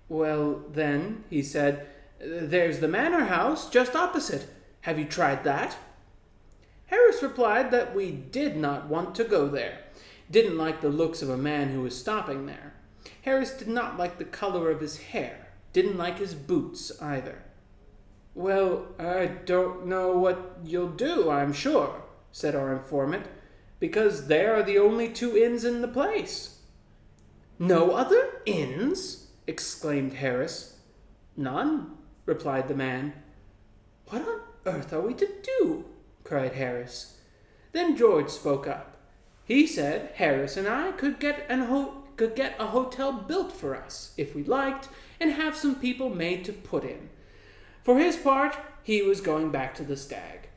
"Well, then," he said, "there's the manor house just opposite. Have you tried that?" Harris replied that we did not want to go there. Didn't like the looks of a man who was stopping there. Harris did not like the color of his hair. Didn't like his boots either. "Well, I don't know what you'll do, I'm sure," said our informant, "because they are the only 2 inns in the place." "No other inns?" exclaimed Harris. "None," replied the man. "What on earth are we to do?" cried Harris. Then George spoke up. He said Harris and I could get a hotel built for us, if we liked, and have some people made to put in. For his part, he was going back to the stag.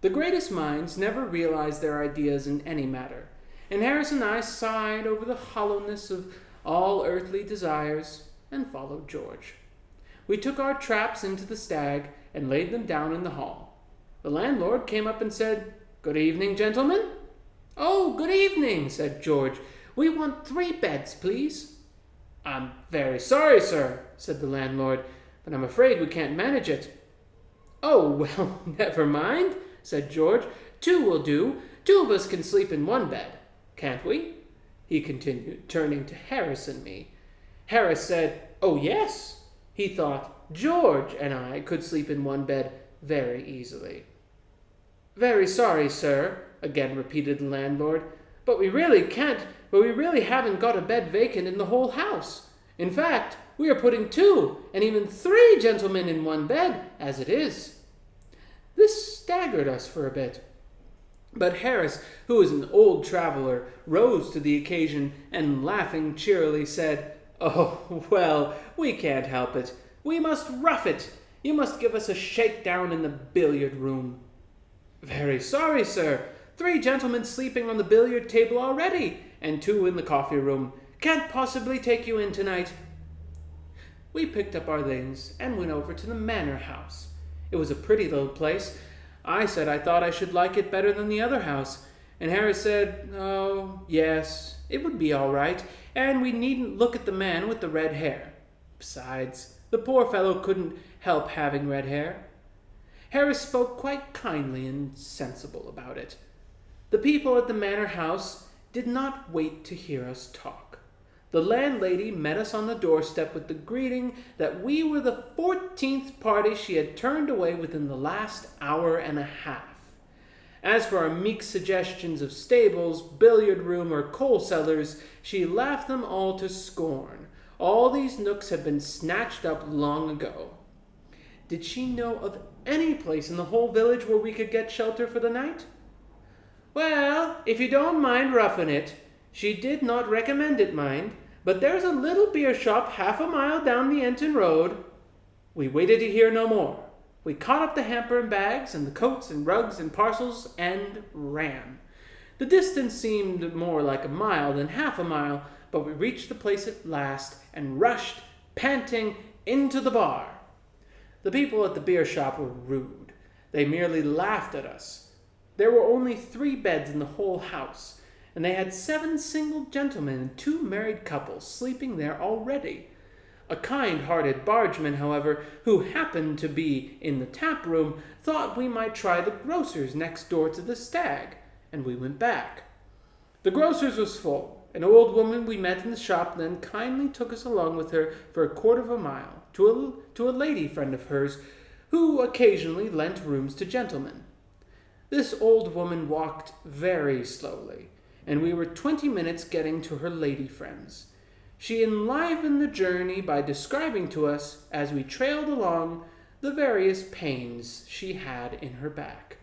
The greatest minds never realize their ideas in any matter, and Harris and I sighed over the hollowness of all earthly desires and followed George. We took our traps into the stag and laid them down in the hall. The landlord came up and said, "Good evening, gentlemen." "Oh, good evening," said George. "We want 3 beds, please." "I'm very sorry, sir," said the landlord, "but I'm afraid we can't manage it." "Oh, well, never mind," said George. 2 will do. 2 of us can sleep in 1 bed, can't we?" he continued, turning to Harris and me. Harris said, "Oh, yes." He thought George and I could sleep in 1 bed very easily. "Very sorry, sir," again repeated the landlord, but we really haven't got a bed vacant in the whole house. In fact, we are putting 2 and even 3 gentlemen in 1 bed, as it is." This staggered us for a bit. But Harris, who was an old traveler, rose to the occasion and, laughing cheerily, said, "Oh, well, we can't help it. We must rough it. You must give us a shakedown in the billiard room." "Very sorry, sir. 3 gentlemen sleeping on the billiard table already, and 2 in the coffee room. Can't possibly take you in tonight." We picked up our things and went over to the manor house. It was a pretty little place. I said I thought I should like it better than the other house, and Harris said, "Oh, yes, it would be all right, and we needn't look at the man with the red hair. Besides, the poor fellow couldn't help having red hair." Harris spoke quite kindly and sensible about it. The people at the manor house did not wait to hear us talk. The landlady met us on the doorstep with the greeting that we were the 14th party she had turned away within the last hour and a half. As for our meek suggestions of stables, billiard room, or coal cellars, she laughed them all to scorn. All these nooks had been snatched up long ago. Did she know of any place in the whole village where we could get shelter for the night? "Well, if you don't mind roughing it, she did not recommend it, mind, but there's a little beer shop 1/2 mile down the Enton Road." We waited to hear no more. We caught up the hamper and bags and the coats and rugs and parcels and ran. The distance seemed more like a mile than 1/2 mile, but we reached the place at last and rushed, panting, into the bar. The people at the beer shop were rude. They merely laughed at us. There were only 3 beds in the whole house, and they had 7 single gentlemen and 2 married couples sleeping there already. A kind-hearted bargeman, however, who happened to be in the tap room, thought we might try the grocer's next door to the stag, and we went back. The grocer's was full. An old woman we met in the shop then kindly took us along with her for a 1/4 mile to a lady friend of hers, who occasionally lent rooms to gentlemen. This old woman walked very slowly, and we were 20 minutes getting to her lady friends. She enlivened the journey by describing to us, as we trailed along, the various pains she had in her back.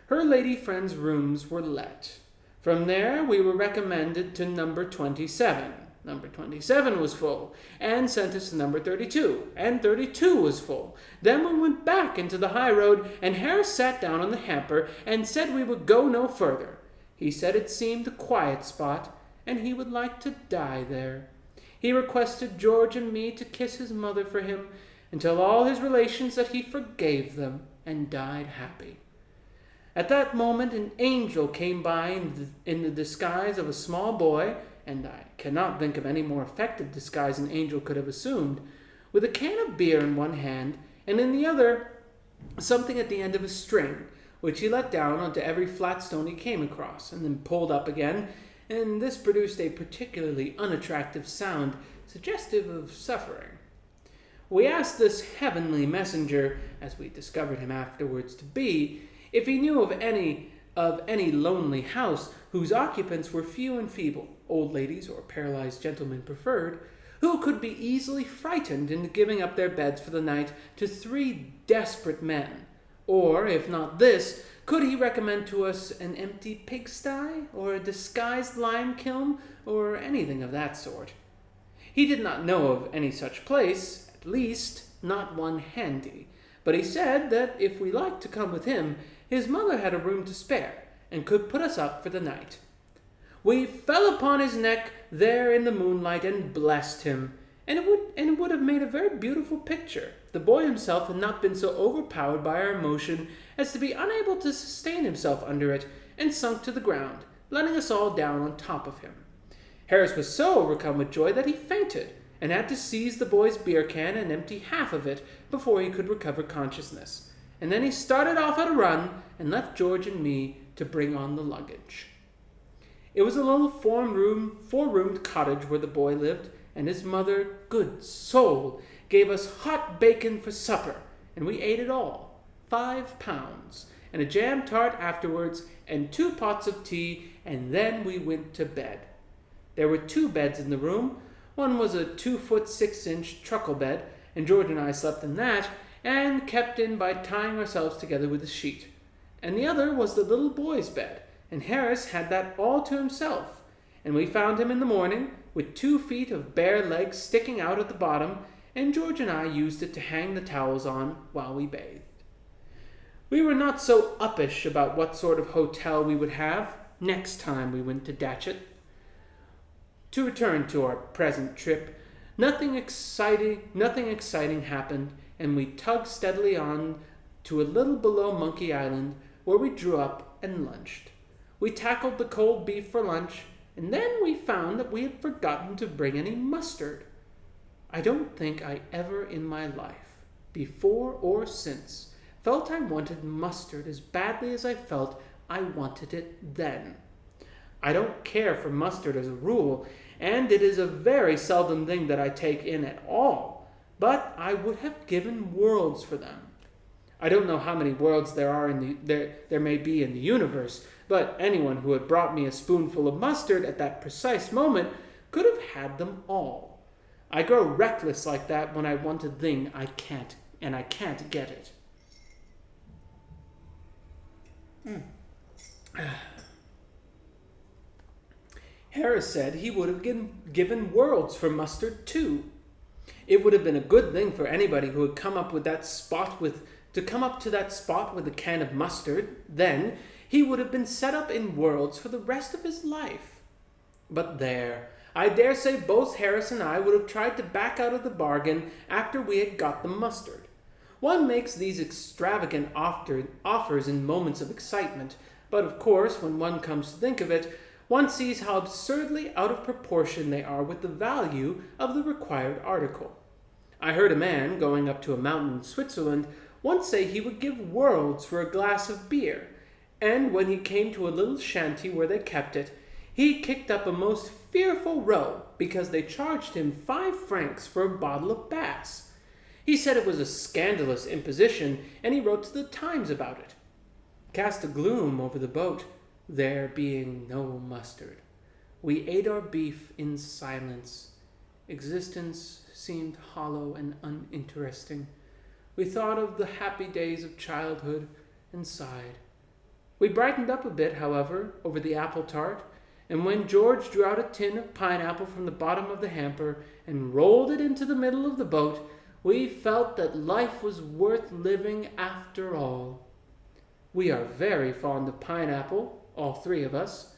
Her lady friends' rooms were let. From there we were recommended to number 27. Number 27 was full, and sent us to number 32, and 32 was full. Then we went back into the high road, and Harris sat down on the hamper and said we would go no further. He said it seemed a quiet spot, and he would like to die there. He requested George and me to kiss his mother for him and tell all his relations that he forgave them and died happy. At that moment an angel came by in the disguise of a small boy, and I cannot think of any more effective disguise an angel could have assumed, with a can of beer in one hand, and in the other something at the end of a string, which he let down onto every flat stone he came across, and then pulled up again, and this produced a particularly unattractive sound, suggestive of suffering. We asked this heavenly messenger, as we discovered him afterwards to be, if he knew of any lonely house whose occupants were few and feeble, old ladies or paralyzed gentlemen preferred, who could be easily frightened into giving up their beds for the night to 3 desperate men, or, if not this, could he recommend to us an empty pigsty, or a disguised lime kiln, or anything of that sort. He did not know of any such place, at least not one handy, but he said that if we liked to come with him, his mother had a room to spare, and could put us up for the night. We fell upon his neck there in the moonlight and blessed him, and it would have made a very beautiful picture. The boy himself had not been so overpowered by our emotion as to be unable to sustain himself under it, and sunk to the ground, letting us all down on top of him. Harris was so overcome with joy that he fainted, and had to seize the boy's beer can and empty half of it before he could recover consciousness. And then he started off at a run and left George and me to bring on the luggage. It was a little four-roomed cottage where the boy lived, and his mother, good soul, gave us hot bacon for supper, and we ate it all, 5 pounds, and a jam tart afterwards, and 2 pots of tea, and then we went to bed. There were 2 beds in the room. One was a 2-foot 6-inch truckle bed, and George and I slept in that, and kept in by tying ourselves together with a sheet. And the other was the little boy's bed, and Harris had that all to himself, and we found him in the morning with 2 feet of bare legs sticking out at the bottom, and George and I used it to hang the towels on while we bathed. We were not so uppish about what sort of hotel we would have next time we went to Datchet. To return to our present trip, nothing exciting happened, and we tugged steadily on to a little below Monkey Island, where we drew up and lunched. We tackled the cold beef for lunch, and then we found that we had forgotten to bring any mustard. I don't think I ever in my life, before or since, felt I wanted mustard as badly as I felt I wanted it then. I don't care for mustard as a rule, and it is a very seldom thing that I take in at all, but I would have given worlds for them. I don't know how many worlds there may be in the universe, but anyone who had brought me a spoonful of mustard at that precise moment could have had them all. I grow reckless like that when I want a thing I can't get it. Harris said he would have given worlds for mustard too. It would have been a good thing for anybody who had come up to that spot with a can of mustard. Then he would have been set up in worlds for the rest of his life. But there, I dare say both Harris and I would have tried to back out of the bargain after we had got the mustard. One makes these extravagant offers in moments of excitement, but of course, when one comes to think of it, one sees how absurdly out of proportion they are with the value of the required article. I heard a man, going up to a mountain in Switzerland, once say he would give worlds for a glass of beer, and when he came to a little shanty where they kept it, he kicked up a most fearful row because they charged him 5 francs for a bottle of Bass. He said it was a scandalous imposition, and he wrote to the Times about it. Cast a gloom over the boat, there being no mustard. We ate our beef in silence. Existence seemed hollow and uninteresting. We thought of the happy days of childhood and sighed. We brightened up a bit, however, over the apple tart, and when George drew out a tin of pineapple from the bottom of the hamper and rolled it into the middle of the boat, we felt that life was worth living after all. We are very fond of pineapple, all 3 of us.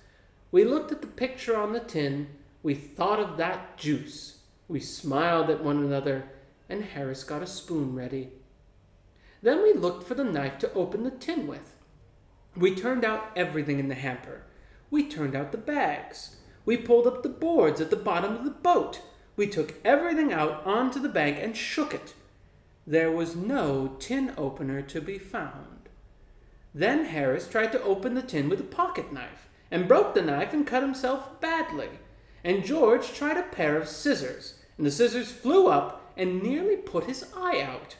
We looked at the picture on the tin. We thought of that juice. We smiled at one another, and Harris got a spoon ready. Then we looked for the knife to open the tin with. We turned out everything in the hamper. We turned out the bags. We pulled up the boards at the bottom of the boat. We took everything out onto the bank and shook it. There was no tin opener to be found. Then Harris tried to open the tin with a pocket knife, and broke the knife and cut himself badly. And George tried a pair of scissors, and the scissors flew up and nearly put his eye out.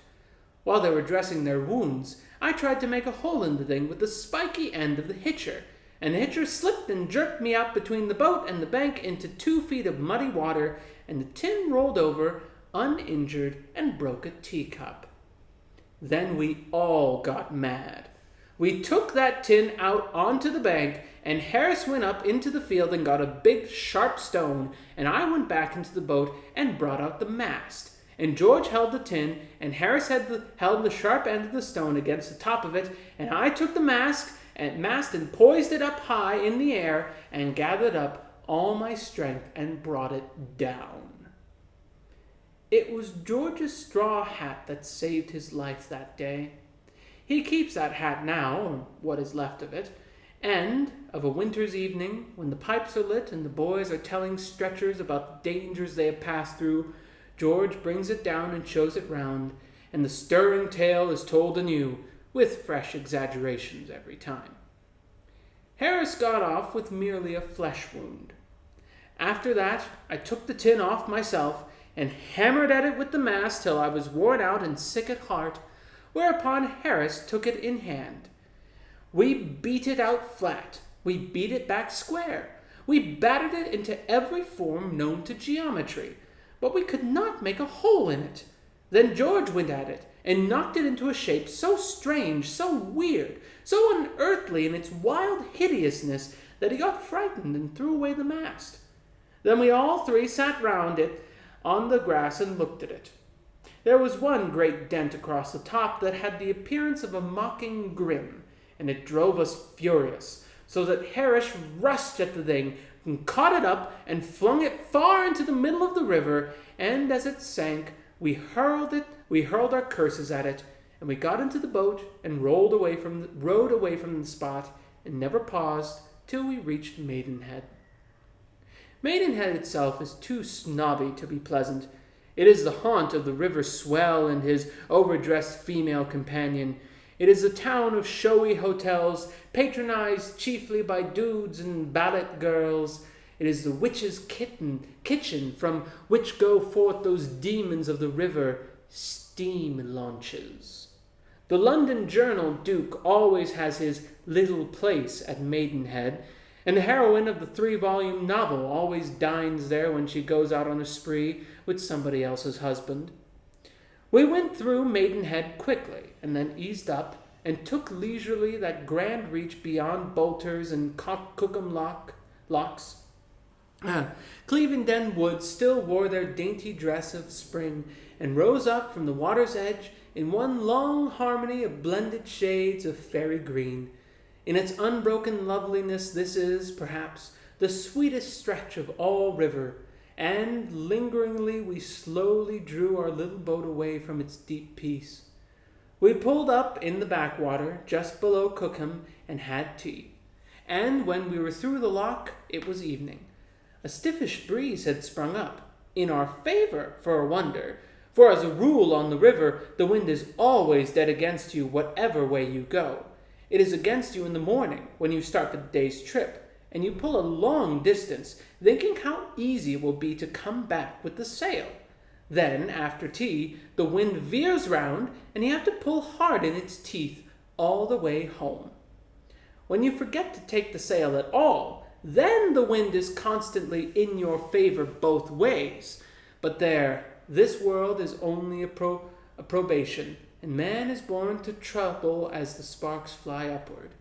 While they were dressing their wounds, I tried to make a hole in the thing with the spiky end of the hitcher, and the hitcher slipped and jerked me out between the boat and the bank into 2 feet of muddy water, and the tin rolled over, uninjured, and broke a teacup. Then we all got mad. We took that tin out onto the bank, and Harris went up into the field and got a big sharp stone, and I went back into the boat and brought out the mast. And George held the tin, and Harris held the sharp end of the stone against the top of it, and I took the mast and poised it up high in the air and gathered up all my strength and brought it down. It was George's straw hat that saved his life that day. He keeps that hat now, or what is left of it, and of a winter's evening, when the pipes are lit and the boys are telling stretchers about the dangers they have passed through, George brings it down and shows it round, and the stirring tale is told anew, with fresh exaggerations every time. Harris got off with merely a flesh wound. After that, I took the tin off myself and hammered at it with the mast till I was worn out and sick at heart, whereupon Harris took it in hand. We beat it out flat. We beat it back square. We battered it into every form known to geometry, but we could not make a hole in it. Then George went at it and knocked it into a shape so strange, so weird, so unearthly in its wild hideousness that he got frightened and threw away the mast. Then we all three sat round it on the grass and looked at it. There was one great dent across the top that had the appearance of a mocking grin, and it drove us furious, so that Harris rushed at the thing and caught it up and flung it far into the middle of the river, and as it sank, we hurled our curses at it, and we got into the boat and rowed away from the spot, and never paused till we reached Maidenhead. Maidenhead itself is too snobby to be pleasant. It is the haunt of the river swell and his overdressed female companion. It is a town of showy hotels, patronized chiefly by dudes and ballet girls. It is the witch's kitchen from which go forth those demons of the river, steam launches. The London Journal Duke always has his little place at Maidenhead, and the heroine of the 3-volume novel always dines there when she goes out on a spree with somebody else's husband. We went through Maidenhead quickly, and then eased up, and took leisurely that grand reach beyond Bolters and Cookham locks. Clevedon Woods still wore their dainty dress of spring, and rose up from the water's edge in one long harmony of blended shades of fairy green. In its unbroken loveliness, this is, perhaps, the sweetest stretch of all river, and lingeringly we slowly drew our little boat away from its deep peace. We pulled up in the backwater, just below Cookham, and had tea. And when we were through the lock, it was evening. A stiffish breeze had sprung up, in our favor, for a wonder, for as a rule on the river, the wind is always dead against you whatever way you go. It is against you in the morning, when you start for the day's trip, and you pull a long distance, thinking how easy it will be to come back with the sail. Then, after tea, the wind veers round, and you have to pull hard in its teeth all the way home. When you forget to take the sail at all, then the wind is constantly in your favor both ways. But there, this world is only a probation, and man is born to trouble as the sparks fly upward.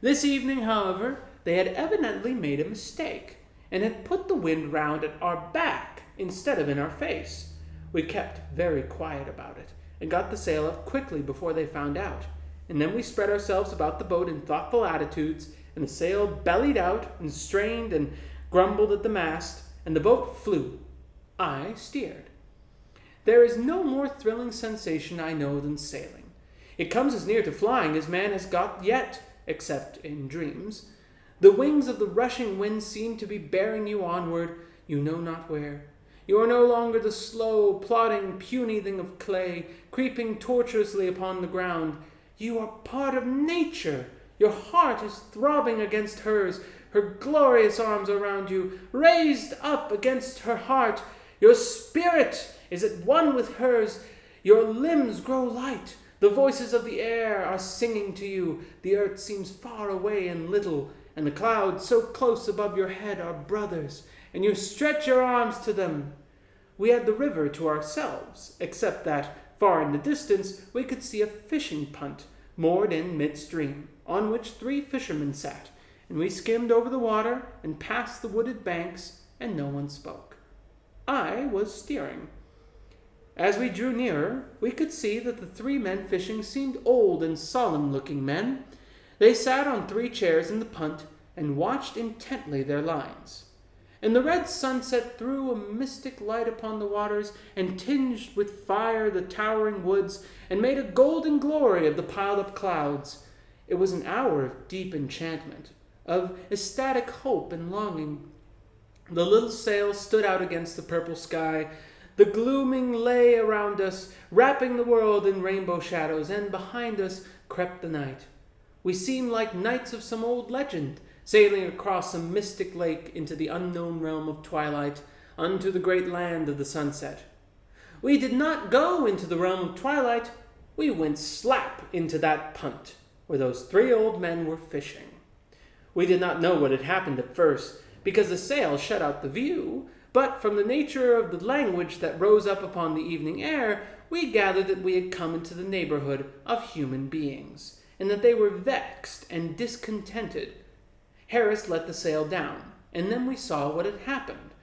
This evening, however, they had evidently made a mistake, and had put the wind round at our back instead of in our face. We kept very quiet about it, and got the sail up quickly before they found out, and then we spread ourselves about the boat in thoughtful attitudes, and the sail bellied out and strained and grumbled at the mast, and the boat flew. I steered. There is no more thrilling sensation I know than sailing. It comes as near to flying as man has got yet, except in dreams. The wings of the rushing wind seem to be bearing you onward, you know not where. You are no longer the slow, plodding, puny thing of clay, creeping tortuously upon the ground. You are part of nature. Your heart is throbbing against hers, her glorious arms around you, raised up against her heart. Your spirit is at one with hers. Your limbs grow light. The voices of the air are singing to you. The earth seems far away and little, and the clouds so close above your head are brothers, and you stretch your arms to them. We had the river to ourselves, except that, far in the distance, we could see a fishing punt moored in midstream, on which 3 fishermen sat, and we skimmed over the water and past the wooded banks, and no one spoke. I was steering. As we drew nearer, we could see that the 3 men fishing seemed old and solemn-looking men. They sat on 3 chairs in the punt and watched intently their lines. And the red sunset threw a mystic light upon the waters and tinged with fire the towering woods and made a golden glory of the piled-up clouds. It was an hour of deep enchantment, of ecstatic hope and longing. The little sail stood out against the purple sky. The glooming lay around us, wrapping the world in rainbow shadows, and behind us crept the night. We seemed like knights of some old legend, sailing across some mystic lake into the unknown realm of twilight, unto the great land of the sunset. We did not go into the realm of twilight. We went slap into that punt, where those 3 old men were fishing. We did not know what had happened at first, because the sail shut out the view, but from the nature of the language that rose up upon the evening air, we gathered that we had come into the neighborhood of human beings, and that they were vexed and discontented. Harris let the sail down, and then we saw what had happened.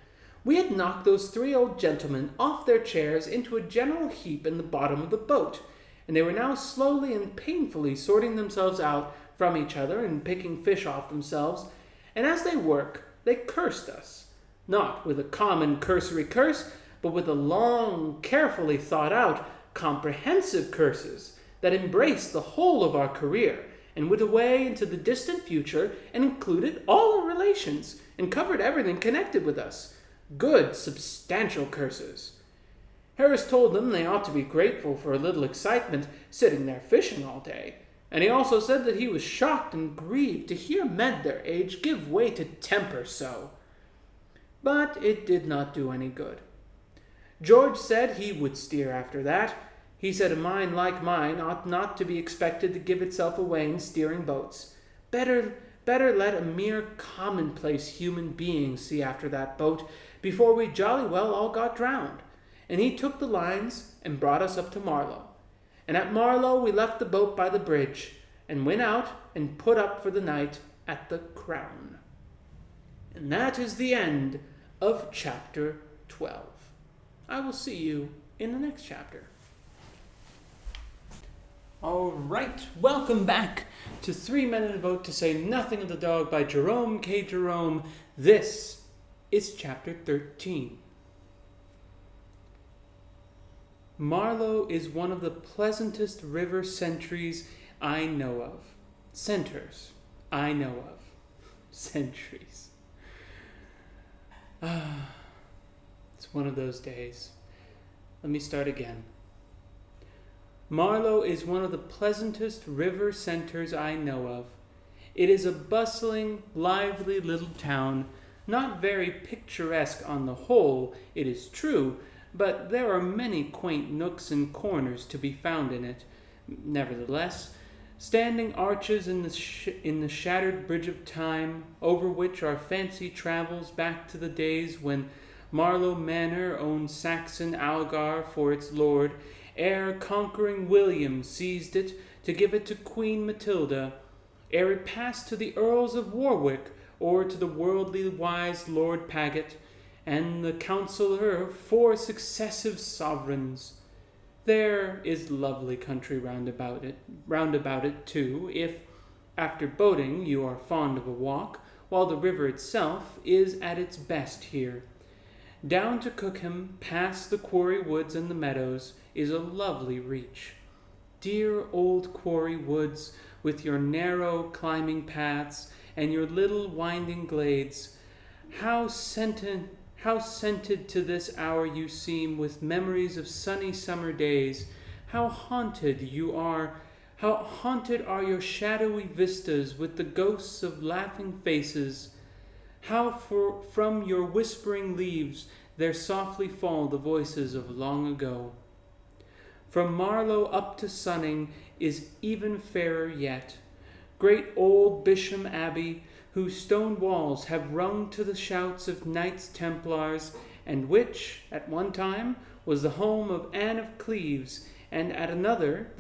We had knocked those 3 old gentlemen off their chairs into a general heap in the bottom of the boat, and they were now slowly and painfully sorting themselves out from each other and picking fish off themselves, and as they worked, they cursed us, not with a common cursory curse, but with a long, carefully thought-out, comprehensive curses that embraced the whole of our career, and went away into the distant future and included all our relations and covered everything connected with us. Good, substantial curses. Harris told them they ought to be grateful for a little excitement sitting there fishing all day, and he also said that he was shocked and grieved to hear men their age give way to temper so. But it did not do any good. George said he would steer after that. He said a mind like mine ought not to be expected to give itself away in steering boats. Better let a mere commonplace human being see after that boat before we jolly well all got drowned. And he took the lines and brought us up to Marlow. And at Marlow we left the boat by the bridge and went out and put up for the night at the Crown. And that is the end of chapter 12. I will see you in the next chapter. All right, welcome back to 3 Men in a Boat to Say Nothing of the Dog by Jerome K. Jerome. This is chapter 13. Marlow is one of the pleasantest river centuries I know of. Centers I know of. Centuries. It's one of those days. Let me start again. Marlow is one of the pleasantest river centers I know of. It is a bustling, lively little town, not very picturesque on the whole, it is true, but there are many quaint nooks and corners to be found in it. Nevertheless, standing arches in the shattered bridge of time, over which our fancy travels back to the days when Marlow Manor owned Saxon Algar for its lord, ere conquering William seized it to give it to Queen Matilda, ere it passed to the Earls of Warwick or to the worldly wise Lord Paget, and the counsellor of 4 successive sovereigns. There is lovely country round about it too, if, after boating, you are fond of a walk, while the river itself is at its best here. Down to Cookham, past the quarry woods and the meadows, is a lovely reach. Dear old quarry woods, with your narrow climbing paths and your little winding glades, how scented to this hour you seem with memories of sunny summer days. How haunted are your shadowy vistas with the ghosts of laughing faces. How from your whispering leaves there softly fall the voices of long ago. From Marlow up to Sunning is even fairer yet. Great old Bisham Abbey, whose stone walls have rung to the shouts of Knights Templars, and which, at one time, was the home of Anne of Cleves, and at another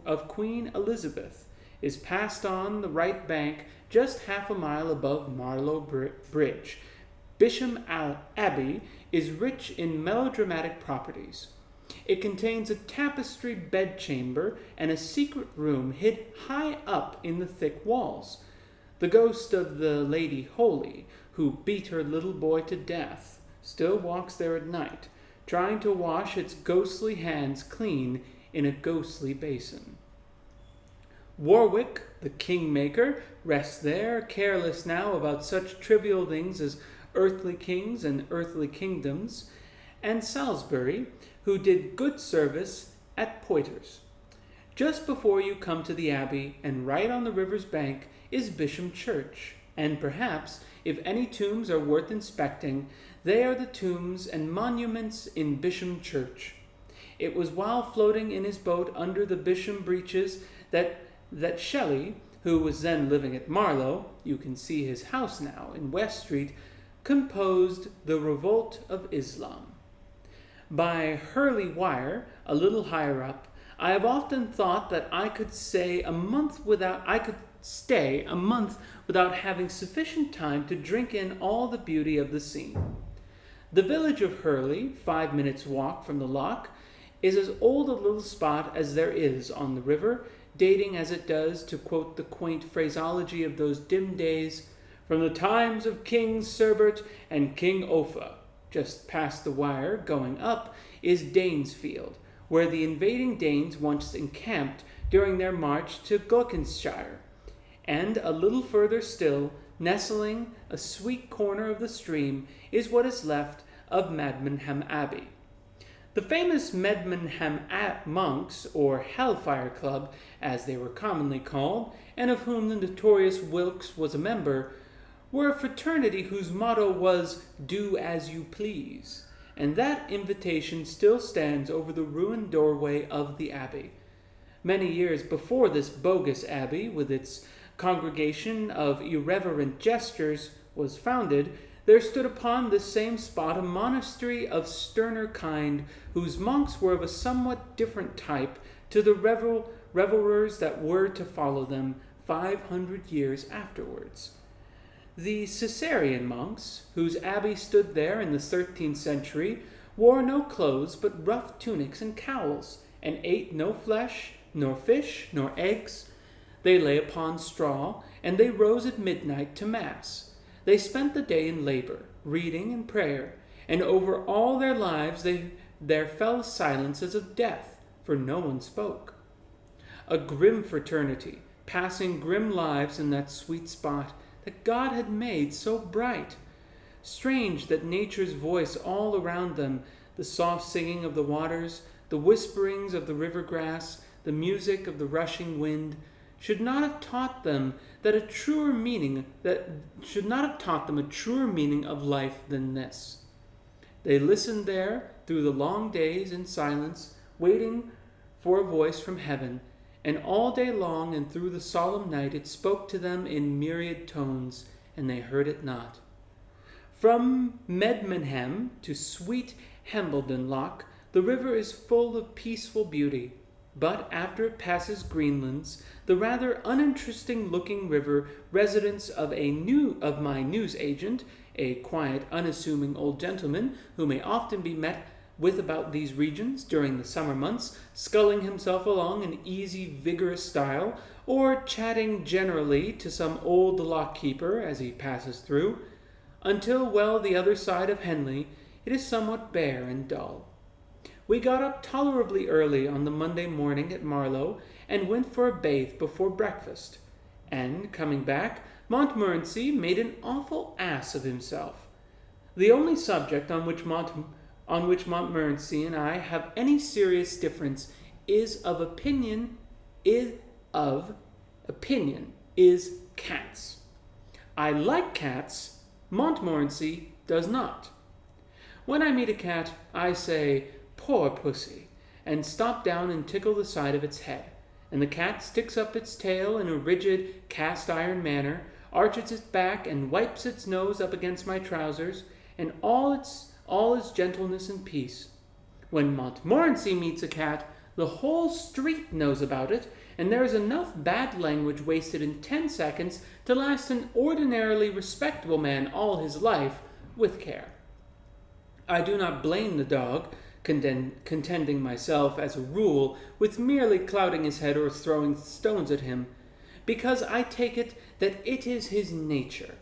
of Queen Elizabeth, is passed on the right bank just half a mile above Marlow Bridge. Bisham Abbey is rich in melodramatic properties. It contains a tapestried bedchamber and a secret room hid high up in the thick walls. The ghost of the Lady Holy, who beat her little boy to death, still walks there at night, trying to wash its ghostly hands clean in a ghostly basin. Warwick, the kingmaker, rests there, careless now about such trivial things as earthly kings and earthly kingdoms, and Salisbury, who did good service at Poitiers. Just before you come to the abbey, and right on the river's bank, is Bisham Church, and perhaps, if any tombs are worth inspecting, they are the tombs and monuments in Bisham Church. It was while floating in his boat under the Bisham breeches that Shelley, who was then living at Marlow, you can see his house now in West Street, composed The Revolt of Islam. By Hurley Wire, a little higher up, I have often thought that I could stay a month without having sufficient time to drink in all the beauty of the scene. The village of Hurley, 5 minutes' walk from the loch, is as old a little spot as there is on the river, dating as it does, to quote the quaint phraseology of those dim days, from the times of King Serbert and King Offa. Just past the wire, going up, is Danesfield, where the invading Danes once encamped during their march to Gloucestershire, and a little further still, nestling a sweet corner of the stream, is what is left of Medmenham Abbey. The famous Medmenham monks, or Hellfire Club, as they were commonly called, and of whom the notorious Wilkes was a member, were a fraternity whose motto was, "Do as you please," and that invitation still stands over the ruined doorway of the abbey. Many years before this bogus abbey, with its congregation of irreverent jesters, was founded, there stood upon this same spot a monastery of sterner kind, whose monks were of a somewhat different type to the revelers that were to follow them 500 years afterwards. The Cistercian monks, whose abbey stood there in the 13th century, wore no clothes but rough tunics and cowls, and ate no flesh, nor fish, nor eggs. They lay upon straw, and they rose at midnight to Mass. They spent the day in labor, reading and prayer, and over all their lives there fell a silence as of death, for no one spoke. A grim fraternity, passing grim lives in that sweet spot that God had made so bright. Strange that nature's voice all around them, the soft singing of the waters, the whisperings of the river grass, the music of the rushing wind, should not have taught them a truer meaning of life than this. They listened there through the long days in silence, waiting for a voice from heaven, and all day long and through the solemn night it spoke to them in myriad tones, and they heard it not. From Medmenham to sweet Hambledon Loch, the river is full of peaceful beauty, but after it passes Greenlands, the rather uninteresting-looking river, residence of my news agent, a quiet, unassuming old gentleman who may often be met with about these regions during the summer months, sculling himself along in easy, vigorous style, or chatting generally to some old lock-keeper as he passes through, until well the other side of Henley, it is somewhat bare and dull. We got up tolerably early on the Monday morning at Marlow, and went for a bathe before breakfast. And, coming back, Montmorency made an awful ass of himself. The only subject on which Montmorency and I have any serious difference is cats. I like cats. Montmorency does not. When I meet a cat, I say, "Poor pussy," and stop down and tickle the side of its head, and the cat sticks up its tail in a rigid, cast-iron manner, arches its back, and wipes its nose up against my trousers, and all is gentleness and peace. When Montmorency meets a cat, the whole street knows about it, and there is enough bad language wasted in 10 seconds to last an ordinarily respectable man all his life, with care. I do not blame the dog, contenting myself, as a rule, with merely clouting his head or throwing stones at him, because I take it that it is his nature.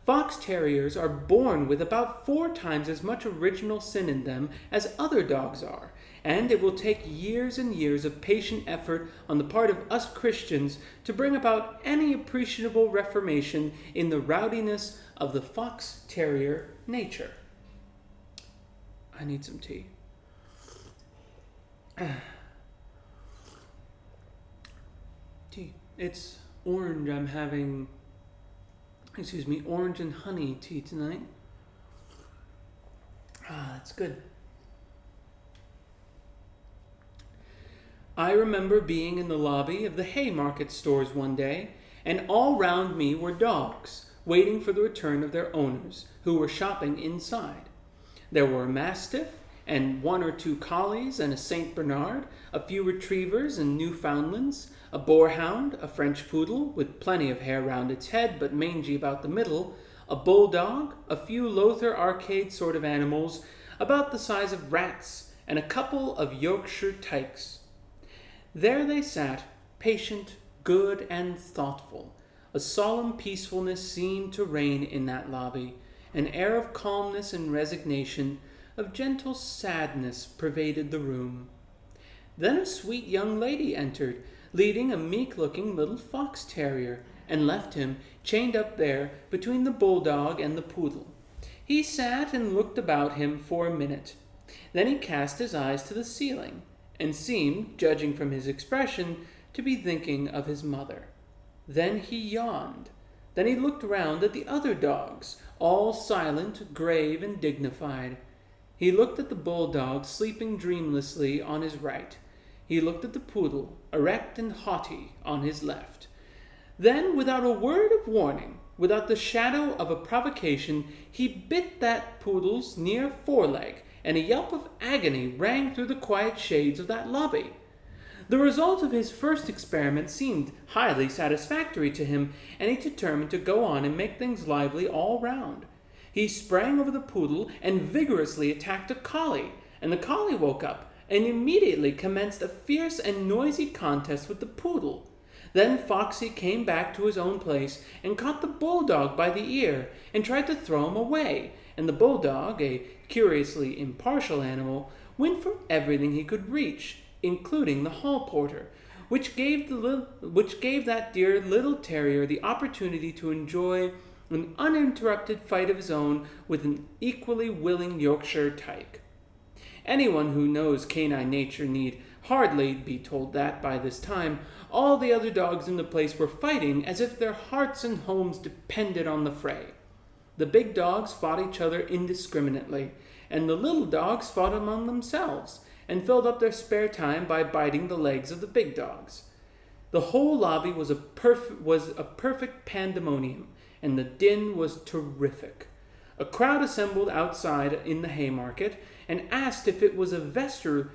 Fox terriers are born with about 4 times as much original sin in them as other dogs are, and it will take years and years of patient effort on the part of us Christians to bring about any appreciable reformation in the rowdiness of the fox terrier nature. I need some tea. Tea. It's orange. I'm having, orange and honey tea tonight. That's good. I remember being in the lobby of the Haymarket stores one day, and all round me were dogs, waiting for the return of their owners, who were shopping inside. There were a Mastiff, and 1 or 2 Collies, and a St. Bernard, a few Retrievers and Newfoundlands, a Boarhound, a French Poodle, with plenty of hair round its head, but mangy about the middle, a Bulldog, a few Lothair Arcade sort of animals, about the size of rats, and a couple of Yorkshire Tykes. There they sat, patient, good, and thoughtful. A solemn peacefulness seemed to reign in that lobby. An air of calmness and resignation, of gentle sadness, pervaded the room. Then a sweet young lady entered, leading a meek-looking little fox terrier, and left him chained up there between the bulldog and the poodle. He sat and looked about him for a minute. Then he cast his eyes to the ceiling, and seemed, judging from his expression, to be thinking of his mother. Then he yawned. Then he looked round at the other dogs, all silent, grave, and dignified. He looked at the bulldog sleeping dreamlessly on his right. He looked at the poodle, erect and haughty, on his left. Then, without a word of warning, without the shadow of a provocation, he bit that poodle's near foreleg, and a yelp of agony rang through the quiet shades of that lobby. The result of his first experiment seemed highly satisfactory to him, and he determined to go on and make things lively all round. He sprang over the poodle and vigorously attacked a collie, and the collie woke up and immediately commenced a fierce and noisy contest with the poodle. Then Foxy came back to his own place and caught the bulldog by the ear and tried to throw him away, and the bulldog, a curiously impartial animal, went for everything he could reach, including the hall porter, which gave that dear little terrier the opportunity to enjoy an uninterrupted fight of his own with an equally willing Yorkshire Tyke. Anyone who knows canine nature need hardly be told that, by this time, all the other dogs in the place were fighting as if their hearts and homes depended on the fray. The big dogs fought each other indiscriminately, and the little dogs fought among themselves, and filled up their spare time by biting the legs of the big dogs. The whole lobby was a perfect pandemonium, and the din was terrific. A crowd assembled outside in the Haymarket, and asked if it was a vestry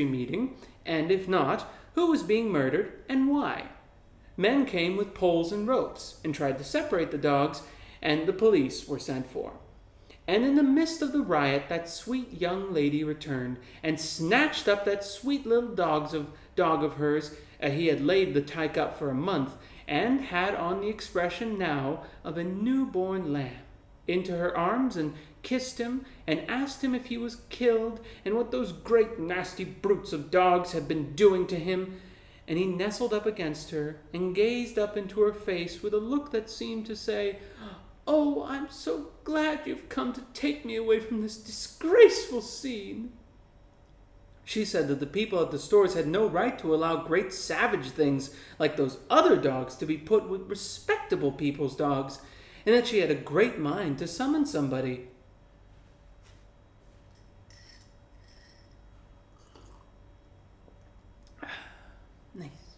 meeting, and if not, who was being murdered and why. Men came with poles and ropes, and tried to separate the dogs, and the police were sent for. And in the midst of the riot, that sweet young lady returned, and snatched up that sweet little dog of hers. He had laid the tyke up for a month, and had on the expression now of a newborn lamb. into her arms and kissed him and asked him if he was killed and what those great nasty brutes of dogs had been doing to him, and he nestled up against her and gazed up into her face with a look that seemed to say, "Oh, I'm so glad you've come to take me away from this disgraceful scene." She said that the people at the stores had no right to allow great savage things like those other dogs to be put with respectable people's dogs, and that she had a great mind to summon somebody. Nice.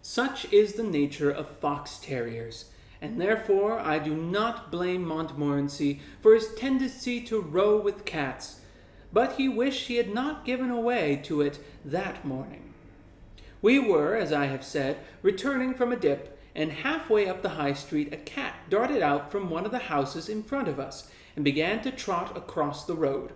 Such is the nature of fox terriers, and therefore I do not blame Montmorency for his tendency to row with cats, but he wished he had not given way to it that morning. We were, as I have said, returning from a dip, and halfway up the high street a cat darted out from one of the houses in front of us and began to trot across the road.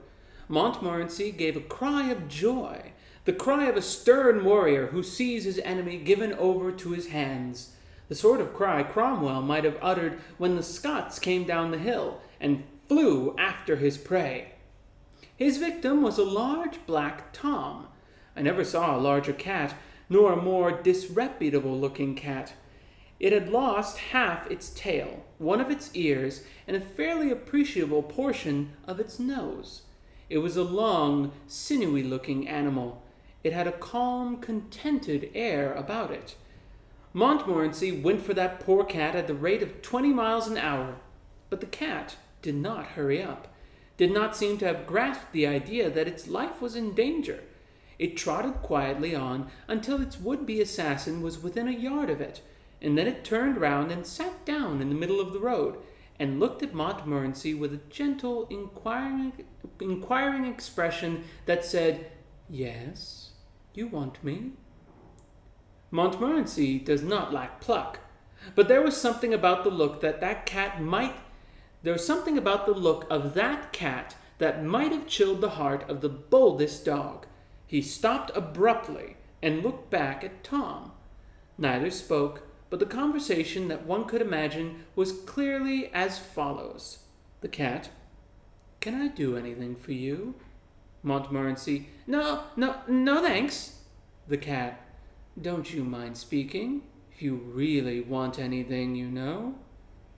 Montmorency gave a cry of joy, the cry of a stern warrior who sees his enemy given over to his hands, the sort of cry Cromwell might have uttered when the Scots came down the hill and flew after his prey. His victim was a large black Tom. I never saw a larger cat, nor a more disreputable-looking cat. It had lost half its tail, one of its ears, and a fairly appreciable portion of its nose. It was a long, sinewy-looking animal. It had a calm, contented air about it. Montmorency went for that poor cat at the rate of 20 miles an hour, but the cat did not hurry up, did not seem to have grasped the idea that its life was in danger. It trotted quietly on until its would-be assassin was within a yard of it, and then it turned round and sat down in the middle of the road, and looked at Montmorency with a gentle, inquiring expression that said, "Yes, you want me?" Montmorency does not lack pluck, but there was something about the look of that cat that might have chilled the heart of the boldest dog. He stopped abruptly and looked back at Tom. Neither spoke, but the conversation that one could imagine was clearly as follows. The cat: "Can I do anything for you?" Montmorency: No, thanks." The cat: "Don't you mind speaking? If you really want anything, you know."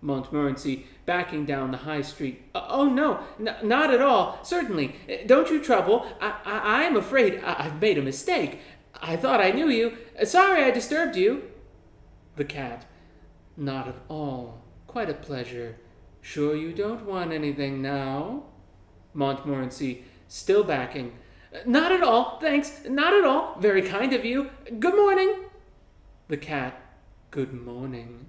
Montmorency, backing down the high street: "Oh, no, not at all. Certainly. Don't you trouble. I am afraid I've made a mistake. I thought I knew you. Sorry I disturbed you." The cat: "Not at all. Quite a pleasure. Sure you don't want anything now?" Montmorency, still backing: "Not at all, thanks. Not at all. Very kind of you. Good morning." The cat: "Good morning."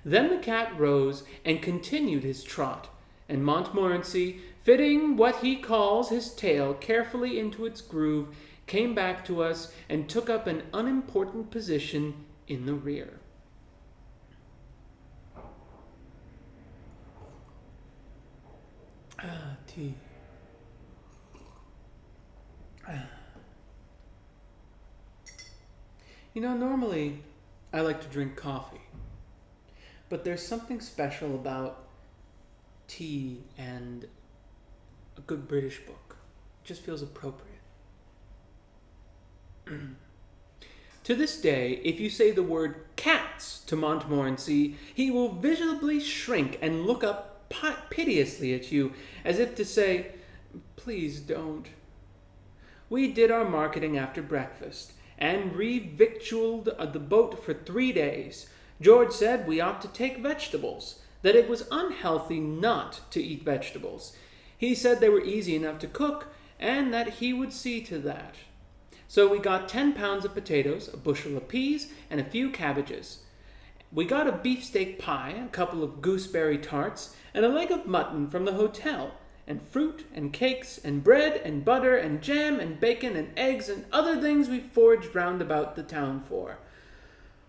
Then the cat rose and continued his trot, and Montmorency, fitting what he calls his tail carefully into its groove, came back to us and took up an unimportant position in the rear. Tea. Normally I like to drink coffee, but there's something special about tea and a good British book. It just feels appropriate. To this day, if you say the word cats to Montmorency, he will visibly shrink and look up piteously at you, as if to say, "Please don't." We did our marketing after breakfast, and re-victualled the boat for 3 days. George said we ought to take vegetables, that it was unhealthy not to eat vegetables. He said they were easy enough to cook, and that he would see to that. So we got 10 pounds of potatoes, a bushel of peas, and a few cabbages. We got a beefsteak pie, a couple of gooseberry tarts, and a leg of mutton from the hotel, and fruit and cakes and bread and butter and jam and bacon and eggs and other things we foraged round about the town for.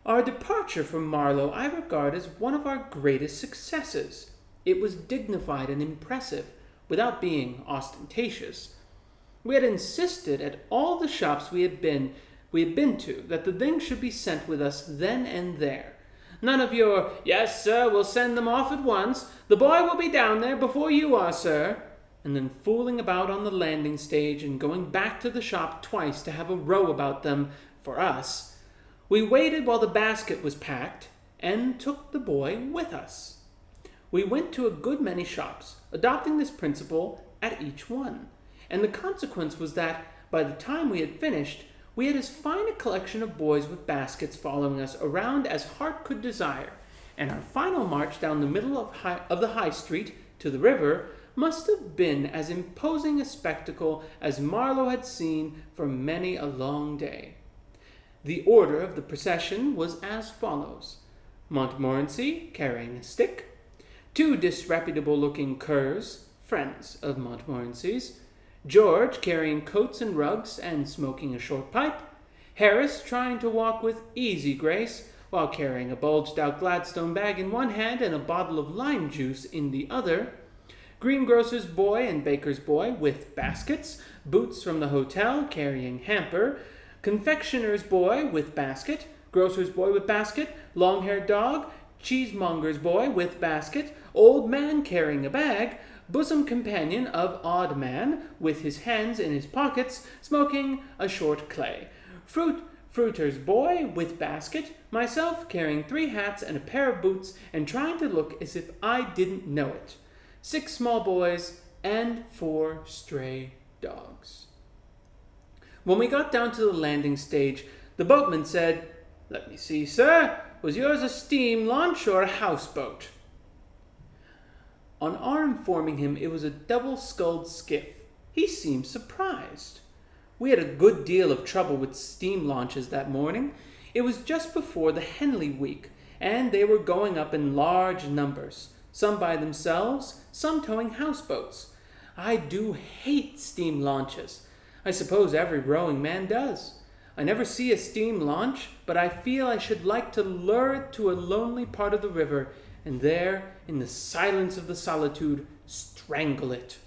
Our departure from Marlow I regard as one of our greatest successes. It was dignified and impressive, without being ostentatious. We had insisted at all the shops we had been to that the things should be sent with us then and there. None of your, "Yes, sir, we'll send them off at once. The boy will be down there before you are, sir," and then fooling about on the landing stage and going back to the shop twice to have a row about them for us. We waited while the basket was packed and took the boy with us. We went to a good many shops, adopting this principle at each one, and the consequence was that by the time we had finished, we had as fine a collection of boys with baskets following us around as heart could desire, and our final march down the middle of the high street to the river must have been as imposing a spectacle as Marlowe had seen for many a long day. The order of the procession was as follows: Montmorency carrying a stick, 2 disreputable-looking curs, friends of Montmorency's, George carrying coats and rugs and smoking a short pipe, Harris trying to walk with easy grace while carrying a bulged-out Gladstone bag in one hand and a bottle of lime juice in the other, greengrocer's boy and baker's boy with baskets, Boots from the hotel carrying hamper, confectioner's boy with basket, grocer's boy with basket, long-haired dog, cheesemonger's boy with basket, old man carrying a bag, bosom companion of odd man with his hands in his pockets, smoking a short clay, fruiter's boy with basket, myself carrying 3 hats and a pair of boots and trying to look as if I didn't know it, 6 small boys, and 4 stray dogs. When we got down to the landing stage, the boatman said, "Let me see, sir, was yours a steam launch or a houseboat?" On our informing him it was a double-sculled skiff, he seemed surprised. We had a good deal of trouble with steam launches that morning. It was just before the Henley week, and they were going up in large numbers, some by themselves, some towing houseboats. I do hate steam launches. I suppose every rowing man does. I never see a steam launch, but I feel I should like to lure it to a lonely part of the river, and there, in the silence of the solitude, strangle it.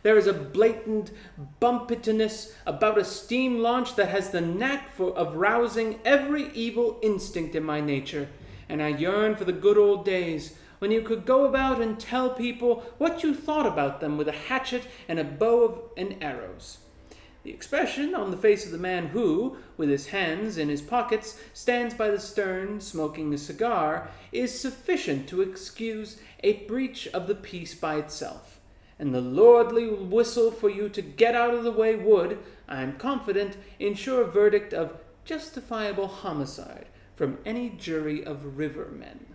There is a blatant bumpettiness about a steam launch that has the knack of rousing every evil instinct in my nature, and I yearn for the good old days when you could go about and tell people what you thought about them with a hatchet and a bow and arrows. The expression on the face of the man who, with his hands in his pockets, stands by the stern smoking a cigar is sufficient to excuse a breach of the peace by itself, and the lordly whistle for you to get out of the way would, I am confident, ensure a verdict of justifiable homicide from any jury of rivermen.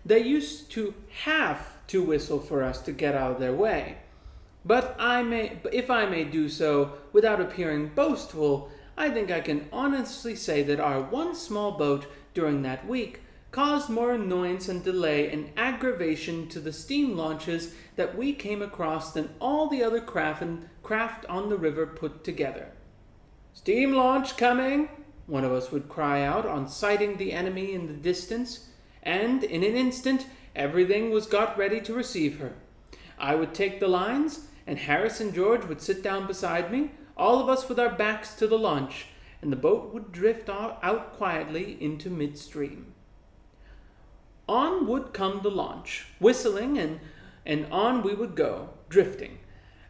They used to have to whistle for us to get out of their way. But if I may do so without appearing boastful, I think I can honestly say that our one small boat during that week caused more annoyance and delay and aggravation to the steam launches that we came across than all the other craft on the river put together. "Steam launch coming!" one of us would cry out on sighting the enemy in the distance, and in an instant everything was got ready to receive her. I would take the lines, and Harris and George would sit down beside me, all of us with our backs to the launch, and the boat would drift out quietly into midstream. On would come the launch, whistling, and on we would go, drifting.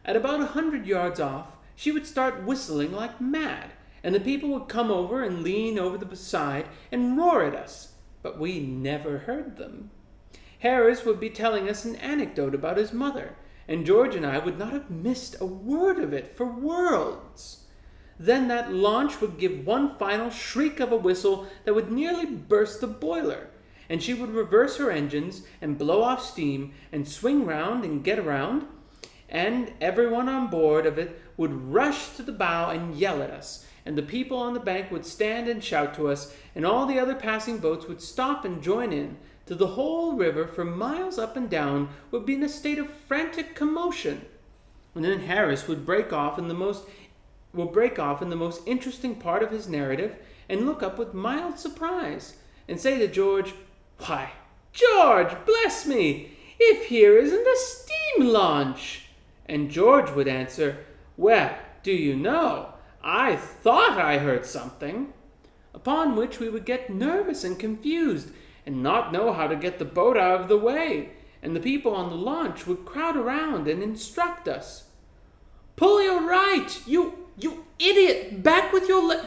At about 100 yards off, she would start whistling like mad, and the people would come over and lean over the side and roar at us, but we never heard them. Harris would be telling us an anecdote about his mother, and George and I would not have missed a word of it for worlds. Then that launch would give one final shriek of a whistle that would nearly burst the boiler, and she would reverse her engines and blow off steam and swing round and get around, and everyone on board of it would rush to the bow and yell at us, and the people on the bank would stand and shout to us, and all the other passing boats would stop and join in, till the whole river for miles up and down would be in a state of frantic commotion. And then Harris would break off in the most interesting part of his narrative and look up with mild surprise and say to George, "Why, George, bless me, if here isn't a steam launch!" And George would answer, "Well, do you know, I thought I heard something. Upon which we would get nervous and confused and not know how to get the boat out of the way, and the people on the launch would crowd around and instruct us. Pull your right! You idiot! Back with your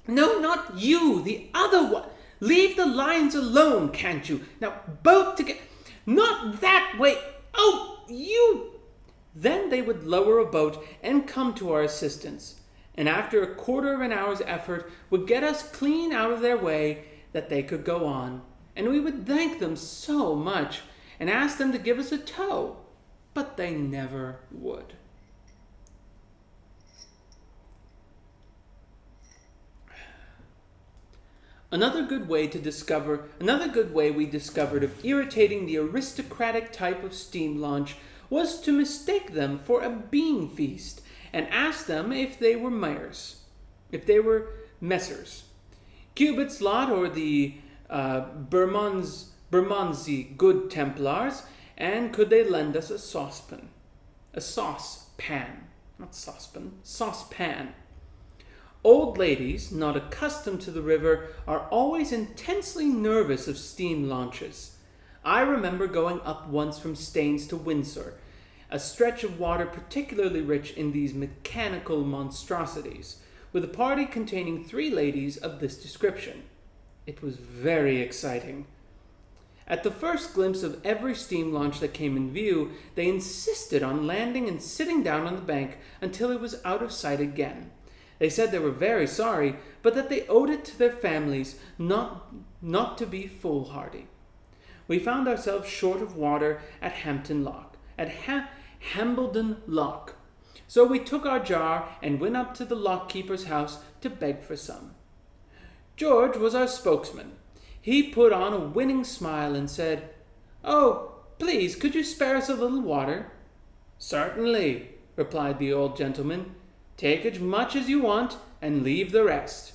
No, not you! The other one! Leave the lines alone, can't you? Now, both together! Not that way! Oh, you! Then they would lower a boat and come to our assistance, and after a quarter of an hour's effort would get us clean out of their way that they could go on, and we would thank them so much and ask them to give us a tow, but they never would. Another good way we discovered of irritating the aristocratic type of steam launch was to mistake them for a bean feast and ask them if they were messers. Cubit's lot or the Bermondsey Good Templars, and could they lend us a saucepan. Old ladies, not accustomed to the river, are always intensely nervous of steam launches. I remember going up once from Staines to Windsor, a stretch of water particularly rich in these mechanical monstrosities, with a party containing 3 ladies of this description. It was very exciting. At the first glimpse of every steam launch that came in view, they insisted on landing and sitting down on the bank until it was out of sight again. They said they were very sorry, but that they owed it to their families not to be foolhardy. We found ourselves short of water at Hambledon Lock. So we took our jar and went up to the lock-keeper's house to beg for some. George was our spokesman. He put on a winning smile and said, "Oh, please, could you spare us a little water?" "Certainly," replied the old gentleman. "Take as much as you want and leave the rest."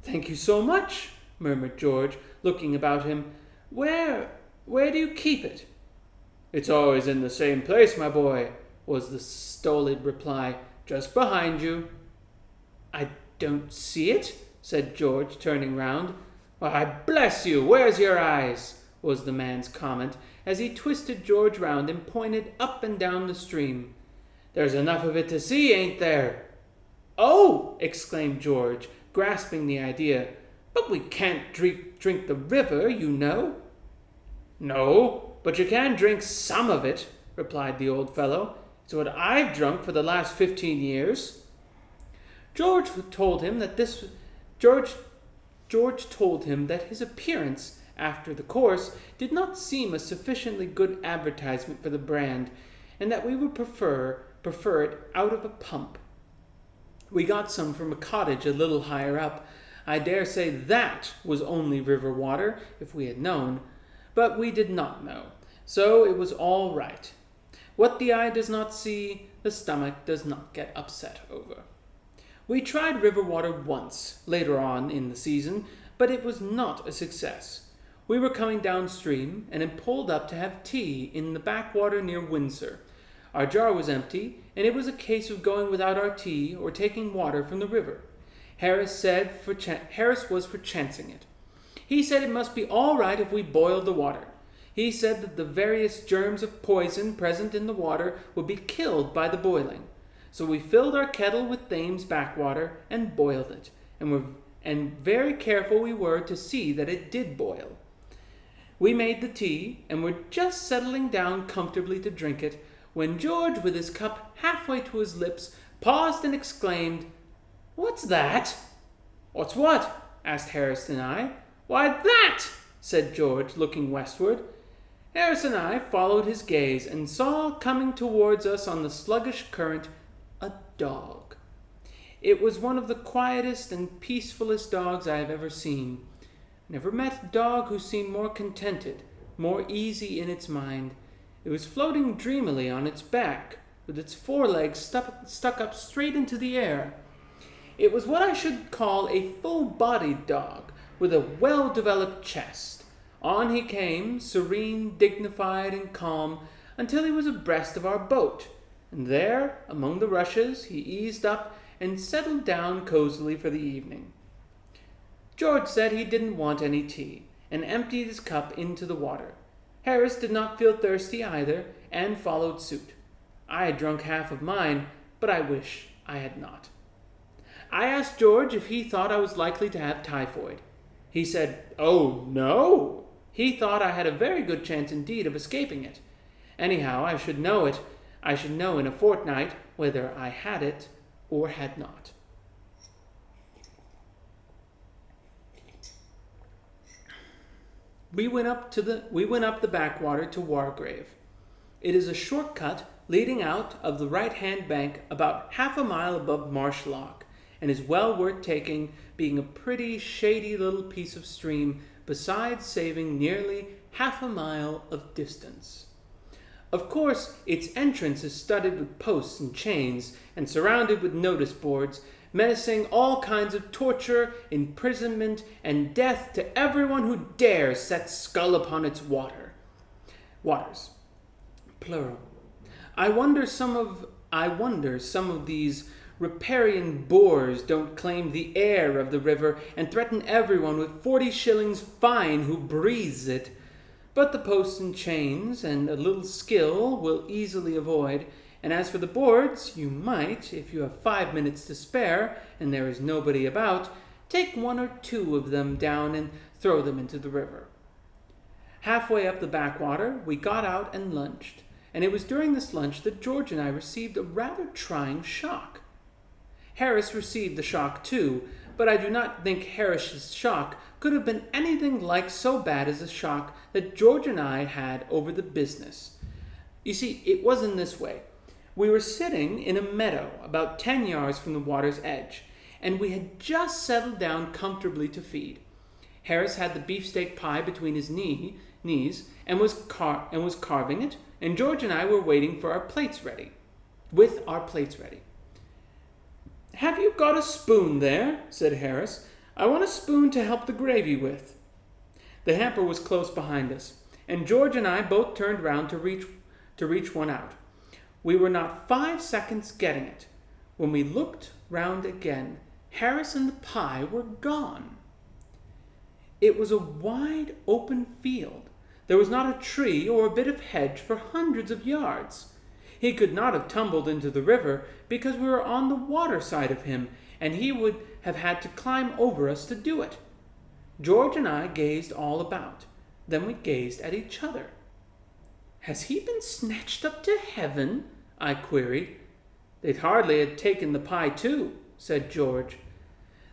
"Thank you so much," murmured George, looking about him. Where do you keep it?" "It's always in the same place, my boy," was the stolid reply. "Just behind you." "I don't see it," said George, turning round. "Why, bless you, where's your eyes?" was the man's comment, as he twisted George round and pointed up and down the stream. "There's enough of it to see, ain't there?" "Oh!" exclaimed George, grasping the idea. "But we can't drink the river, you know." "No, but you can drink some of it," replied the old fellow. "It's what I've drunk for the last 15 years. George told him that his appearance after the course did not seem a sufficiently good advertisement for the brand, and that we would prefer it out of a pump. We got some from a cottage a little higher up. I dare say that was only river water, if we had known, but we did not know, so it was all right. What the eye does not see, the stomach does not get upset over. We tried river water once, later on in the season, but it was not a success. We were coming downstream, and had pulled up to have tea in the backwater near Windsor. Our jar was empty, and it was a case of going without our tea or taking water from the river. Harris was for chancing it. He said it must be all right if we boiled the water. He said that the various germs of poison present in the water would be killed by the boiling. So we filled our kettle with Thames backwater and boiled it, and very careful we were to see that it did boil. We made the tea, and were just settling down comfortably to drink it, when George, with his cup halfway to his lips, paused and exclaimed, "What's that?" "What's what?" asked Harris and I. "Why, that!" said George, looking westward. Harris and I followed his gaze, and saw coming towards us on the sluggish current a dog. It was one of the quietest and peacefulest dogs I have ever seen. Never met a dog who seemed more contented, more easy in its mind. It was floating dreamily on its back, with its forelegs stuck up straight into the air. It was what I should call a full-bodied dog, with a well-developed chest. On he came, serene, dignified, and calm, until he was abreast of our boat, and there, among the rushes, he eased up and settled down cozily for the evening. George said he didn't want any tea, and emptied his cup into the water. Harris did not feel thirsty either, and followed suit. I had drunk half of mine, but I wish I had not. I asked George if he thought I was likely to have typhoid. He said, "Oh, no." He thought I had a very good chance indeed of escaping it. Anyhow, I should know in a fortnight whether I had it or had not. We went up the backwater to Wargrave. It is a short cut leading out of the right-hand bank about half a mile above Marsh Lock, and is well worth taking, being a pretty shady little piece of stream, besides saving nearly half a mile of distance. Of course, its entrance is studded with posts and chains, and surrounded with notice boards, menacing all kinds of torture, imprisonment, and death to everyone who dares set skull upon its waters. Plural. I wonder some of these riparian boors don't claim the air of the river and threaten everyone with 40 shillings fine who breathes it. But the posts and chains and a little skill will easily avoid, and as for the boards, you might, if you have 5 minutes to spare, and there is nobody about, take 1 or 2 of them down and throw them into the river. Halfway up the backwater, we got out and lunched, and it was during this lunch that George and I received a rather trying shock. Harris received the shock too, but I do not think Harris's shock could have been anything like so bad as the shock that George and I had over the business. You see, it was in this way. We were sitting in a meadow about 10 yards from the water's edge, and we had just settled down comfortably to feed. Harris had the beefsteak pie between his knees and was carving it, and George and I were waiting with our plates ready. "Have you got a spoon there?" said Harris. "I want a spoon to help the gravy with." The hamper was close behind us, and George and I both turned round to reach one out. We were not 5 seconds getting it. When we looked round again, Harris and the pie were gone. It was a wide open field. There was not a tree or a bit of hedge for hundreds of yards. He could not have tumbled into the river because we were on the water side of him, and he would have had to climb over us to do it. George and I gazed all about. Then we gazed at each other. "Has he been snatched up to heaven?" I queried. "They'd hardly have taken the pie too," said George.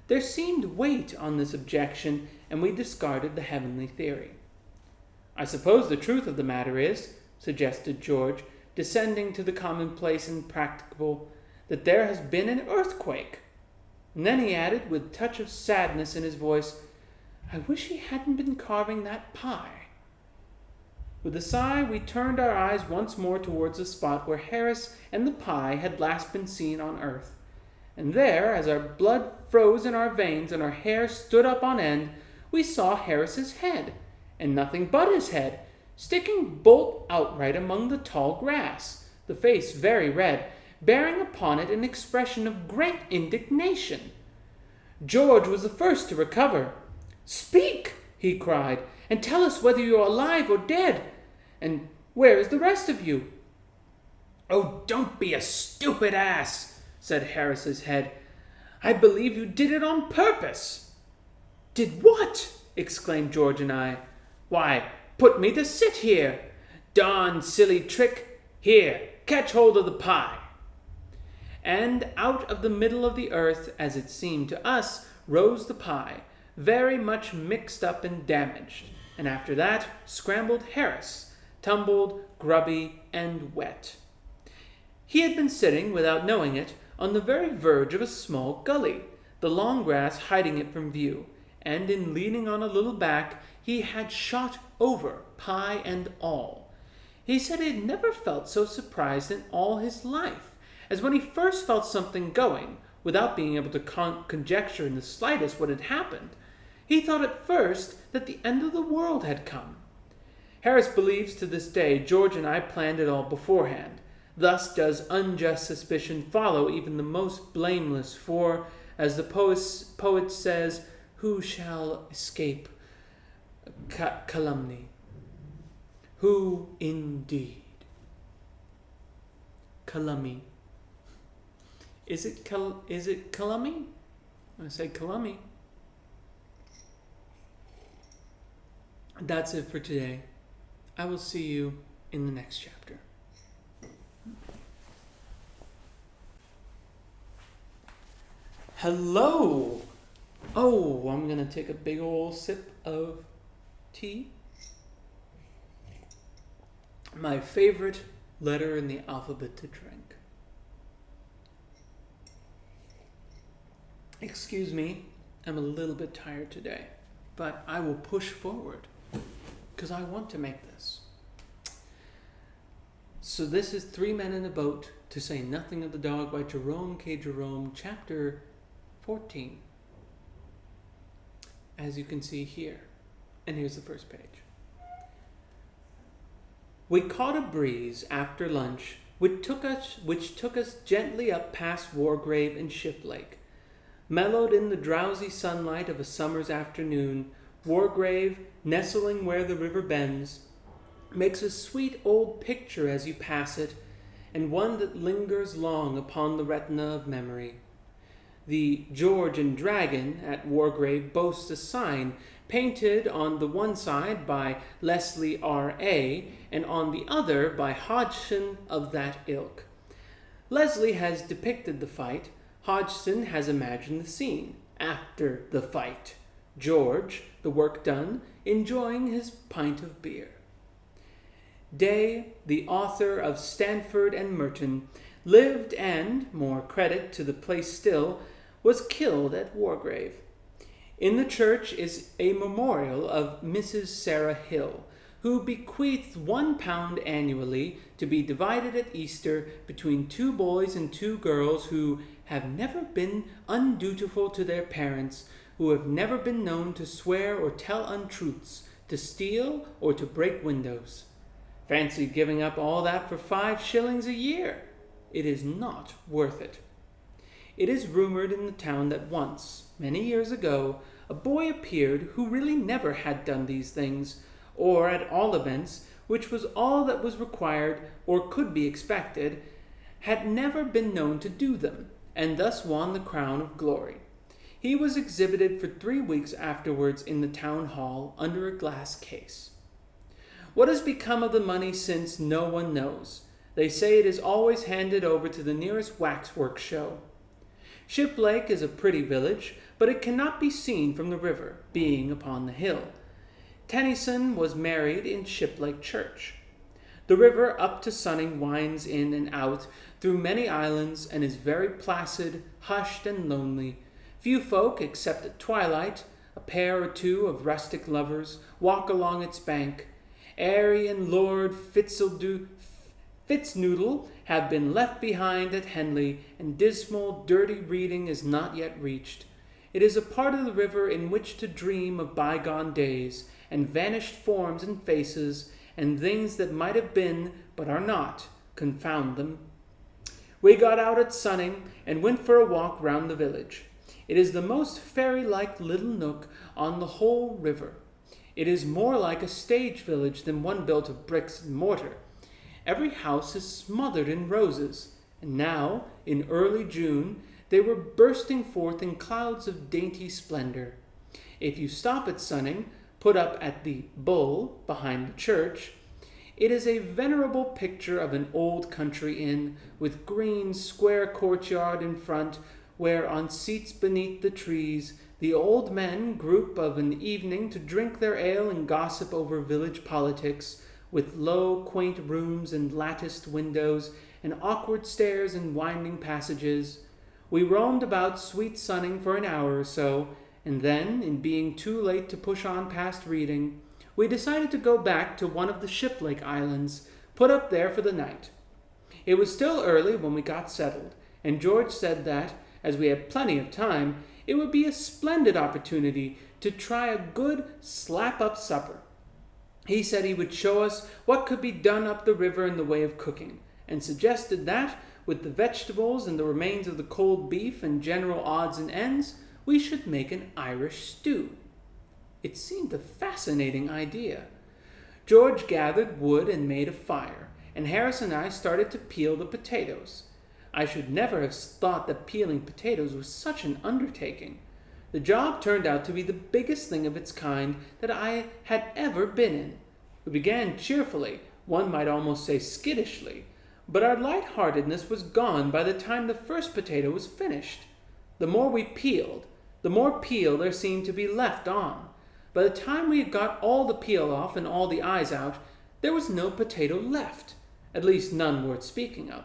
There seemed weight on this objection, and we discarded the heavenly theory. "I suppose the truth of the matter is," suggested George, descending to the commonplace and practicable, "that there has been an earthquake." And then he added, with a touch of sadness in his voice, "I wish he hadn't been carving that pie." With a sigh, we turned our eyes once more towards the spot where Harris and the pie had last been seen on earth. And there, as our blood froze in our veins and our hair stood up on end, we saw Harris's head, and nothing but his head, sticking bolt outright among the tall grass, the face very red, bearing upon it an expression of great indignation. George was the first to recover. "Speak," he cried, "and tell us whether you are alive or dead. And where is the rest of you?" "Oh, don't be a stupid ass," said Harris's head. "I believe you did it on purpose." "Did what?" exclaimed George and I. "Why, put me to sit here. Darn silly trick. Here, catch hold of the pie." And out of the middle of the earth, as it seemed to us, rose the pie, very much mixed up and damaged, and after that scrambled Harris, tumbled, grubby, and wet. He had been sitting, without knowing it, on the very verge of a small gully, the long grass hiding it from view, and in leaning on a little back, he had shot over, pie and all. He said he had never felt so surprised in all his life, as when he first felt something going, without being able to conjecture in the slightest what had happened. He thought at first that the end of the world had come. Harris believes to this day George and I planned it all beforehand, Thus does unjust suspicion follow even the most blameless, for, as the poet says, who shall escape calumny? Who indeed? Calumny. Is it calumny? I say calumny. That's it for today. I will see you in the next chapter. Hello! Oh, I'm going to take a big old sip of tea. My favorite letter in the alphabet to drink. Excuse me, I'm a little bit tired today, but I will push forward because I want to make this. So this is Three Men in a Boat, to Say Nothing of the Dog by Jerome K. Jerome, chapter 14. As you can see here. And here's the first page. We caught a breeze after lunch, which took us gently up past Wargrave and Shiplake. Mellowed in the drowsy sunlight of a summer's afternoon, Wargrave, nestling where the river bends, makes a sweet old picture as you pass it, and one that lingers long upon the retina of memory. The George and Dragon at Wargrave boasts a sign painted on the one side by Leslie R.A. and on the other by Hodgson of that ilk. Leslie has depicted the fight. Hodgson has imagined the scene after the fight. George, the work done, enjoying his pint of beer. Day, the author of Stanford and Merton, lived and, more credit to the place still, was killed at Wargrave. In the church is a memorial of Mrs. Sarah Hill, who bequeathed £1 annually to be divided at Easter between 2 boys and 2 girls who have never been undutiful to their parents, who have never been known to swear or tell untruths, to steal or to break windows. Fancy giving up all that for 5 shillings a year. It is not worth it. It is rumored in the town that once, many years ago, a boy appeared who really never had done these things, or at all events, which was all that was required or could be expected, had never been known to do them, and thus won the crown of glory. He was exhibited for 3 weeks afterwards in the town hall under a glass case. What has become of the money since, no one knows. They say it is always handed over to the nearest waxwork show. Shiplake is a pretty village, but it cannot be seen from the river, being upon the hill. Tennyson was married in Shiplake Church. The river up to Sunning winds in and out through many islands and is very placid, hushed, and lonely. Few folk, except at twilight, a pair or 2 of rustic lovers, walk along its bank. Airy and Lord Fitznudel have been left behind at Henley, and dismal, dirty reading is not yet reached. It is a part of the river in which to dream of bygone days, and vanished forms and faces, and things that might have been, but are not, confound them. We got out at Sunning, and went for a walk round the village. It is the most fairy-like little nook on the whole river. It is more like a stage village than one built of bricks and mortar. Every house is smothered in roses, and now, in early June, they were bursting forth in clouds of dainty splendor. If you stop at Sunning, put up at the Bull behind the church, it is a venerable picture of an old country inn, with green, square courtyard in front, where on seats beneath the trees, the old men group of an evening to drink their ale and gossip over village politics, with low, quaint rooms and latticed windows, and awkward stairs and winding passages. We roamed about sweet Sunning for an hour or so, and then, in being too late to push on past reading, we decided to go back to one of the Shiplake Islands, put up there for the night. It was still early when we got settled, and George said that, as we had plenty of time, it would be a splendid opportunity to try a good slap-up supper. He said he would show us what could be done up the river in the way of cooking, and suggested that, with the vegetables and the remains of the cold beef and general odds and ends, we should make an Irish stew. It seemed a fascinating idea. George gathered wood and made a fire, and Harris and I started to peel the potatoes. I should never have thought that peeling potatoes was such an undertaking. The job turned out to be the biggest thing of its kind that I had ever been in. We began cheerfully, one might almost say skittishly, but our light-heartedness was gone by the time the first potato was finished. The more we peeled, the more peel there seemed to be left on. By the time we had got all the peel off and all the eyes out, there was no potato left, at least none worth speaking of.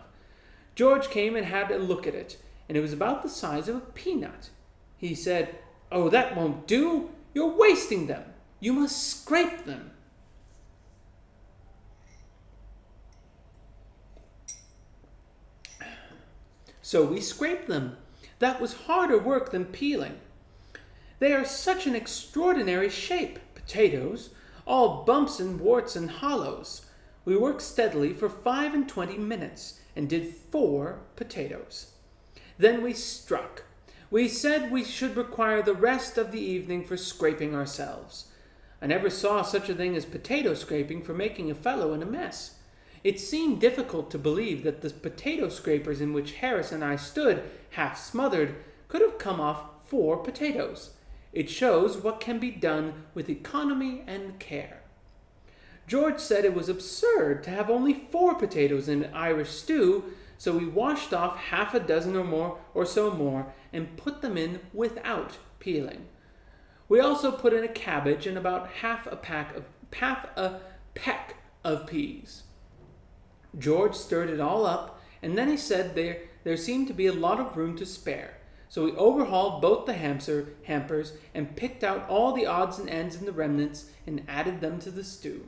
George came and had a look at it, and it was about the size of a peanut. He said, "Oh, that won't do. You're wasting them. You must scrape them." So we scraped them. That was harder work than peeling. They are such an extraordinary shape, potatoes, all bumps and warts and hollows. We worked steadily for 25 minutes and did 4 potatoes. Then we struck. We said we should require the rest of the evening for scraping ourselves. I never saw such a thing as potato scraping for making a fellow in a mess. It seemed difficult to believe that the potato scrapers in which Harris and I stood, half smothered, could have come off 4 potatoes. It shows what can be done with economy and care. George said it was absurd to have only 4 potatoes in an Irish stew, so we washed off half a dozen or so more and put them in without peeling. We also put in a cabbage and about half a peck of peas. George stirred it all up, and then he said there seemed to be a lot of room to spare. So we overhauled both the hampers and picked out all the odds and ends and the remnants and added them to the stew.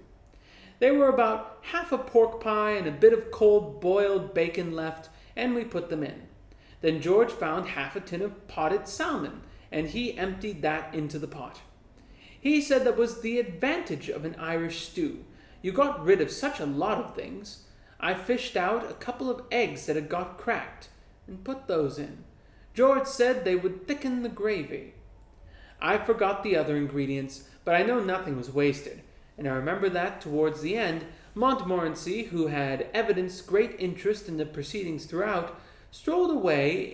There were about half a pork pie and a bit of cold boiled bacon left, and we put them in. Then George found half a tin of potted salmon, and he emptied that into the pot. He said that was the advantage of an Irish stew. You got rid of such a lot of things. I fished out a couple of eggs that had got cracked, and put those in. George said they would thicken the gravy. I forgot the other ingredients, but I know nothing was wasted, and I remember that, towards the end, Montmorency, who had evidenced great interest in the proceedings throughout, strolled away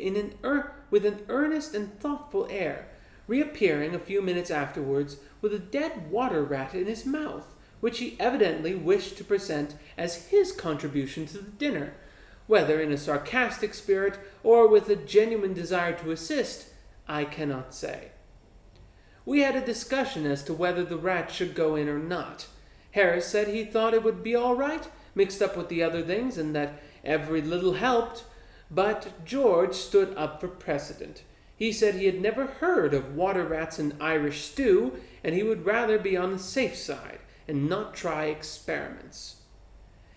with an earnest and thoughtful air, reappearing a few minutes afterwards with a dead water rat in his mouth, which he evidently wished to present as his contribution to the dinner. Whether in a sarcastic spirit or with a genuine desire to assist, I cannot say. We had a discussion as to whether the rat should go in or not. Harris said he thought it would be all right, mixed up with the other things, and that every little helped. But George stood up for precedent. He said he had never heard of water rats in Irish stew, and he would rather be on the safe side and not try experiments.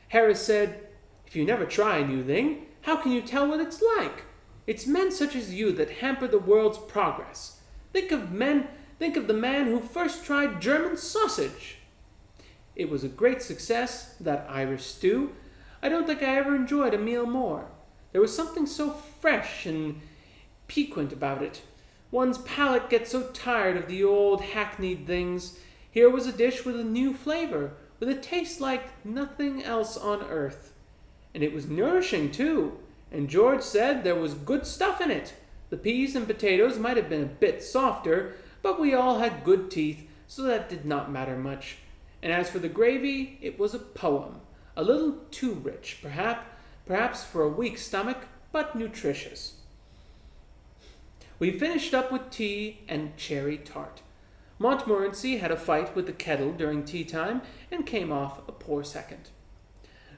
Harris said, "If you never try a new thing, how can you tell what it's like? It's men such as you that hamper the world's progress. Think of the man who first tried German sausage." It was a great success, that Irish stew. I don't think I ever enjoyed a meal more. There was something so fresh and piquant about it. One's palate gets so tired of the old hackneyed things. Here was a dish with a new flavor, with a taste like nothing else on earth. And it was nourishing, too, and George said there was good stuff in it. The peas and potatoes might have been a bit softer, but we all had good teeth, so that did not matter much. And as for the gravy, it was a poem. A little too rich, perhaps for a weak stomach, but nutritious. We finished up with tea and cherry tart. Montmorency had a fight with the kettle during tea time and came off a poor second.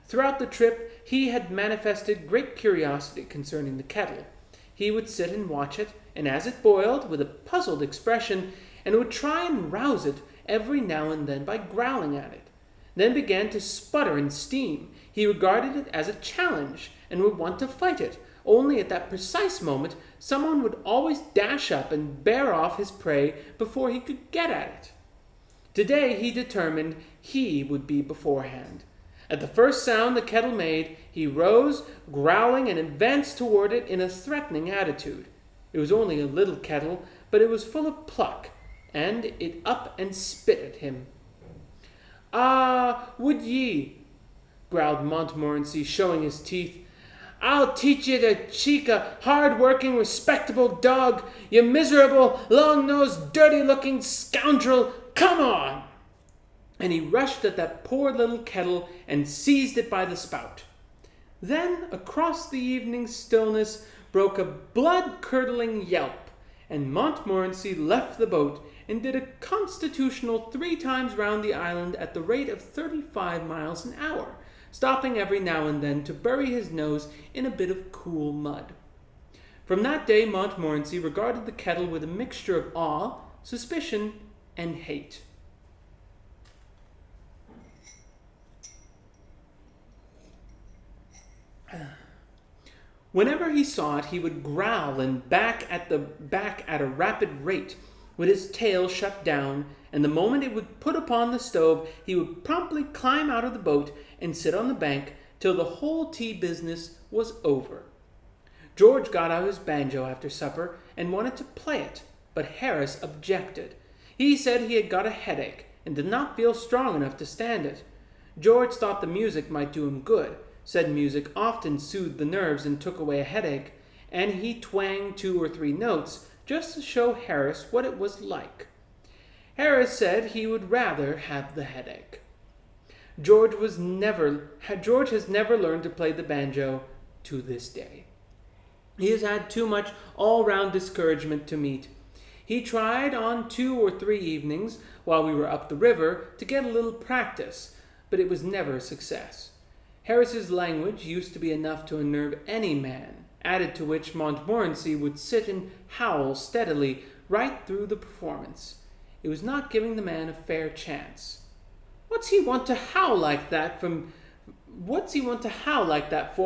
Throughout the trip, he had manifested great curiosity concerning the kettle. He would sit and watch it, and as it boiled, with a puzzled expression, and would try and rouse it every now and then by growling at it. Then began to sputter and steam. He regarded it as a challenge, and would want to fight it. Only at that precise moment, someone would always dash up and bear off his prey before he could get at it. Today he determined he would be beforehand. At the first sound the kettle made, he rose, growling, and advanced toward it in a threatening attitude. It was only a little kettle, but it was full of pluck, and it up and spit at him. "Ah, would ye," growled Montmorency, showing his teeth. "I'll teach you to cheek a hard-working, respectable dog, you miserable, long-nosed, dirty-looking scoundrel. Come on!" And he rushed at that poor little kettle and seized it by the spout. Then across the evening stillness broke a blood-curdling yelp, and Montmorency left the boat and did a constitutional 3 times round the island at the rate of 35 miles an hour, stopping every now and then to bury his nose in a bit of cool mud. From that day Montmorency regarded the kettle with a mixture of awe, suspicion, and hate. Whenever he saw it, he would growl and back at a rapid rate, with his tail shut down, and the moment it would put upon the stove, he would promptly climb out of the boat and sit on the bank till the whole tea business was over. George got out his banjo after supper and wanted to play it, but Harris objected. He said he had got a headache and did not feel strong enough to stand it. George thought the music might do him good, said music often soothed the nerves and took away a headache, and he twanged 2 or 3 notes just to show Harris what it was like. Harris said he would rather have the headache. George has never learned to play the banjo to this day. He has had too much all-round discouragement to meet. He tried on 2 or 3 evenings while we were up the river to get a little practice, but it was never a success. Harris's language used to be enough to unnerve any man, added to which Montmorency would sit and howl steadily right through the performance. It was not giving the man a fair chance. What's he want to howl like that for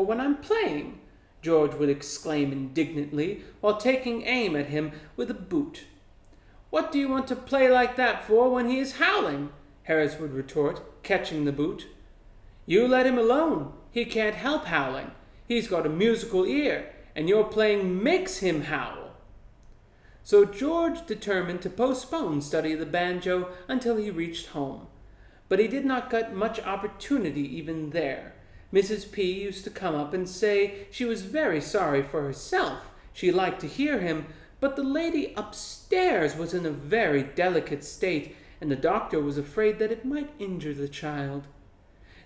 when I'm playing?" George would exclaim indignantly, while taking aim at him with a boot. "What do you want to play like that for when he is howling?" Harris would retort, catching the boot. "You let him alone. He can't help howling. He's got a musical ear, and your playing makes him howl." So George determined to postpone study of the banjo until he reached home. But he did not get much opportunity even there. Mrs. P. used to come up and say she was very sorry for herself. She liked to hear him, but the lady upstairs was in a very delicate state, and the doctor was afraid that it might injure the child.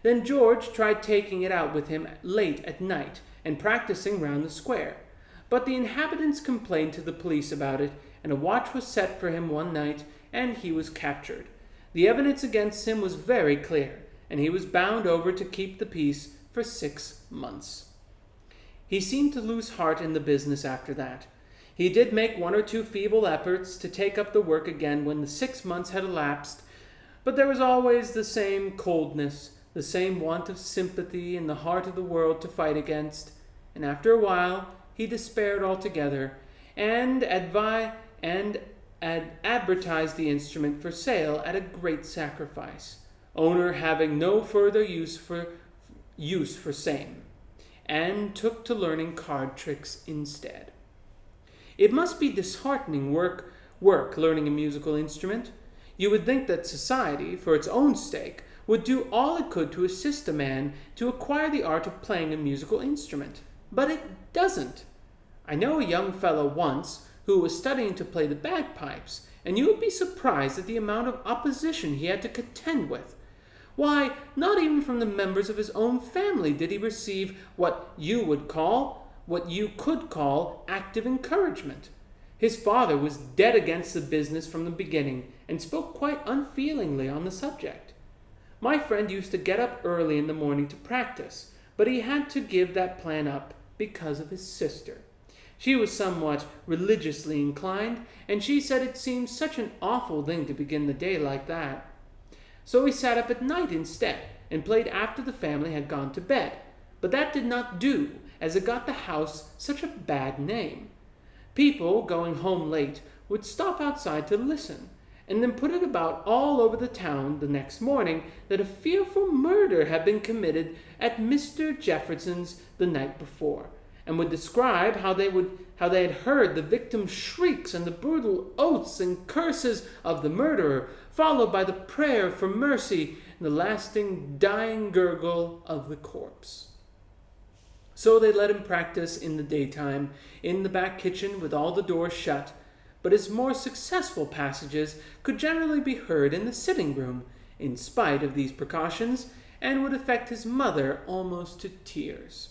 Then George tried taking it out with him late at night and practicing round the square. But the inhabitants complained to the police about it, and a watch was set for him one night, and he was captured. The evidence against him was very clear, and he was bound over to keep the peace for 6 months. He seemed to lose heart in the business after that. He did make 1 or 2 feeble efforts to take up the work again when the 6 months had elapsed, but there was always the same coldness, the same want of sympathy in the heart of the world to fight against, and after a while he despaired altogether, and advertised the instrument for sale at a great sacrifice, owner having no further use for same, and took to learning card tricks instead. It must be disheartening work learning a musical instrument. You would think that society, for its own sake, would do all it could to assist a man to acquire the art of playing a musical instrument. But it doesn't. I know a young fellow once who was studying to play the bagpipes, and you would be surprised at the amount of opposition he had to contend with. Why, not even from the members of his own family did he receive what you could call active encouragement. His father was dead against the business from the beginning, and spoke quite unfeelingly on the subject. My friend used to get up early in the morning to practice, but he had to give that plan up because of his sister. She was somewhat religiously inclined, and she said it seemed such an awful thing to begin the day like that. So he sat up at night instead, and played after the family had gone to bed. But that did not do, as it got the house such a bad name. People, going home late, would stop outside to listen, and then put it about all over the town the next morning that a fearful murder had been committed at Mr. Jefferson's the night before, and would describe how they had heard the victim's shrieks and the brutal oaths and curses of the murderer, followed by the prayer for mercy and the lasting dying gurgle of the corpse. So they let him practice in the daytime, in the back kitchen with all the doors shut, but his more successful passages could generally be heard in the sitting room, in spite of these precautions, and would affect his mother almost to tears.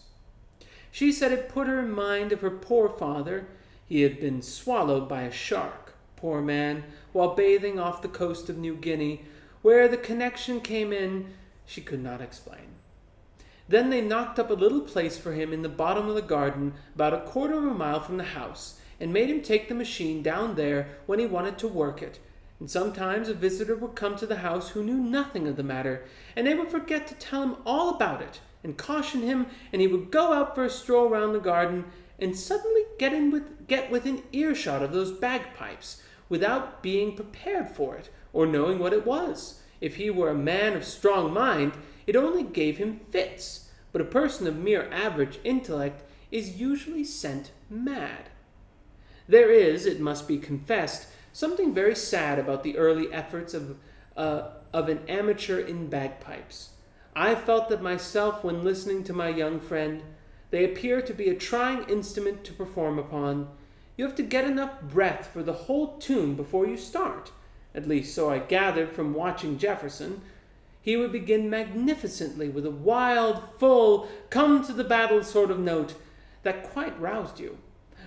She said it put her in mind of her poor father. He had been swallowed by a shark, poor man, while bathing off the coast of New Guinea. Where the connection came in, she could not explain. Then they knocked up a little place for him in the bottom of the garden, about a quarter of a mile from the house, and made him take the machine down there when he wanted to work it. And sometimes a visitor would come to the house who knew nothing of the matter, and they would forget to tell him all about it and caution him, and he would go out for a stroll round the garden and suddenly get within earshot of those bagpipes without being prepared for it or knowing what it was. If he were a man of strong mind, it only gave him fits, but a person of mere average intellect is usually sent mad. There is, it must be confessed, something very sad about the early efforts of an amateur in bagpipes. I felt that myself when listening to my young friend. They appear to be a trying instrument to perform upon. You have to get enough breath for the whole tune before you start. At least so I gathered from watching Jefferson. He would begin magnificently with a wild, full, come-to-the-battle sort of note that quite roused you.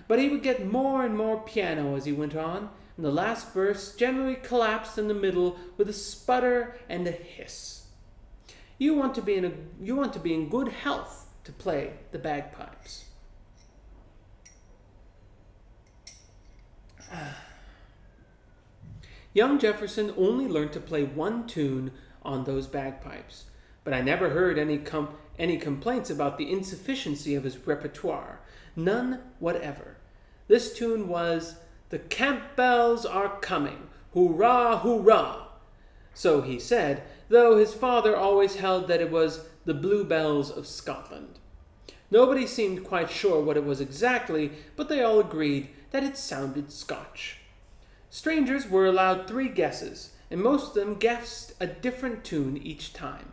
But he would get more and more piano as he went on, and the last verse generally collapsed in the middle with a sputter and a hiss. You want to be in good health to play the bagpipes. Young Jefferson only learned to play one tune on those bagpipes, but I never heard any complaints about the insufficiency of his repertoire. None whatever. This tune was, "The camp bells are coming, hurrah, hurrah." So he said, though his father always held that it was the Bluebells of Scotland. Nobody seemed quite sure what it was exactly, but they all agreed that it sounded Scotch. Strangers were allowed 3 guesses, and most of them guessed a different tune each time.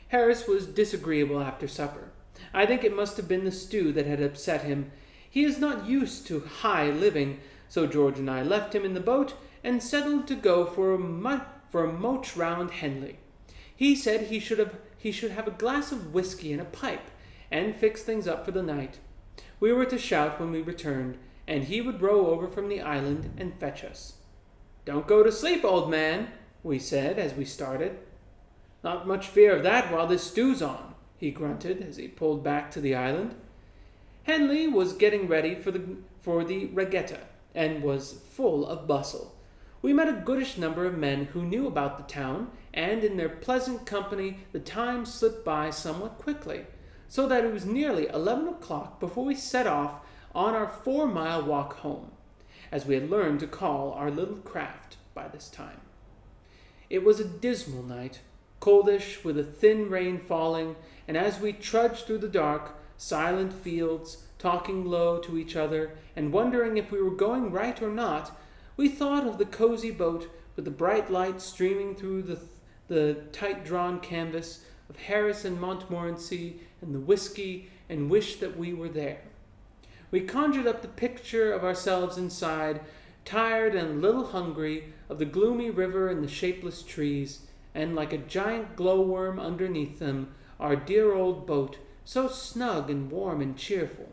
Harris was disagreeable after supper. I think it must have been the stew that had upset him. He is not used to high living, so George and I left him in the boat and settled to go for a moach round Henley. He said he should have a glass of whiskey and a pipe, and fix things up for the night. We were to shout when we returned, and he would row over from the island and fetch us. "Don't go to sleep, old man," we said as we started. "Not much fear of that while this stew's on," he grunted as he pulled back to the island. Henley was getting ready for the regatta, and was full of bustle. We met a goodish number of men who knew about the town, and in their pleasant company the time slipped by somewhat quickly, so that it was nearly 11 o'clock before we set off on our 4-mile walk home, as we had learned to call our little craft by this time. It was a dismal night, coldish, with a thin rain falling, and as we trudged through the dark, silent fields, talking low to each other, and wondering if we were going right or not, we thought of the cozy boat with the bright light streaming through the tight-drawn canvas, of Harris and Montmorency and the whiskey, and wished that we were there. We conjured up the picture of ourselves inside, tired and a little hungry, of the gloomy river and the shapeless trees, and like a giant glowworm underneath them, our dear old boat, so snug and warm and cheerful.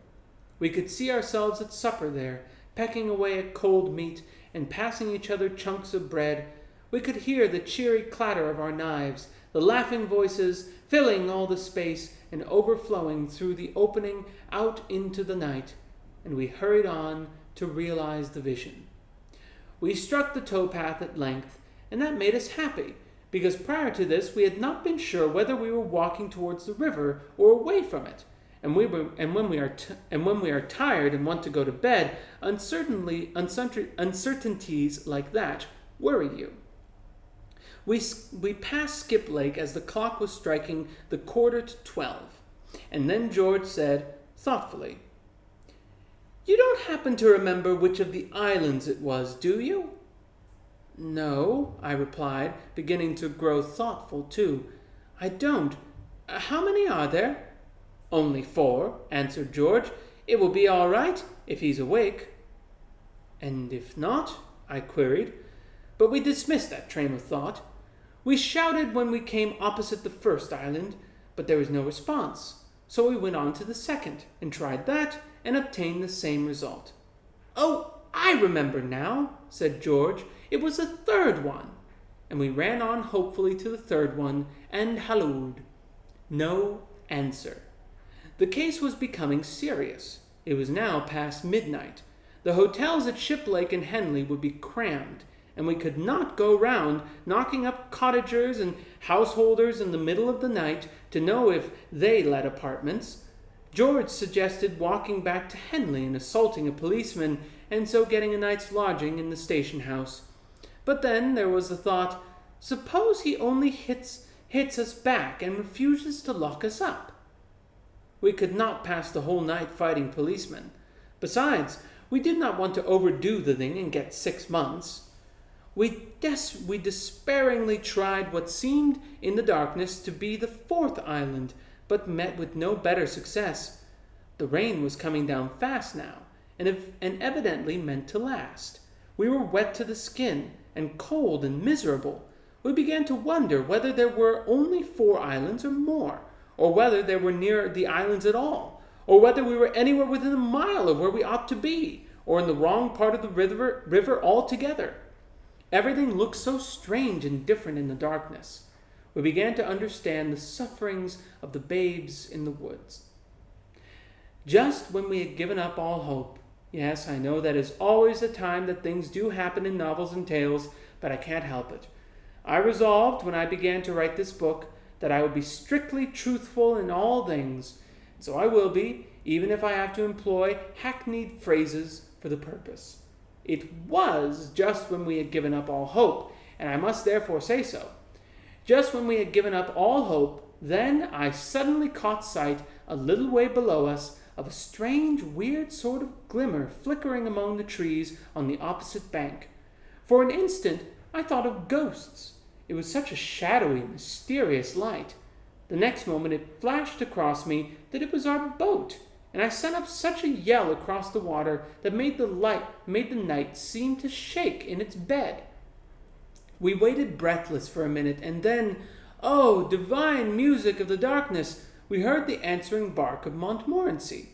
We could see ourselves at supper there, pecking away at cold meat and passing each other chunks of bread. We could hear the cheery clatter of our knives, the laughing voices filling all the space and overflowing through the opening out into the night, and we hurried on to realize the vision. We struck the towpath at length, and that made us happy, because prior to this we had not been sure whether we were walking towards the river or away from it. And when we are tired and want to go to bed, uncertainties like that worry you. We passed Skip Lake as the clock was striking the 11:45, and then George said, thoughtfully, "You don't happen to remember which of the islands it was, do you?" "No," I replied, beginning to grow thoughtful too. "I don't. How many are there?" "Only 4," answered George. "It will be all right if he's awake." "And if not?" I queried. But we dismissed that train of thought. We shouted when we came opposite the first island, but there was no response, so we went on to the second and tried that and obtained the same result. "Oh, I remember now," said George. "It was the third one." And we ran on hopefully to the third one and hallooed. No answer. The case was becoming serious. It was now past midnight. The hotels at Ship Lake and Henley would be crammed, and we could not go round knocking up cottagers and householders in the middle of the night to know if they let apartments. George suggested walking back to Henley and assaulting a policeman, and so getting a night's lodging in the station house. But then there was the thought, suppose he only hits us back and refuses to lock us up? We could not pass the whole night fighting policemen. Besides, we did not want to overdo the thing and get 6 months. We despairingly tried what seemed in the darkness to be the 4th island, but met with no better success. The rain was coming down fast now, and evidently meant to last. We were wet to the skin, and cold and miserable. We began to wonder whether there were only 4 islands or more, or whether they were near the islands at all, or whether we were anywhere within a mile of where we ought to be, or in the wrong part of the river altogether. Everything looked so strange and different in the darkness. We began to understand the sufferings of the babes in the woods. Just when we had given up all hope, yes, I know that is always the time that things do happen in novels and tales, but I can't help it. I resolved, when I began to write this book, that I would be strictly truthful in all things. So I will be, even if I have to employ hackneyed phrases for the purpose. It was just when we had given up all hope, and I must therefore say so. Just when we had given up all hope, then I suddenly caught sight, a little way below us, of a strange, weird sort of glimmer flickering among the trees on the opposite bank. For an instant, I thought of ghosts. It was such a shadowy, mysterious light. The next moment it flashed across me that it was our boat, and I sent up such a yell across the water that made the night seem to shake in its bed. We waited breathless for a minute, and then, oh, divine music of the darkness, we heard the answering bark of Montmorency.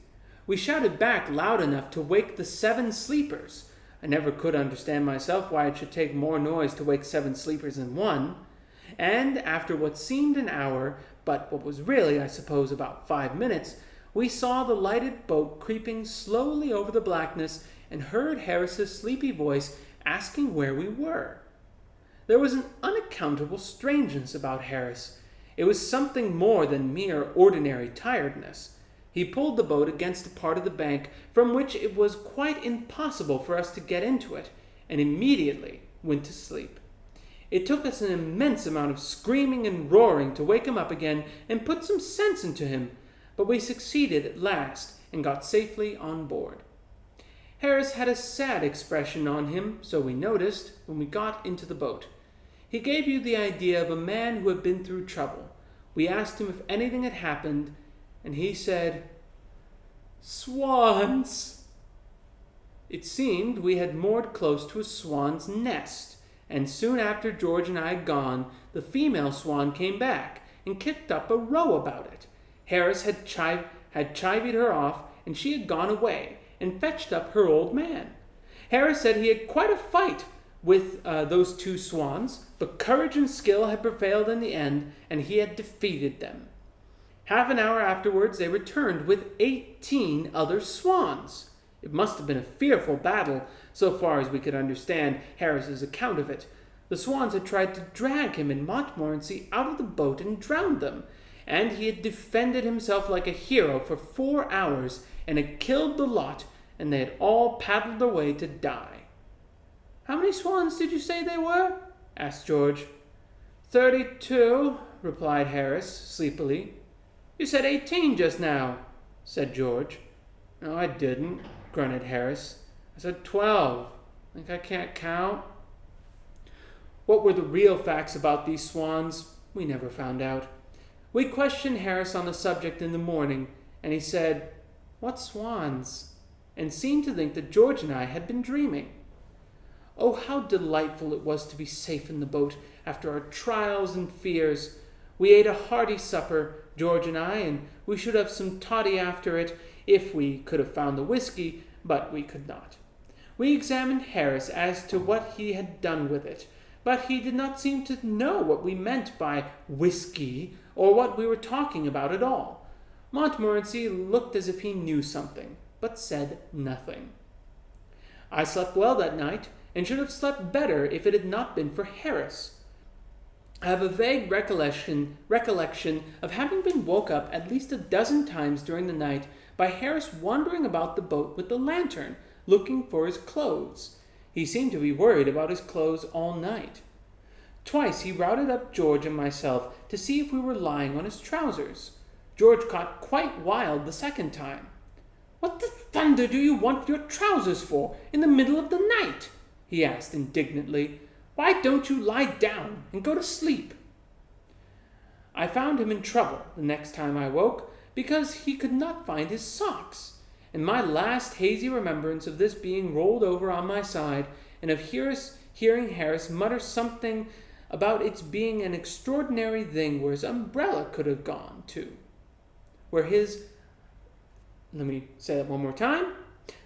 We shouted back loud enough to wake the 7 sleepers. I never could understand myself why it should take more noise to wake 7 sleepers than one. And after what seemed an hour, but what was really, I suppose, about 5 minutes, we saw the lighted boat creeping slowly over the blackness and heard Harris's sleepy voice asking where we were. There was an unaccountable strangeness about Harris. It was something more than mere ordinary tiredness. He pulled the boat against a part of the bank from which it was quite impossible for us to get into it, and immediately went to sleep. It took us an immense amount of screaming and roaring to wake him up again and put some sense into him, but we succeeded at last and got safely on board. Harris had a sad expression on him, so we noticed, when we got into the boat. He gave you the idea of a man who had been through trouble. We asked him if anything had happened, and he said, "Swans." It seemed we had moored close to a swan's nest, and soon after George and I had gone, the female swan came back and kicked up a row about it. Harris had chivied her off, and she had gone away and fetched up her old man. Harris said he had quite a fight with those 2 swans, but courage and skill had prevailed in the end, and he had defeated them. Half an hour afterwards they returned with 18 other swans. It must have been a fearful battle, so far as we could understand Harris's account of it. The swans had tried to drag him and Montmorency out of the boat and drown them, and he had defended himself like a hero for 4 hours, and had killed the lot, and they had all paddled away to die. How many swans did you say they were? Asked George. 32, replied Harris, sleepily. You said 18 just now, said George. No, I didn't, grunted Harris. I said 12. Think I can't count? What were the real facts about these swans? We never found out. We questioned Harris on the subject in the morning, and he said, What swans? And seemed to think that George and I had been dreaming. Oh, how delightful it was to be safe in the boat after our trials and fears. We ate a hearty supper, George and I, and we should have some toddy after it if we could have found the whiskey, but we could not. We examined Harris as to what he had done with it, but he did not seem to know what we meant by whiskey or what we were talking about at all. Montmorency looked as if he knew something, but said nothing. I slept well that night, and should have slept better if it had not been for Harris. I have a vague recollection of having been woke up at least a dozen times during the night by Harris wandering about the boat with the lantern, looking for his clothes. He seemed to be worried about his clothes all night. Twice he routed up George and myself to see if we were lying on his trousers. George got quite wild the second time. What the thunder do you want your trousers for in the middle of the night? He asked indignantly. Why don't you lie down and go to sleep? I found him in trouble the next time I woke because he could not find his socks, and my last hazy remembrance of this being rolled over on my side and of hearing Harris mutter something about its being an extraordinary thing where his umbrella could have gone to. Let me say that one more time.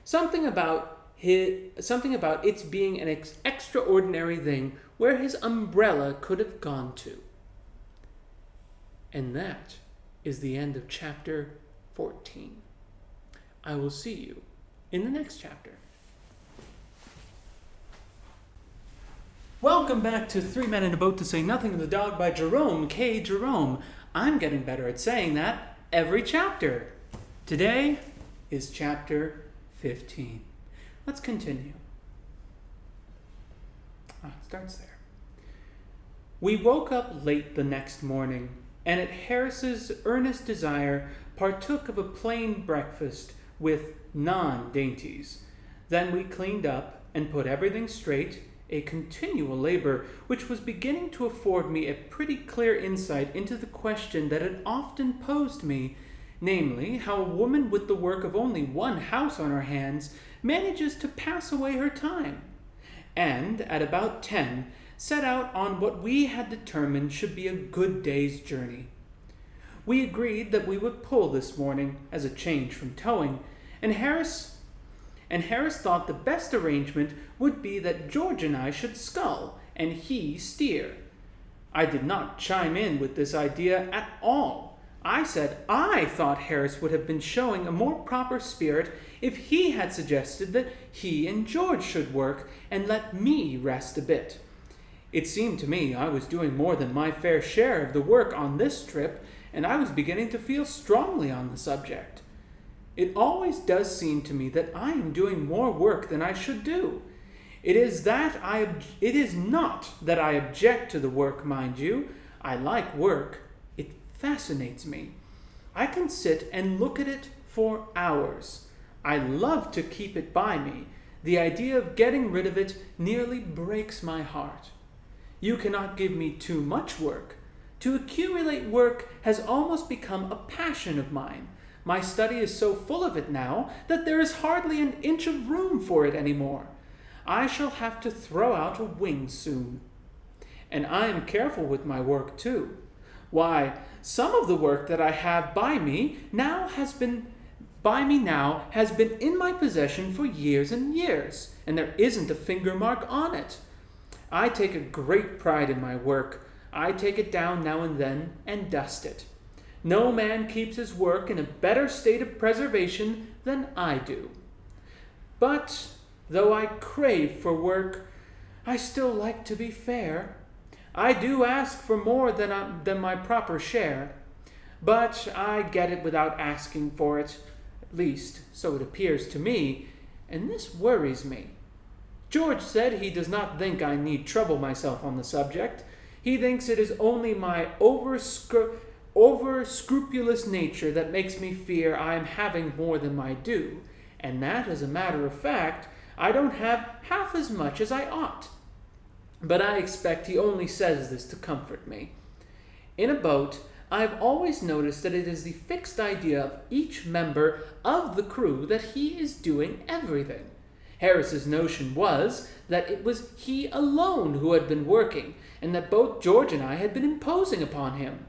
Something about its being an extraordinary thing where his umbrella could have gone to. And that is the end of chapter 14. I will see you in the next chapter. Welcome back to 3 Men in a Boat to Say Nothing of the Dog by Jerome K. Jerome. I'm getting better at saying that every chapter. Today is chapter 15. Let's continue. It starts there. We woke up late the next morning, and at Harris's earnest desire partook of a plain breakfast with non-dainties. Then we cleaned up and put everything straight, a continual labor which was beginning to afford me a pretty clear insight into the question that had often posed me, namely, how a woman with the work of only one house on her hands manages to pass away her time, and at about 10 set out on what we had determined should be a good day's journey. We agreed that we would pull this morning as a change from towing, and Harris thought the best arrangement would be that George and I should scull and he steer. I did not chime in with this idea at all. I said I thought Harris would have been showing a more proper spirit if he had suggested that he and George should work and let me rest a bit. It seemed to me I was doing more than my fair share of the work on this trip, and I was beginning to feel strongly on the subject. It always does seem to me that I am doing more work than I should do. It is not that I object to the work, mind you. I like work. It fascinates me. I can sit and look at it for hours. I love to keep it by me. The idea of getting rid of it nearly breaks my heart. You cannot give me too much work. To accumulate work has almost become a passion of mine. My study is so full of it now that there is hardly an inch of room for it anymore. I shall have to throw out a wing soon. And I am careful with my work too. Why, some of the work that I have by me now has been in my possession for years and years, and there isn't a finger mark on it. I take a great pride in my work. I take it down now and then and dust it. No man keeps his work in a better state of preservation than I do. But though I crave for work, I still like to be fair. I do ask for more than my proper share, but I get it without asking for it, at least so it appears to me, and this worries me. George said he does not think I need trouble myself on the subject. He thinks it is only my over-scrupulous nature that makes me fear I am having more than my due, and that, as a matter of fact, I don't have half as much as I ought. But I expect he only says this to comfort me. In a boat, I have always noticed that it is the fixed idea of each member of the crew that he is doing everything. Harris's notion was that it was he alone who had been working, and that both George and I had been imposing upon him.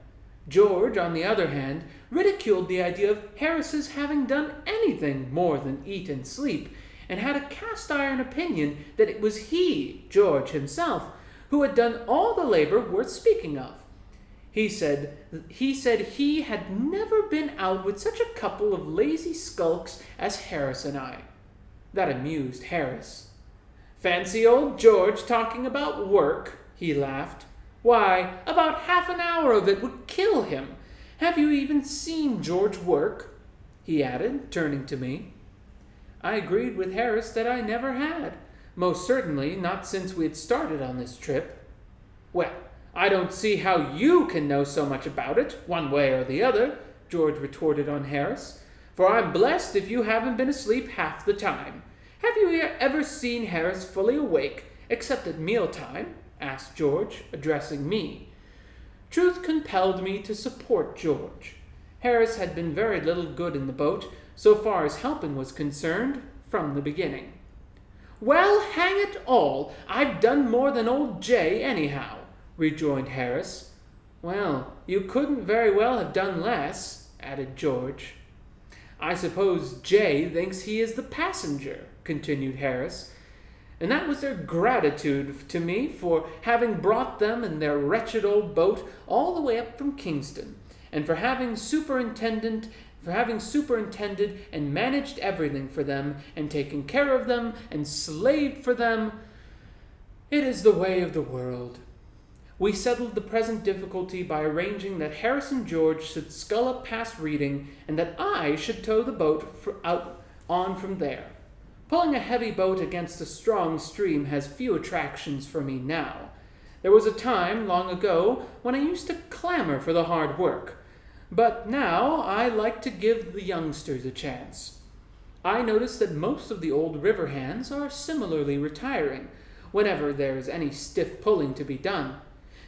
George, on the other hand, ridiculed the idea of Harris's having done anything more than eat and sleep, and had a cast-iron opinion that it was he, George himself, who had done all the labor worth speaking of. He said he had never been out with such a couple of lazy skulks as Harris and I. That amused Harris. "Fancy old George talking about work," he laughed. "Why, about half an hour of it would kill him. Have you even seen George work?" he added, turning to me. I agreed with Harris that I never had, most certainly not since we had started on this trip. "Well, I don't see how you can know so much about it, one way or the other," George retorted on Harris, "for I'm blessed if you haven't been asleep half the time. Have you ever seen Harris fully awake, except at mealtime?" asked George, addressing me. Truth compelled me to support George. Harris had been very little good in the boat, so far as helping was concerned, from the beginning. "Well, hang it all, I've done more than old Jay, anyhow," rejoined Harris. "Well, you couldn't very well have done less," added George. "I suppose Jay thinks he is the passenger," continued Harris, "and that was their gratitude to me for having brought them and their wretched old boat all the way up from Kingston, and for having superintended and managed everything for them, and taken care of them, and slaved for them. It is the way of the world." We settled the present difficulty by arranging that Harris and George should scull up past Reading, and that I should tow the boat on from there. Pulling a heavy boat against a strong stream has few attractions for me now. There was a time, long ago, when I used to clamor for the hard work, but now I like to give the youngsters a chance. I notice that most of the old river hands are similarly retiring, whenever there is any stiff pulling to be done.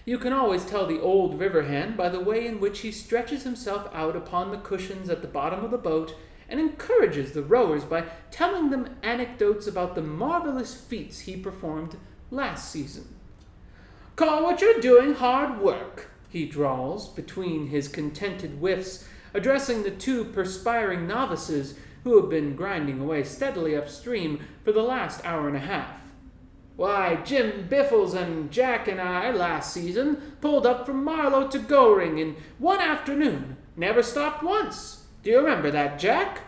You can always tell the old river hand by the way in which he stretches himself out upon the cushions at the bottom of the boat and encourages the rowers by telling them anecdotes about the marvelous feats he performed last season. "Call what you're doing hard work," he drawls between his contented whiffs, addressing the two perspiring novices who have been grinding away steadily upstream for the last hour and a half. "Why, Jim Biffles and Jack and I last season pulled up from Marlow to Goring in one afternoon. Never stopped once. Do you remember that, Jack?"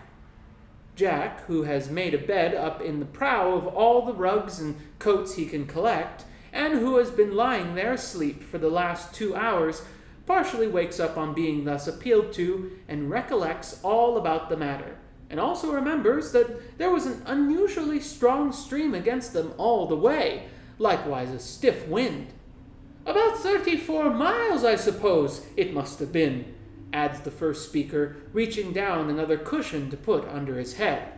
Jack, who has made a bed up in the prow of all the rugs and coats he can collect, and who has been lying there asleep for the last 2 hours, partially wakes up on being thus appealed to, and recollects all about the matter, and also remembers that there was an unusually strong stream against them all the way, likewise a stiff wind. "About 34 miles, I suppose, it must have been," adds the first speaker, reaching down another cushion to put under his head.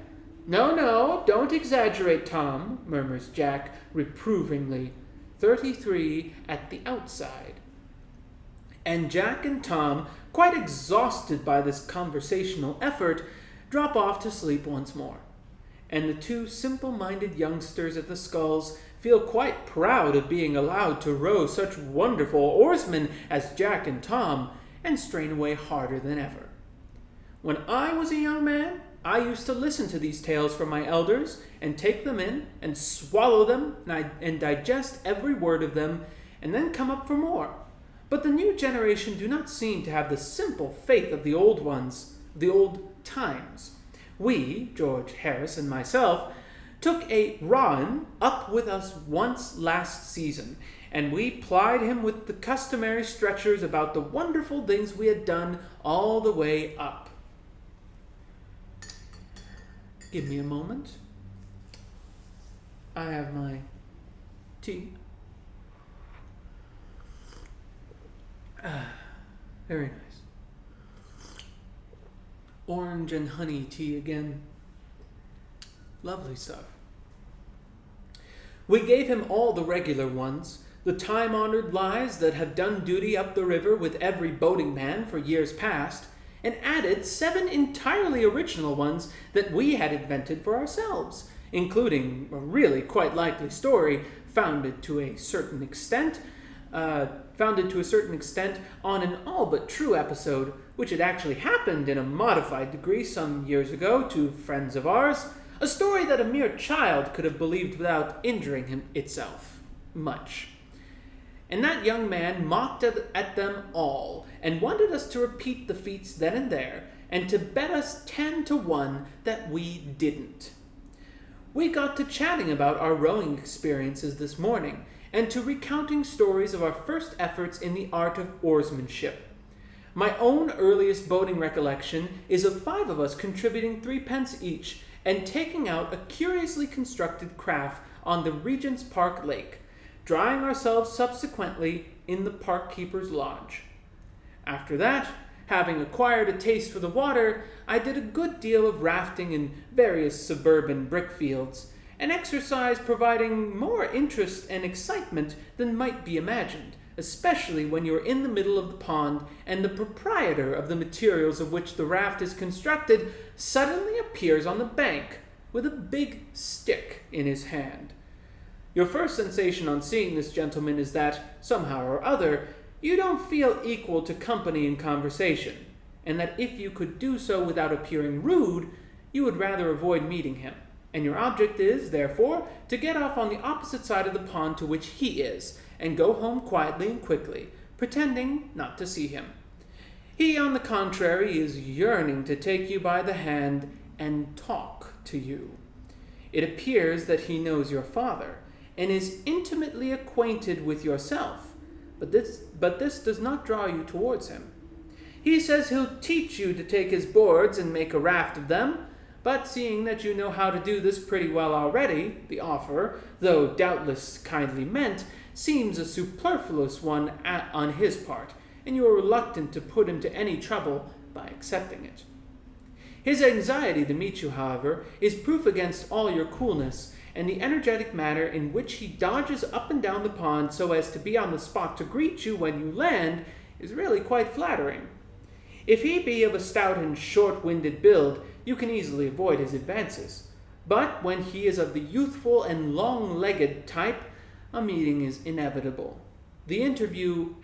No, don't exaggerate, Tom," murmurs Jack reprovingly. 33 at the outside." And Jack and Tom, quite exhausted by this conversational effort, drop off to sleep once more. And the two simple-minded youngsters at the sculls feel quite proud of being allowed to row such wonderful oarsmen as Jack and Tom, and strain away harder than ever. When I was a young man, I used to listen to these tales from my elders, and take them in, and swallow them, and digest every word of them, and then come up for more. But the new generation do not seem to have the simple faith of the old ones, the old times. We, George Harris and myself, took a Rowan up with us once last season, and we plied him with the customary stretchers about the wonderful things we had done all the way up. Give me a moment. I have my tea. Very nice. Orange and honey tea again. Lovely stuff. We gave him all the regular ones, the time-honored lies that have done duty up the river with every boating man for years past, and added 7 entirely original ones that we had invented for ourselves, including a really quite likely story founded to a certain extent on an all but true episode, which had actually happened in a modified degree some years ago to friends of ours, a story that a mere child could have believed without injuring itself much. And that young man mocked at them all, and wanted us to repeat the feats then and there, and to bet us 10-1 that we didn't. We got to chatting about our rowing experiences this morning, and to recounting stories of our first efforts in the art of oarsmanship. My own earliest boating recollection is of 5 of us contributing 3 pence each, and taking out a curiously constructed craft on the Regent's Park Lake, drying ourselves subsequently in the park keeper's lodge. After that, having acquired a taste for the water, I did a good deal of rafting in various suburban brickfields, an exercise providing more interest and excitement than might be imagined, especially when you are in the middle of the pond and the proprietor of the materials of which the raft is constructed suddenly appears on the bank with a big stick in his hand. Your first sensation on seeing this gentleman is that, somehow or other, you don't feel equal to company in conversation, and that if you could do so without appearing rude, you would rather avoid meeting him, and your object is, therefore, to get off on the opposite side of the pond to which he is, and go home quietly and quickly, pretending not to see him. He, on the contrary, is yearning to take you by the hand and talk to you. It appears that he knows your father, and is intimately acquainted with yourself, but this does not draw you towards him. He says he'll teach you to take his boards and make a raft of them, but seeing that you know how to do this pretty well already, the offer, though doubtless kindly meant, seems a superfluous one on his part, and you are reluctant to put him to any trouble by accepting it. His anxiety to meet you, however, is proof against all your coolness, and the energetic manner in which he dodges up and down the pond so as to be on the spot to greet you when you land is really quite flattering. If he be of a stout and short-winded build, you can easily avoid his advances. But when he is of the youthful and long-legged type, a meeting is inevitable. The interview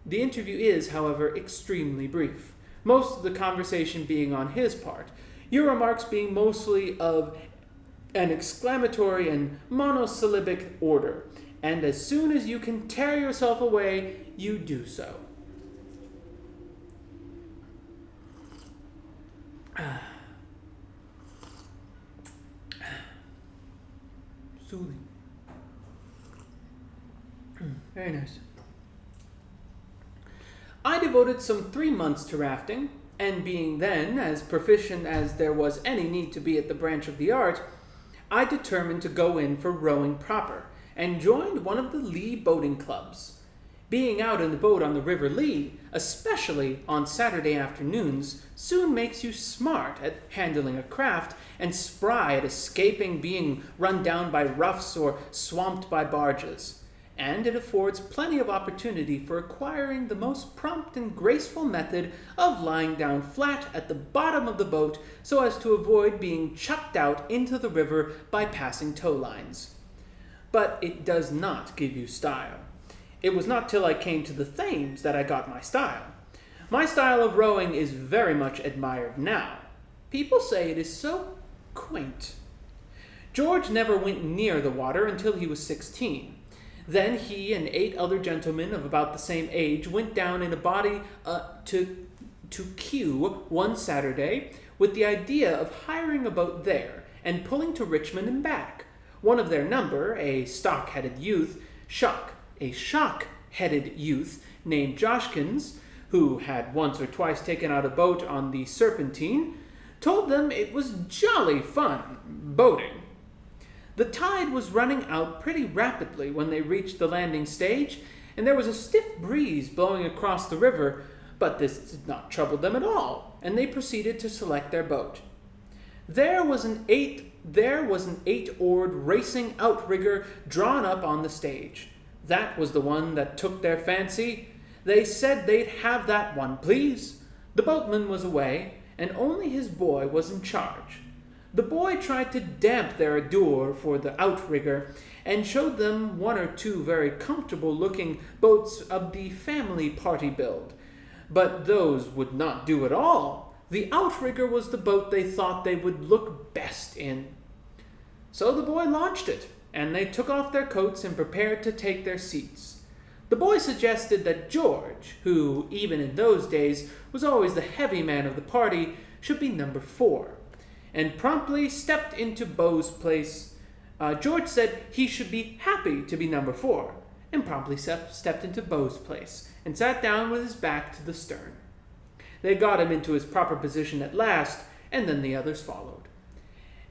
is, however, extremely brief, most of the conversation being on his part, your remarks being mostly of an exclamatory and monosyllabic order, and as soon as you can tear yourself away, you do so. Soothing. Very nice. I devoted some 3 months to rafting, and being then as proficient as there was any need to be at the branch of the art, I determined to go in for rowing proper, and joined one of the Lee boating clubs. Being out in the boat on the River Lee, especially on Saturday afternoons, soon makes you smart at handling a craft and spry at escaping being run down by roughs or swamped by barges. And it affords plenty of opportunity for acquiring the most prompt and graceful method of lying down flat at the bottom of the boat so as to avoid being chucked out into the river by passing tow lines. But it does not give you style. It was not till I came to the Thames that I got my style. My style of rowing is very much admired now. People say it is so quaint. George never went near the water until he was 16. Then he and 8 other gentlemen of about the same age went down in a body to Kew one Saturday with the idea of hiring a boat there and pulling to Richmond and back. One of their number, a shock-headed youth named Joshkins, who had once or twice taken out a boat on the Serpentine, told them it was jolly fun boating. The tide was running out pretty rapidly when they reached the landing stage, and there was a stiff breeze blowing across the river, but this did not trouble them at all, and they proceeded to select their boat. There was an eight-oared racing outrigger drawn up on the stage. That was the one that took their fancy. They said they'd have that one, please. The boatman was away, and only his boy was in charge. The boy tried to damp their ardor for the outrigger and showed them one or two very comfortable-looking boats of the family party build. But those would not do at all. The outrigger was the boat they thought they would look best in. So the boy launched it, and they took off their coats and prepared to take their seats. The boy suggested that George, who, even in those days, was always the heavy man of the party, should be number 4, and promptly stepped into Beau's place. George said he should be happy to be number 4, and promptly stepped into Beau's place, and sat down with his back to the stern. They got him into his proper position at last, and then the others followed.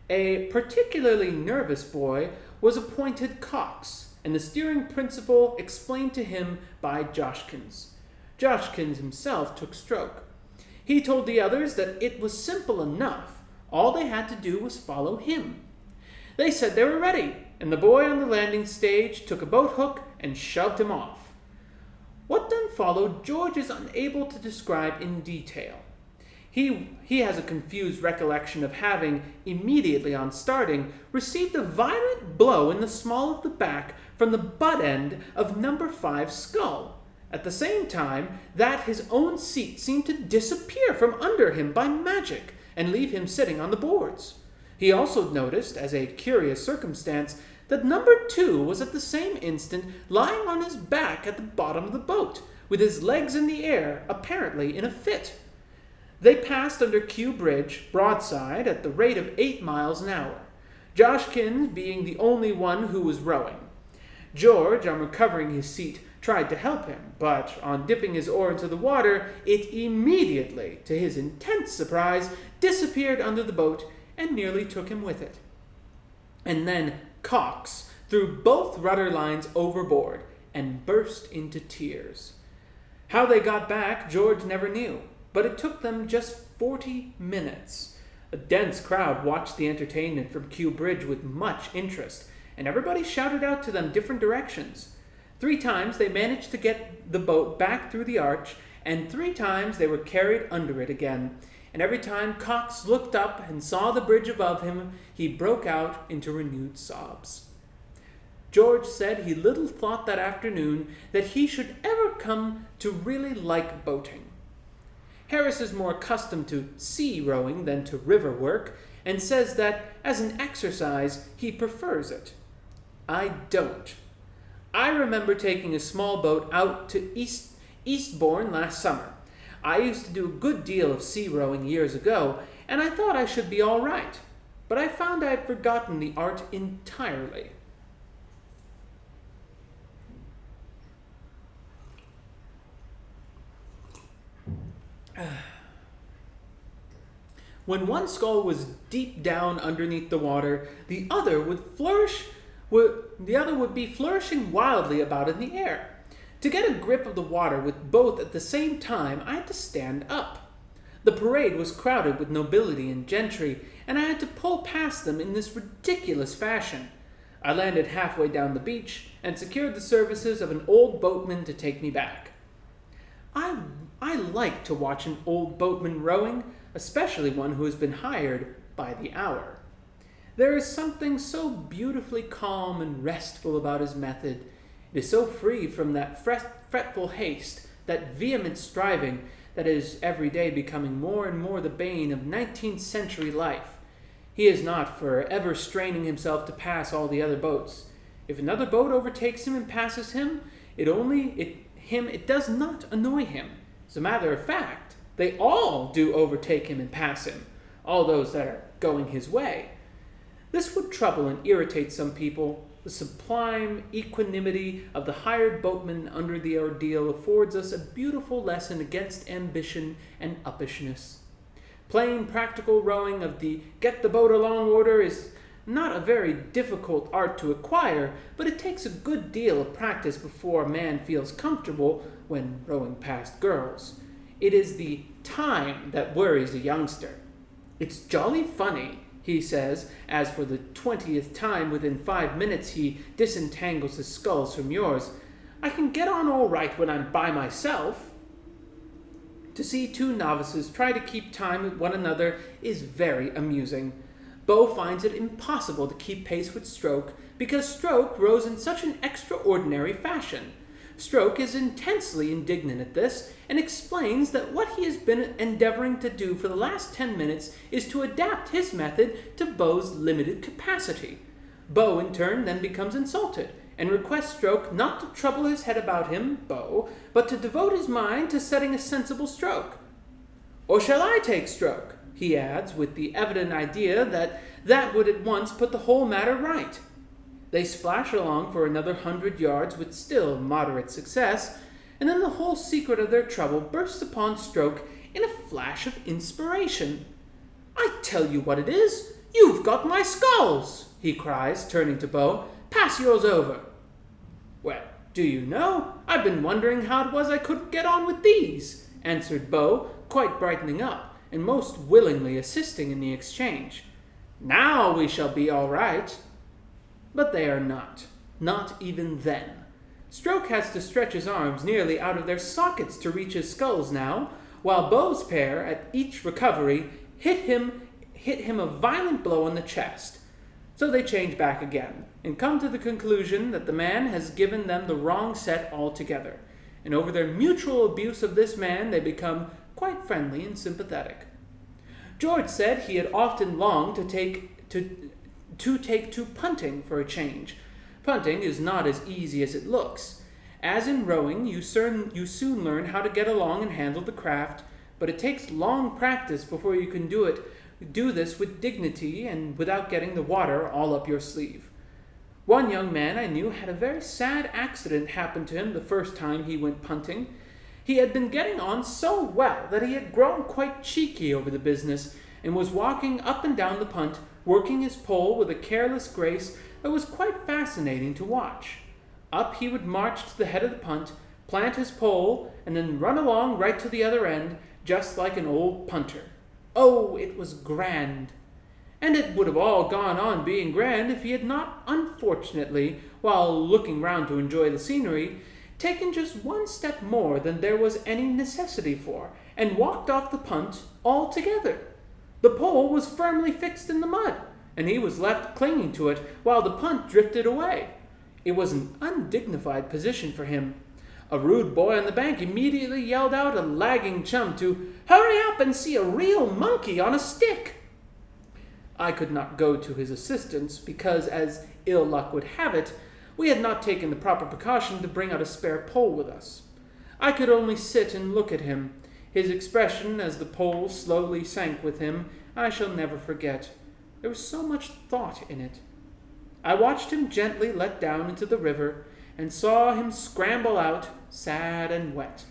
A particularly nervous boy was appointed cox, and the steering principal explained to him by Joshkins. Joshkins himself took stroke. He told the others that it was simple enough. All they had to do was follow him. They said they were ready, and the boy on the landing stage took a boat hook and shoved him off. What then followed, George is unable to describe in detail. He has a confused recollection of having, immediately on starting, received a violent blow in the small of the back from the butt end of number 5's skull. At the same time, that his own seat seemed to disappear from under him by magic and leave him sitting on the boards. He also noticed, as a curious circumstance, that number 2 was at the same instant lying on his back at the bottom of the boat, with his legs in the air, apparently in a fit. They passed under Kew Bridge, broadside, at the rate of 8 miles an hour, Joshkins being the only one who was rowing. George, on recovering his seat, tried to help him, but on dipping his oar into the water, it immediately, to his intense surprise, disappeared under the boat and nearly took him with it. And then Cox threw both rudder lines overboard and burst into tears. How they got back, George never knew, but it took them just 40 minutes. A dense crowd watched the entertainment from Kew Bridge with much interest, and everybody shouted out to them different directions. 3 times they managed to get the boat back through the arch, and 3 times they were carried under it again. And every time Cox looked up and saw the bridge above him, he broke out into renewed sobs. George said he little thought that afternoon that he should ever come to really like boating. Harris is more accustomed to sea rowing than to river work, and says that, as an exercise, he prefers it. I don't. I remember taking a small boat out to Eastbourne last summer. I used to do a good deal of sea rowing years ago, and I thought I should be all right. But I found I had forgotten the art entirely. When one scull was deep down underneath the water, the other would be flourishing wildly about in the air. To get a grip of the water with both at the same time, I had to stand up. The parade was crowded with nobility and gentry, and I had to pull past them in this ridiculous fashion. I landed halfway down the beach and secured the services of an old boatman to take me back. I like to watch an old boatman rowing, especially one who has been hired by the hour. There is something so beautifully calm and restful about his method. It is so free from that fretful haste, that vehement striving that is every day becoming more and more the bane of 19th century life. He is not for ever straining himself to pass all the other boats. If another boat overtakes him and passes him, it does not annoy him. As a matter of fact, they all do overtake him and pass him, all those that are going his way. This would trouble and irritate some people. The sublime equanimity of the hired boatman under the ordeal affords us a beautiful lesson against ambition and uppishness. Plain practical rowing of the get the boat along order is not a very difficult art to acquire, but it takes a good deal of practice before a man feels comfortable when rowing past girls. It is the time that worries a youngster. "It's jolly funny," he says, as for the 20th time within 5 minutes he disentangles his sculls from yours. "I can get on all right when I'm by myself." To see two novices try to keep time with one another is very amusing. Bo finds it impossible to keep pace with Stroke because Stroke rows in such an extraordinary fashion. Stroke is intensely indignant at this and explains that what he has been endeavoring to do for the last 10 minutes is to adapt his method to Bo's limited capacity. Bo, in turn, then becomes insulted and requests Stroke not to trouble his head about him, Bo, but to devote his mind to setting a sensible stroke. "Or shall I take Stroke?" he adds, with the evident idea that would at once put the whole matter right. They splash along for another 100 yards with still moderate success, and then the whole secret of their trouble bursts upon Stroke in a flash of inspiration. "I tell you what it is, you've got my sculls," he cries, turning to Bo. "Pass yours over." "Well, do you know, I've been wondering how it was I couldn't get on with these," answered Bo, quite brightening up, and most willingly assisting in the exchange. "Now we shall be all right." But they are not even then. Stroke has to stretch his arms nearly out of their sockets to reach his sculls now, while Bo's pair, at each recovery, hit him a violent blow on the chest. So they change back again, and come to the conclusion that the man has given them the wrong set altogether, and over their mutual abuse of this man they become quite friendly and sympathetic. George said he had often longed to take to punting for a change. Punting is not as easy as it looks. As in rowing, you soon learn how to get along and handle the craft, but it takes long practice before you can do this with dignity and without getting the water all up your sleeve. One young man I knew had a very sad accident happen to him the first time he went punting. He had been getting on so well that he had grown quite cheeky over the business, and was walking up and down the punt, working his pole with a careless grace that was quite fascinating to watch. Up he would march to the head of the punt, plant his pole, and then run along right to the other end, just like an old punter. Oh, it was grand! And it would have all gone on being grand if he had not, unfortunately, while looking round to enjoy the scenery, taken just one step more than there was any necessity for, and walked off the punt altogether. The pole was firmly fixed in the mud, and he was left clinging to it while the punt drifted away. It was an undignified position for him. A rude boy on the bank immediately yelled out a lagging chum to hurry up and see a real monkey on a stick. I could not go to his assistance because, as ill luck would have it, we had not taken the proper precaution to bring out a spare pole with us. I could only sit and look at him. His expression as the pole slowly sank with him I shall never forget. There was so much thought in it. I watched him gently let down into the river, and saw him scramble out, sad and wet.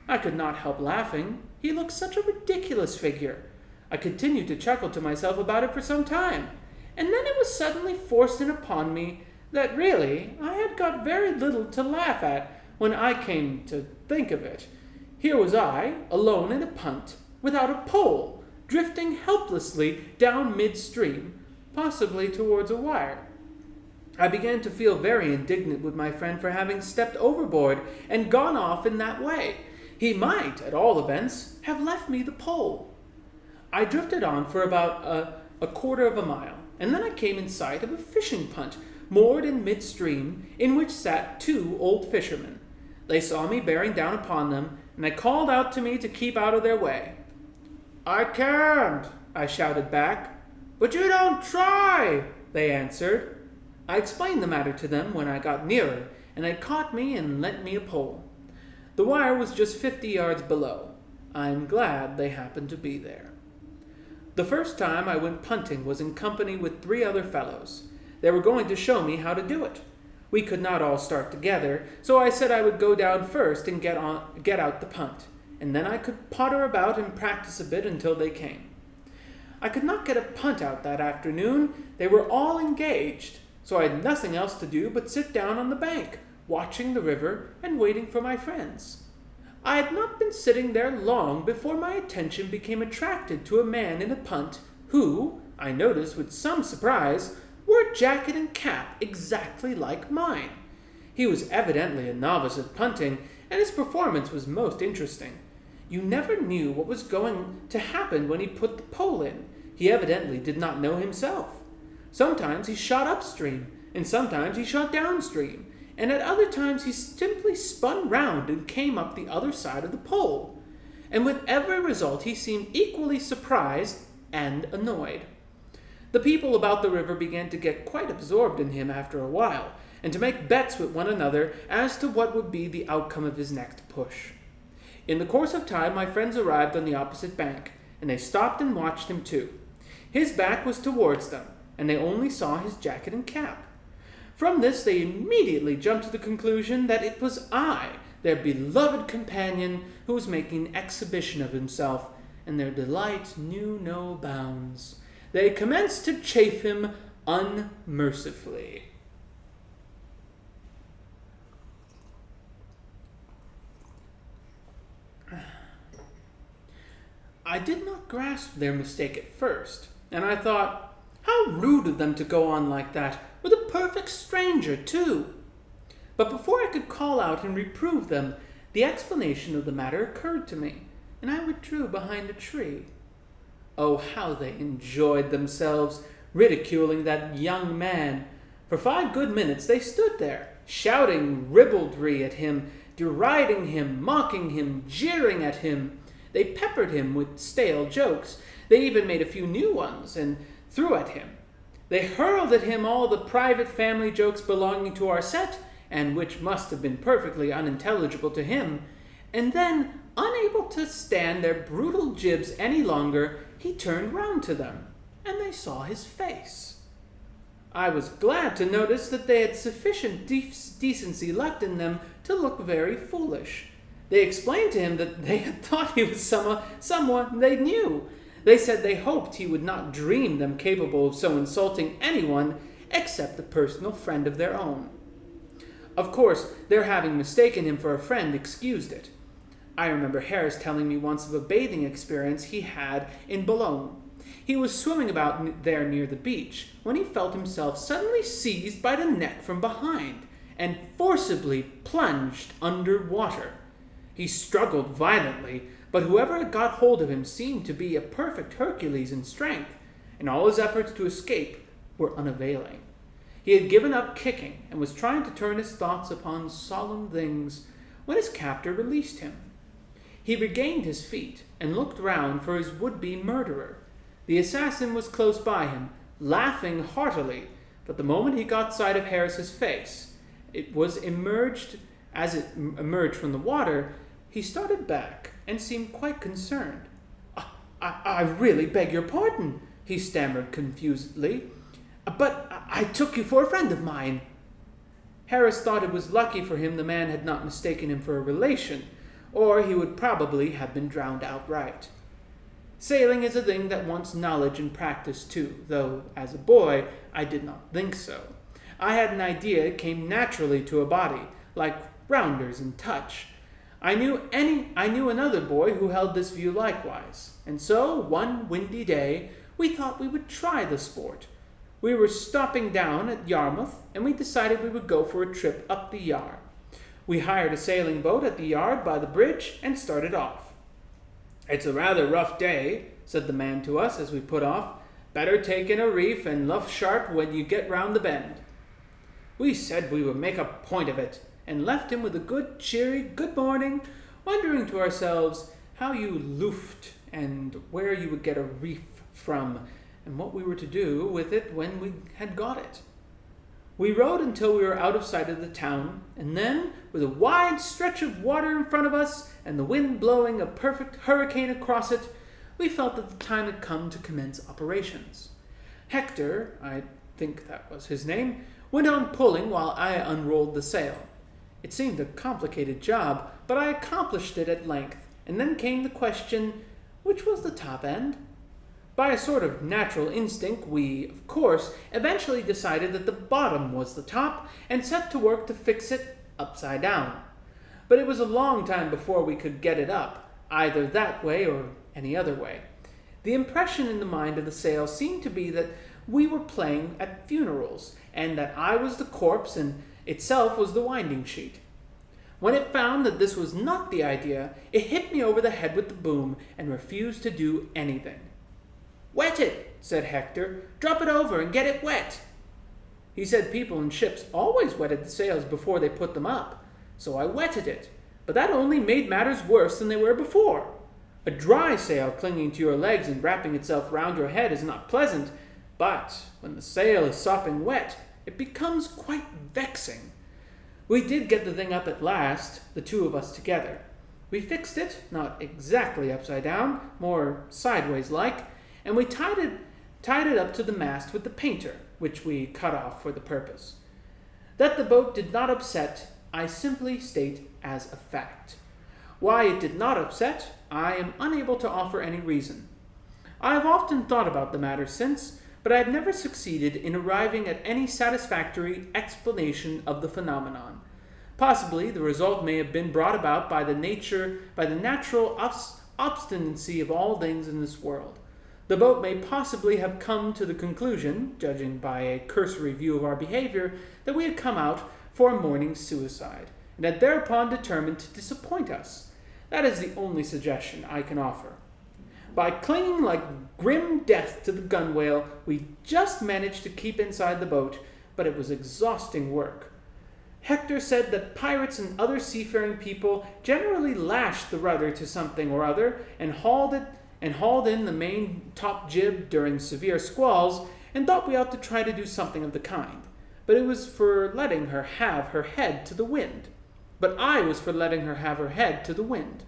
I could not help laughing. He looked such a ridiculous figure. I continued to chuckle to myself about it for some time, and then it was suddenly forced in upon me that really I had got very little to laugh at when I came to think of it. Here was I, alone in a punt, without a pole, drifting helplessly down midstream, possibly towards a wire. I began to feel very indignant with my friend for having stepped overboard and gone off in that way. He might, at all events, have left me the pole. I drifted on for about a quarter of a mile, and then I came in sight of a fishing punt moored in midstream, in which sat two old fishermen. They saw me bearing down upon them, and they called out to me to keep out of their way. "I can't," I shouted back. "But you don't try," they answered. I explained the matter to them when I got nearer, and they caught me and lent me a pole. The wire was just 50 yards below. I am glad they happened to be there. The first time I went punting was in company with 3 other fellows. They were going to show me how to do it. We could not all start together, so I said I would go down first and get out the punt, and then I could potter about and practice a bit until they came. I could not get a punt out that afternoon. They were all engaged, so I had nothing else to do but sit down on the bank, watching the river and waiting for my friends. I had not been sitting there long before my attention became attracted to a man in a punt who, I noticed with some surprise, wore a jacket and cap exactly like mine. He was evidently a novice at punting, and his performance was most interesting. You never knew what was going to happen when he put the pole in. He evidently did not know himself. Sometimes he shot upstream, and sometimes he shot downstream, and at other times he simply spun round and came up the other side of the pole. And with every result he seemed equally surprised and annoyed. The people about the river began to get quite absorbed in him after a while, and to make bets with one another as to what would be the outcome of his next push. In the course of time, my friends arrived on the opposite bank, and they stopped and watched him too. His back was towards them, and they only saw his jacket and cap. From this, they immediately jumped to the conclusion that it was I, their beloved companion, who was making an exhibition of himself, and their delight knew no bounds. They commenced to chaff him unmercifully. I did not grasp their mistake at first, and I thought, how rude of them to go on like that, with a perfect stranger, too. But before I could call out and reprove them, the explanation of the matter occurred to me, and I withdrew behind a tree. Oh, how they enjoyed themselves, ridiculing that young man. For 5 good minutes they stood there, shouting ribaldry at him, deriding him, mocking him, jeering at him. They peppered him with stale jokes. They even made a few new ones and threw at him. They hurled at him all the private family jokes belonging to our set, and which must have been perfectly unintelligible to him. And then, unable to stand their brutal jibes any longer, he turned round to them, and they saw his face. I was glad to notice that they had sufficient decency left in them to look very foolish. They explained to him that they had thought he was someone they knew. They said they hoped he would not dream them capable of so insulting anyone except a personal friend of their own. Of course, their having mistaken him for a friend excused it. I remember Harris telling me once of a bathing experience he had in Boulogne. He was swimming about there near the beach when he felt himself suddenly seized by the neck from behind and forcibly plunged under water. He struggled violently, but whoever had got hold of him seemed to be a perfect Hercules in strength, and all his efforts to escape were unavailing. He had given up kicking and was trying to turn his thoughts upon solemn things when his captor released him. He regained his feet and looked round for his would-be murderer. The assassin was close by him, laughing heartily, but the moment he got sight of Harris's face, as it emerged from the water, he started back and seemed quite concerned. I really beg your pardon, he stammered confusedly, but I took you for a friend of mine. Harris thought it was lucky for him the man had not mistaken him for a relation, or he would probably have been drowned outright. Sailing is a thing that wants knowledge and practice too, though, as a boy, I did not think so. I had an idea it came naturally to a body, like rounders and touch. I knew another boy who held this view likewise, and so, one windy day, we thought we would try the sport. We were stopping down at Yarmouth, and we decided we would go for a trip up the Yar. We hired a sailing boat at the yard by the bridge and started off. "It's a rather rough day," said the man to us as we put off. "Better take in a reef and luff sharp when you get round the bend." We said we would make a point of it, and left him with a good, cheery good morning, wondering to ourselves how you loofed and where you would get a reef from, and what we were to do with it when we had got it. We rowed until we were out of sight of the town, and then, with a wide stretch of water in front of us, and the wind blowing a perfect hurricane across it, we felt that the time had come to commence operations. Hector, I think that was his name, went on pulling while I unrolled the sail. It seemed a complicated job, but I accomplished it at length, and then came the question, which was the top end? By a sort of natural instinct, we, of course, eventually decided that the bottom was the top and set to work to fix it upside down. But it was a long time before we could get it up, either that way or any other way. The impression in the mind of the sail seemed to be that we were playing at funerals, and that I was the corpse and itself was the winding sheet. When it found that this was not the idea, it hit me over the head with the boom and refused to do anything. "Wet it," said Hector. "Drop it over and get it wet." He said people in ships always wetted the sails before they put them up, so I wetted it, but that only made matters worse than they were before. A dry sail clinging to your legs and wrapping itself round your head is not pleasant, but when the sail is sopping wet, it becomes quite vexing. We did get the thing up at last, the two of us together. We fixed it, not exactly upside down, more sideways like, and we tied it up to the mast with the painter, which we cut off for the purpose. That the boat did not upset, I simply state as a fact. Why it did not upset, I am unable to offer any reason. I have often thought about the matter since, but I have never succeeded in arriving at any satisfactory explanation of the phenomenon. Possibly the result may have been brought about by the natural obstinacy of all things in this world. The boat may possibly have come to the conclusion, judging by a cursory view of our behavior, that we had come out for a morning suicide, and had thereupon determined to disappoint us. That is the only suggestion I can offer. By clinging like grim death to the gunwale, we just managed to keep inside the boat, but it was exhausting work. Hector said that pirates and other seafaring people generally lashed the rudder to something or other and hauled in the main top jib during severe squalls, and thought we ought to try to do something of the kind. But it was for letting her have her head to the wind. But I was for letting her have her head to the wind.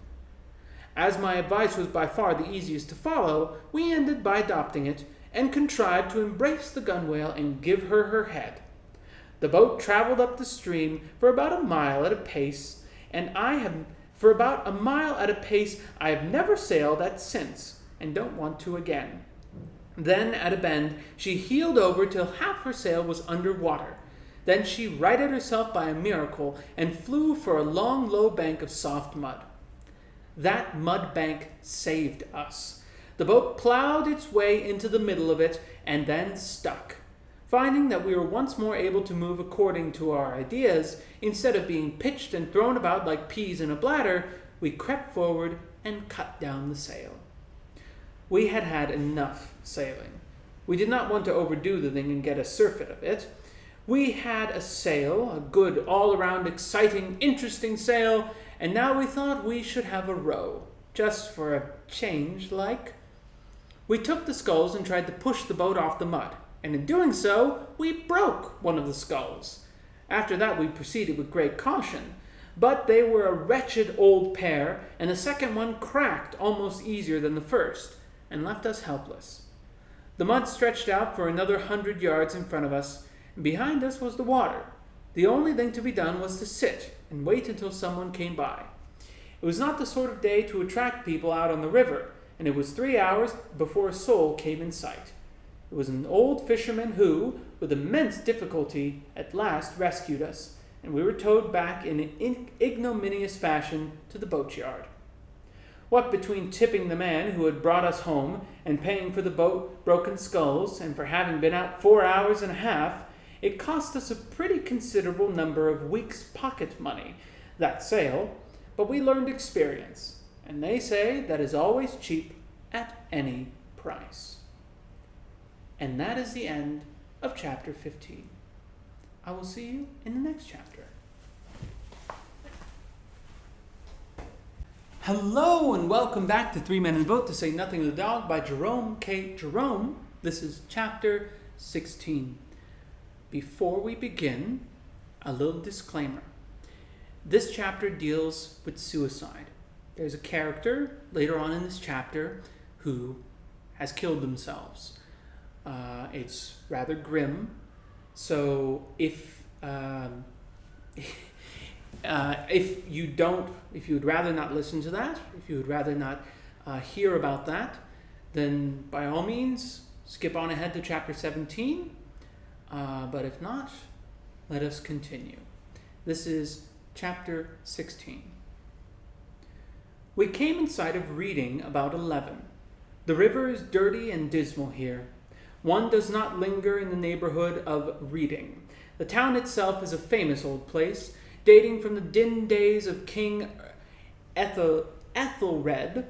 As my advice was by far the easiest to follow, we ended by adopting it, and contrived to embrace the gunwale and give her her head. The boat traveled up the stream for about a mile at a pace, and I have never sailed at since, and don't want to again. Then, at a bend, she heeled over till half her sail was under water. Then she righted herself by a miracle, and flew for a long, low bank of soft mud. That mud bank saved us. The boat plowed its way into the middle of it, and then stuck. Finding that we were once more able to move according to our ideas, instead of being pitched and thrown about like peas in a bladder, we crept forward and cut down the sail. We had had enough sailing. We did not want to overdo the thing and get a surfeit of it. We had a sail, a good all-around exciting, interesting sail, and now we thought we should have a row, just for a change like. We took the sculls and tried to push the boat off the mud, and in doing so, we broke one of the sculls. After that we proceeded with great caution, but they were a wretched old pair, and the second one cracked almost easier than the first, and left us helpless. The mud stretched out for another 100 yards in front of us, and behind us was the water. The only thing to be done was to sit and wait until someone came by. It was not the sort of day to attract people out on the river, and it was 3 hours before a soul came in sight. It was an old fisherman who, with immense difficulty, at last rescued us, and we were towed back in an ignominious fashion to the boatyard. What between tipping the man who had brought us home, and paying for the broken sculls, and for having been out 4 hours and a half, it cost us a pretty considerable number of weeks' pocket money, that sail, but we learned experience, and they say that is always cheap at any price. And that is the end of chapter 15. I will see you in the next chapter. Hello and welcome back to Three Men in a Boat, to Say Nothing of the Dog by Jerome K. Jerome. This is chapter 16. Before we begin, a little disclaimer. This chapter deals with suicide. There's a character later on in this chapter who has killed themselves. It's rather grim, so if you would rather not listen to that, if you would rather not hear about that, then by all means, skip on ahead to chapter 17. But if not, let us continue. This is chapter 16. We came in sight of Reading about 11. The river is dirty and dismal here. One does not linger in the neighborhood of Reading. The town itself is a famous old place, dating from the dim days of King Ethelred,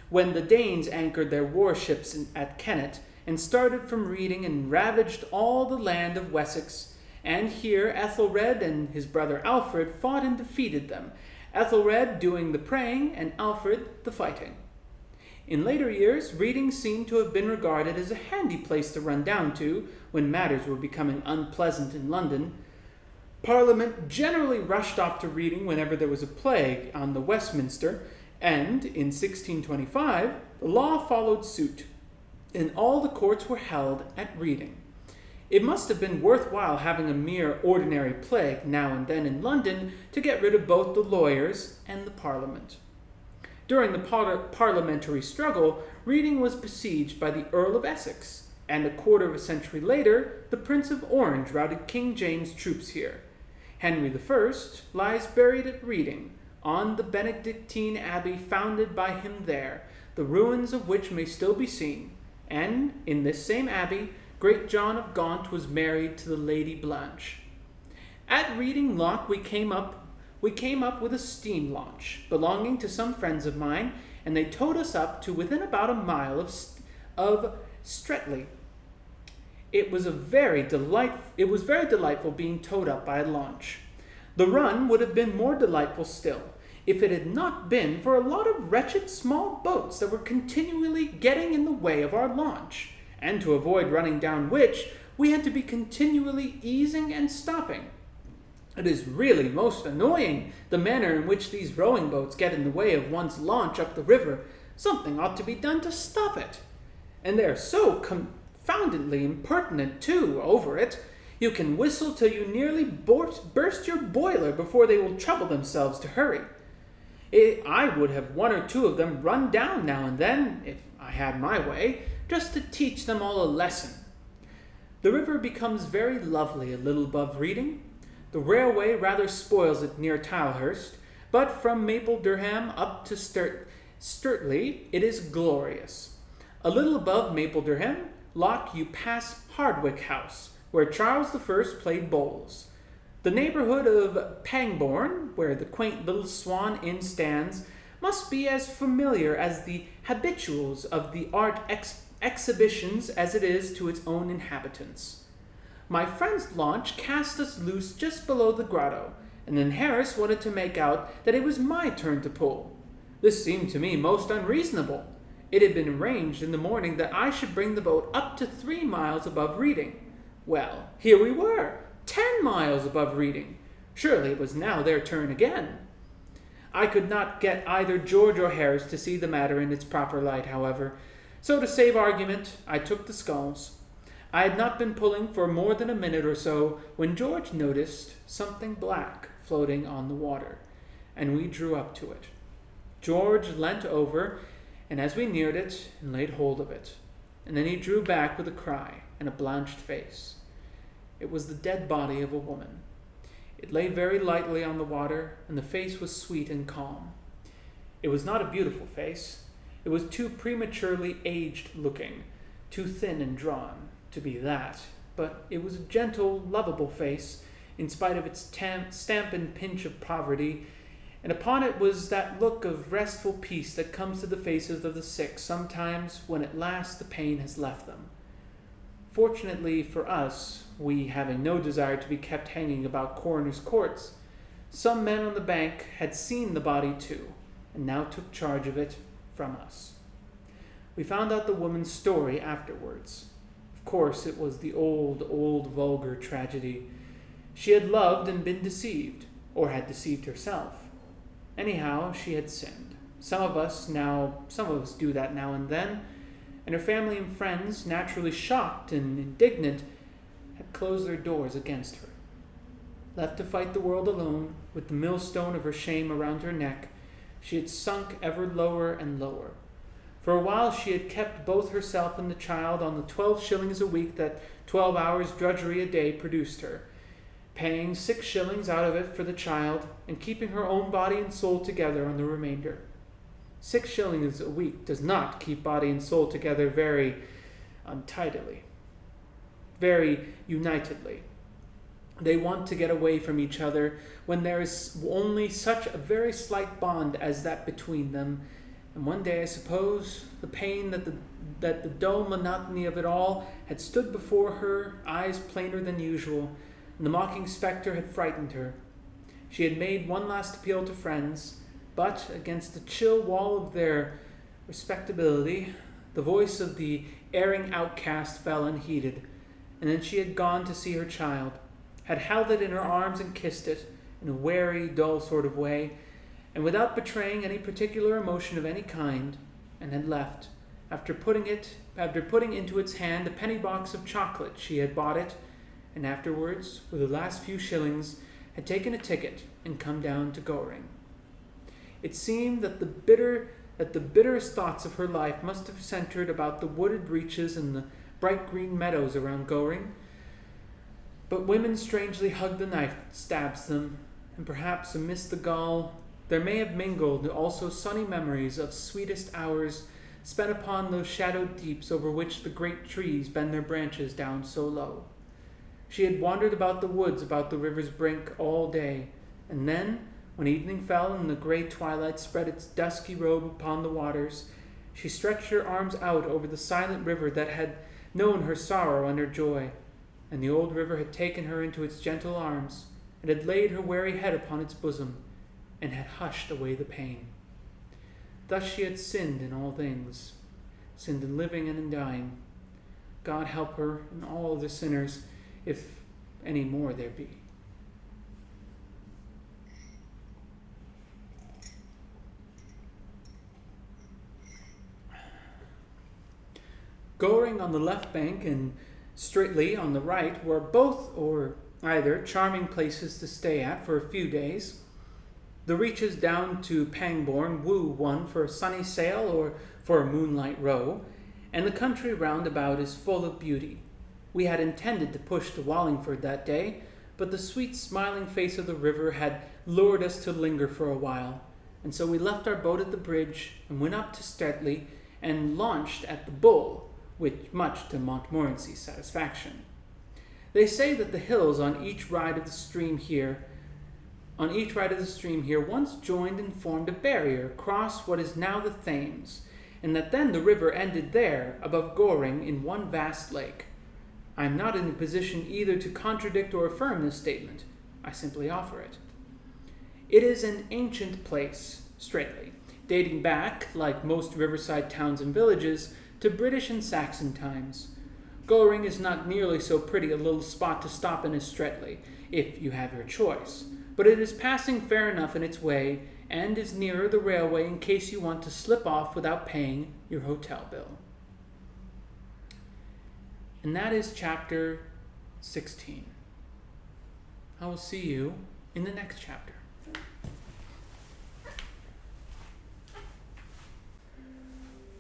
when the Danes anchored their warships at Kennet and started from Reading and ravaged all the land of Wessex. And here Ethelred and his brother Alfred fought and defeated them, Ethelred doing the praying and Alfred the fighting. In later years, Reading seemed to have been regarded as a handy place to run down to when matters were becoming unpleasant in London. Parliament generally rushed off to Reading whenever there was a plague on the Westminster, and in 1625, the law followed suit, and all the courts were held at Reading. It must have been worthwhile having a mere ordinary plague now and then in London to get rid of both the lawyers and the Parliament. During the parliamentary struggle, Reading was besieged by the Earl of Essex, and a quarter of a century later, the Prince of Orange routed King James' troops here. Henry I lies buried at Reading, on the Benedictine abbey founded by him there, the ruins of which may still be seen, and in this same abbey, great John of Gaunt was married to the Lady Blanche. At Reading Lock we came up with a steam launch belonging to some friends of mine, and they towed us up to within about a mile of Streatley. It was very delightful being towed up by a launch. The run would have been more delightful still, if it had not been for a lot of wretched small boats that were continually getting in the way of our launch, and to avoid running down which, we had to be continually easing and stopping. It is really most annoying, the manner in which these rowing boats get in the way of one's launch up the river. Something ought to be done to stop it. And they are so confoundedly impertinent, too, over it. You can whistle till you nearly burst your boiler before they will trouble themselves to hurry. I would have one or two of them run down now and then, if I had my way, just to teach them all a lesson. The river becomes very lovely a little above Reading. The railway rather spoils it near Tilehurst, but from Mapledurham up to Streatley it is glorious. A little above Mapledurham Lock you pass Hardwicke House, where Charles I played bowls. The neighbourhood of Pangbourne, where the quaint little Swan Inn stands, must be as familiar as the habituals of the art exhibitions as it is to its own inhabitants. My friend's launch cast us loose just below the grotto, and then Harris wanted to make out that it was my turn to pull. This seemed to me most unreasonable. It had been arranged in the morning that I should bring the boat up to 3 miles above Reading. Well, here we were, 10 miles above Reading. Surely it was now their turn again. I could not get either George or Harris to see the matter in its proper light, however, so to save argument, I took the sculls. I had not been pulling for more than a minute or so when George noticed something black floating on the water, and we drew up to it. George leant over, and as we neared it, and laid hold of it, and then he drew back with a cry and a blanched face. It was the dead body of a woman. It lay very lightly on the water, and the face was sweet and calm. It was not a beautiful face. It was too prematurely aged looking, too thin and drawn to be that, but it was a gentle, lovable face, in spite of its stamp and pinch of poverty, and upon it was that look of restful peace that comes to the faces of the sick sometimes when at last the pain has left them. Fortunately for us, we having no desire to be kept hanging about coroners' courts, some men on the bank had seen the body too, and now took charge of it from us. We found out the woman's story afterwards. Of course, it was the old vulgar tragedy. She had loved and been deceived, or had deceived herself. Anyhow, she had sinned. Some of us do that now and then, and her family and friends, naturally shocked and indignant, had closed their doors against her. Left to fight the world alone, with the millstone of her shame around her neck, she had sunk ever lower and lower. For a while she had kept both herself and the child on the 12 shillings a week that 12 hours drudgery a day produced her, paying 6 shillings out of it for the child, and keeping her own body and soul together on the remainder. 6 shillings a week does not keep body and soul together very untidily, very unitedly. They want to get away from each other when there is only such a very slight bond as that between them. And one day, I suppose, the pain that the dull monotony of it all had stood before her eyes plainer than usual, and the mocking spectre had frightened her. She had made one last appeal to friends, but against the chill wall of their respectability, the voice of the erring outcast fell unheeded, and then she had gone to see her child, had held it in her arms and kissed it, in a wary, dull sort of way, and without betraying any particular emotion of any kind, and had left, after putting into its hand a penny box of chocolate she had bought it, and afterwards, with the last few shillings, had taken a ticket and come down to Goring. It seemed that the bitterest thoughts of her life must have centered about the wooded reaches and the bright green meadows around Goring. But women strangely hug the knife that stabs them, and perhaps amidst the gall there may have mingled also sunny memories of sweetest hours spent upon those shadowed deeps over which the great trees bend their branches down so low. She had wandered about the woods about the river's brink all day, and then, when evening fell and the grey twilight spread its dusky robe upon the waters, she stretched her arms out over the silent river that had known her sorrow and her joy, and the old river had taken her into its gentle arms, and had laid her weary head upon its bosom, and had hushed away the pain. Thus she had sinned in all things, sinned in living and in dying. God help her and all other sinners, if any more there be. Goring on the left bank and Streatley on the right were both or either charming places to stay at for a few days. The reaches down to Pangbourne woo one for a sunny sail or for a moonlight row, and the country round about is full of beauty. We had intended to push to Wallingford that day, but the sweet smiling face of the river had lured us to linger for a while, and so we left our boat at the bridge and went up to Streatley and launched at the Bull, with much to Montmorency's satisfaction. They say that the hills on each ride of the stream here once joined and formed a barrier across what is now the Thames, and that then the river ended there, above Goring, in one vast lake. I am not in a position either to contradict or affirm this statement. I simply offer it. It is an ancient place, Streatley, dating back, like most riverside towns and villages, to British and Saxon times. Goring is not nearly so pretty a little spot to stop in as Streatley, if you have your choice, but it is passing fair enough in its way, and is nearer the railway in case you want to slip off without paying your hotel bill. And that is chapter 16. I will see you in the next chapter.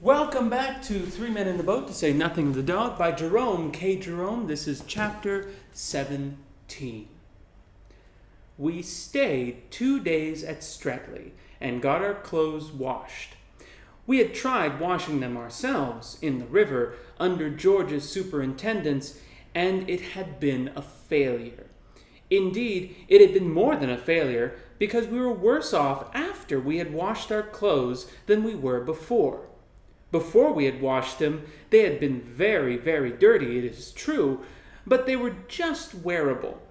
Welcome back to 3 Men in the Boat to Say Nothing to the Dog by Jerome K. Jerome. This is chapter 17. We stayed 2 days at Streatley and got our clothes washed. We had tried washing them ourselves in the river under George's superintendence, and it had been a failure. Indeed, it had been more than a failure, because we were worse off after we had washed our clothes than we were before. Before we had washed them, they had been very, very dirty, it is true, but they were just wearable.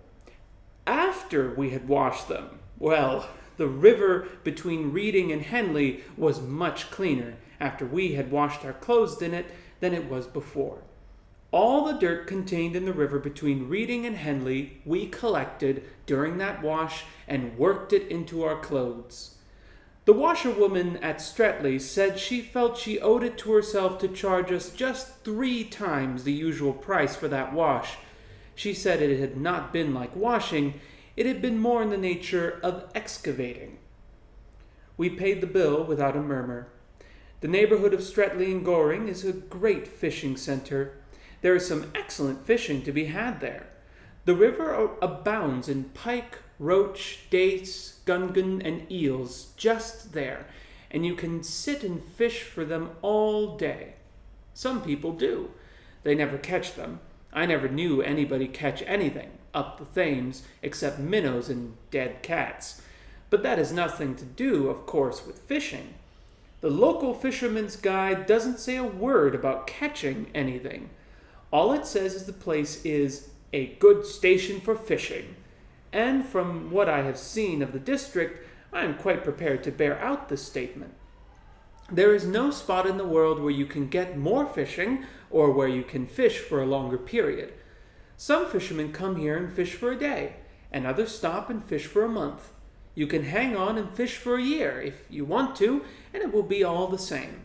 After we had washed them, well, the river between Reading and Henley was much cleaner after we had washed our clothes in it than it was before. All the dirt contained in the river between Reading and Henley we collected during that wash and worked it into our clothes. The washerwoman at Streatley said she felt she owed it to herself to charge us just 3 times the usual price for that wash. She said it had not been like washing, it had been more in the nature of excavating. We paid the bill without a murmur. The neighborhood of Streatley and Goring is a great fishing center. There is some excellent fishing to be had there. The river abounds in pike, roach, dace, gungan, and eels just there, and you can sit and fish for them all day. Some people do. They never catch them. I never knew anybody catch anything up the Thames except minnows and dead cats. But that has nothing to do, of course, with fishing. The local fisherman's guide doesn't say a word about catching anything. All it says is the place is a good station for fishing. And from what I have seen of the district, I am quite prepared to bear out this statement. There is no spot in the world where you can get more fishing or where you can fish for a longer period. Some fishermen come here and fish for a day, and others stop and fish for a month. You can hang on and fish for a year if you want to, and it will be all the same.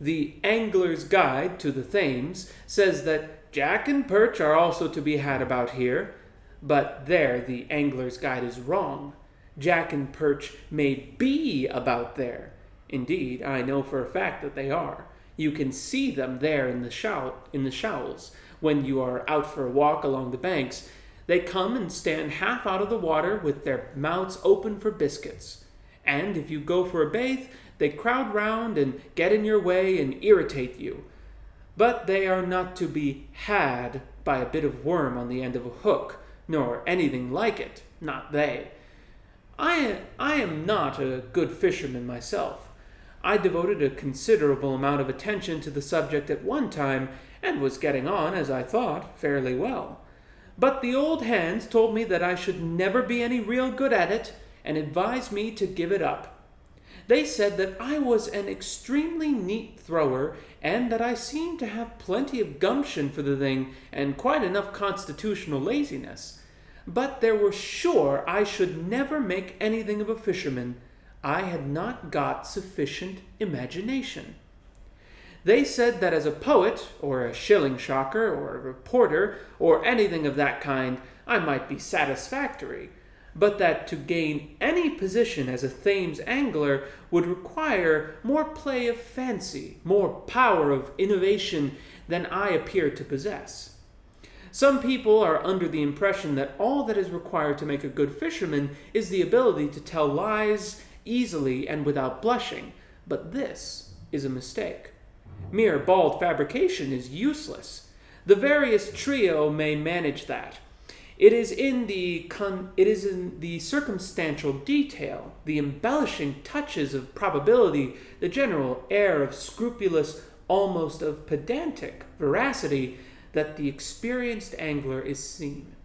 The Angler's Guide to the Thames says that jack and perch are also to be had about here, but there the Angler's Guide is wrong. Jack and perch may be about there. Indeed, I know for a fact that they are. You can see them there in the shoals. When you are out for a walk along the banks, they come and stand half out of the water with their mouths open for biscuits. And if you go for a bathe, they crowd round and get in your way and irritate you. But they are not to be had by a bit of worm on the end of a hook, nor anything like it, not they. I am not a good fisherman myself. I devoted a considerable amount of attention to the subject at one time, and was getting on, as I thought, fairly well. But the old hands told me that I should never be any real good at it, and advised me to give it up. They said that I was an extremely neat thrower, and that I seemed to have plenty of gumption for the thing, and quite enough constitutional laziness. But they were sure I should never make anything of a fisherman. I had not got sufficient imagination. They said that as a poet, or a shilling shocker, or a reporter, or anything of that kind, I might be satisfactory, but that to gain any position as a Thames angler would require more play of fancy, more power of innovation than I appear to possess. Some people are under the impression that all that is required to make a good fisherman is the ability to tell lies easily and without blushing, but this is a mistake. Mere bald fabrication is useless. The veriest trio may manage that. It is in the circumstantial detail, the embellishing touches of probability, the general air of scrupulous, almost of pedantic veracity, that the experienced angler is seen.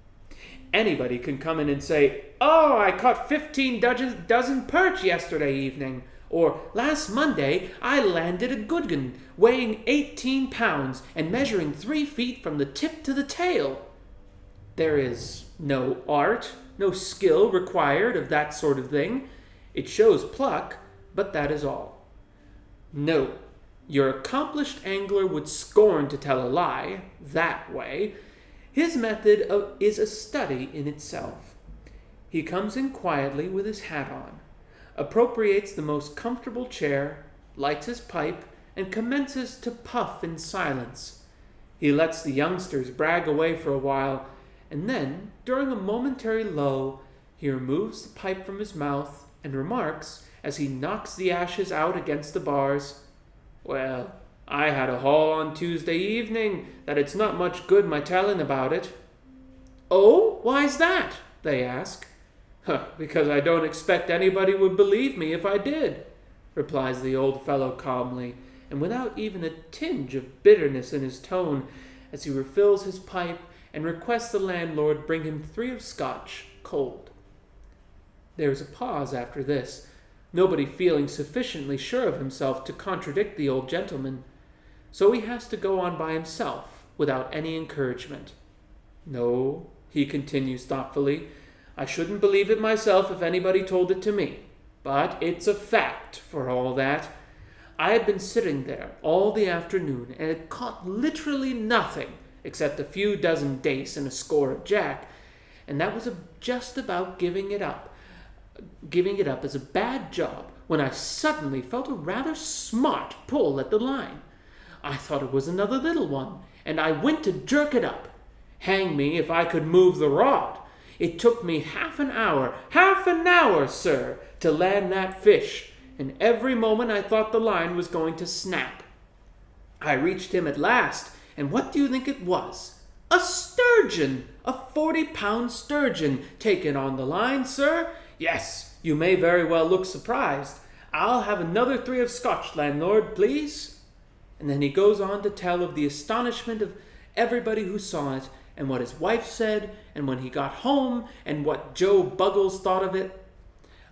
Anybody can come in and say, "Oh, I caught 15 dozen perch yesterday evening," or "Last Monday I landed a good one, weighing 18 pounds and measuring 3 feet from the tip to the tail." There is no art, no skill required of that sort of thing. It shows pluck, but that is all. No, your accomplished angler would scorn to tell a lie that way. His method is a study in itself. He comes in quietly with his hat on, appropriates the most comfortable chair, lights his pipe, and commences to puff in silence. He lets the youngsters brag away for a while, and then, during a momentary lull, he removes the pipe from his mouth and remarks, as he knocks the ashes out against the bars, "Well, I had a haul on Tuesday evening that it's not much good my telling about it." "Oh, why's that?" they ask. "Because I don't expect anybody would believe me if I did," replies the old fellow calmly, and without even a tinge of bitterness in his tone, as he refills his pipe and requests the landlord bring him 3 of Scotch, cold. There is a pause after this, nobody feeling sufficiently sure of himself to contradict the old gentleman. So he has to go on by himself, without any encouragement. "No," he continues thoughtfully, "I shouldn't believe it myself if anybody told it to me. But it's a fact, for all that. I had been sitting there all the afternoon, and had caught literally nothing, except a few dozen dace and a score of jack, and that was just about giving it up as a bad job, when I suddenly felt a rather smart pull at the line. I thought it was another little one, and I went to jerk it up. Hang me if I could move the rod. It took me half an hour, sir, to land that fish, and every moment I thought the line was going to snap. I reached him at last, and what do you think it was? A sturgeon! A 40-pound sturgeon taken on the line, sir. Yes, you may very well look surprised. I'll have another 3 of Scotch, landlord, please. And then he goes on to tell of the astonishment of everybody who saw it, and what his wife said, and when he got home, and what Joe Buggles thought of it.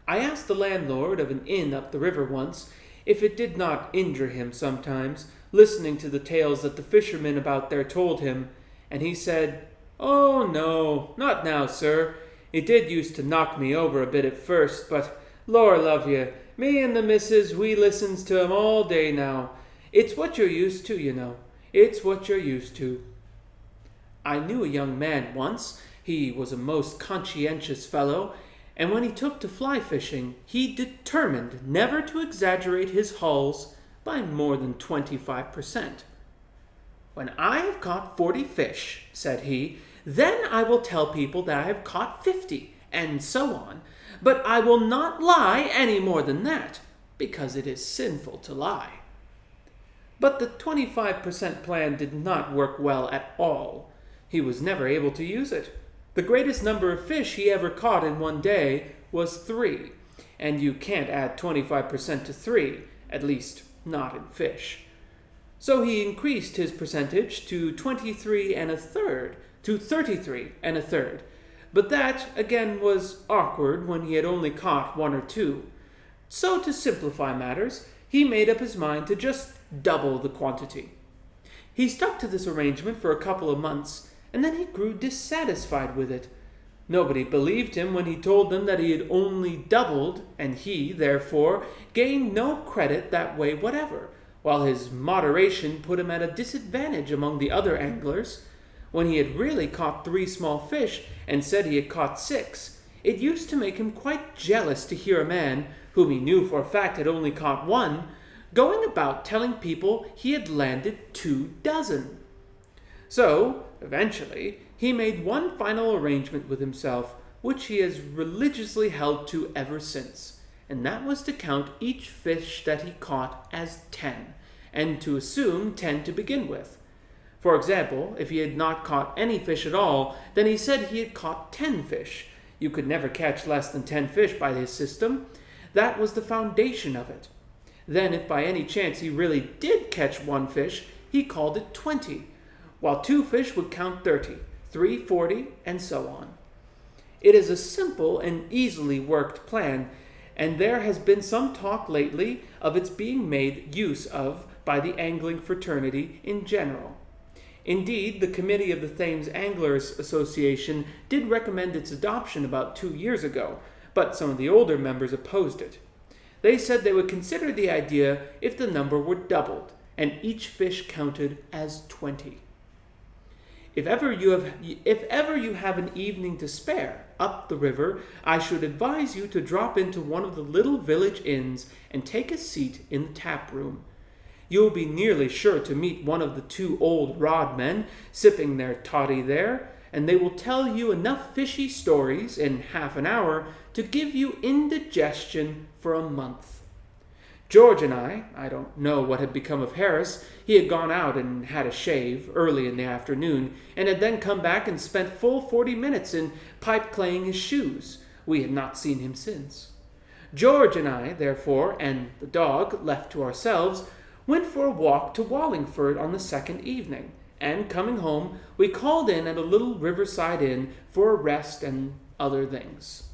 I asked the landlord of an inn up the river once if it did not injure him sometimes, listening to the tales that the fishermen about there told him, and he said, "Oh, no, not now, sir. It did used to knock me over a bit at first, but, lor love you, me and the missus, we listens to him all day now. It's what you're used to, you know. It's what you're used to." I knew a young man once. He was a most conscientious fellow, and when he took to fly fishing, he determined never to exaggerate his hauls by more than 25%. "When I have caught 40 fish," said he, "then I will tell people that I have caught 50, and so on. But I will not lie any more than that, because it is sinful to lie." But the 25% plan did not work well at all. He was never able to use it. The greatest number of fish he ever caught in one day was 3, and you can't add 25% to 3, at least not in fish. So he increased his percentage to 33 1/3, to 33 1/3. But that, again, was awkward when he had only caught 1 or 2. So to simplify matters, he made up his mind to just double the quantity. He stuck to this arrangement for a couple of months, and then he grew dissatisfied with it. Nobody believed him when he told them that he had only doubled, and he, therefore, gained no credit that way whatever, while his moderation put him at a disadvantage among the other anglers. When he had really caught 3 small fish and said he had caught 6, it used to make him quite jealous to hear a man, whom he knew for a fact had only caught 1, going about telling people he had landed 2 dozen. So, eventually, he made one final arrangement with himself, which he has religiously held to ever since, and that was to count each fish that he caught as 10, and to assume 10 to begin with. For example, if he had not caught any fish at all, then he said he had caught 10 fish. You could never catch less than 10 fish by his system. That was the foundation of it. Then, if by any chance he really did catch 1 fish, he called it 20, while 2 fish would count 30, 3 40, and so on. It is a simple and easily worked plan, and there has been some talk lately of its being made use of by the angling fraternity in general. Indeed, the committee of the Thames Anglers Association did recommend its adoption about 2 years ago, but some of the older members opposed it. They said they would consider the idea if the number were doubled, and each fish counted as 20. If ever you have an evening to spare up the river, I should advise you to drop into one of the little village inns and take a seat in the tap room. You will be nearly sure to meet one of the 2 old rod men sipping their toddy there, and they will tell you enough fishy stories in half an hour to give you indigestion for a month. George and I don't know what had become of Harris. He had gone out and had a shave early in the afternoon, and had then come back and spent full 40 minutes in pipe-claying his shoes. We had not seen him since. George and I, therefore, and the dog, left to ourselves, went for a walk to Wallingford on the 2nd evening, and coming home, we called in at a little riverside inn for a rest and other things.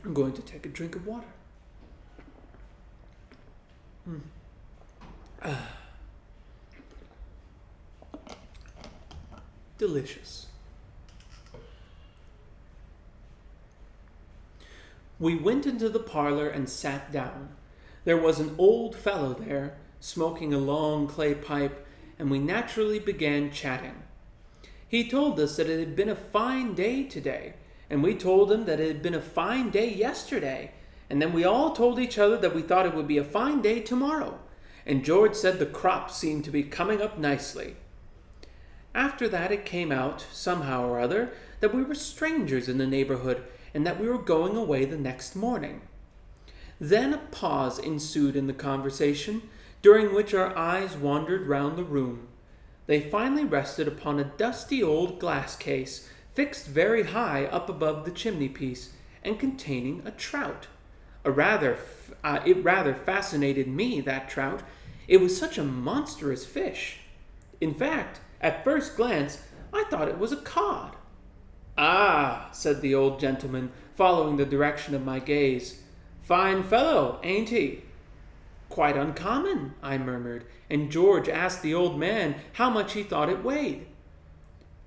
I'm going to take a drink of water. Delicious. We went into the parlor and sat down. There was an old fellow there, smoking a long clay pipe, and we naturally began chatting. He told us that it had been a fine day today, and we told him that it had been a fine day yesterday, and then we all told each other that we thought it would be a fine day tomorrow, and George said the crops seemed to be coming up nicely. After that it came out, somehow or other, that we were strangers in the neighborhood, and that we were going away the next morning. Then a pause ensued in the conversation, during which our eyes wandered round the room. They finally rested upon a dusty old glass case, fixed very high up above the chimney-piece, and containing a trout. It rather fascinated me, that trout. It was such a monstrous fish. In fact, at first glance, I thought it was a cod. "Ah," said the old gentleman, following the direction of my gaze. "Fine fellow, ain't he?" "Quite uncommon," I murmured, and George asked the old man how much he thought it weighed.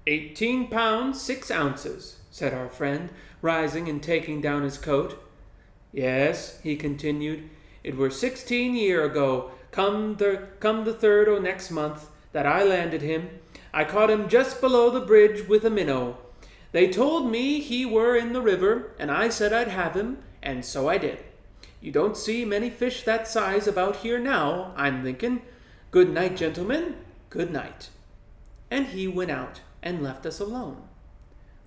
18 pounds 6 ounces, said our friend, rising and taking down his coat. "Yes," he continued, "it were 16 year ago, come the 3rd o' next month, that I landed him. I caught him just below the bridge with a minnow. They told me he were in the river, and I said I'd have him, and so I did. You don't see many fish that size about here now, I'm thinking. Good night, gentlemen, good night." And he went out and left us alone.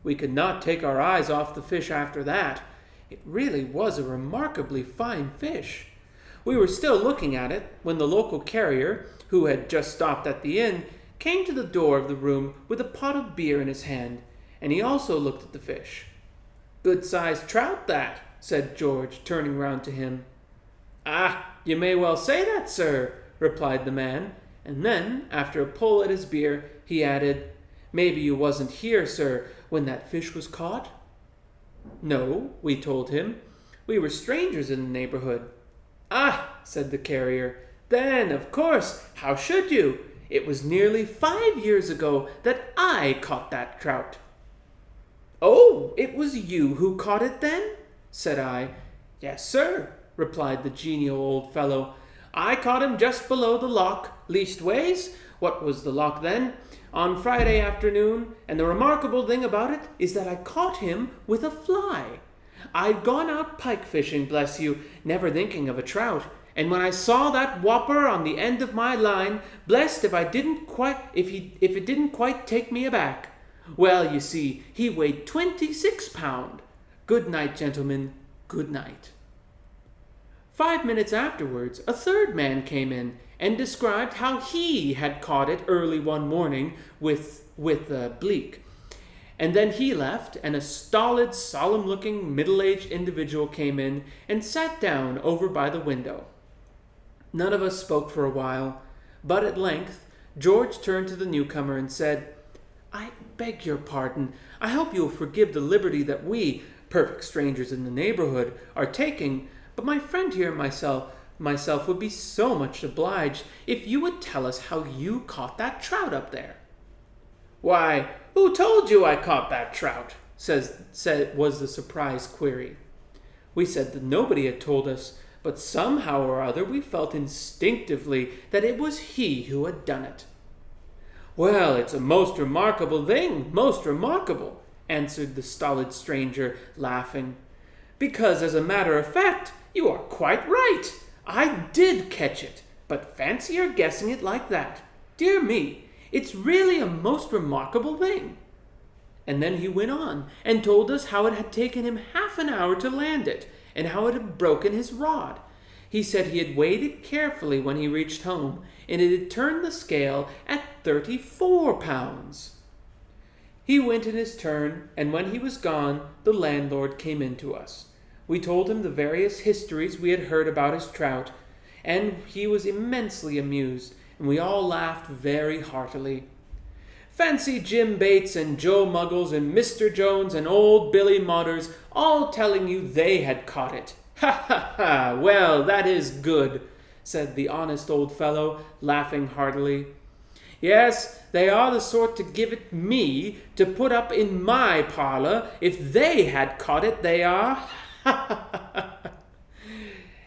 We could not take our eyes off the fish after that. It really was a remarkably fine fish. We were still looking at it when the local carrier, who had just stopped at the inn, came to the door of the room with a pot of beer in his hand, and he also looked at the fish. "Good-sized trout, that," said George, turning round to him. "Ah, you may well say that, sir," replied the man, and then, after a pull at his beer, he added, "Maybe you wasn't here, sir, when that fish was caught?" "No," we told him. "We were strangers in the neighborhood." "Ah," said the carrier, "then, of course, how should you? It was nearly 5 years ago that I caught that trout." "Oh, it was you who caught it then?" said I. "Yes, sir," replied the genial old fellow. "I caught him just below the lock, leastways, what was the lock then, on Friday afternoon, and the remarkable thing about it is that I caught him with a fly. I'd gone out pike fishing, bless you, never thinking of a trout, and when I saw that whopper on the end of my line, blessed if it didn't quite take me aback. Well, you see, he weighed 26 pound. Good night, gentlemen, good night." 5 minutes afterwards, a third man came in and described how he had caught it early one morning with bleak. And then he left, and a stolid, solemn-looking, middle-aged individual came in and sat down over by the window. None of us spoke for a while, but at length George turned to the newcomer and said, "I beg your pardon. I hope you will forgive the liberty that we, perfect strangers in the neighborhood, are taking, but my friend here and myself would be so much obliged if you would tell us how you caught that trout up there." "Why, who told you I caught that trout?" was the surprised query. We said that nobody had told us, but somehow or other we felt instinctively that it was he who had done it. "Well, it's a most remarkable thing, most remarkable," answered the stolid stranger, laughing. "Because, as a matter of fact, you are quite right. I did catch it, but fancy your guessing it like that. Dear me, it's really a most remarkable thing." And then he went on and told us how it had taken him half an hour to land it, and how it had broken his rod. He said he had weighed it carefully when he reached home, and it had turned the scale at 34 pounds. He went in his turn, and when he was gone, the landlord came in to us. We told him the various histories we had heard about his trout, and he was immensely amused, and we all laughed very heartily. Fancy Jim Bates and Joe Muggles and Mr. Jones and old Billy Modders all telling you they had caught it. "Ha, ha, ha! Well, that is good," said the honest old fellow, laughing heartily. "Yes, they are the sort to give it me to put up in my parlor if they had caught it, they are. Ha, ha, ha!"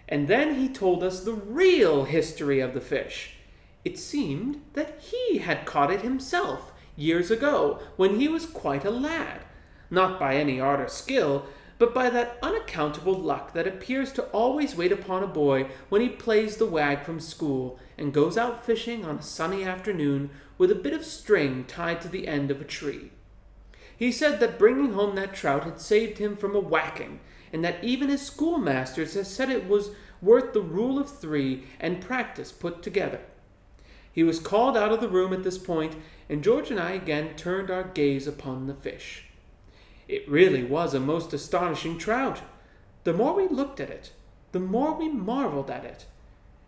And then he told us the real history of the fish. It seemed that he had caught it himself years ago when he was quite a lad. not by any art or skill, but by that unaccountable luck that appears to always wait upon a boy when he plays the wag from school and goes out fishing on a sunny afternoon with a bit of string tied to the end of a tree. He said that bringing home that trout had saved him from a whacking, and that even his schoolmasters had said it was worth the rule of 3 and practice put together. He was called out of the room at this point, and George and I again turned our gaze upon the fish. It really was a most astonishing trout. The more we looked at it, the more we marveled at it.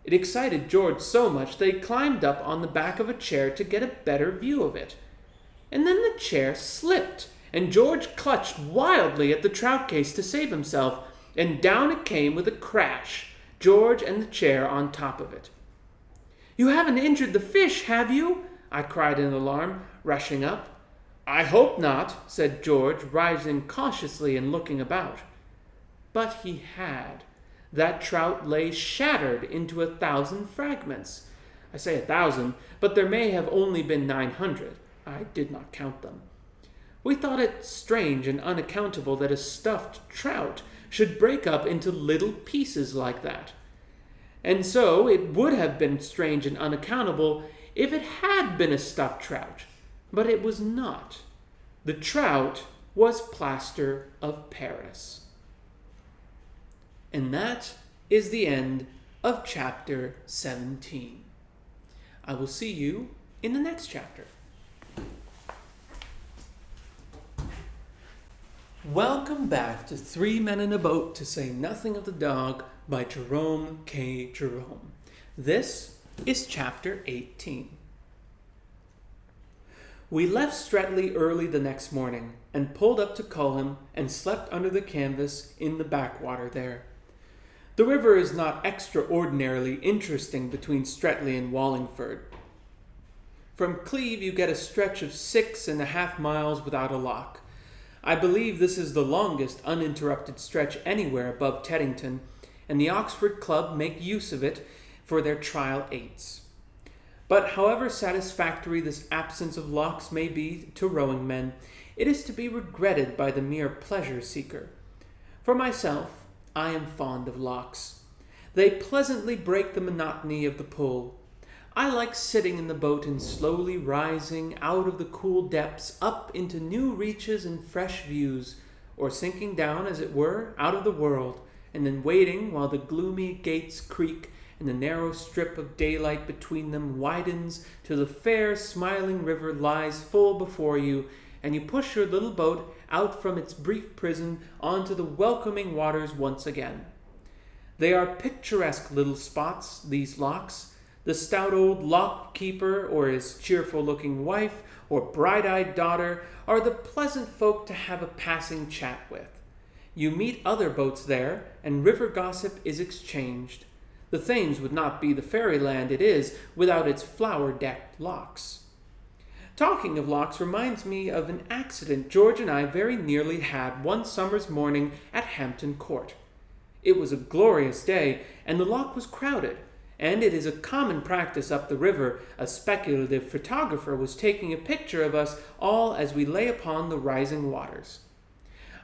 It excited George so much that he climbed up on the back of a chair to get a better view of it. And then the chair slipped, and George clutched wildly at the trout case to save himself, and down it came with a crash, George and the chair on top of it. "You haven't injured the fish, have you?" I cried in alarm, rushing up. "I hope not," said George, rising cautiously and looking about. But he had. That trout lay shattered into 1,000 fragments. I say 1,000, but there may have only been 900. I did not count them. We thought it strange and unaccountable that a stuffed trout should break up into little pieces like that. And so it would have been strange and unaccountable if it had been a stuffed trout. But it was not. The trout was plaster of Paris. And that is the end of chapter 17. I will see you in the next chapter. Welcome back to 3 Men in a Boat to Say Nothing of the Dog by Jerome K. Jerome. This is chapter 18. We left Streatley early the next morning and pulled up to Culham and slept under the canvas in the backwater there. The river is not extraordinarily interesting between Streatley and Wallingford. From Cleve you get a stretch of 6.5 miles without a lock. I believe this is the longest uninterrupted stretch anywhere above Teddington, and the Oxford Club make use of it for their trial 8s. But however satisfactory this absence of locks may be to rowing men, it is to be regretted by the mere pleasure seeker. For myself, I am fond of locks. They pleasantly break the monotony of the pull. I like sitting in the boat and slowly rising out of the cool depths up into new reaches and fresh views, or sinking down, as it were, out of the world, and then waiting while the gloomy gates creak and the narrow strip of daylight between them widens till the fair, smiling river lies full before you, and you push your little boat out from its brief prison onto the welcoming waters once again. They are picturesque little spots, these locks. The stout old lock-keeper or his cheerful-looking wife or bright-eyed daughter are the pleasant folk to have a passing chat with. You meet other boats there, and river gossip is exchanged. The Thames would not be the fairyland it is without its flower-decked locks. Talking of locks reminds me of an accident George and I very nearly had one summer's morning at Hampton Court. It was a glorious day, and the lock was crowded, and it is a common practice up the river. A speculative photographer was taking a picture of us all as we lay upon the rising waters.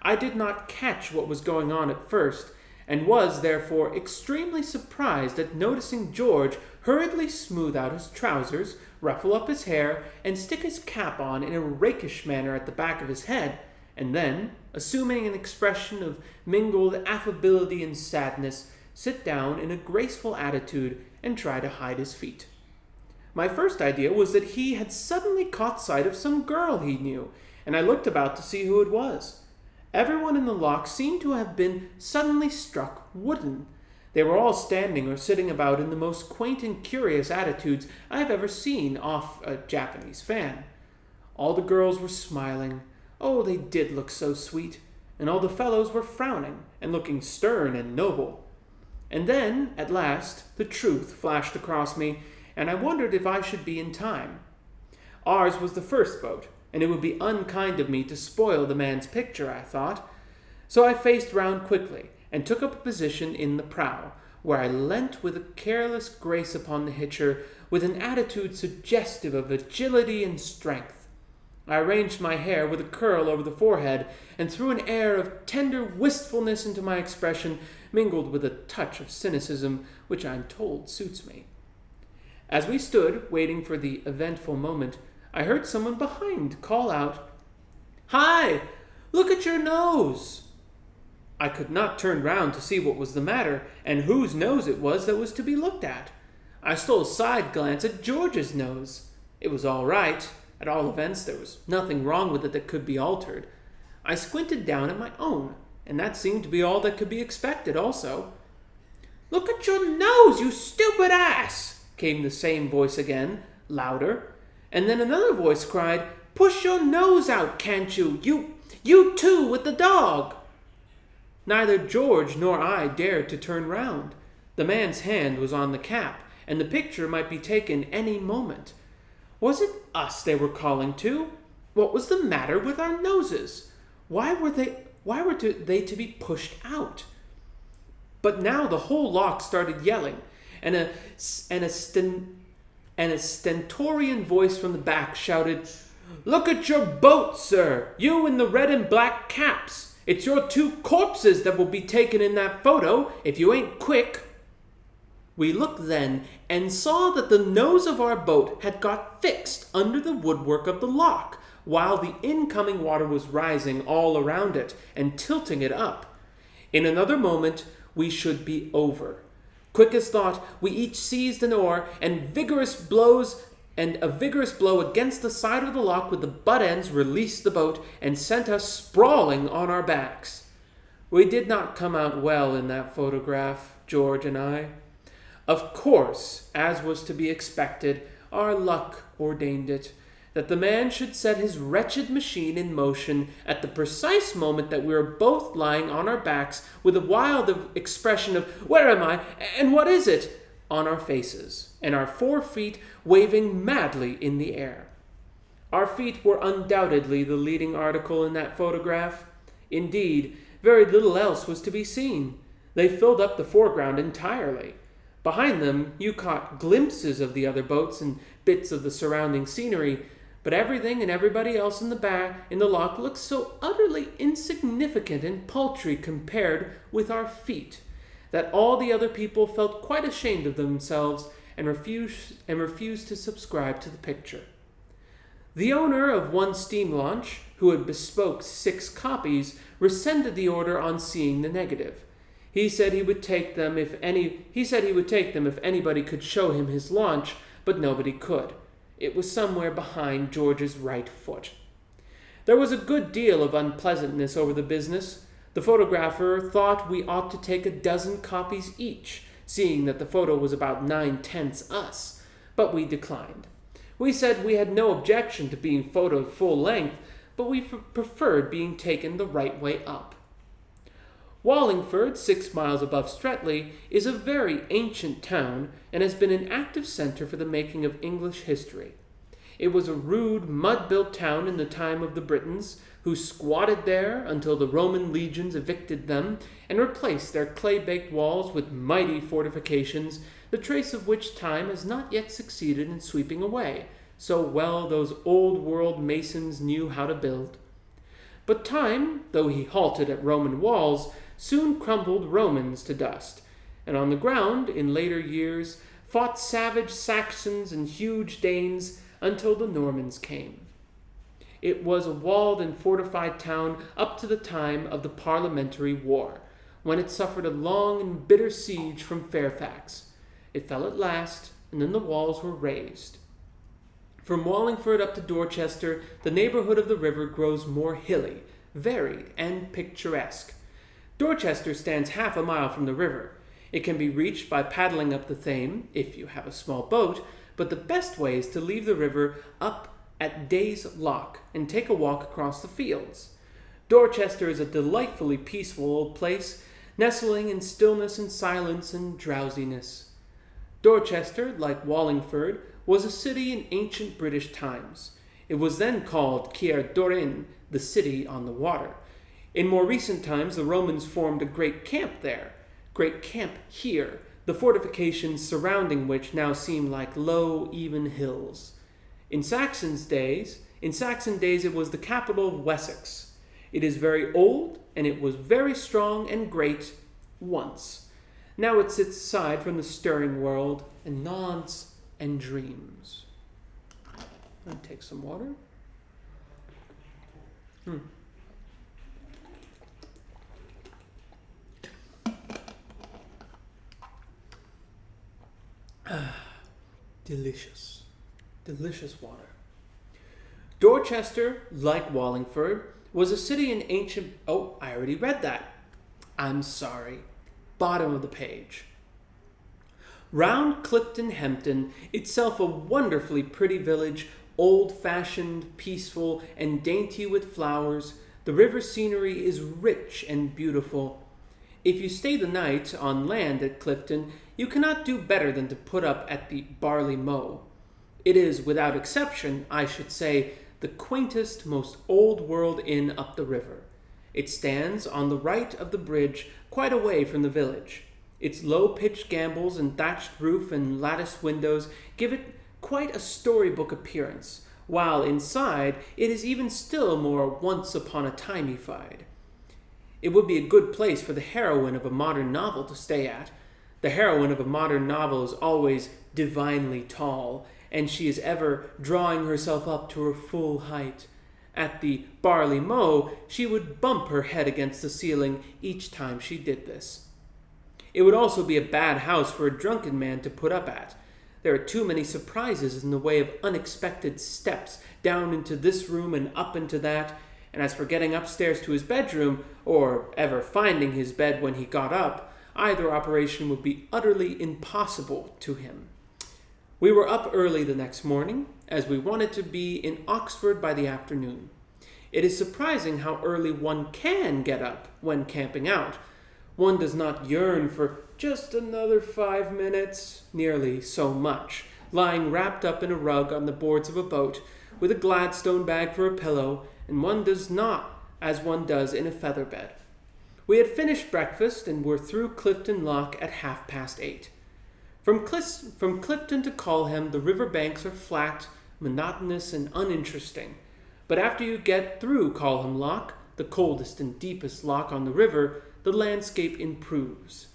I did not catch what was going on at first, and was, therefore, extremely surprised at noticing George hurriedly smooth out his trousers, ruffle up his hair, and stick his cap on in a rakish manner at the back of his head, and then, assuming an expression of mingled affability and sadness, sit down in a graceful attitude and try to hide his feet. My first idea was that he had suddenly caught sight of some girl he knew, and I looked about to see who it was. Everyone in the lock seemed to have been suddenly struck wooden. They were all standing or sitting about in the most quaint and curious attitudes I have ever seen off a Japanese fan. All the girls were smiling. Oh, they did look so sweet. And all the fellows were frowning and looking stern and noble. And then, at last, the truth flashed across me, and I wondered if I should be in time. Ours was the first boat, and it would be unkind of me to spoil the man's picture, I thought. So I faced round quickly, and took up a position in the prow, where I leant with a careless grace upon the hitcher, with an attitude suggestive of agility and strength. I arranged my hair with a curl over the forehead and threw an air of tender wistfulness into my expression, mingled with a touch of cynicism, which I'm told suits me. As we stood, waiting for the eventful moment, I heard someone behind call out, "Hi! Look at your nose!" I could not turn round to see what was the matter, and whose nose it was that was to be looked at. I stole a side glance at George's nose. It was all right. At all events, there was nothing wrong with it that could be altered. I squinted down at my own, and that seemed to be all that could be expected also. "Look at your nose, you stupid ass!" came the same voice again, louder. And then another voice cried, "Push your nose out, can't you? You too, with the dog!" Neither George nor I dared to turn round. The man's hand was on the cap, and the picture might be taken any moment. Was it us they were calling to? What was the matter with our noses? Why were they to be pushed out? But now the whole lock started yelling, and a stentorian voice from the back shouted, "Look at your boat, sir! You in the red and black caps! It's your two corpses that will be taken in that photo if you ain't quick." We looked then and saw that the nose of our boat had got fixed under the woodwork of the lock, while the incoming water was rising all around it and tilting it up. In another moment we should be over. Quick as thought, we each seized an oar, and a vigorous blow against the side of the lock with the butt ends released the boat and sent us sprawling on our backs. We did not come out well in that photograph, George and I. Of course, as was to be expected, our luck ordained it, that the man should set his wretched machine in motion at the precise moment that we were both lying on our backs with a wild expression of "Where am I? And what is it?" on our faces, and our 4 feet waving madly in the air. Our feet were undoubtedly the leading article in that photograph. Indeed, very little else was to be seen. They filled up the foreground entirely. Behind them, you caught glimpses of the other boats and bits of the surrounding scenery, but everything and everybody else in the lock looked so utterly insignificant and paltry compared with our feet, that all the other people felt quite ashamed of themselves and refused to subscribe to the picture. The owner of one steam launch, who had bespoke 6 copies, rescinded the order on seeing the negative. He said he would take them if anybody could show him his launch, but nobody could. It was somewhere behind George's right foot. There was a good deal of unpleasantness over the business. The photographer thought we ought to take a dozen copies each, seeing that the photo was about 9/10 us, but we declined. We said we had no objection to being photoed full length, but we preferred being taken the right way up. Wallingford, 6 miles above Streatley, is a very ancient town and has been an active centre for the making of English history. It was a rude, mud-built town in the time of the Britons, who squatted there until the Roman legions evicted them and replaced their clay-baked walls with mighty fortifications, the trace of which time has not yet succeeded in sweeping away, so well those old-world masons knew how to build. But time, though he halted at Roman walls, soon crumbled Romans to dust, and on the ground, in later years, fought savage Saxons and huge Danes until the Normans came. It was a walled and fortified town up to the time of the Parliamentary War, when it suffered a long and bitter siege from Fairfax. It fell at last, and then the walls were razed. From Wallingford up to Dorchester, the neighbourhood of the river grows more hilly, varied, and picturesque. Dorchester stands half a mile from the river. It can be reached by paddling up the Thame, if you have a small boat, but the best way is to leave the river up at Day's Lock and take a walk across the fields. Dorchester is a delightfully peaceful old place, nestling in stillness and silence and drowsiness. Dorchester, like Wallingford, was a city in ancient British times. It was then called Ciar Dorin, the city on the water. In more recent times, the Romans formed a great camp there. Great camp here, the fortifications surrounding which now seem like low, even hills. In Saxons' days, In Saxon days, it was the capital of Wessex. It is very old, and it was very strong and great once. Now it sits aside from the stirring world and nods and dreams. I'll take some water. Delicious. Delicious water. Dorchester, like Wallingford, was a city in ancient... Oh, I already read that. I'm sorry. Bottom of the page. Round Clifton Hempton, itself a wonderfully pretty village, old-fashioned, peaceful, and dainty with flowers, the river scenery is rich and beautiful. If you stay the night on land at Clifton, you cannot do better than to put up at the Barley Mow. It is, without exception, I should say, the quaintest, most old-world inn up the river. It stands on the right of the bridge, quite away from the village. Its low-pitched gables and thatched roof and latticed windows give it quite a storybook appearance, while inside it is even still more once-upon-a-timeified. It would be a good place for the heroine of a modern novel to stay at. The heroine of a modern novel is always divinely tall, and she is ever drawing herself up to her full height. At the Barley Mow, she would bump her head against the ceiling each time she did this. It would also be a bad house for a drunken man to put up at. There are too many surprises in the way of unexpected steps down into this room and up into that, and as for getting upstairs to his bedroom, or ever finding his bed when he got up, either operation would be utterly impossible to him. We were up early the next morning, as we wanted to be in Oxford by the afternoon. It is surprising how early one can get up when camping out. One does not yearn for just another 5 minutes, nearly so much, lying wrapped up in a rug on the boards of a boat, with a Gladstone bag for a pillow, and one does not as one does in a feather bed. We had finished breakfast and were through Clifton Lock at 8:30. From Clifton to Colham, the river banks are flat, monotonous, and uninteresting. But after you get through Colham Lock, the coldest and deepest lock on the river, the landscape improves.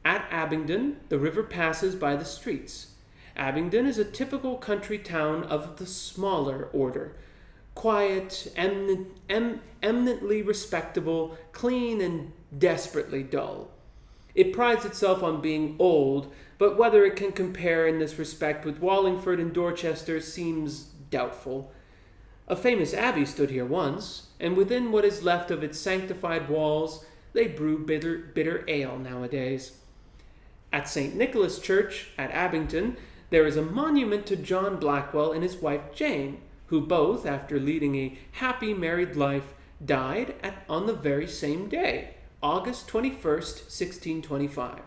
At Abingdon, the river passes by the streets. Abingdon is a typical country town of the smaller order. Quiet, eminently respectable, clean, and desperately dull. It prides itself on being old, but whether it can compare in this respect with Wallingford and Dorchester seems doubtful. A famous abbey stood here once, and within what is left of its sanctified walls, they brew bitter ale nowadays. At St. Nicholas Church, at Abingdon, there is a monument to John Blackwell and his wife Jane, who both, after leading a happy married life, died on the very same day, August 21st, 1625.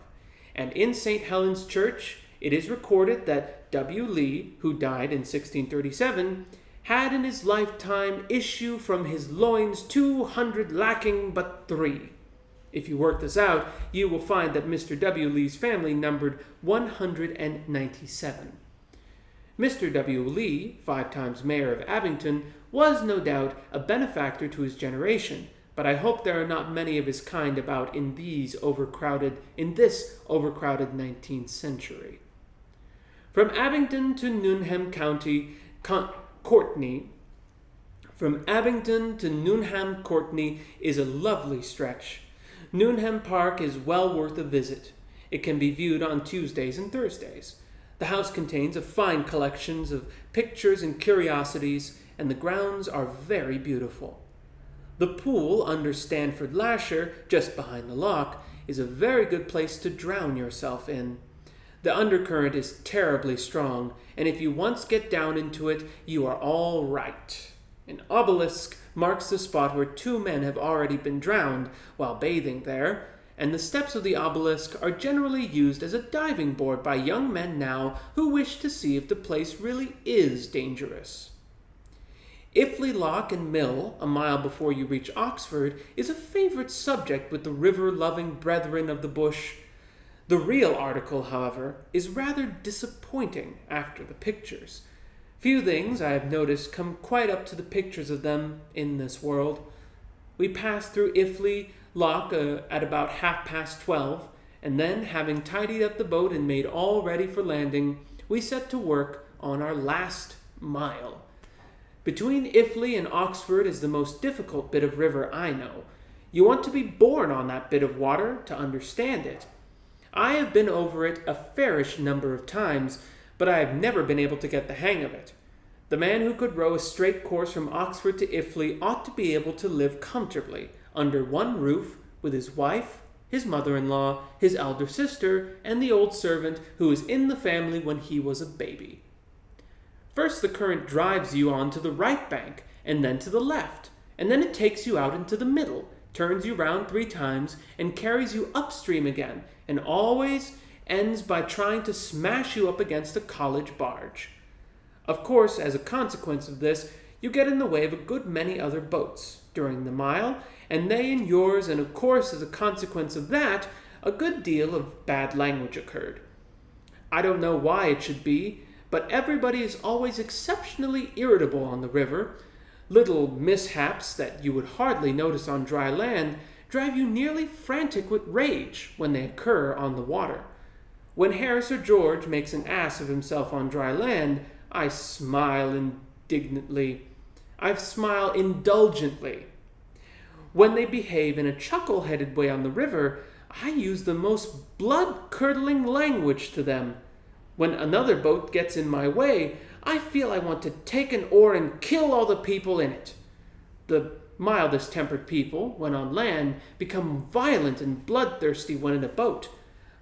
And in St. Helen's Church, it is recorded that W. Lee, who died in 1637, had in his lifetime issue from his loins 200 lacking but 3. If you work this out, you will find that Mr. W. Lee's family numbered 197. Mr. W. Lee, 5 times mayor of Abington, was no doubt a benefactor to his generation, but I hope there are not many of his kind about in this overcrowded 19th century. From Abingdon to Newnham County, Courtney is a lovely stretch. Newnham Park is well worth a visit. It can be viewed on Tuesdays and Thursdays. The house contains a fine collection of pictures and curiosities, and the grounds are very beautiful. The pool under Stanford Lasher, just behind the lock, is a very good place to drown yourself in. The undercurrent is terribly strong, and if you once get down into it, you are all right. An obelisk marks the spot where 2 men have already been drowned while bathing there, and the steps of the obelisk are generally used as a diving board by young men now who wish to see if the place really is dangerous. Iffley Lock and Mill, a mile before you reach Oxford, is a favorite subject with the river-loving brethren of the bush. The real article, however, is rather disappointing after the pictures. Few things, I have noticed, come quite up to the pictures of them in this world. We passed through Iffley Loch at about 12:30, and then, having tidied up the boat and made all ready for landing, we set to work on our last mile. Between Iffley and Oxford is the most difficult bit of river I know. You want to be born on that bit of water to understand it. I have been over it a fairish number of times, but I have never been able to get the hang of it. The man who could row a straight course from Oxford to Iffley ought to be able to live comfortably under one roof with his wife, his mother-in-law, his elder sister, and the old servant who was in the family when he was a baby. First the current drives you on to the right bank, and then to the left, and then it takes you out into the middle, turns you round 3 times, and carries you upstream again, and always ends by trying to smash you up against a college barge. Of course, as a consequence of this, you get in the way of a good many other boats during the mile, and they in yours, and of course, as a consequence of that, a good deal of bad language occurred. I don't know why it should be, but everybody is always exceptionally irritable on the river. Little mishaps that you would hardly notice on dry land drive you nearly frantic with rage when they occur on the water. When Harris or George makes an ass of himself on dry land, I smile indulgently. When they behave in a chuckle-headed way on the river, I use the most blood-curdling language to them. When another boat gets in my way, I feel I want to take an oar and kill all the people in it. The mildest-tempered people, when on land, become violent and bloodthirsty when in a boat.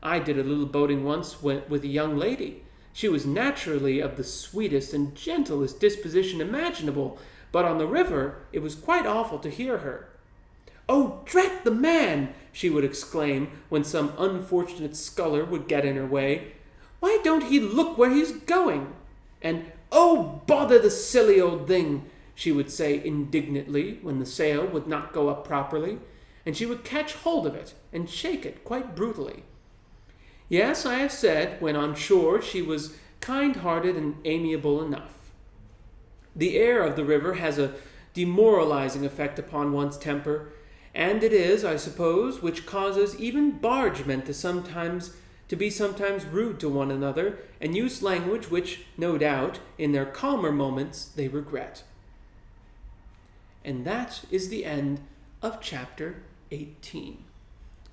I did a little boating once with a young lady. She was naturally of the sweetest and gentlest disposition imaginable, but on the river it was quite awful to hear her. "Oh, drat the man!" she would exclaim when some unfortunate sculler would get in her way. "Why don't he look where he's going?" And, "Oh, bother the silly old thing!" she would say indignantly when the sail would not go up properly, and she would catch hold of it and shake it quite brutally. Yes, I have said, when on shore she was kind-hearted and amiable enough. The air of the river has a demoralizing effect upon one's temper, and it is, I suppose, which causes even bargemen to be sometimes rude to one another, and use language which, no doubt, in their calmer moments they regret. And that is the end of chapter 18.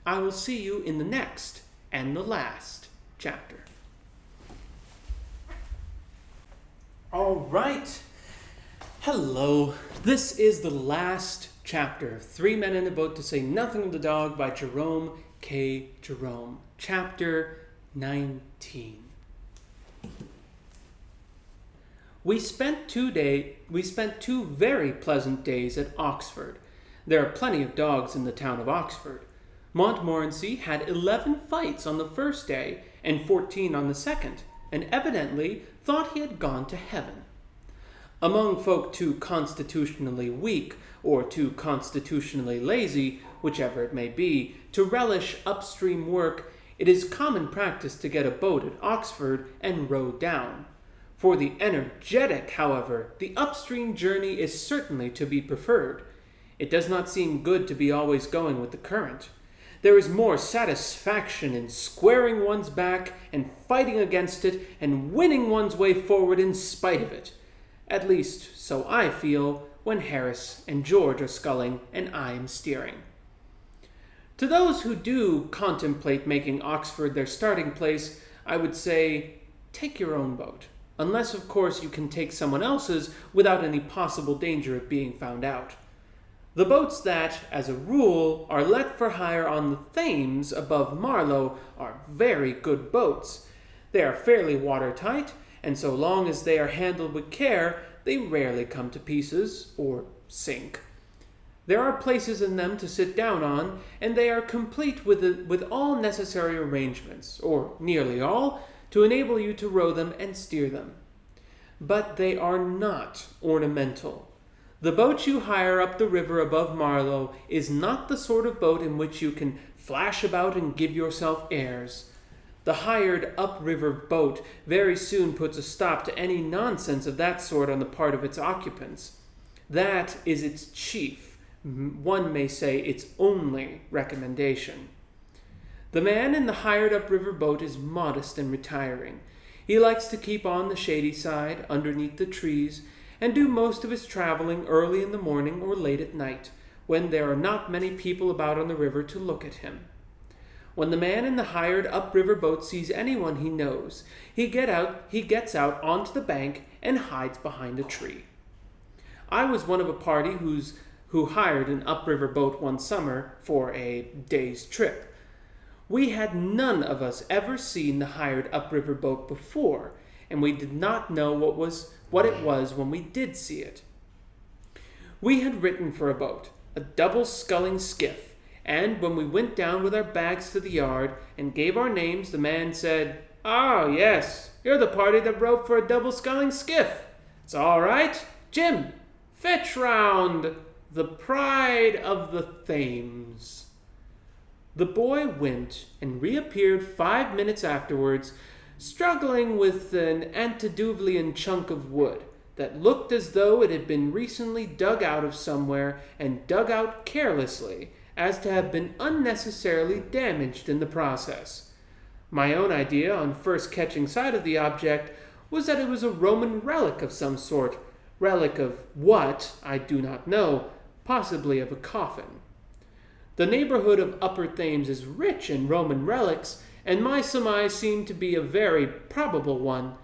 I will see you in the next and the last chapter. All right. Hello. This is the last chapter of 3 Men in a Boat to Say Nothing of the Dog by Jerome K. Jerome. Chapter 19. We spent 2 very pleasant days at Oxford. There are plenty of dogs in the town of Oxford. Montmorency had 11 fights on the first day and 14 on the second, and evidently thought he had gone to heaven. Among folk too constitutionally weak, or too constitutionally lazy, whichever it may be, to relish upstream work, it is common practice to get a boat at Oxford and row down. For the energetic, however, the upstream journey is certainly to be preferred. It does not seem good to be always going with the current. There is more satisfaction in squaring one's back and fighting against it and winning one's way forward in spite of it. At least, so I feel when Harris and George are sculling and I am steering. To those who do contemplate making Oxford their starting place, I would say, take your own boat. Unless, of course, you can take someone else's without any possible danger of being found out. The boats that, as a rule, are let for hire on the Thames above Marlow are very good boats. They are fairly watertight, and so long as they are handled with care, they rarely come to pieces or sink. There are places in them to sit down on, and they are complete with all necessary arrangements, or nearly all, to enable you to row them and steer them. But they are not ornamental. The boat you hire up the river above Marlow is not the sort of boat in which you can flash about and give yourself airs. The hired upriver boat very soon puts a stop to any nonsense of that sort on the part of its occupants. That is its chief, one may say its only recommendation. The man in the hired upriver boat is modest and retiring. He likes to keep on the shady side, underneath the trees, and do most of his traveling early in the morning or late at night, when there are not many people about on the river to look at him. When the man in the hired upriver boat sees anyone he knows, he gets out onto the bank and hides behind a tree. I was one of a party who hired an upriver boat one summer for a day's trip. We had none of us ever seen the hired upriver boat before, and we did not know what it was when we did see it. We had written for a boat, a double-sculling skiff, and when we went down with our bags to the yard and gave our names, the man said, "Ah, yes, you're the party that wrote for a double-sculling skiff. It's all right. Jim, fetch round the Pride of the Thames." The boy went and reappeared 5 minutes afterwards, struggling with an antediluvian chunk of wood that looked as though it had been recently dug out of somewhere and dug out carelessly, as to have been unnecessarily damaged in the process. My own idea, on first catching sight of the object, was that it was a Roman relic of some sort. Relic of what, I do not know, possibly of a coffin. The neighborhood of Upper Thames is rich in Roman relics, and my surmise seemed to be a very probable one.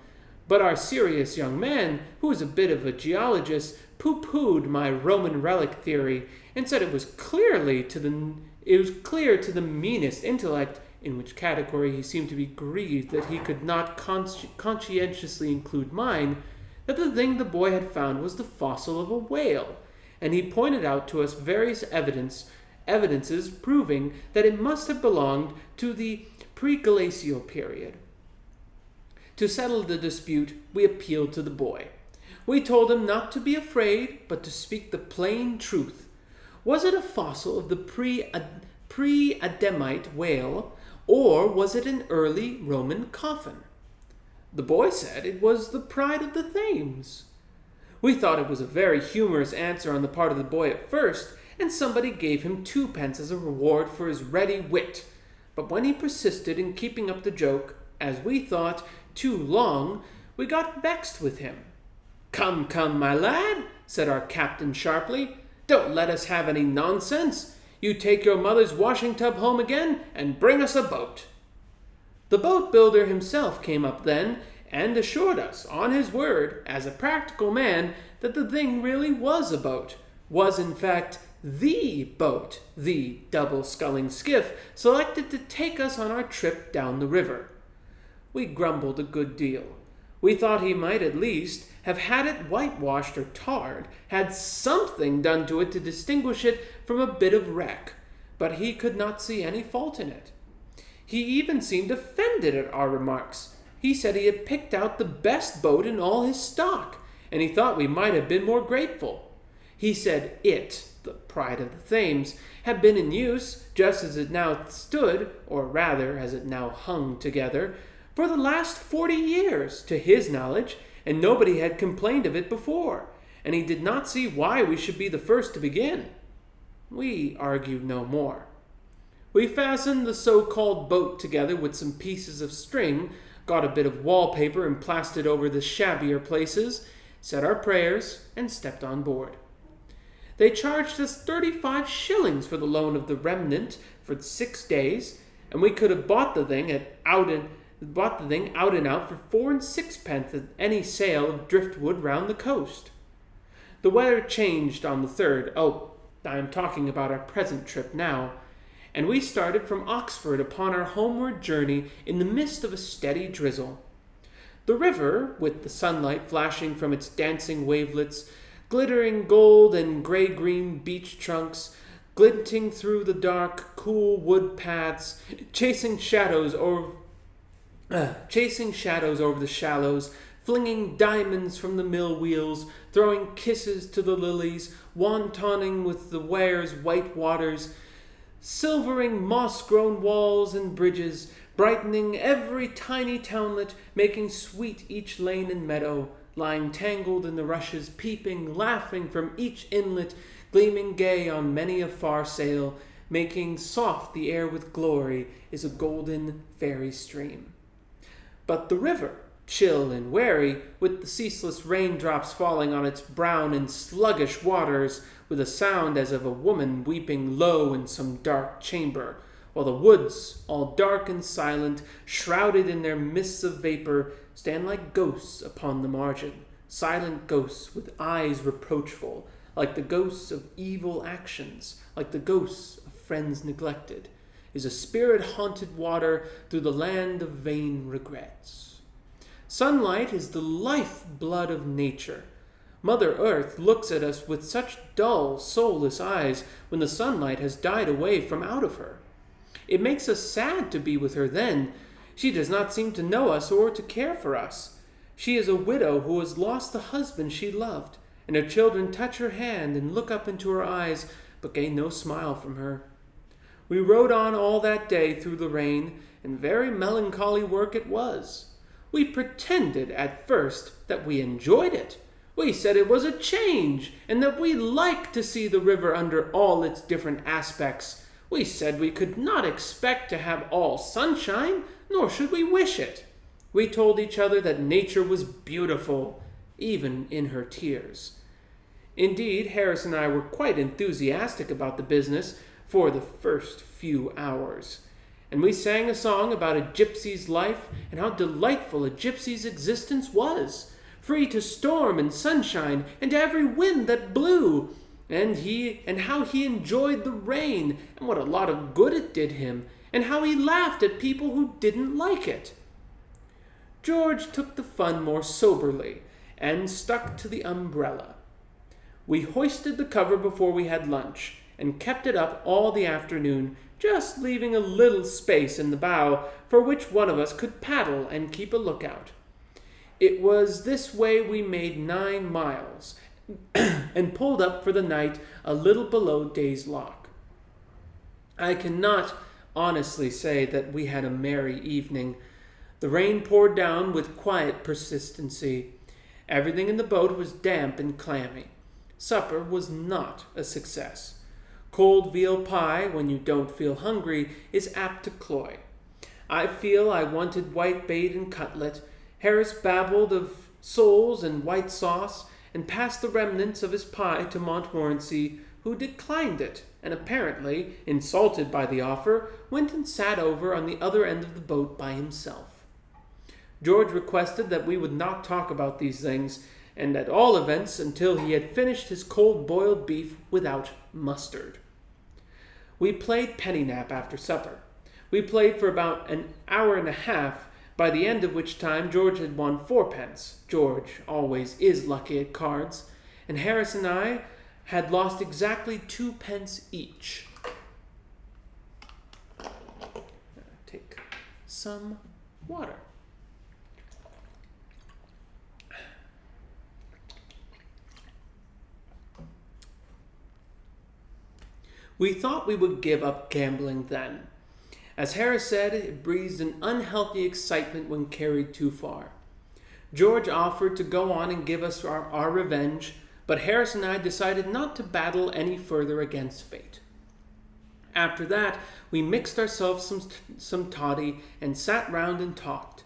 But our serious young man, who was a bit of a geologist, pooh-poohed my Roman relic theory and said it was clear to the meanest intellect, in which category he seemed to be grieved that he could not conscientiously include mine, that the thing the boy had found was the fossil of a whale, and he pointed out to us various evidences proving that it must have belonged to the pre-glacial period. To settle the dispute, we appealed to the boy. We told him not to be afraid, but to speak the plain truth. Was it a fossil of the pre-Adamite whale, or was it an early Roman coffin? The boy said it was the Pride of the Thames. We thought it was a very humorous answer on the part of the boy at first, and somebody gave him 2 pence as a reward for his ready wit. But when he persisted in keeping up the joke, as we thought, too long, we got vexed with him. "Come, come, my lad," said our captain sharply. "Don't let us have any nonsense. You take your mother's washing tub home again and bring us a boat." The boat builder himself came up then and assured us, on his word, as a practical man, that the thing really was a boat, was in fact the boat, the double-sculling skiff, selected to take us on our trip down the river. We grumbled a good deal. We thought he might at least have had it whitewashed or tarred, had something done to it to distinguish it from a bit of wreck, but he could not see any fault in it. He even seemed offended at our remarks. He said he had picked out the best boat in all his stock, and he thought we might have been more grateful. He said it, the Pride of the Thames, had been in use, just as it now stood, or rather as it now hung together, for the last 40 years, to his knowledge, and nobody had complained of it before, and he did not see why we should be the first to begin. We argued no more. We fastened the so-called boat together with some pieces of string, got a bit of wallpaper and plastered over the shabbier places, said our prayers, and stepped on board. They charged us 35 shillings for the loan of the remnant for 6 days, and we could have bought the thing out and out for 4 and 6 pence at any sale of driftwood round the coast. The weather changed on the 3rd. I am talking about our present trip now, and we started from Oxford upon our homeward journey in the midst of a steady drizzle. The river, with the sunlight flashing from its dancing wavelets, glittering gold and gray-green beech trunks, glinting through the dark, cool wood paths, chasing shadows over the shallows, flinging diamonds from the mill wheels, throwing kisses to the lilies, wantoning with the Wear's white waters, silvering moss-grown walls and bridges, brightening every tiny townlet, making sweet each lane and meadow, lying tangled in the rushes, peeping, laughing from each inlet, gleaming gay on many a far sail, making soft the air with glory, is a golden fairy stream. But the river, chill and wary, with the ceaseless raindrops falling on its brown and sluggish waters, with a sound as of a woman weeping low in some dark chamber, while the woods, all dark and silent, shrouded in their mists of vapor, stand like ghosts upon the margin, silent ghosts with eyes reproachful, like the ghosts of evil actions, like the ghosts of friends neglected, is a spirit-haunted water through the land of vain regrets. Sunlight is the life-blood of nature. Mother Earth looks at us with such dull, soulless eyes when the sunlight has died away from out of her. It makes us sad to be with her then. She does not seem to know us or to care for us. She is a widow who has lost the husband she loved, and her children touch her hand and look up into her eyes, but gain no smile from her. We rode on all that day through the rain, and very melancholy work it was. We pretended at first that we enjoyed it. We said it was a change, and that we liked to see the river under all its different aspects. We said we could not expect to have all sunshine, nor should we wish it. We told each other that nature was beautiful, even in her tears. Indeed, Harris and I were quite enthusiastic about the business for the first few hours. And we sang a song about a gypsy's life and how delightful a gypsy's existence was, free to storm and sunshine and to every wind that blew, and how he enjoyed the rain and what a lot of good it did him, and how he laughed at people who didn't like it. George took the fun more soberly and stuck to the umbrella. We hoisted the cover before we had lunch and kept it up all the afternoon, just leaving a little space in the bow for which one of us could paddle and keep a lookout. It was this way we made 9 miles and pulled up for the night a little below Day's Lock. I cannot honestly say that we had a merry evening. The rain poured down with quiet persistency. Everything in the boat was damp and clammy. Supper was not a success. Cold veal pie, when you don't feel hungry, is apt to cloy. I feel I wanted white bait and cutlet. Harris babbled of soles and white sauce, and passed the remnants of his pie to Montmorency, who declined it, and apparently, insulted by the offer, went and sat over on the other end of the boat by himself. George requested that we would not talk about these things, and at all events until he had finished his cold-boiled beef without mustard. We played penny nap after supper. We played for about an hour and a half, by the end of which time George had won 4 pence. George always is lucky at cards, and Harris and I had lost exactly 2 pence each. Take some water. We thought we would give up gambling then. As Harris said, it breeds an unhealthy excitement when carried too far. George offered to go on and give us our revenge, but Harris and I decided not to battle any further against fate. After that, we mixed ourselves some toddy and sat round and talked.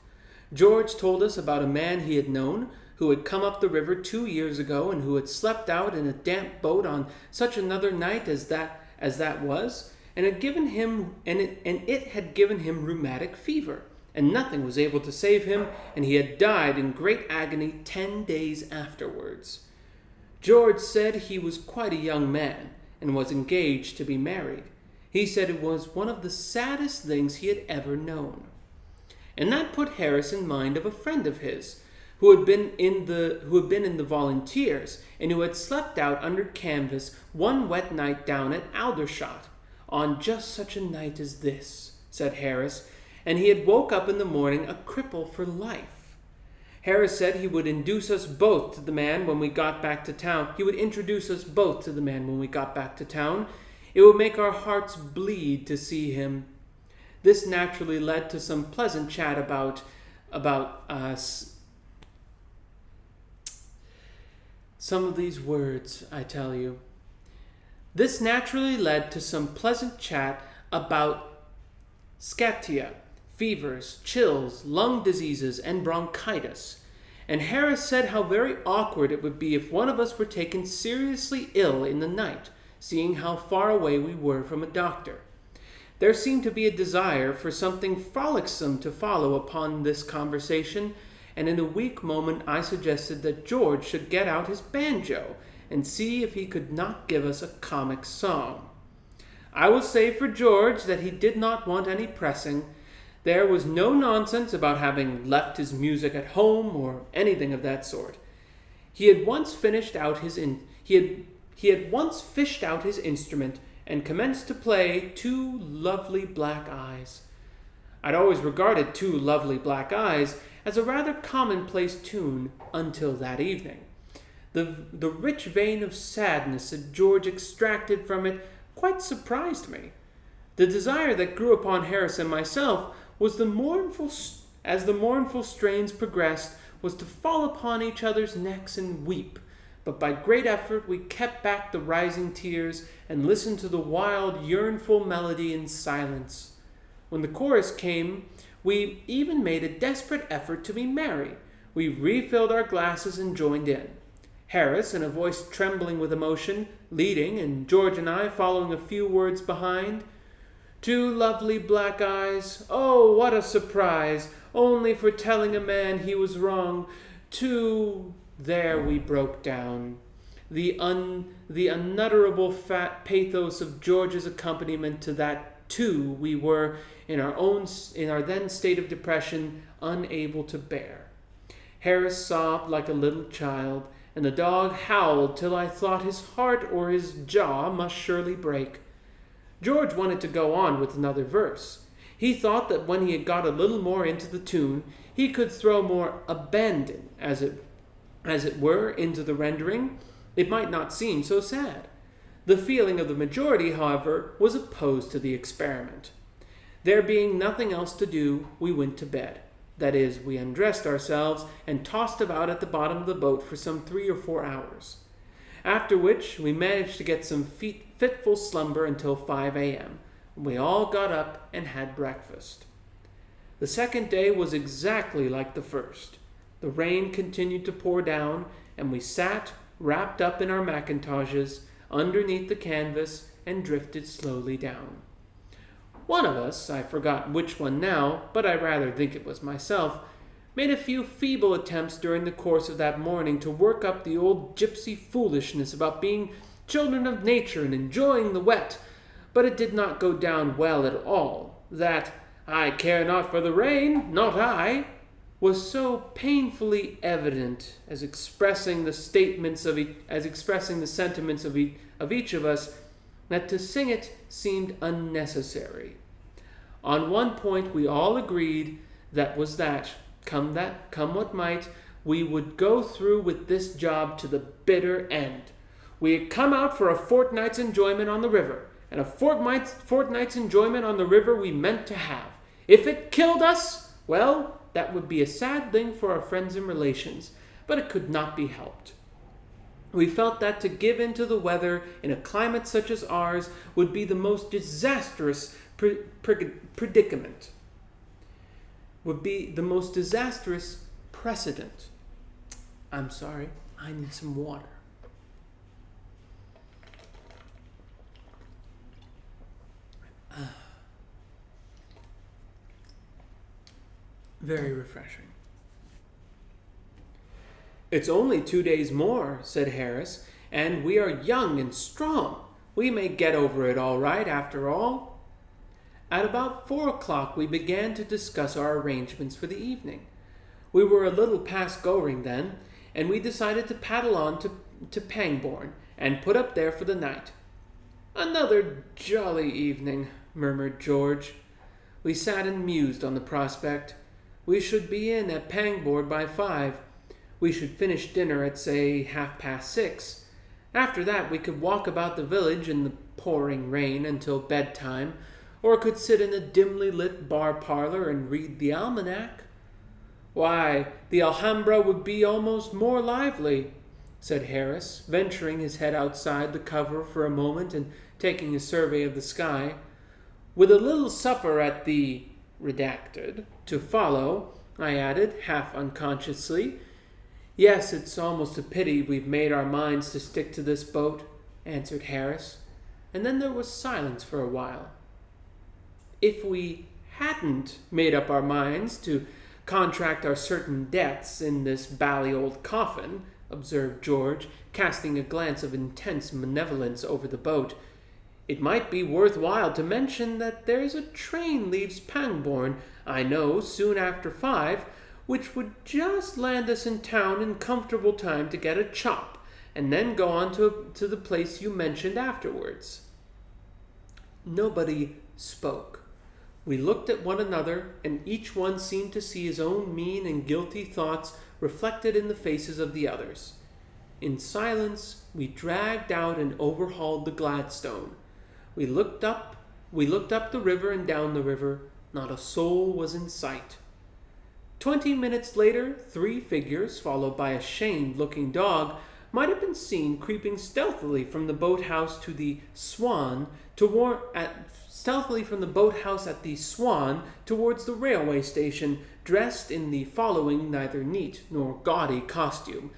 George told us about a man he had known who had come up the river 2 years ago and who had slept out in a damp boat on such another night as that was, and it had given him rheumatic fever, and nothing was able to save him, and he had died in great agony 10 days afterwards. George said he was quite a young man, and was engaged to be married. He said it was one of the saddest things he had ever known. And that put Harris in mind of a friend of his, who had been in the volunteers, and who had slept out under canvas one wet night down at Aldershot, on just such a night as this, said Harris, and he had woke up in the morning a cripple for life. Harris said he would introduce us both to the man when we got back to town. It would make our hearts bleed to see him. This naturally led to some pleasant chat about some of these words, I tell you. This naturally led to some pleasant chat about scatia, fevers, chills, lung diseases, and bronchitis. And Harris said how very awkward it would be if one of us were taken seriously ill in the night, seeing how far away we were from a doctor. There seemed to be a desire for something frolicsome to follow upon this conversation, and in a weak moment I suggested that George should get out his banjo and see if he could not give us a comic song. I will say for George that he did not want any pressing. There was no nonsense about having left his music at home or anything of that sort. He had once fished out his instrument and commenced to play Two Lovely Black Eyes. I'd always regarded Two Lovely Black Eyes as a rather commonplace tune until that evening. The rich vein of sadness that George extracted from it quite surprised me. The desire that grew upon Harris and myself was as the mournful strains progressed, was to fall upon each other's necks and weep, but by great effort we kept back the rising tears and listened to the wild, yearnful melody in silence. When the chorus came, we even made a desperate effort to be merry. We refilled our glasses and joined in. Harris, in a voice trembling with emotion, leading, and George and I following a few words behind. Two lovely black eyes, oh, what a surprise, only for telling a man he was wrong. Two... There we broke down. The unutterable fat pathos of George's accompaniment to that too we were, in our then state of depression, unable to bear. Harris sobbed like a little child, and the dog howled till I thought his heart or his jaw must surely break. George wanted to go on with another verse. He thought that when he had got a little more into the tune, he could throw more abandon, as it were, into the rendering. It might not seem so sad. The feeling of the majority, however, was opposed to the experiment. There being nothing else to do, we went to bed. That is, we undressed ourselves and tossed about at the bottom of the boat for some 3 or 4 hours. After which, we managed to get some fitful slumber until 5 a.m. We all got up and had breakfast. The second day was exactly like the first. The rain continued to pour down, and we sat, wrapped up in our mackintoshes, underneath the canvas, and drifted slowly down. One of us, I forgot which one now, but I rather think it was myself, made a few feeble attempts during the course of that morning to work up the old gypsy foolishness about being children of nature and enjoying the wet, but it did not go down well at all. That "I care not for the rain, not I," was so painfully evident as expressing the sentiments of each of us, that to sing it seemed unnecessary. On one point we all agreed, that was that, come what might, we would go through with this job to the bitter end. We had come out for a fortnight's enjoyment on the river, and a fortnight's enjoyment on the river we meant to have. If it killed us, well, that would be a sad thing for our friends and relations, but it could not be helped. We felt that to give in to the weather in a climate such as ours would be the most disastrous predicament, would be the most disastrous precedent. I'm sorry, I need some water. Very refreshing. "It's only 2 days more," said Harris, "and we are young and strong. We may get over it all right after all." At about 4 o'clock we began to discuss our arrangements for the evening. We were a little past Goring then, and we decided to paddle on to Pangbourne and put up there for the night. "Another jolly evening," murmured George. We sat and mused on the prospect. We should be in at Pangbourne by 5. We should finish dinner at, say, 6:30. After that we could walk about the village in the pouring rain until bedtime, or could sit in a dimly lit bar parlor and read the almanac. Why, the Alhambra would be almost more lively, said Harris, venturing his head outside the cover for a moment and taking a survey of the sky. With a little supper at the redacted to follow, I added, half unconsciously. Yes, it's almost a pity we've made our minds to stick to this boat, answered Harris, and then there was silence for a while. If we hadn't made up our minds to contract our certain debts in this bally old coffin, observed George, casting a glance of intense malevolence over the boat, it might be worthwhile to mention that there's a train leaves Pangbourne, I know, soon after 5, which would just land us in town in comfortable time to get a chop, and then go on to the place you mentioned afterwards. Nobody spoke. We looked at one another, and each one seemed to see his own mean and guilty thoughts reflected in the faces of the others. In silence, we dragged out and overhauled the Gladstone. We looked up the river and down the river. Not a soul was in sight. 20 minutes later, 3 figures, followed by a shamed-looking dog, might have been seen creeping stealthily from the boathouse at the Swan towards the railway station, dressed in the following neither neat nor gaudy costume: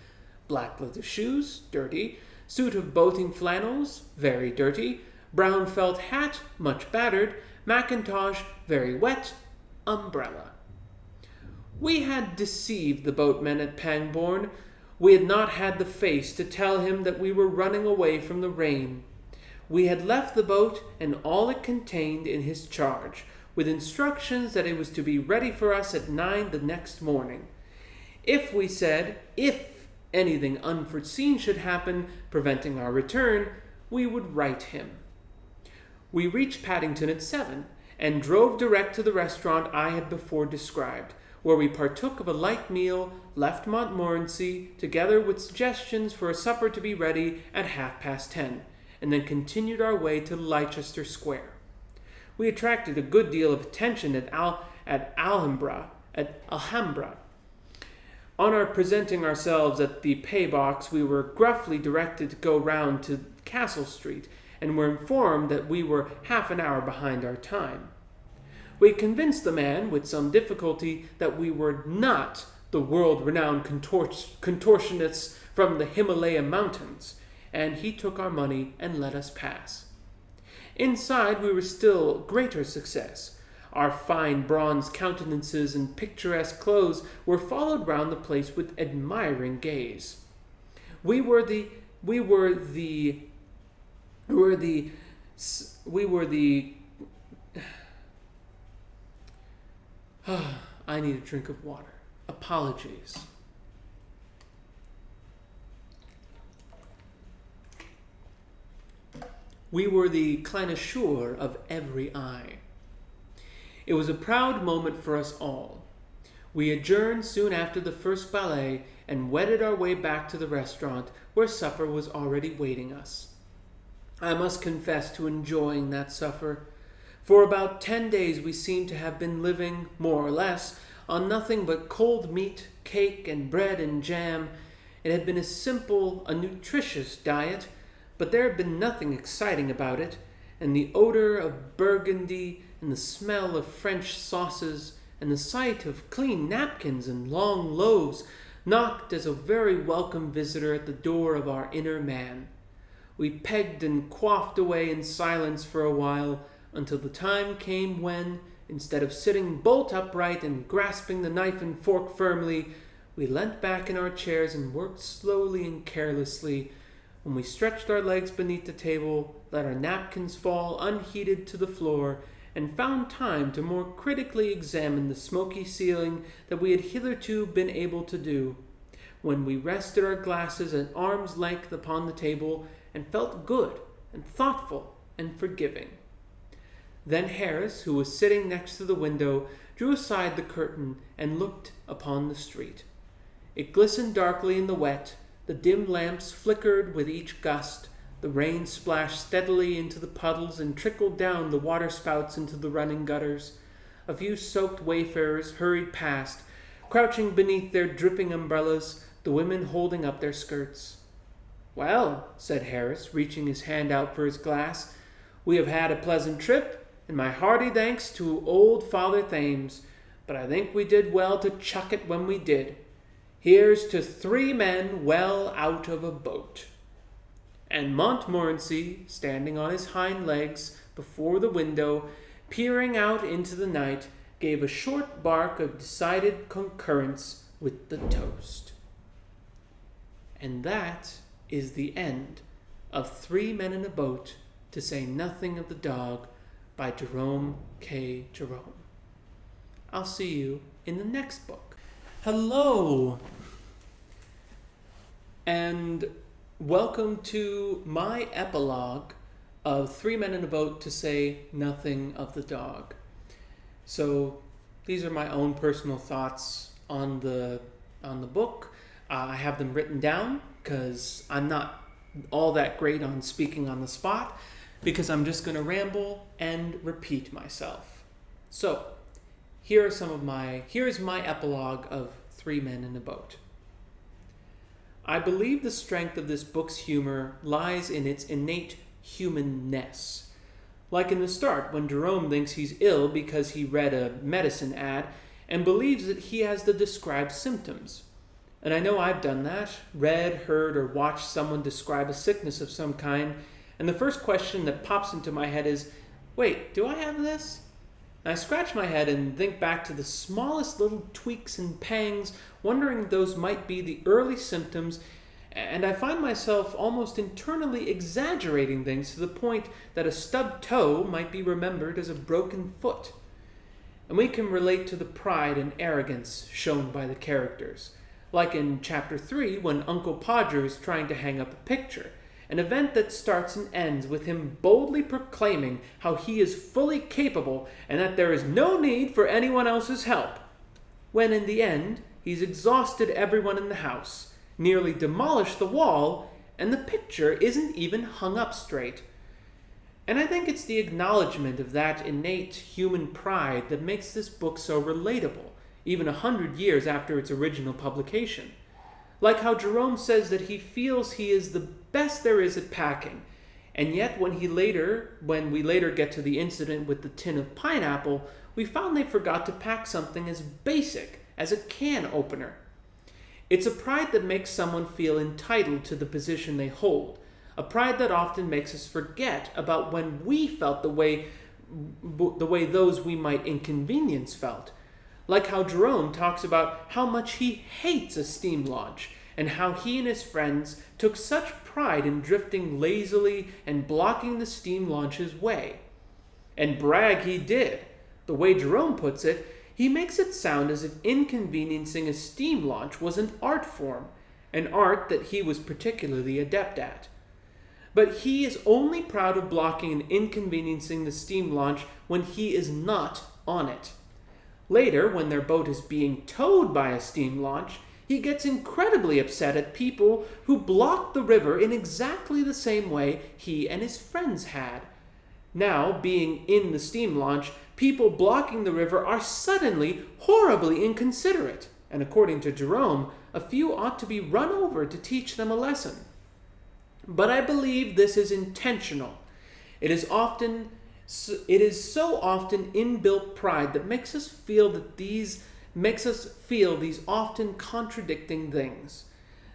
black leather shoes, dirty; suit of boating flannels, very dirty; brown felt hat, much battered; mackintosh, very wet; umbrella. We had deceived the boatman at Pangbourne. We had not had the face to tell him that we were running away from the rain. We had left the boat and all it contained in his charge, with instructions that it was to be ready for us at 9 the next morning. If anything unforeseen should happen, preventing our return, we would write him. We reached Paddington at 7, and drove direct to the restaurant I had before described, where we partook of a light meal, left Montmorency, together with suggestions for a supper to be ready at 10:30, and then continued our way to Leicester Square. We attracted a good deal of attention at Alhambra. On our presenting ourselves at the pay-box, we were gruffly directed to go round to Castle Street, and were informed that we were half an hour behind our time. We convinced the man, with some difficulty, that we were not the world-renowned contortionists from the Himalaya mountains, and he took our money and let us pass. Inside we were still greater success. Our fine bronze countenances and picturesque clothes were followed round the place with admiring gaze. We were the I need a drink of water. Apologies. We were the clinassure of every eye. It was a proud moment for us all. We adjourned soon after the first ballet and wended our way back to the restaurant, where supper was already waiting us. I must confess to enjoying that supper. For about 10 days we seemed to have been living, more or less, on nothing but cold meat, cake, and bread and jam. It had been a nutritious diet, but there had been nothing exciting about it, and the odor of Burgundy and the smell of French sauces and the sight of clean napkins and long loaves knocked as a very welcome visitor at the door of our inner man. We pegged and quaffed away in silence for a while, until the time came when, instead of sitting bolt upright and grasping the knife and fork firmly, we leant back in our chairs and worked slowly and carelessly. When we stretched our legs beneath the table, let our napkins fall unheeded to the floor, and found time to more critically examine the smoky ceiling than we had hitherto been able to do, when we rested our glasses at arm's length upon the table and felt good and thoughtful and forgiving. Then Harris, who was sitting next to the window, drew aside the curtain and looked upon the street. It glistened darkly in the wet, the dim lamps flickered with each gust, The rain splashed steadily into the puddles and trickled down the waterspouts into the running gutters. A few soaked wayfarers hurried past, crouching beneath their dripping umbrellas, the women holding up their skirts. "Well," said Harris, reaching his hand out for his glass, "we have had a pleasant trip, and my hearty thanks to old Father Thames, but I think we did well to chuck it when we did. Here's to 3 men well out of a boat." And Montmorency, standing on his hind legs before the window, peering out into the night, gave a short bark of decided concurrence with the toast. And that is the end of 3 Men in a Boat, to say nothing of the dog, by Jerome K. Jerome. I'll see you in the next book. Hello, and welcome to my epilogue of 3 Men in a Boat, to say nothing of the dog. So these are my own personal thoughts on the book. I have them written down because I'm not all that great on speaking on the spot, because I'm just going to ramble and repeat myself. So here's my epilogue of 3 Men in a Boat. I believe the strength of this book's humor lies in its innate humanness. Like in the start, when Jerome thinks he's ill because he read a medicine ad and believes that he has the described symptoms. And I know I've done that, read, heard, or watched someone describe a sickness of some kind, and the first question that pops into my head is, wait, do I have this? And I scratch my head and think back to the smallest little tweaks and pangs, wondering if those might be the early symptoms, and I find myself almost internally exaggerating things to the point that a stubbed toe might be remembered as a broken foot. And we can relate to the pride and arrogance shown by the characters, like in Chapter 3 when Uncle Podger is trying to hang up a picture, an event that starts and ends with him boldly proclaiming how he is fully capable and that there is no need for anyone else's help, when in the end he's exhausted everyone in the house, nearly demolished the wall, and the picture isn't even hung up straight. And I think it's the acknowledgement of that innate human pride that makes this book so relatable, even 100 years after its original publication. Like how Jerome says that he feels he is the best there is at packing, and yet when we later get to the incident with the tin of pineapple, we found they forgot to pack something as basic as a can opener. It's a pride that makes someone feel entitled to the position they hold, a pride that often makes us forget about when we felt the way those we might inconvenience felt. Like how Jerome talks about how much he hates a steam launch, and how he and his friends took such pride in drifting lazily and blocking the steam launch's way. And brag he did. The way Jerome puts it, he makes it sound as if inconveniencing a steam launch was an art form, an art that he was particularly adept at. But he is only proud of blocking and inconveniencing the steam launch when he is not on it. Later, when their boat is being towed by a steam launch, he gets incredibly upset at people who blocked the river in exactly the same way he and his friends had. Now, being in the steam launch, people blocking the river are suddenly horribly inconsiderate, and according to Jerome, a few ought to be run over to teach them a lesson. But I believe this is intentional. It is so often inbuilt pride that makes us feel these often contradicting things.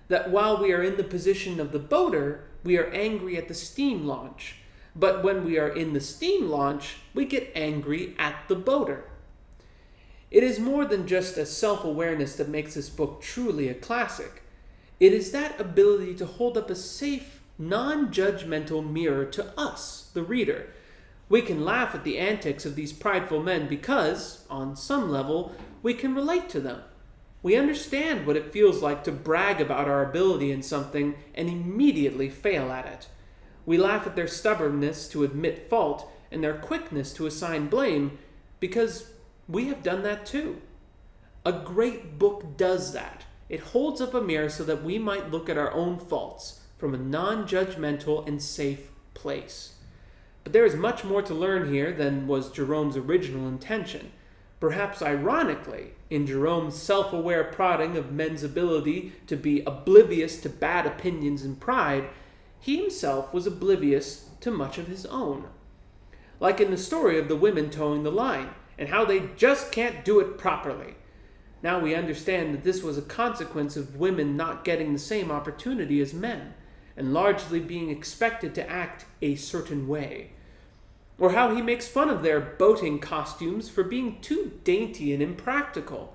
That while we are in the position of the boater, we are angry at the steam launch. But when we are in the steam launch, we get angry at the boater. It is more than just a self-awareness that makes this book truly a classic. It is that ability to hold up a safe, non-judgmental mirror to us, the reader. We can laugh at the antics of these prideful men because, on some level, we can relate to them. We understand what it feels like to brag about our ability in something and immediately fail at it. We laugh at their stubbornness to admit fault and their quickness to assign blame because we have done that too. A great book does that. It holds up a mirror so that we might look at our own faults, from a non-judgmental and safe place. But there is much more to learn here than was Jerome's original intention. Perhaps ironically, in Jerome's self-aware prodding of men's ability to be oblivious to bad opinions and pride, he himself was oblivious to much of his own. Like in the story of the women towing the line, and how they just can't do it properly. Now we understand that this was a consequence of women not getting the same opportunity as men, and largely being expected to act a certain way. Or how he makes fun of their boating costumes for being too dainty and impractical.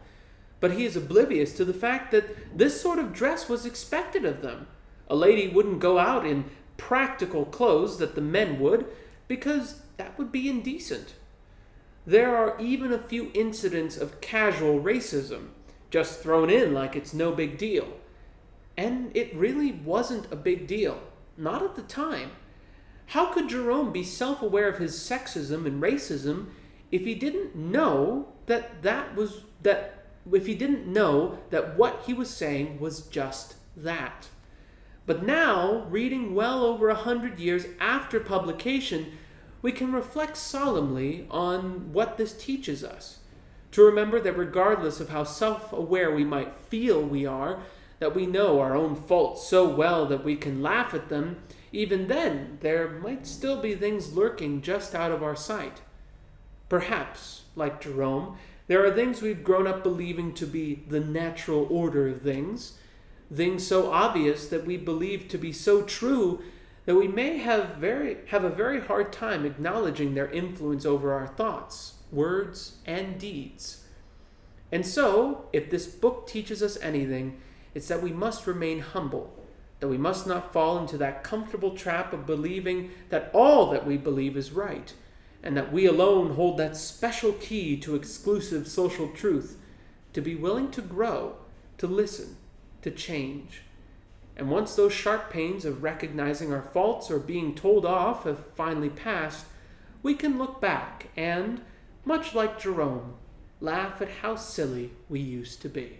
But he is oblivious to the fact that this sort of dress was expected of them. A lady wouldn't go out in practical clothes that the men would, because that would be indecent. There are even a few incidents of casual racism, just thrown in like it's no big deal. And it really wasn't a big deal, not at the time. How could Jerome be self-aware of his sexism and racism if he didn't know that what he was saying was just that? But now, reading well over 100 years after publication, we can reflect solemnly on what this teaches us. To remember that regardless of how self-aware we might feel we are, that we know our own faults so well that we can laugh at them, even then there might still be things lurking just out of our sight. Perhaps, like Jerome, there are things we've grown up believing to be the natural order of things so obvious that we believe to be so true that we may have a very hard time acknowledging their influence over our thoughts, words, and deeds. And so, if this book teaches us anything, it's that we must remain humble, that we must not fall into that comfortable trap of believing that all that we believe is right, and that we alone hold that special key to exclusive social truth, to be willing to grow, to listen, to change. And once those sharp pains of recognizing our faults or being told off have finally passed, we can look back and, much like Jerome, laugh at how silly we used to be.